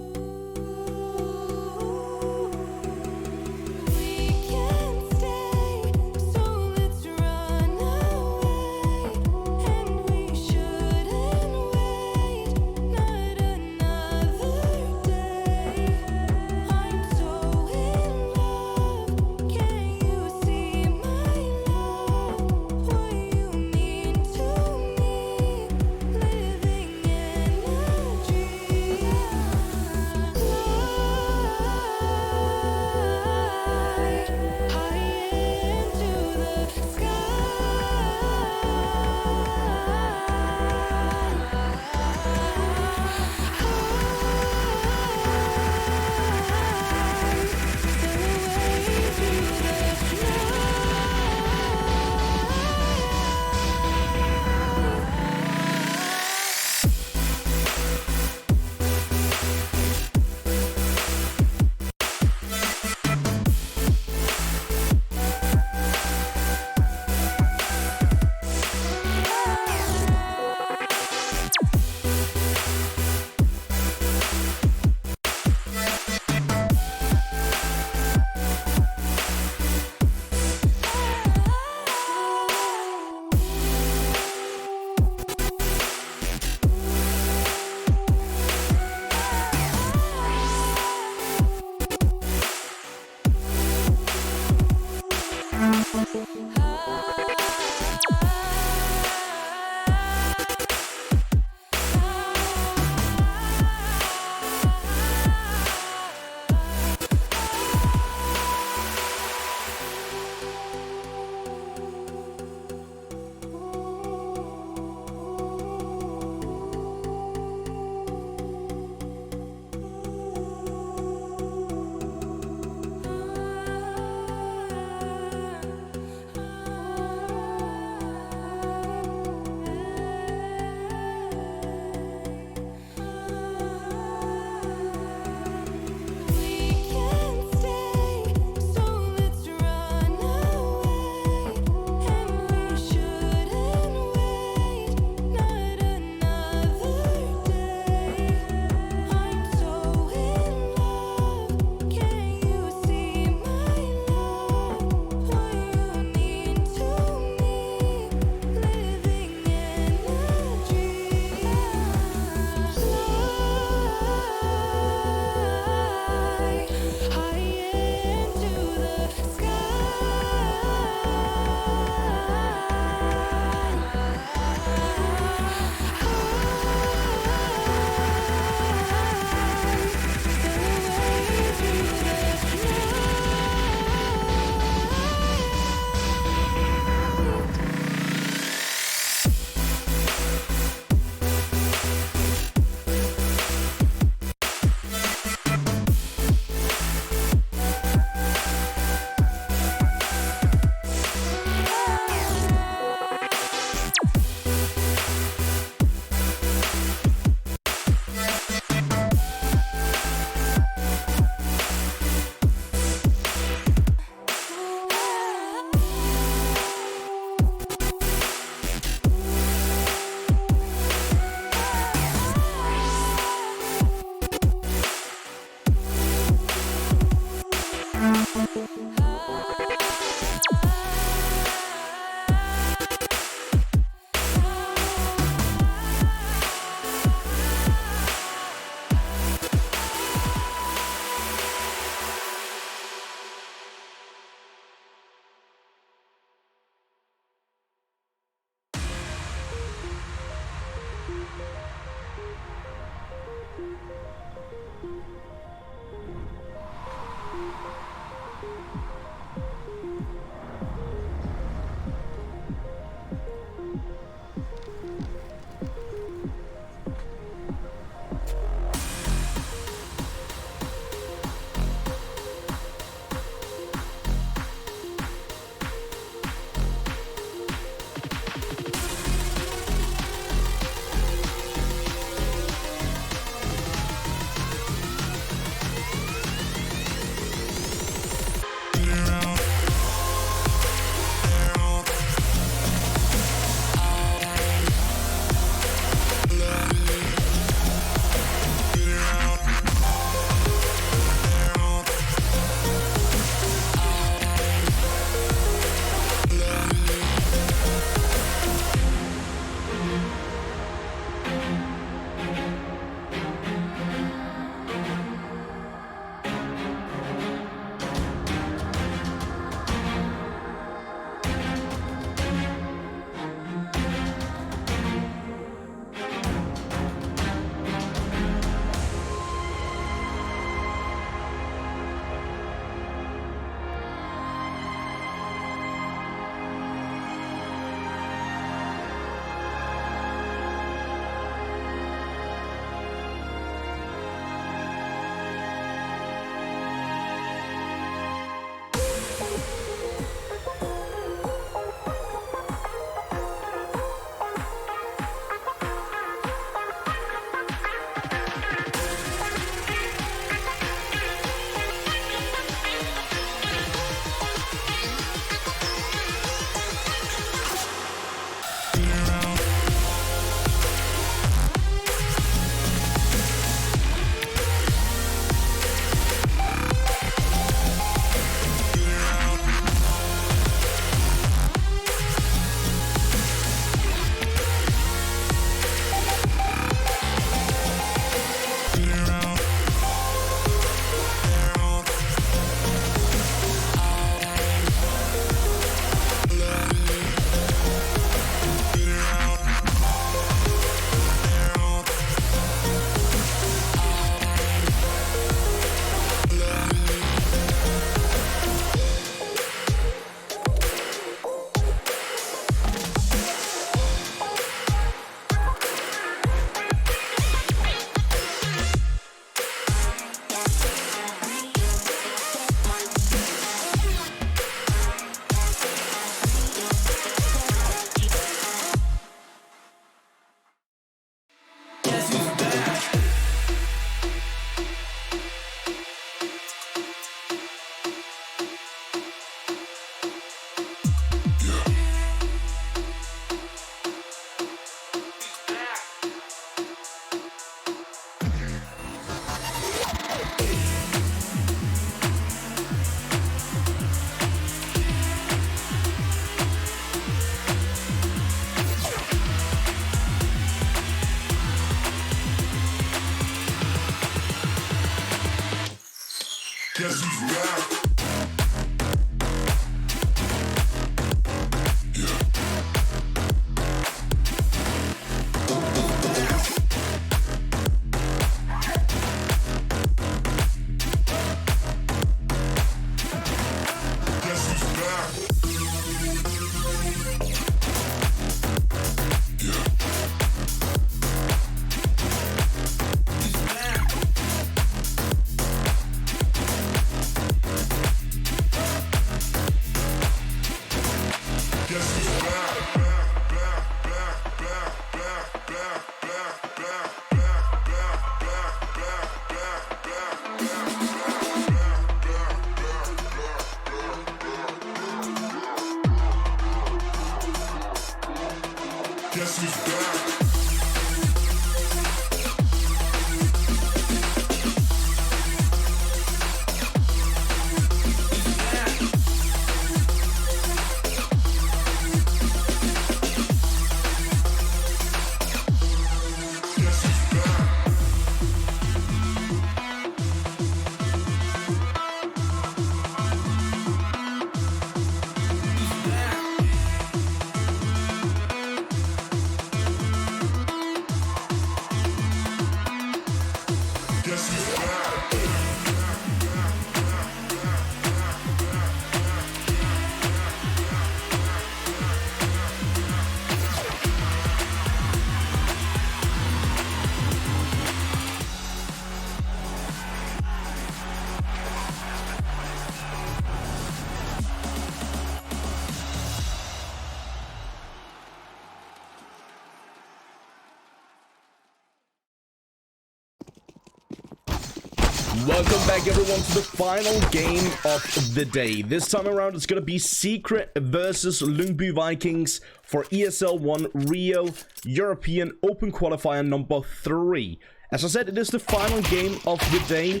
Welcome back, everyone, to the final game of the day. This time around, it's going to be Secret versus Lyngby Vikings for ESL 1 Rio European Open Qualifier number 3. As I said, it is the final game of the day.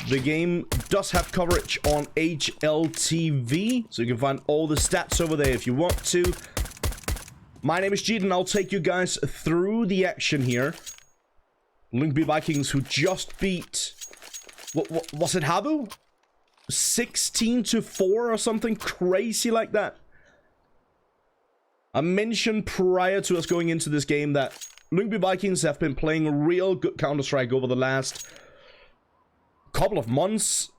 The game does have coverage on HLTV, so you can find all the stats over there if you want to. My name is Jeet, and I'll take you guys through the action here. Lyngby Vikings, who just beat... What was it, Habu? 16-4 or something crazy like that. I mentioned prior to us going into this game that Lyngby Vikings have been playing real good Counter-Strike over the last couple of months.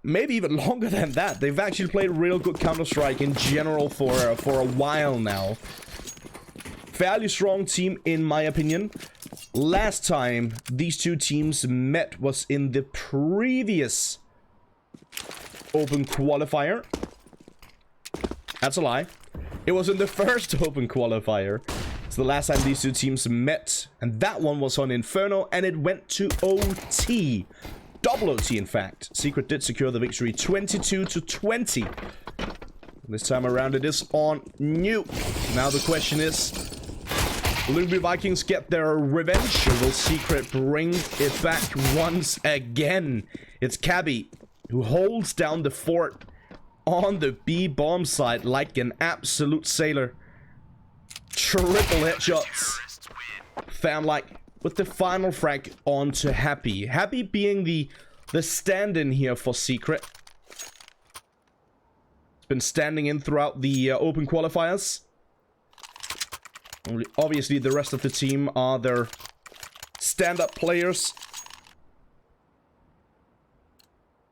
Maybe even longer than that. They've actually played real good Counter-Strike in general for a while now. Fairly strong team, in my opinion. Last time these two teams met was in the previous Open Qualifier. That's a lie. It was in the first Open Qualifier. It's the last time these two teams met, and that one was on Inferno, and it went to OT. Double OT, in fact. Secret did secure the victory 22-20. This time around it is on Nuke. Now the question is, Lyngby Vikings get their revenge, or will Secret bring it back once again? It's Cabby who holds down the fort on the B bomb site like an absolute sailor. Triple headshots. Fam, like, with the final frag on to Happy. Happy being the stand-in here for Secret. It's been standing in throughout the Open Qualifiers. Obviously, the rest of the team are their stand-up players.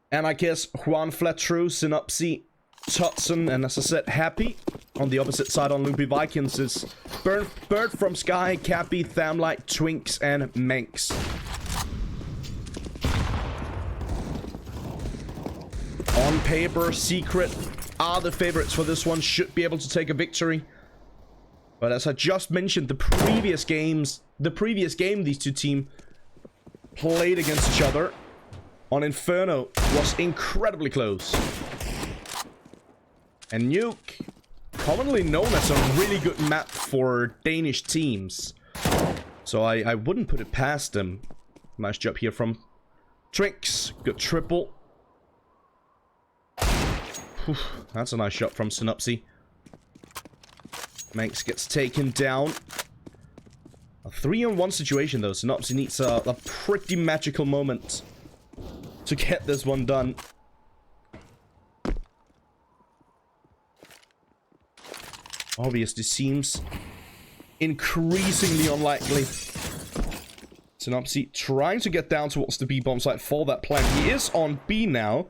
And I guess Juan Fletru, Synopsy, Tutson, and as I said, Happy. On the opposite side on Lyngby Vikings is Bird from Sky, Cappy, Thamlight, Twinks, and Manx. On paper, Secret are the favorites for this one, should be able to take a victory. But as I just mentioned, the previous game these two teams played against each other on Inferno was incredibly close. And Nuke, commonly known as a really good map for Danish teams. So I wouldn't put it past them. Nice job here from Twinks. Good triple. Whew, that's a nice shot from Synopsy. Manx gets taken down. A 3-on-1 situation though. Synopsy needs a pretty magical moment to get this one done. obviously seems increasingly unlikely. Synopsy trying to get down towards the B bomb site for that plan. He is on B now.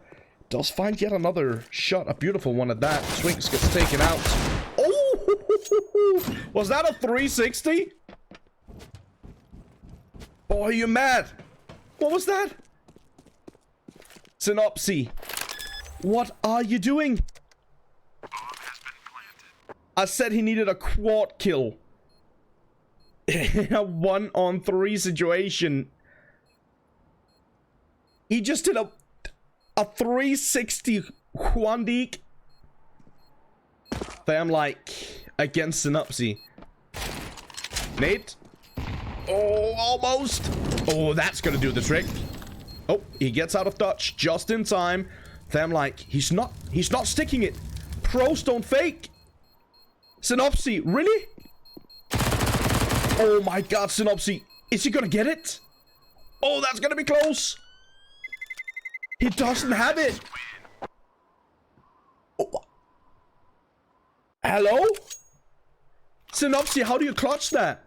Does find yet another shot. A beautiful one at that. Twinks gets taken out. Oh! Was that a 360? Boy, are you mad? What was that? Synopsy, what are you doing? I said he needed a quad kill. In a 1-on-3 situation. He just did a 360 Quandique. I'm like against Synopsy. Nate. Oh, almost. Oh, that's gonna do the trick. Oh, he gets out of touch just in time. I'm like, he's not sticking it. Pros don't fake. Synopsy, really? Oh my god, Synopsy. Is he gonna get it? Oh, that's gonna be close. He doesn't have it. Oh. Hello? Synopsy, how do you clutch that?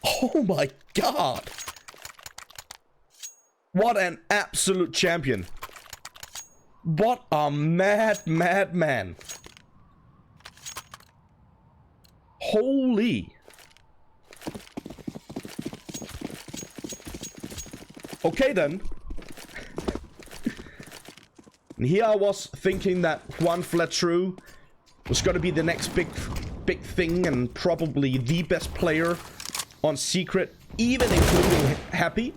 Oh my god. What an absolute champion. What a mad man. Holy. Okay then. And here I was thinking that Juan Fletru was gonna be the next big thing and probably the best player on Secret, even including Happy.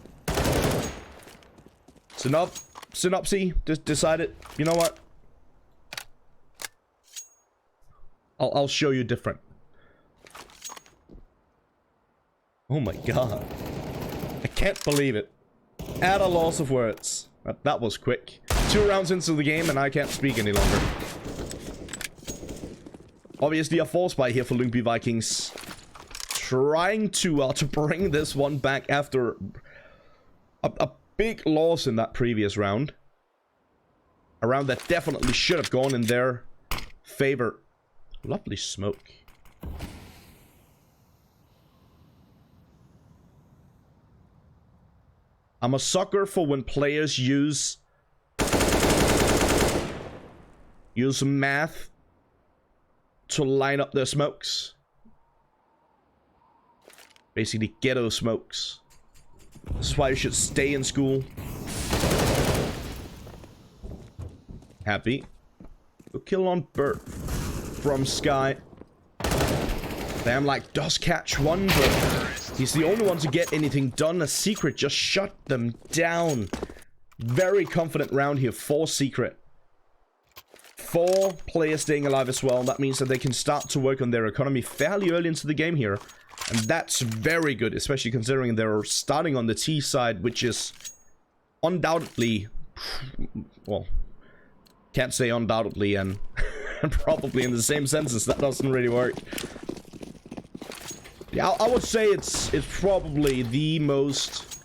Synopsy just decided, you know what? I'll show you different. Oh my god. I can't believe it. At a loss of words. That was quick. 2 rounds into the game and I can't speak any longer. Obviously a force buy here for Lyngby Vikings. Trying to bring this one back after a big loss in that previous round. A round that definitely should have gone in their favor. Lovely smoke. I'm a sucker for when players use math to line up their smokes. Basically ghetto smokes. This is why you should stay in school. Happy. Good kill on Bert from Sky. Damn, like, does catch one, but he's the only one to get anything done. A Secret just shut them down. Very confident round here for Secret. 4 players staying alive as well. That means that they can start to work on their economy fairly early into the game here. And that's very good, especially considering they're starting on the T side, which is undoubtedly... Well, can't say undoubtedly and probably in the same senses. That doesn't really work. Yeah, I would say it's probably the most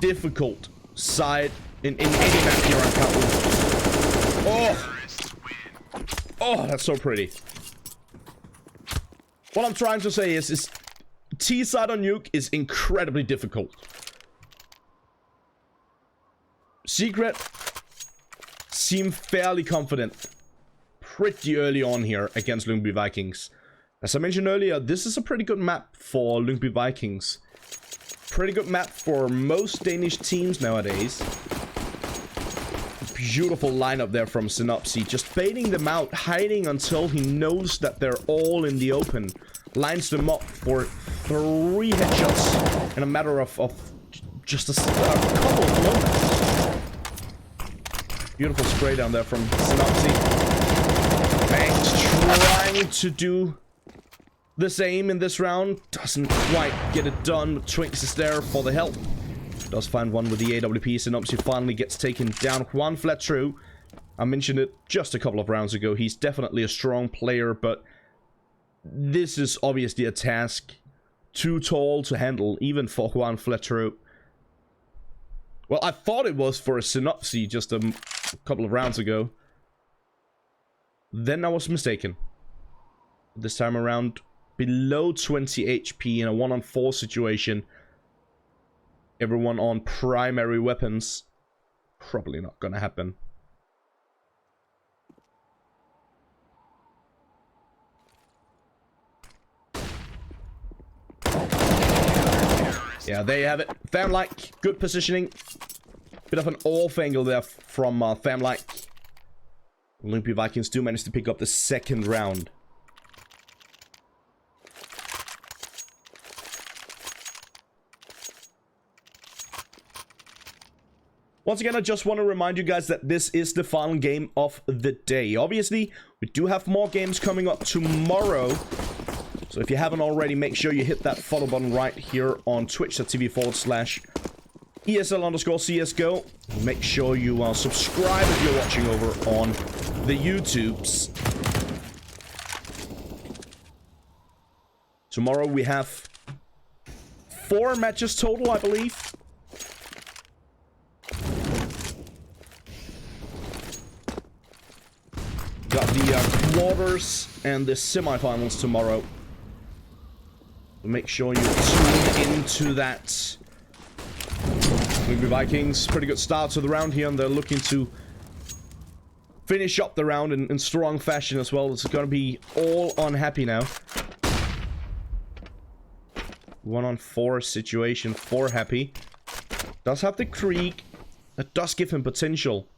difficult side in any map here on Kowloon. Oh, that's so pretty. What I'm trying to say is T side on Nuke is incredibly difficult. Secret seem fairly confident pretty early on here against Lyngby Vikings. As I mentioned earlier, this is a pretty good map for Lyngby Vikings. Pretty good map for most Danish teams nowadays. Beautiful lineup there from Synopsy. Just baiting them out, hiding until he knows that they're all in the open. Lines them up for 3 headshots in a matter of just a couple of moments. Beautiful spray down there from Synopsy. Banks trying to do the same in this round. Doesn't quite get it done. Twinks is there for the help. Does find one with the AWP. Synopsy finally gets taken down. Juan Fletru. I mentioned it just a couple of rounds ago. He's definitely a strong player, but this is obviously a task too tall to handle, even for Juan Fletru. Well, I thought it was for a Synopsy just a couple of rounds ago. then I was mistaken. This time around, below 20 HP in a 1-on-4 situation. Everyone on primary weapons. Probably not gonna happen. Yeah, there you have it. Famlike, good positioning. Bit of an off angle there from Famlike. Lyngby Vikings do manage to pick up the second round. Once again, I just want to remind you guys that this is the final game of the day. Obviously, we do have more games coming up tomorrow. So if you haven't already, make sure you hit that follow button right here on twitch.tv/ESL_CSGO. Make sure you subscribe if you're watching over on the YouTubes. Tomorrow we have 4 matches total, I believe. Got the quarters and the semifinals tomorrow. So make sure you tune into that. Lyngby Vikings, pretty good start to the round here, and they're looking to finish up the round in strong fashion as well. It's going to be all unhappy now. 1-on-4 situation for Happy. Does have the Krieg. That does give him potential.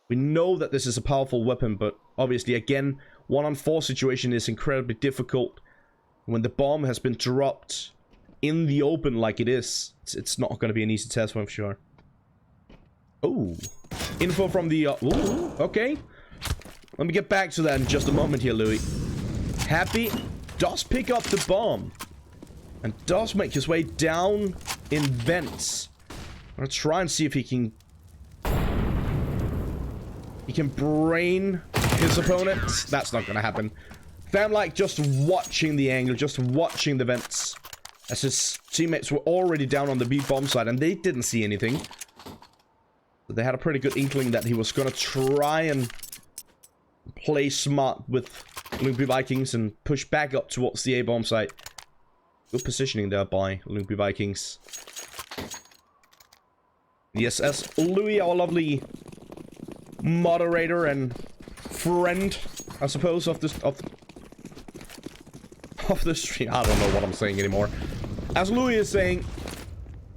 We know that this is a powerful weapon, but obviously, again, 1-on-4 situation is incredibly difficult. When the bomb has been dropped in the open like it is, it's not going to be an easy test for him, sure. Oh, info from the... ooh, okay. Let me get back to that in just a moment here, Louis. Happy does pick up the bomb. And does make his way down in vents. I'm going to try and see if he can... He can brain his opponents. That's not going to happen. Famlike just watching the angle, just watching the vents. As his teammates were already down on the B bomb side and they didn't see anything. But they had a pretty good inkling that he was going to try and play smart with Lyngby Vikings and push back up towards the A bomb site. Good positioning there by Lyngby Vikings. Yes, as Louis, our lovely moderator and friend, I suppose, of the stream. I don't know what I'm saying anymore. As Louis is saying,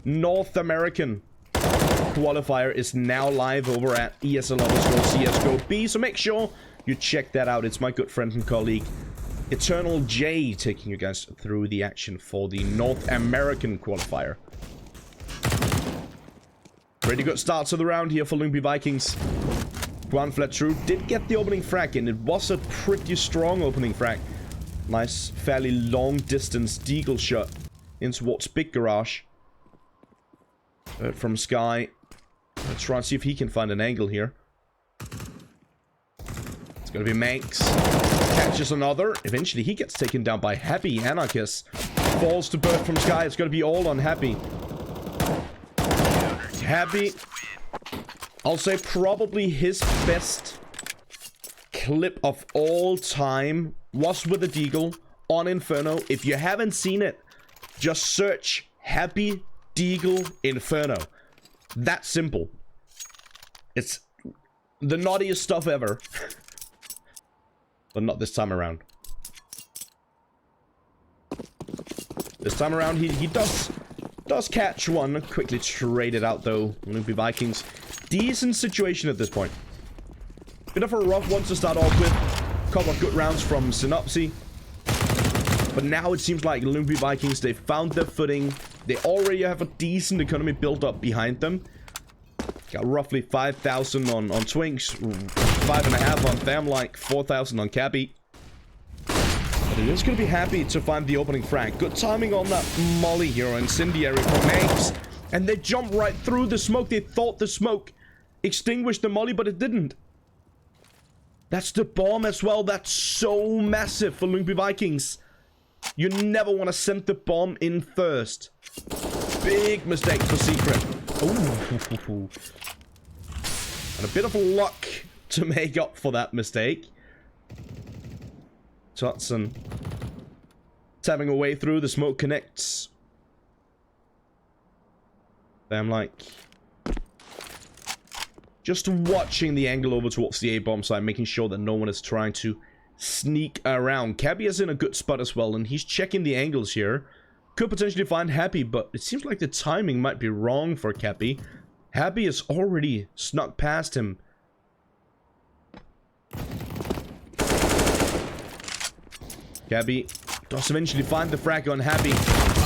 North American Qualifier is now live over at ESL_CSGO B, so make sure you check that out. It's my good friend and colleague Eternal J taking you guys through the action for the North American Qualifier. Pretty good start to the round here for Lyngby Vikings. Ground flat true did get the opening frag, and it was a pretty strong opening frag. Nice, fairly long distance deagle shot in towards Big Garage. From Sky. Let's try and see if he can find an angle here. It's gonna be Manx. Catches another. Eventually he gets taken down by Happy Anarchist. Falls to Bird from Sky. It's gonna be all on Happy. Happy. I'll say probably his best clip of all time was with the Deagle on Inferno. If you haven't seen it, just search Happy Deagle Inferno. That simple. It's the naughtiest stuff ever. But not this time around. This time around, he does catch one. Quickly trade it out, though. Lyngby Vikings. Decent situation at this point. Bit of a rough one to start off with. Couple of good rounds from Synopsy. But now it seems like Lyngby Vikings, they found their footing. They already have a decent economy built up behind them. Got roughly 5,000 on Twinks, 5.5 on Famlike, 4,000 on Cappy. But it is going to be Happy to find the opening frag. Good timing on that molly here, incendiary from Manx. And they jump right through the smoke. They thought the smoke extinguished the molly, but it didn't. That's the bomb as well. That's so massive for Lyngby Vikings. You never want to send the bomb in first. Big mistake for Secret. Ooh. And a bit of luck to make up for that mistake. Tutson tapping away through. The smoke connects. I'm like just watching the angle over towards the A-bomb side, making sure that no one is trying to sneak around. Cabby is in a good spot as well, and he's checking the angles here. Could potentially find Happy, but it seems like the timing might be wrong for Cabby. Happy has already snuck past him. Cabby does eventually find the frag on Happy.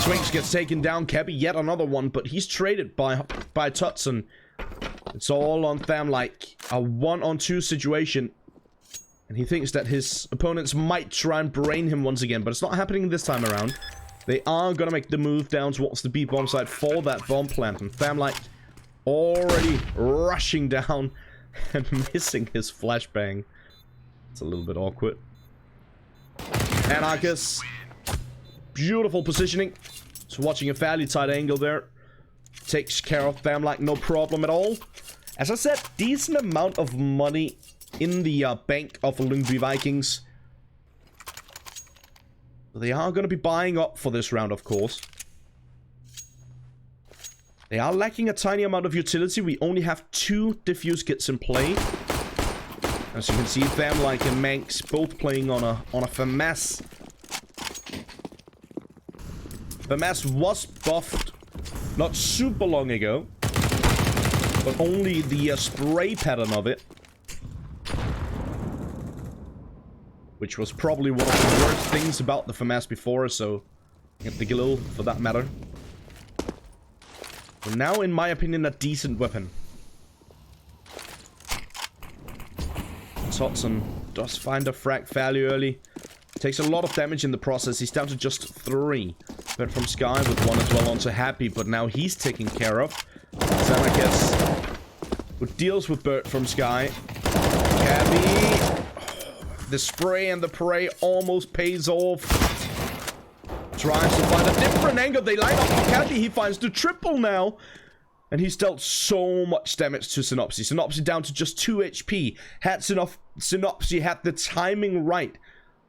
Swings gets taken down. Cabby yet another one, but he's traded by Tutson. It's all on them, like a 1-on-2 situation. And he thinks that his opponents might try and brain him once again, but it's not happening this time around. They are gonna make the move down towards the B-bomb side for that bomb plant. And Famlight already rushing down and missing his flashbang. It's a little bit awkward. Anarchus. Beautiful positioning. So watching a fairly tight angle there. Takes care of Famlight, no problem at all. As I said, decent amount of money in the bank of the Lyngby Vikings. They are going to be buying up for this round, of course. They are lacking a tiny amount of utility. We only have 2 diffuse kits in play. As you can see, Famlight and Manx both playing on a FAMAS. FAMAS was buffed not super long ago, but only the spray pattern of it, which was probably one of the worst things about the FAMAS before, so the Glil for that matter. But now, in my opinion, a decent weapon. Tutson does find a frag fairly early. Takes a lot of damage in the process. He's down to just 3. But from Sky with 1 as well onto Happy, but now he's taken care of. Xanakis, who deals with Bird from Sky. Happy. The spray and the pray almost pays off. Tries to find a different angle. They line up on Happy. He finds the triple now. And he's dealt so much damage to Synopsy. Synopsy down to just 2 HP. Had Synopsy had the timing right.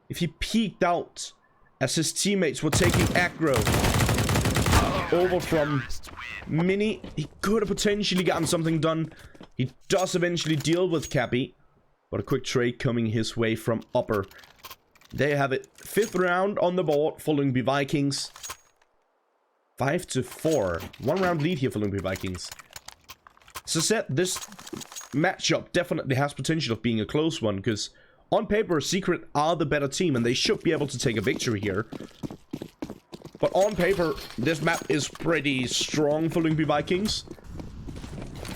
If he peeked out as his teammates were taking aggro over from Mini, he could have potentially gotten something done. He does eventually deal with Cappy, but a quick trade coming his way from Upper. There you have it. 5th round on the board for Lyngby Vikings. 5-4. 1 round lead here for Lyngby Vikings. As I said, this matchup definitely has potential of being a close one, because on paper, Secret are the better team, and they should be able to take a victory here. But on paper, this map is pretty strong for Lyngby Vikings,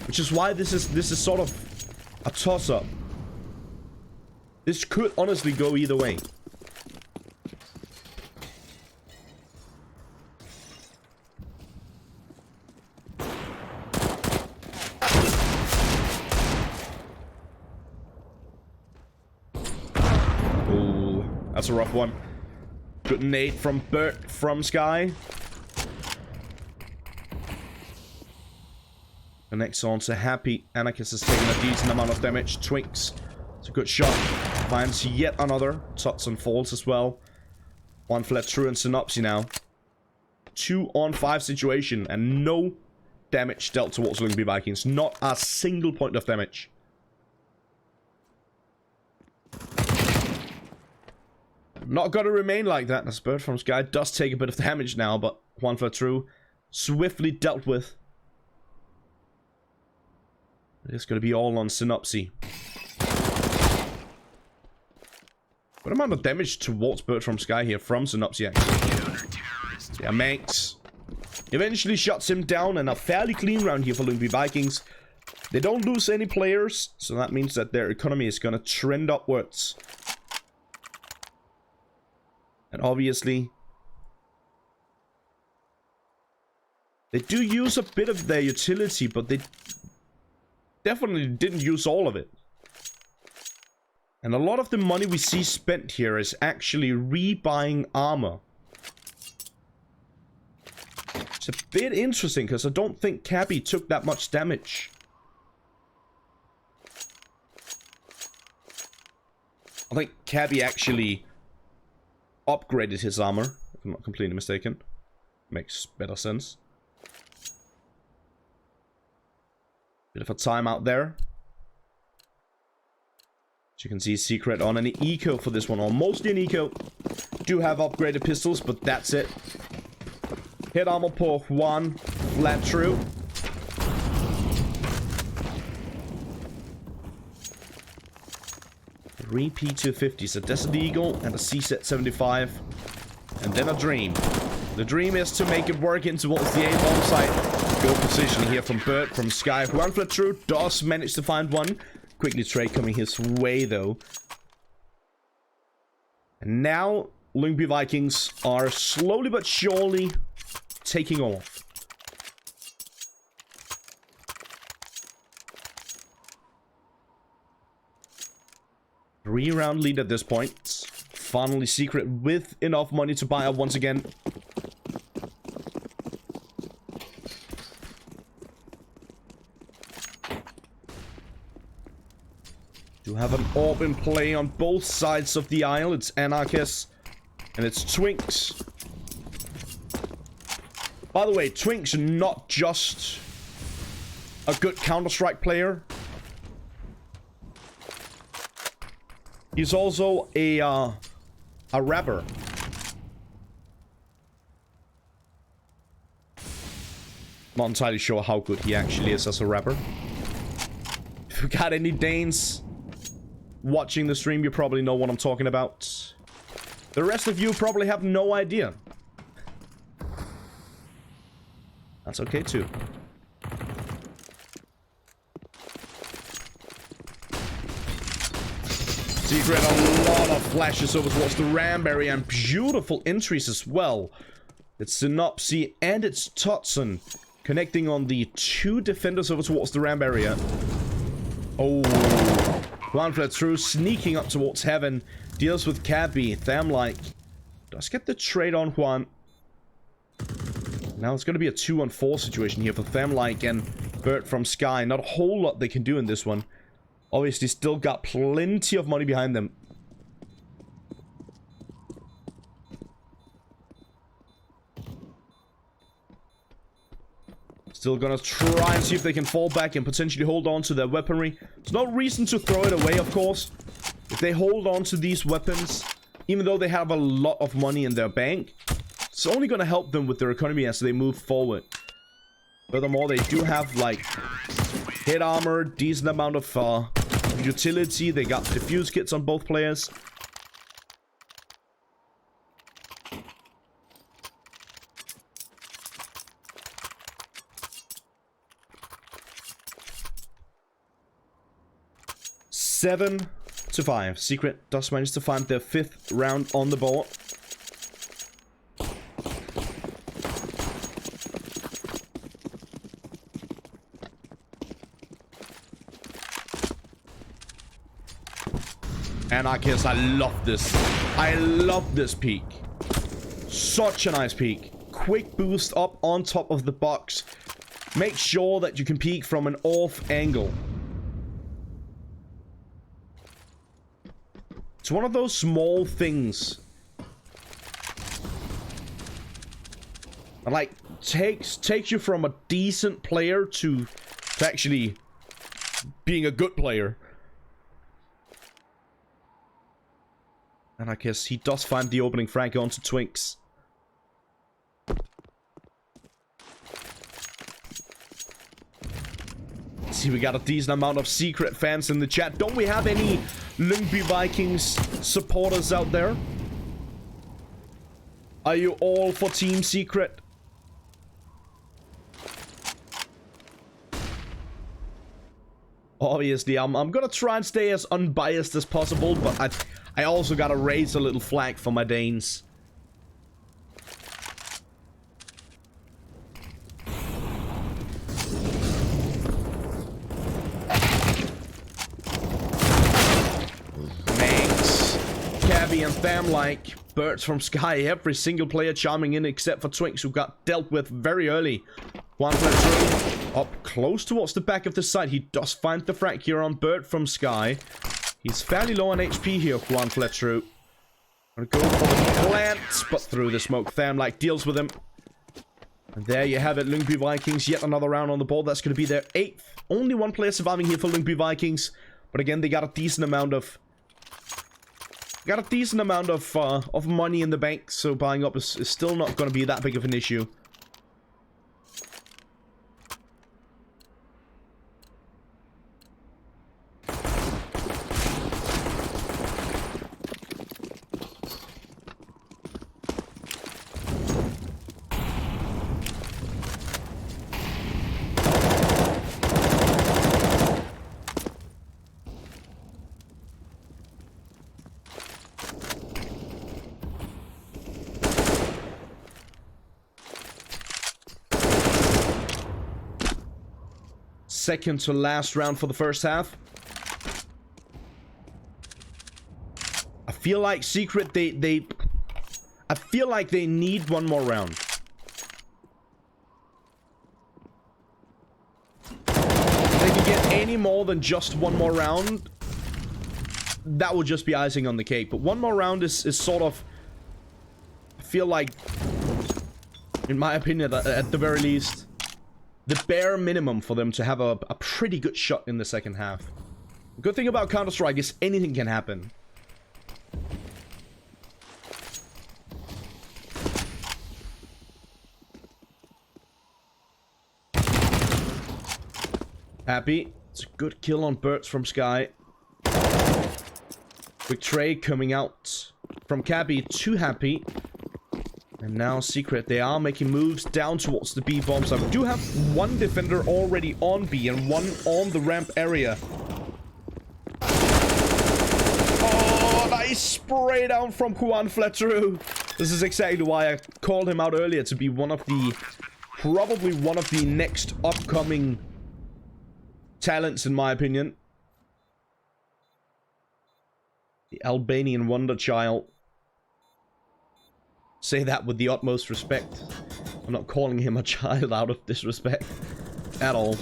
which is why this is sort of a toss-up. This could honestly go either way. That's a rough one. Good nade from Bert from Sky. Connects on to Happy. Anarchist has taken a decent amount of damage. Twinks. It's a good shot. Finds yet another. Tutson falls as well. 1 flat true and Synopsy now. 2-on-5 situation and no damage dealt towards Lyngby Vikings. Not a single point of damage. Not gonna remain like that. The Bird from Sky does take a bit of damage now, but 1 flat true. Swiftly dealt with. It's gonna be all on Synopsy. What amount of damage towards Bird from Sky here from Synopsy, actually? Yeah, Manx eventually shuts him down, and a fairly clean round here for Lyngby Vikings. They don't lose any players, so that means that their economy is gonna trend upwards. And obviously, they do use a bit of their utility, but they definitely didn't use all of it. And a lot of the money we see spent here is actually rebuying armor. It's a bit interesting, because I don't think Cappy took that much damage. I think Cappy actually upgraded his armor, if I'm not completely mistaken. Makes better sense. Bit of a timeout there. As you can see, Secret on an eco for this one, or mostly an eco. Do have upgraded pistols, but that's it. Hit armor per 1, flat true. Three P250s, a Desert Eagle and a CZ-75, and then a Dream. The dream is to make it work in towards the A-bomb site. Good position here from Bird, from Sky. One flat true does manage to find one. Quickly trade coming his way though. And now Lyngby Vikings are slowly but surely taking off. Three-round lead at this point. Finally Secret with enough money to buy up once again. Do have an orb in play on both sides of the aisle. It's Anarchist and it's Twinks. By the way, Twinks not just a good Counter-Strike player. He's also a rapper. Not entirely sure how good he actually is as a rapper. If you got any Danes watching the stream, you probably know what I'm talking about. The rest of you probably have no idea. That's okay too. Secret, a lot of flashes over towards the ramp area and beautiful entries as well. It's Synopsy and it's Totson connecting on the two defenders over towards the ramp area. Oh, one flat through, sneaking up towards Heaven, deals with Cabby. Tham-like does get the trade on Juan. Now it's going to be a 2-on-4 situation here for Tham-like and Bird from Sky. Not a whole lot they can do in this one. Obviously still got plenty of money behind them. Still gonna try and see if they can fall back and potentially hold on to their weaponry. There's no reason to throw it away, of course. If they hold on to these weapons, even though they have a lot of money in their bank, it's only gonna help them with their economy as they move forward. Furthermore, they do have, like, hit armor, decent amount of utility. They got diffuse kits on both players. Seven to 5. Secret does manage to find their 5th round on the board. Anarchist, I love this. I love this peek. Such a nice peek. Quick boost up on top of the box. Make sure that you can peek from an off angle. It's one of those small things that, like, takes you from a decent player to actually being a good player. And I guess he does find the opening frag onto Twinks. See, we got a decent amount of Secret fans in the chat. Don't we have any Lyngby Vikings supporters out there? Are you all for Team Secret? Obviously, I'm gonna try and stay as unbiased as possible, but I also gotta raise a little flag for my Danes. Manx, Cabby and Tham-like, Birds from Sky, every single player charming in except for Twinks, who got dealt with very early. One flat through, up close towards the back of the site. He does find the frag here on Bird from Sky. He's fairly low on HP here, Juan Fletcher. Gonna go for the plant, but through the smoke. Thamlike deals with him. And there you have it, Lyngby Vikings, yet another round on the board. That's going to be their 8th. Only one player surviving here for Lyngby Vikings. But again, they got a decent amount of... of money in the bank, so buying up is still not going to be that big of an issue. Second to last round for the first half. I feel like Secret, I feel like they need one more round. If they can get any more than just one more round, that would just be icing on the cake. But one more round is sort of... I feel like, in my opinion, at the very least, the bare minimum for them to have a pretty good shot in the second half. The good thing about Counter-Strike is anything can happen. Happy. It's a good kill on Birds from Sky. Quick trade coming out from Cabby to Happy. And now Secret, they are making moves down towards the B bomb site. We do have one defender already on B and one on the ramp area. Oh, nice spray down from Juan Fletcher. This is exactly why I called him out earlier to be one of the... probably one of the next upcoming talents, in my opinion. The Albanian wonder child. Say that with the utmost respect. I'm not calling him a child out of disrespect at all.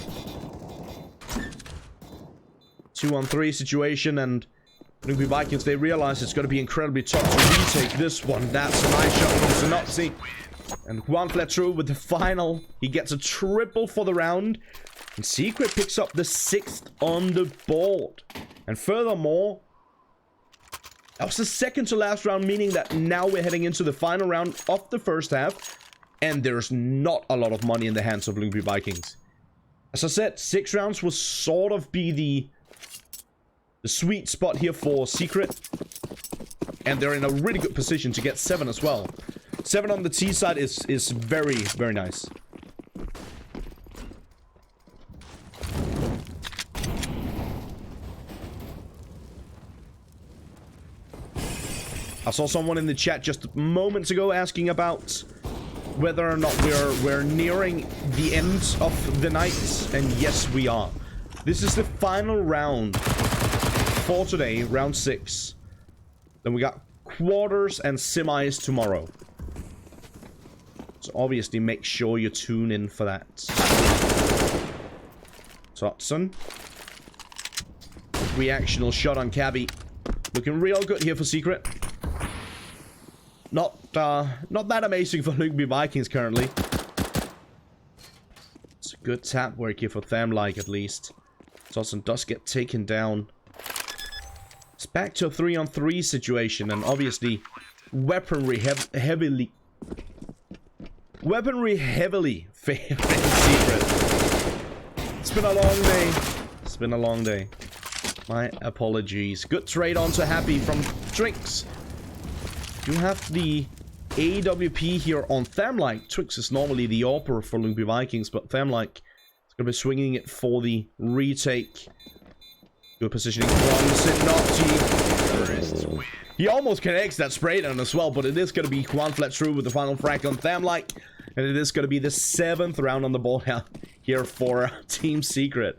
2-on-3 situation, and Lyngby Vikings, they realize it's going to be incredibly tough to retake this one. That's a nice shot from Synopsy. And Juan Fletcher with the final. He gets a triple for the round. And Secret picks up the 6th on the board. And furthermore, that was the second to last round, meaning that now we're heading into the final round of the first half. And there's not a lot of money in the hands of Lyngby Vikings. As I said, 6 rounds will sort of be the sweet spot here for Secret. And they're in a really good position to get 7 as well. 7 on the T side is very, very nice. I saw someone in the chat just moments ago asking about whether or not we're nearing the end of the night, and yes, we are. This is the final round for today, round 6. Then we got quarters and semis tomorrow. So obviously make sure you tune in for that. Totson. Reactional shot on Cabby. Looking real good here for Secret. Not that amazing for Lyngby Vikings currently. It's a good tap work here for Thamlike at least. Totson does get taken down. It's back to a 3-on-3 situation, and obviously weaponry heavily favoring Secret. It's been a long day. It's been a long day. My apologies. Good trade on to Happy from Twix. You have the AWP here on Thamlike. Twix is normally the AWPer for Lyngby Vikings, but Thamlike is going to be swinging it for the retake. Good positioning from Synopsy. He almost connects that spray down as well, but it is going to be Juan Fletcher with the final frag on Thamlike. And it is going to be the 7th round on the board here for Team Secret.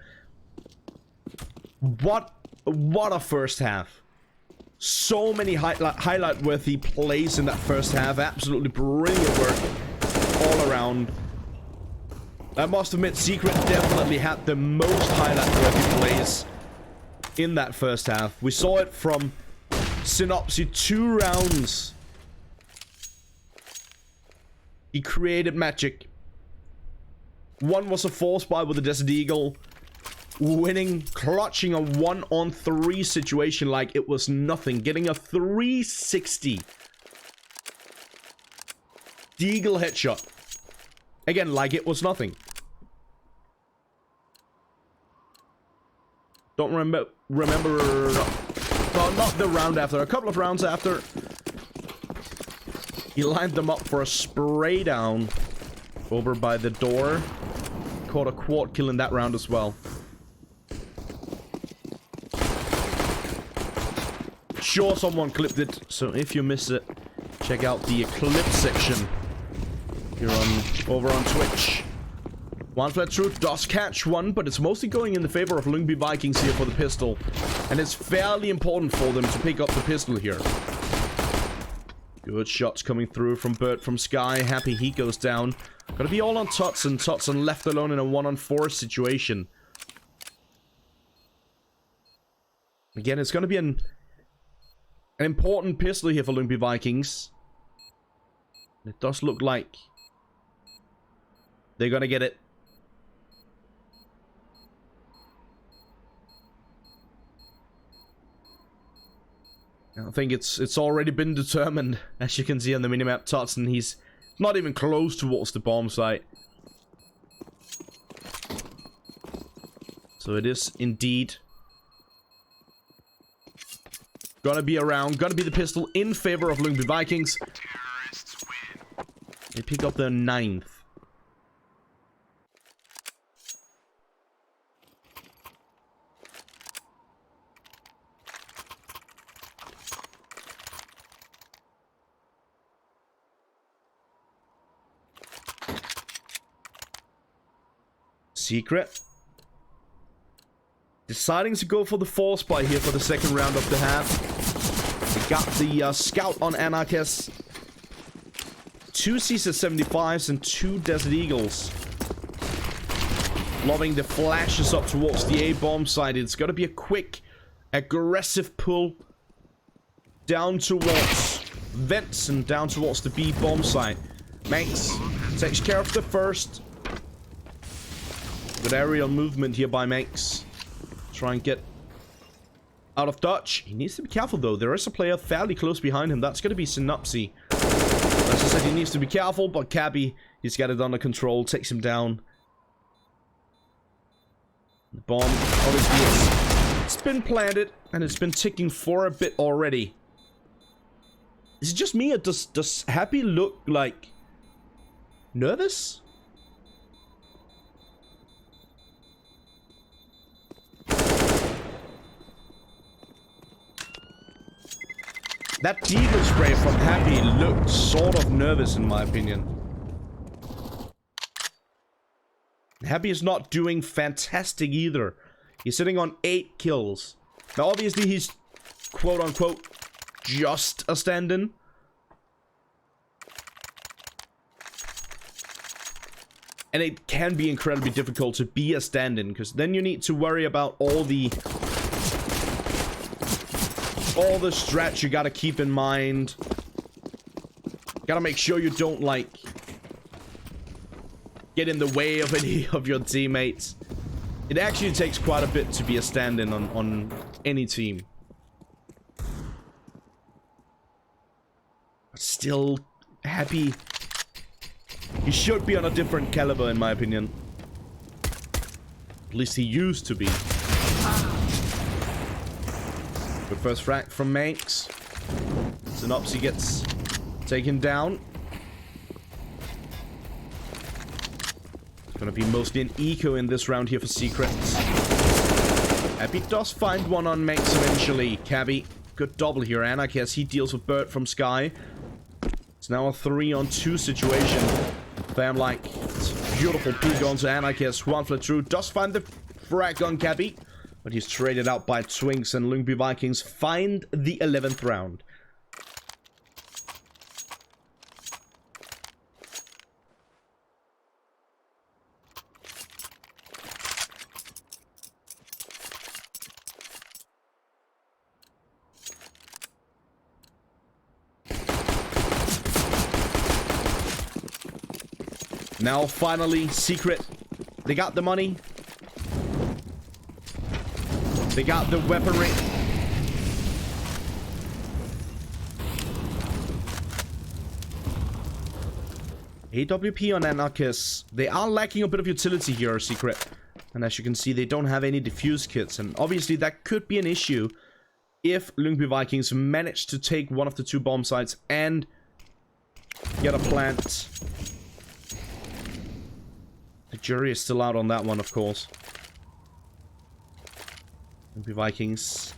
What a first half. So many highlight-worthy plays in that first half. Absolutely brilliant work all around. I must admit, Secret definitely had the most highlight-worthy plays in that first half. We saw it from Synopsy 2 rounds. He created magic. One was a force buy with the Desert Eagle. Winning, clutching a 1-on-3 situation like it was nothing. Getting a 360. Deagle headshot. Again, like it was nothing. Don't remember. No, not the round after. A couple of rounds after. He lined them up for a spray down over by the door. Caught a quad kill in that round as well. Sure, someone clipped it. So if you miss it, check out the clip section here over on Twitch. One flat truth does catch one, but it's mostly going in the favor of Lyngby Vikings here for the pistol. And it's fairly important for them to pick up the pistol here. Good shots coming through from Bird from Sky. Happy he goes down. Gotta be all on Tutson. Tutson left alone in a 1-on-4 situation. Again, it's gonna be an important pistol here for Lyngby Vikings. It does look like they're gonna get it. I think it's already been determined, as you can see on the minimap. Tutson, he's not even close towards the bomb site. So it is indeed gonna be the pistol in favor of Lyngby Vikings. They pick up their 9th. Secret. Deciding to go for the force buy here for the second round of the half. We got the scout on Anarchist. 2 CZ-75s and 2 Desert Eagles. Lobbing the flashes up towards the A-bomb side. It's got to be a quick, aggressive pull down towards vents and down towards the B-bomb site. Manx takes care of the first. Good aerial movement here by Manx. Try and get out of dodge. He needs to be careful though. There is a player fairly close behind him. That's going to be Synopsy. As I said, he needs to be careful, but Cabby, he's got it under control. Takes him down. The bomb, obviously, it's been planted, and it's been ticking for a bit already. Is it just me, or does Happy look, like, nervous? That Deagle spray from Happy looked sort of nervous in my opinion. Happy is not doing fantastic either. He's sitting on 8 kills. Now obviously he's quote-unquote just a stand-in. And it can be incredibly difficult to be a stand-in, because then you need to worry about all the strats you gotta keep in mind. Gotta make sure you don't, like, get in the way of any of your teammates. It actually takes quite a bit to be a stand-in on any team. Still, Happy, he should be on a different caliber in my opinion. At least he used to be. Good first frag from Manx. Synopsy gets taken down. It's gonna be mostly an eco in this round here for Secrets. Happy does find one on Manx eventually. Cabby, good double here. Anarchist, he deals with Bird from Sky. It's now a 3-on-2 situation. Fam like, beautiful peek onto Anarchist. One flat through, does find the frag on Cabby. But he's traded out by Twinks, and Lyngby Vikings find the 11th round. Now, finally, Secret. They got the money. They got the weaponry. AWP on Anarchist. They are lacking a bit of utility here, Secret. And as you can see, they don't have any defuse kits. And obviously, that could be an issue if Lyngby Vikings manage to take one of the 2 bomb sites and get a plant. The jury is still out on that one, of course. Lyngby Vikings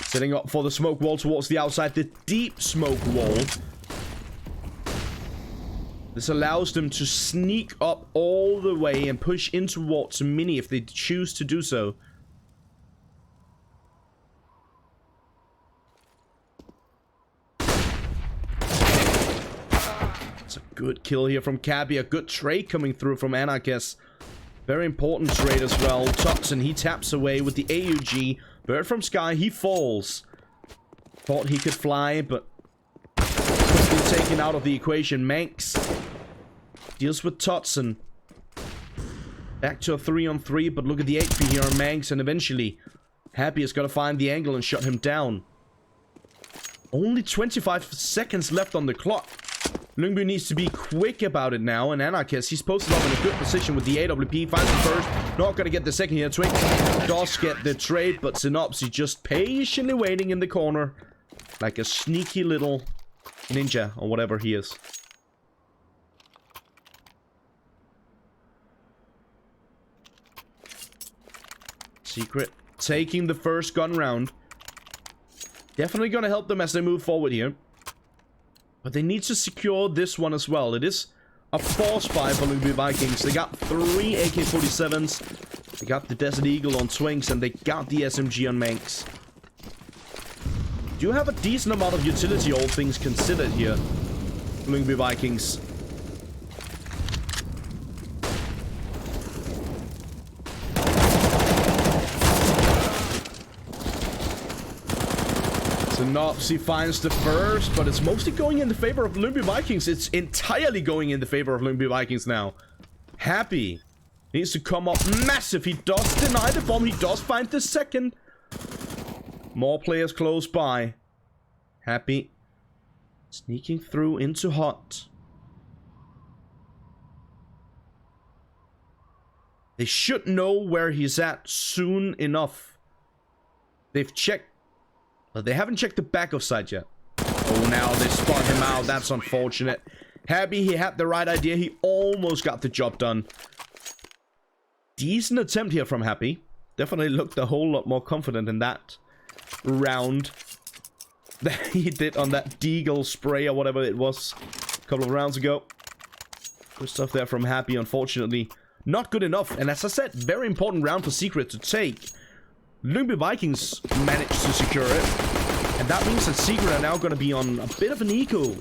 setting up for the smoke wall towards the outside. The deep smoke wall. This allows them to sneak up all the way and push in towards Mini if they choose to do so. It's a good kill here from Cabby. A good trade coming through from Anarchist. Very important trade as well. Toxin, he taps away with the AUG. Bird from Sky, he falls. Thought he could fly, but quickly taken out of the equation. Manx deals with Totson. Back to a 3-on-3, but look at the HP here on Manx, and eventually Happy is going to find the angle and shut him down. Only 25 seconds left on the clock. Lyngby needs to be quick about it now, and Anarchist, he's posted up in a good position with the AWP, finds the first, not gonna get the second here. Twink does get the trade, but Synopsy just patiently waiting in the corner, like a sneaky little ninja, or whatever he is. Secret taking the first gun round. Definitely gonna help them as they move forward here. But they need to secure this one as well. It is a force buy for Lyngby Vikings. They got 3 AK-47s. They got the Desert Eagle on Twinks, and they got the SMG on Manx. Do have a decent amount of utility, all things considered here, Lyngby Vikings. Synopsy finds the first, but it's mostly going in the favor of Lyngby Vikings. It's entirely going in the favor of Lyngby Vikings now. Happy needs to come up massive. He does deny the bomb. He does find the second. More players close by. Happy sneaking through into Hot. They should know where he's at soon enough. They've checked. But they haven't checked the back of site yet. Oh, now they spot him out. That's unfortunate. Happy, he had the right idea. He almost got the job done. Decent attempt here from Happy. Definitely looked a whole lot more confident in that round than he did on that Deagle spray or whatever it was a couple of rounds ago. Good stuff there from Happy, unfortunately. Not good enough. And as I said, very important round for Secret to take. Lyngby Vikings managed to secure it. And that means that Secret are now going to be on a bit of an eco.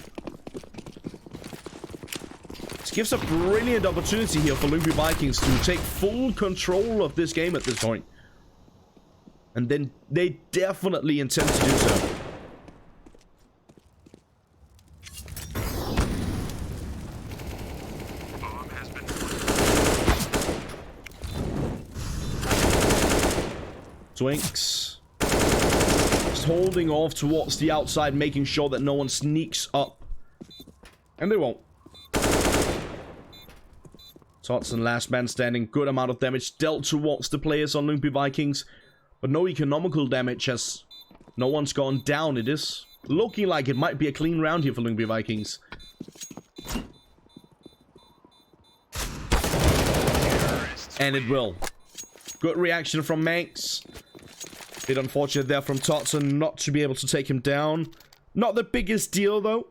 This gives a brilliant opportunity here for Lyngby Vikings to take full control of this game at this point. And then they definitely intend to do so. Twinks just holding off towards the outside, making sure that no one sneaks up. And they won't. Totson, last man standing. Good amount of damage dealt towards the players on Lyngby Vikings. But no economical damage as no one's gone down. It is looking like it might be a clean round here for Lyngby Vikings. And it will. Good reaction from Manx. Bit unfortunate there from Totson not to be able to take him down. Not the biggest deal though.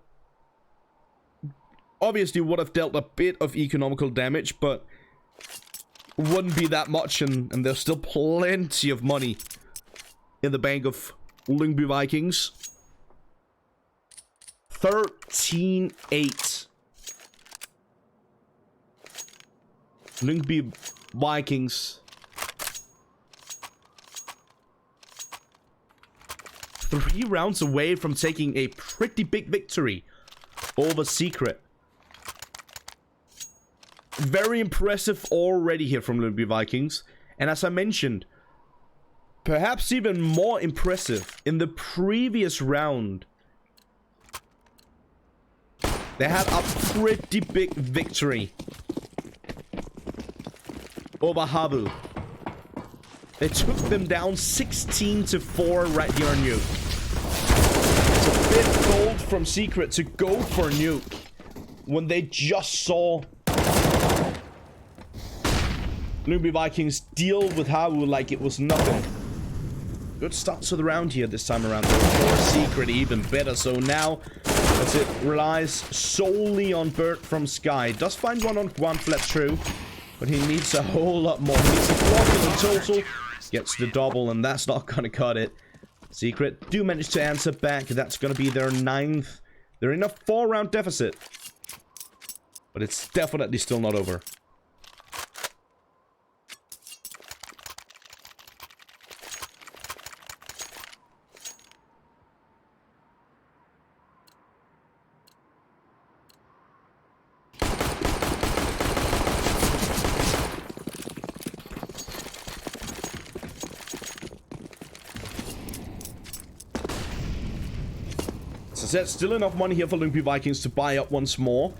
Obviously would have dealt a bit of economical damage, but wouldn't be that much, and there's still plenty of money in the bank of Lyngby Vikings. 13-8. Lyngby Vikings 3 rounds away from taking a pretty big victory over Secret. Very impressive already here from Lyngby Vikings. And as I mentioned, perhaps even more impressive in the previous round. They had a pretty big victory over Habu. They took them down 16-4 right here on Nuke. It's a bit bold from Secret to go for Nuke when they just saw Lyngby Vikings deal with Habu like it was nothing. Good start to the round here this time around. For Secret, even better. So now, as it relies solely on Bird from Sky. Does find one on Qualifier, true, but he needs a whole lot more. He needs a block in the total. Gets the double, and that's not gonna cut it. Secret do manage to answer back. That's gonna be their 9th. They're in a 4-round deficit, but it's definitely still not over. Still enough money here for Lyngby Vikings to buy up once more.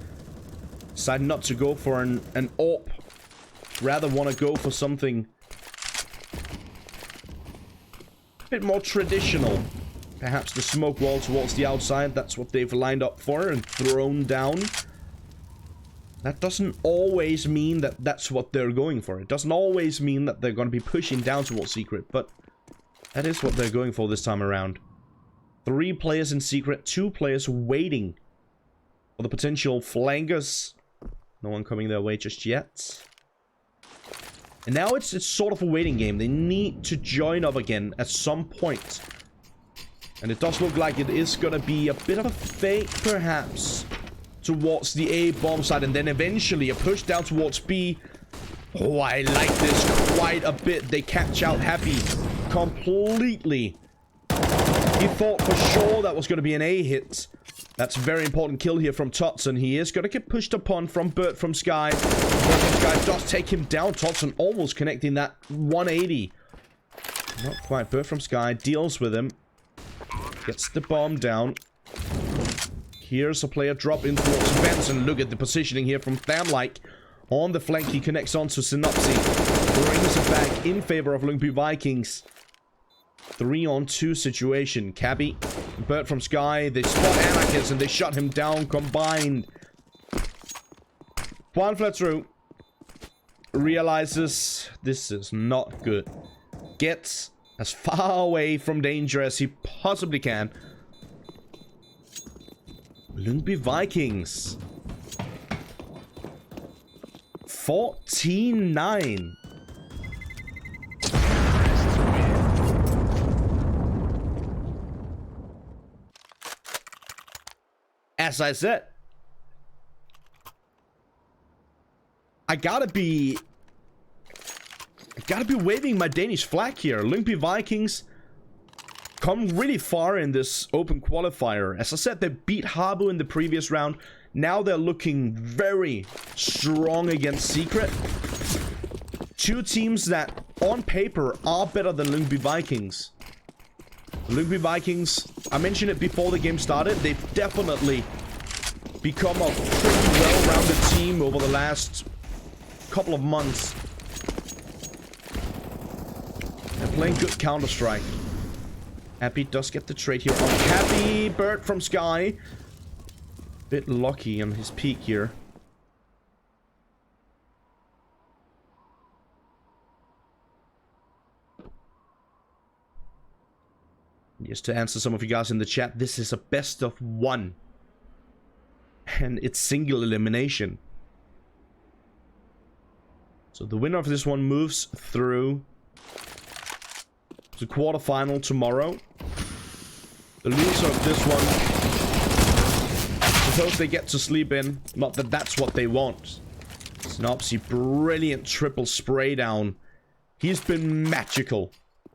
Decide not to go for an AWP. Rather want to go for something a bit more traditional. Perhaps the smoke wall towards the outside. That's what they've lined up for and thrown down. That doesn't always mean that that's what they're going for. It doesn't always mean that they're going to be pushing down towards Secret. But that is what they're going for this time around. 3 players in Secret, 2 players waiting for the potential flankers. No one coming their way just yet. And now it's sort of a waiting game. They need to join up again at some point. And it does look like it is going to be a bit of a fake, perhaps, towards the A bomb side. And then eventually a push down towards B. Oh, I like this quite a bit. They catch out Happy completely. He thought for sure that was going to be an A hit. That's a very important kill here from Totson. He is going to get pushed upon from Bert from Sky. Bert from Sky does take him down. Totson almost connecting that 180. Not quite. Bert from Sky deals with him. Gets the bomb down. Here's a player drop in towards Benson. Look at the positioning here from Thamlike. On the flank, he connects on to Synopsy. Brings it back in favor of Lyngby Vikings. 3-on-2 situation. Cabby, Bert from Sky, they spot Anarchist and they shut him down combined. Qualifier through. Realizes this is not good. Gets as far away from danger as he possibly can. Lyngby Vikings. 14-9. As I said, I gotta be waving my Danish flag here. Lyngby Vikings come really far in this open qualifier. As I said, they beat Habu in the previous round. Now they're looking very strong against Secret. 2 teams that, on paper, are better than Lyngby Vikings. Lyngby Vikings, I mentioned it before the game started, they've definitely become a pretty well-rounded team over the last couple of months. They're playing good Counter-Strike. Happy does get the trade here on Happy. Bird from Sky. Bit lucky on his peak here. Just to answer some of you guys in the chat, this is a best of 1. And it's single elimination. So the winner of this one moves through to quarterfinal tomorrow. The loser of this one, suppose they get to sleep in. Not that that's what they want. Synopsy, brilliant triple spray down. He's been magical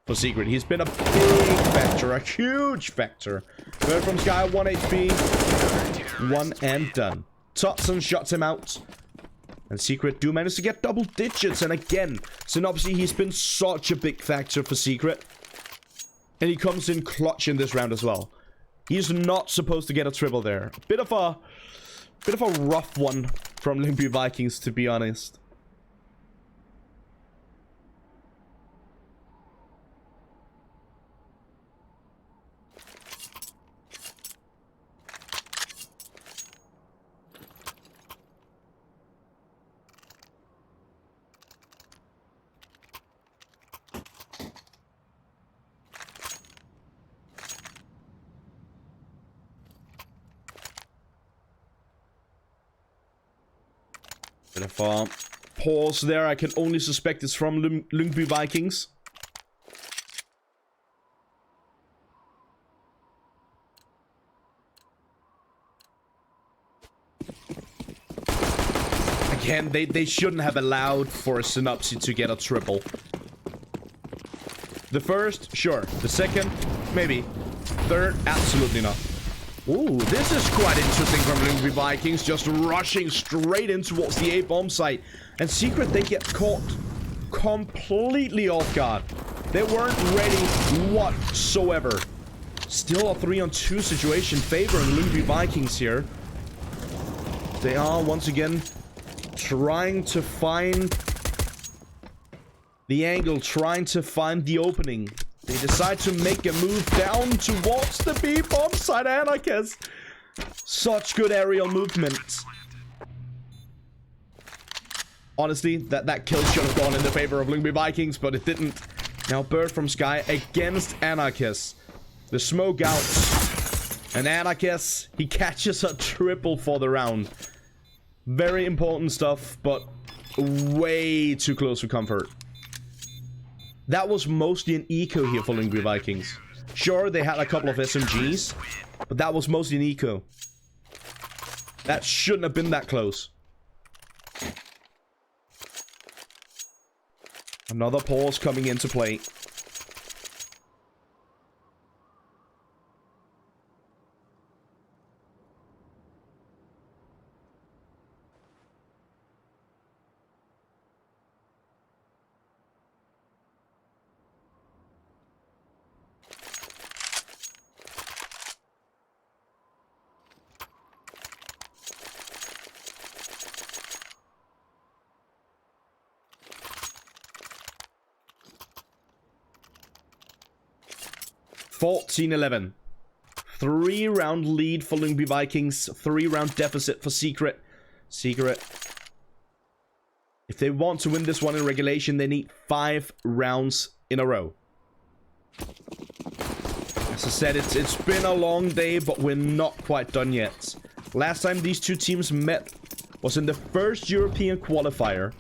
for Secret. He's been a big factor, a huge factor. Bird from Sky, 1 HP. 1 and done. Totson shuts him out. And Secret do manage to get double digits. And again, Synopsy, he's been such a big factor for Secret. And he comes in clutch in this round as well. He's not supposed to get a triple there. Bit of a rough one from Lyngby Vikings, to be honest. Bit of a pause there. I can only suspect it's from Lyngby Vikings. Again, they shouldn't have allowed for a Synopsy to get a triple. The first, sure. The second, maybe. Third, absolutely not. Ooh, this is quite interesting from Lyngby Vikings, just rushing straight in towards the A-bomb site. And Secret, they get caught completely off guard. They weren't ready whatsoever. Still a 3-on-2 situation favoring Lyngby Vikings here. They are, once again, trying to find the angle, trying to find the opening. They decide to make a move down towards the B-bomb side. Anarchist. Such good aerial movement. Honestly, that kill should have gone in the favor of Lyngby Vikings, but it didn't. Now Bird from Sky against Anarchist. The smoke out. And Anarchist, he catches a triple for the round. Very important stuff, but way too close for comfort. That was mostly an eco here for Lyngby Vikings. Sure, they had a couple of SMGs, but that was mostly an eco. That shouldn't have been that close. Another pause coming into play. (14-11). 3-round lead for Lyngby Vikings. 3-round deficit for Secret. Secret. If they want to win this one in regulation, they need 5 rounds in a row. As I said, it's been a long day, but we're not quite done yet. Last time these two teams met was in the first European qualifier.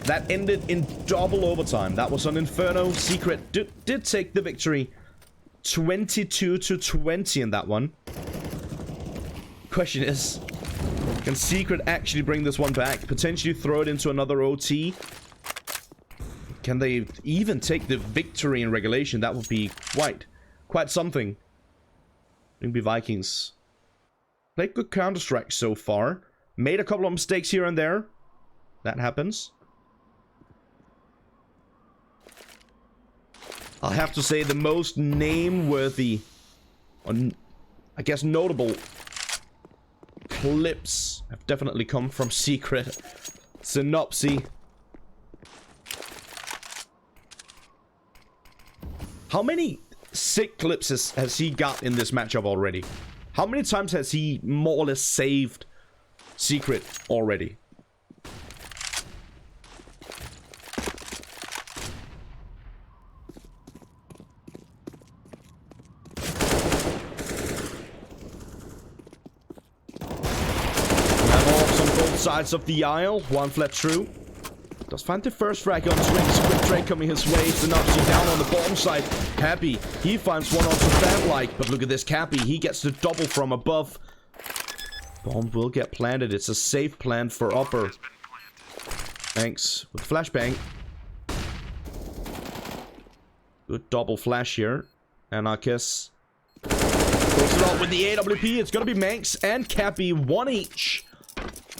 That ended in double overtime. That was on Inferno. Secret did take the victory. 22-20 in that one. Question is, can Secret actually bring this one back? Potentially throw it into another OT? Can they even take the victory in regulation? That would be quite something. Lyngby Vikings played good Counter-Strike so far. Made a couple of mistakes here and there. That happens. I'll have to say the most name-worthy, I guess notable clips have definitely come from Secret. Synopsy. How many sick clips has he got in this matchup already? How many times has he more or less saved Secret already? Sides of the aisle, one flat true. Does find the first frag on swings. Quick trade coming his way. Synopsy down on the bottom side. Cappy, he finds one onto Fan-like, but look at this Cappy. He gets the double from above. Bomb will get planted. It's a safe plant for upper. Thanks. With flashbang. Good double flash here. Anarchist goes it out with the AWP. It's gonna be Manx and Cappy, one each.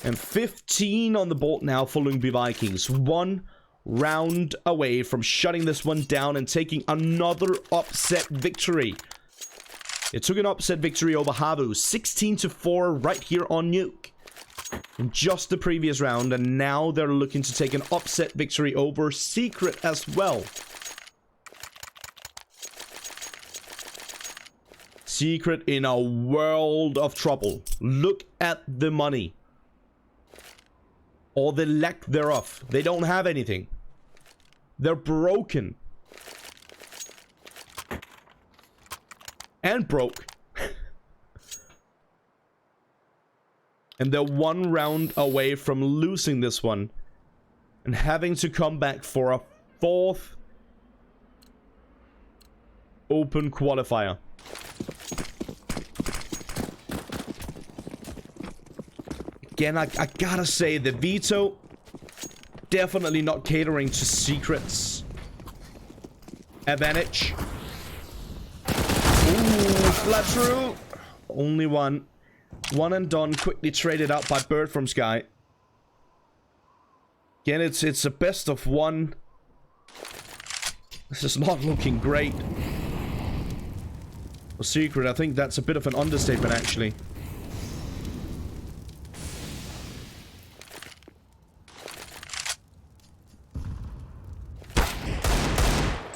And 15 on the board now for Lyngby Vikings. 1 round away from shutting this one down and taking another upset victory. It took an upset victory over Havu, 16-4 right here on Nuke. In just the previous round, and now they're looking to take an upset victory over Secret as well. Secret in a world of trouble. Look at the money. Or the lack thereof. They don't have anything. They're broken. And broke. And they're 1 round away from losing this one. And having to come back for a 4th open qualifier. Again, I gotta say, the veto, definitely not catering to Secret's advantage. Ooh, flat through. Only one. 1 and done, quickly traded out by Bird from Sky. Again, it's a best of 1. This is not looking great. For Secret, I think that's a bit of an understatement, actually.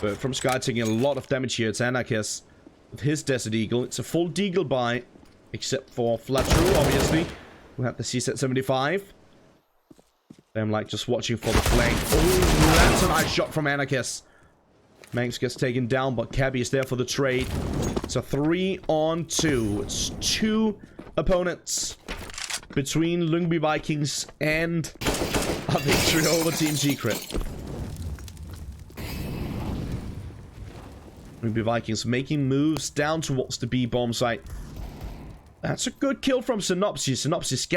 But from Sky taking a lot of damage here. It's Anarchist with his Desert Eagle. It's a full Deagle buy, except for Flatru, obviously, who had the CZ 75. I'm like just watching for the flank. Oh, that's a nice shot from Anarchist. Manx gets taken down, but Cabby is there for the trade. It's a 3-on-2. It's 2 opponents between Lyngby Vikings and a victory over Team Secret. Lyngby Vikings making moves down towards the B-bomb site. That's a good kill from Synopsis. Synopsis,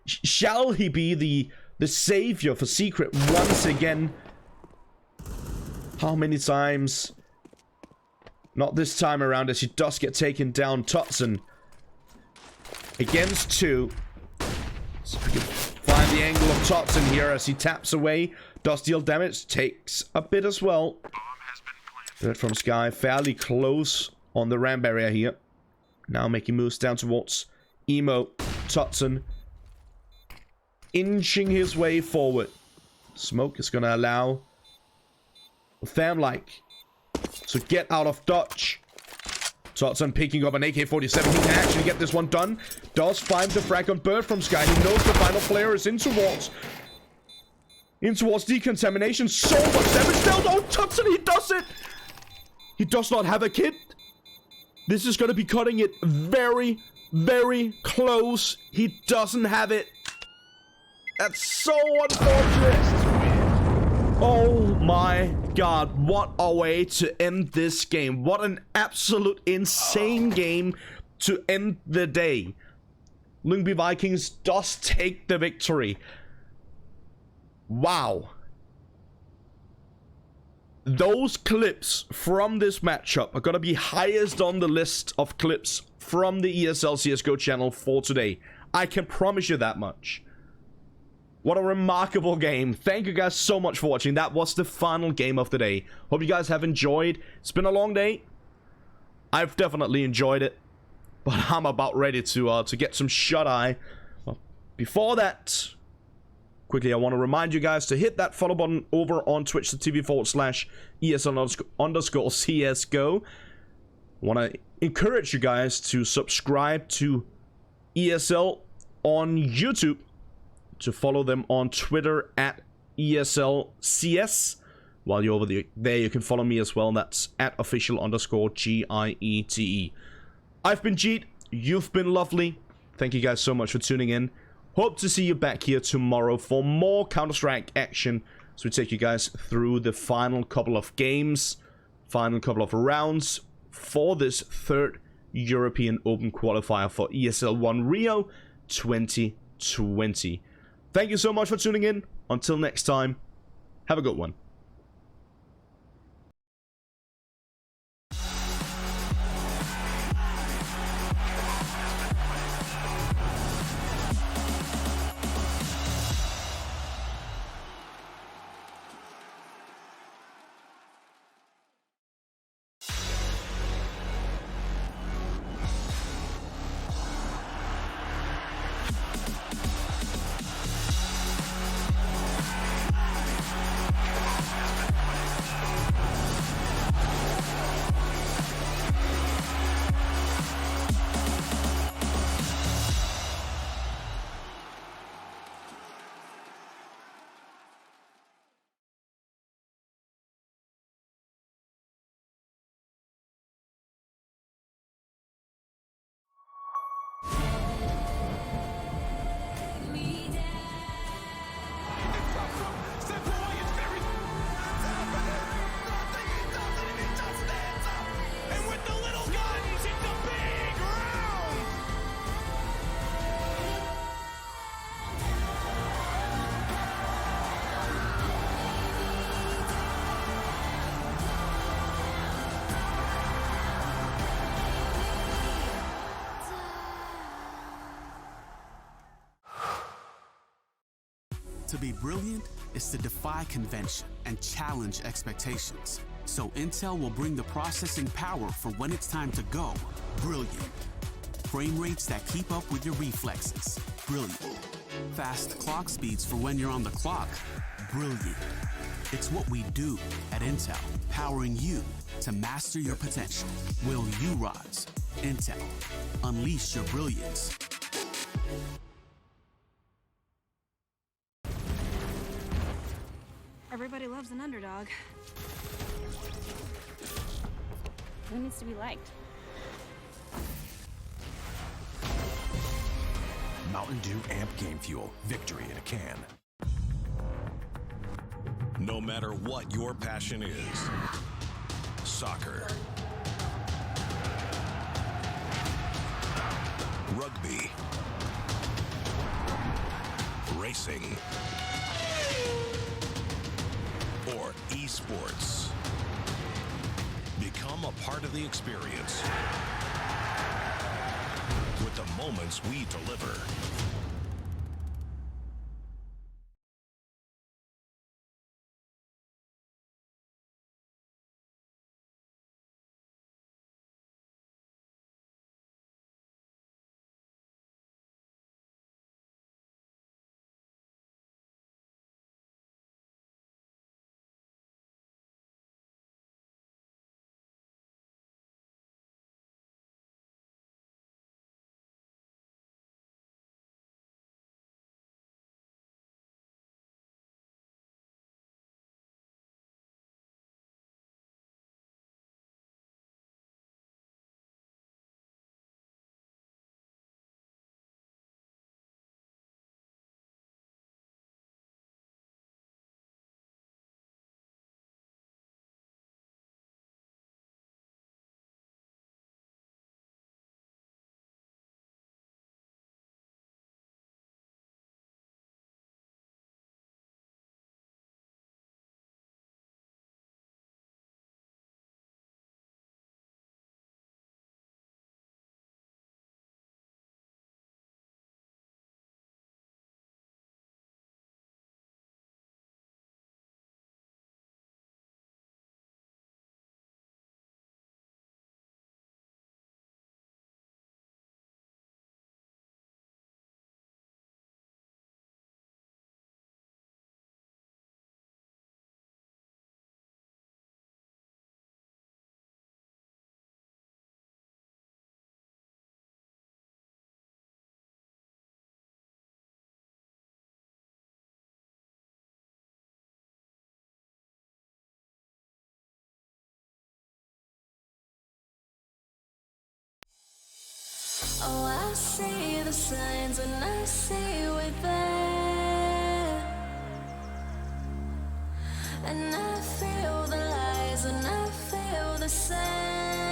shall he be the savior for Secret once again? How many times? Not this time around, as he does get taken down. Tutson against 2. So we can find the angle of Tutson here as he taps away. Does deal damage. Takes a bit as well. Bird from Sky fairly close on the ram barrier here. Now making moves down towards Emo. Tutson inching his way forward. Smoke is going to allow Famlike to get out of dodge. Tutson picking up an AK-47. He can actually get this one done. Does find the frag on Bird from Sky. He knows the final player is in towards decontamination. So much damage now. Oh, Tutson, he does it. He does not have a kit. This is going to be cutting it very, very close. He doesn't have it. That's so unfortunate. Oh my god. What a way to end this game. What an absolute insane game to end the day. Lyngby Vikings does take the victory. Wow. Those clips from this matchup are going to be highest on the list of clips from the ESL CSGO channel for today. I can promise you that much. What a remarkable game. Thank you guys so much for watching. That was the final game of the day. Hope you guys have enjoyed. It's been a long day. I've definitely enjoyed it. But I'm about ready to get some shut-eye. Well, before that, quickly, I want to remind you guys to hit that follow button over on twitch.tv/ESL_CSGO. I want to encourage you guys to subscribe to ESL on YouTube, to follow them on Twitter at ESLCS. While you're over there, you can follow me as well. That's at official_GIETE. I've been Jeet. You've been lovely. Thank you guys so much for tuning in. Hope to see you back here tomorrow for more Counter-Strike action as we take you guys through the final couple of games, final couple of rounds for this 3rd European Open Qualifier for ESL 1 Rio 2020. Thank you so much for tuning in. Until next time, have a good one. To be brilliant is to defy convention and challenge expectations. So Intel will bring the processing power for when it's time to go. Brilliant. Frame rates that keep up with your reflexes. Brilliant. Fast clock speeds for when you're on the clock. Brilliant. It's what we do at Intel, powering you to master your potential. Will you rise? Intel. Unleash your brilliance. Everybody loves an underdog. Who needs to be liked? Mountain Dew Amp Game Fuel. Victory in a can. No matter what your passion is, soccer, rugby, racing, or esports, become a part of the experience with the moments we deliver. Oh, I see the signs and I see we're there. And I feel the lies and I feel the same.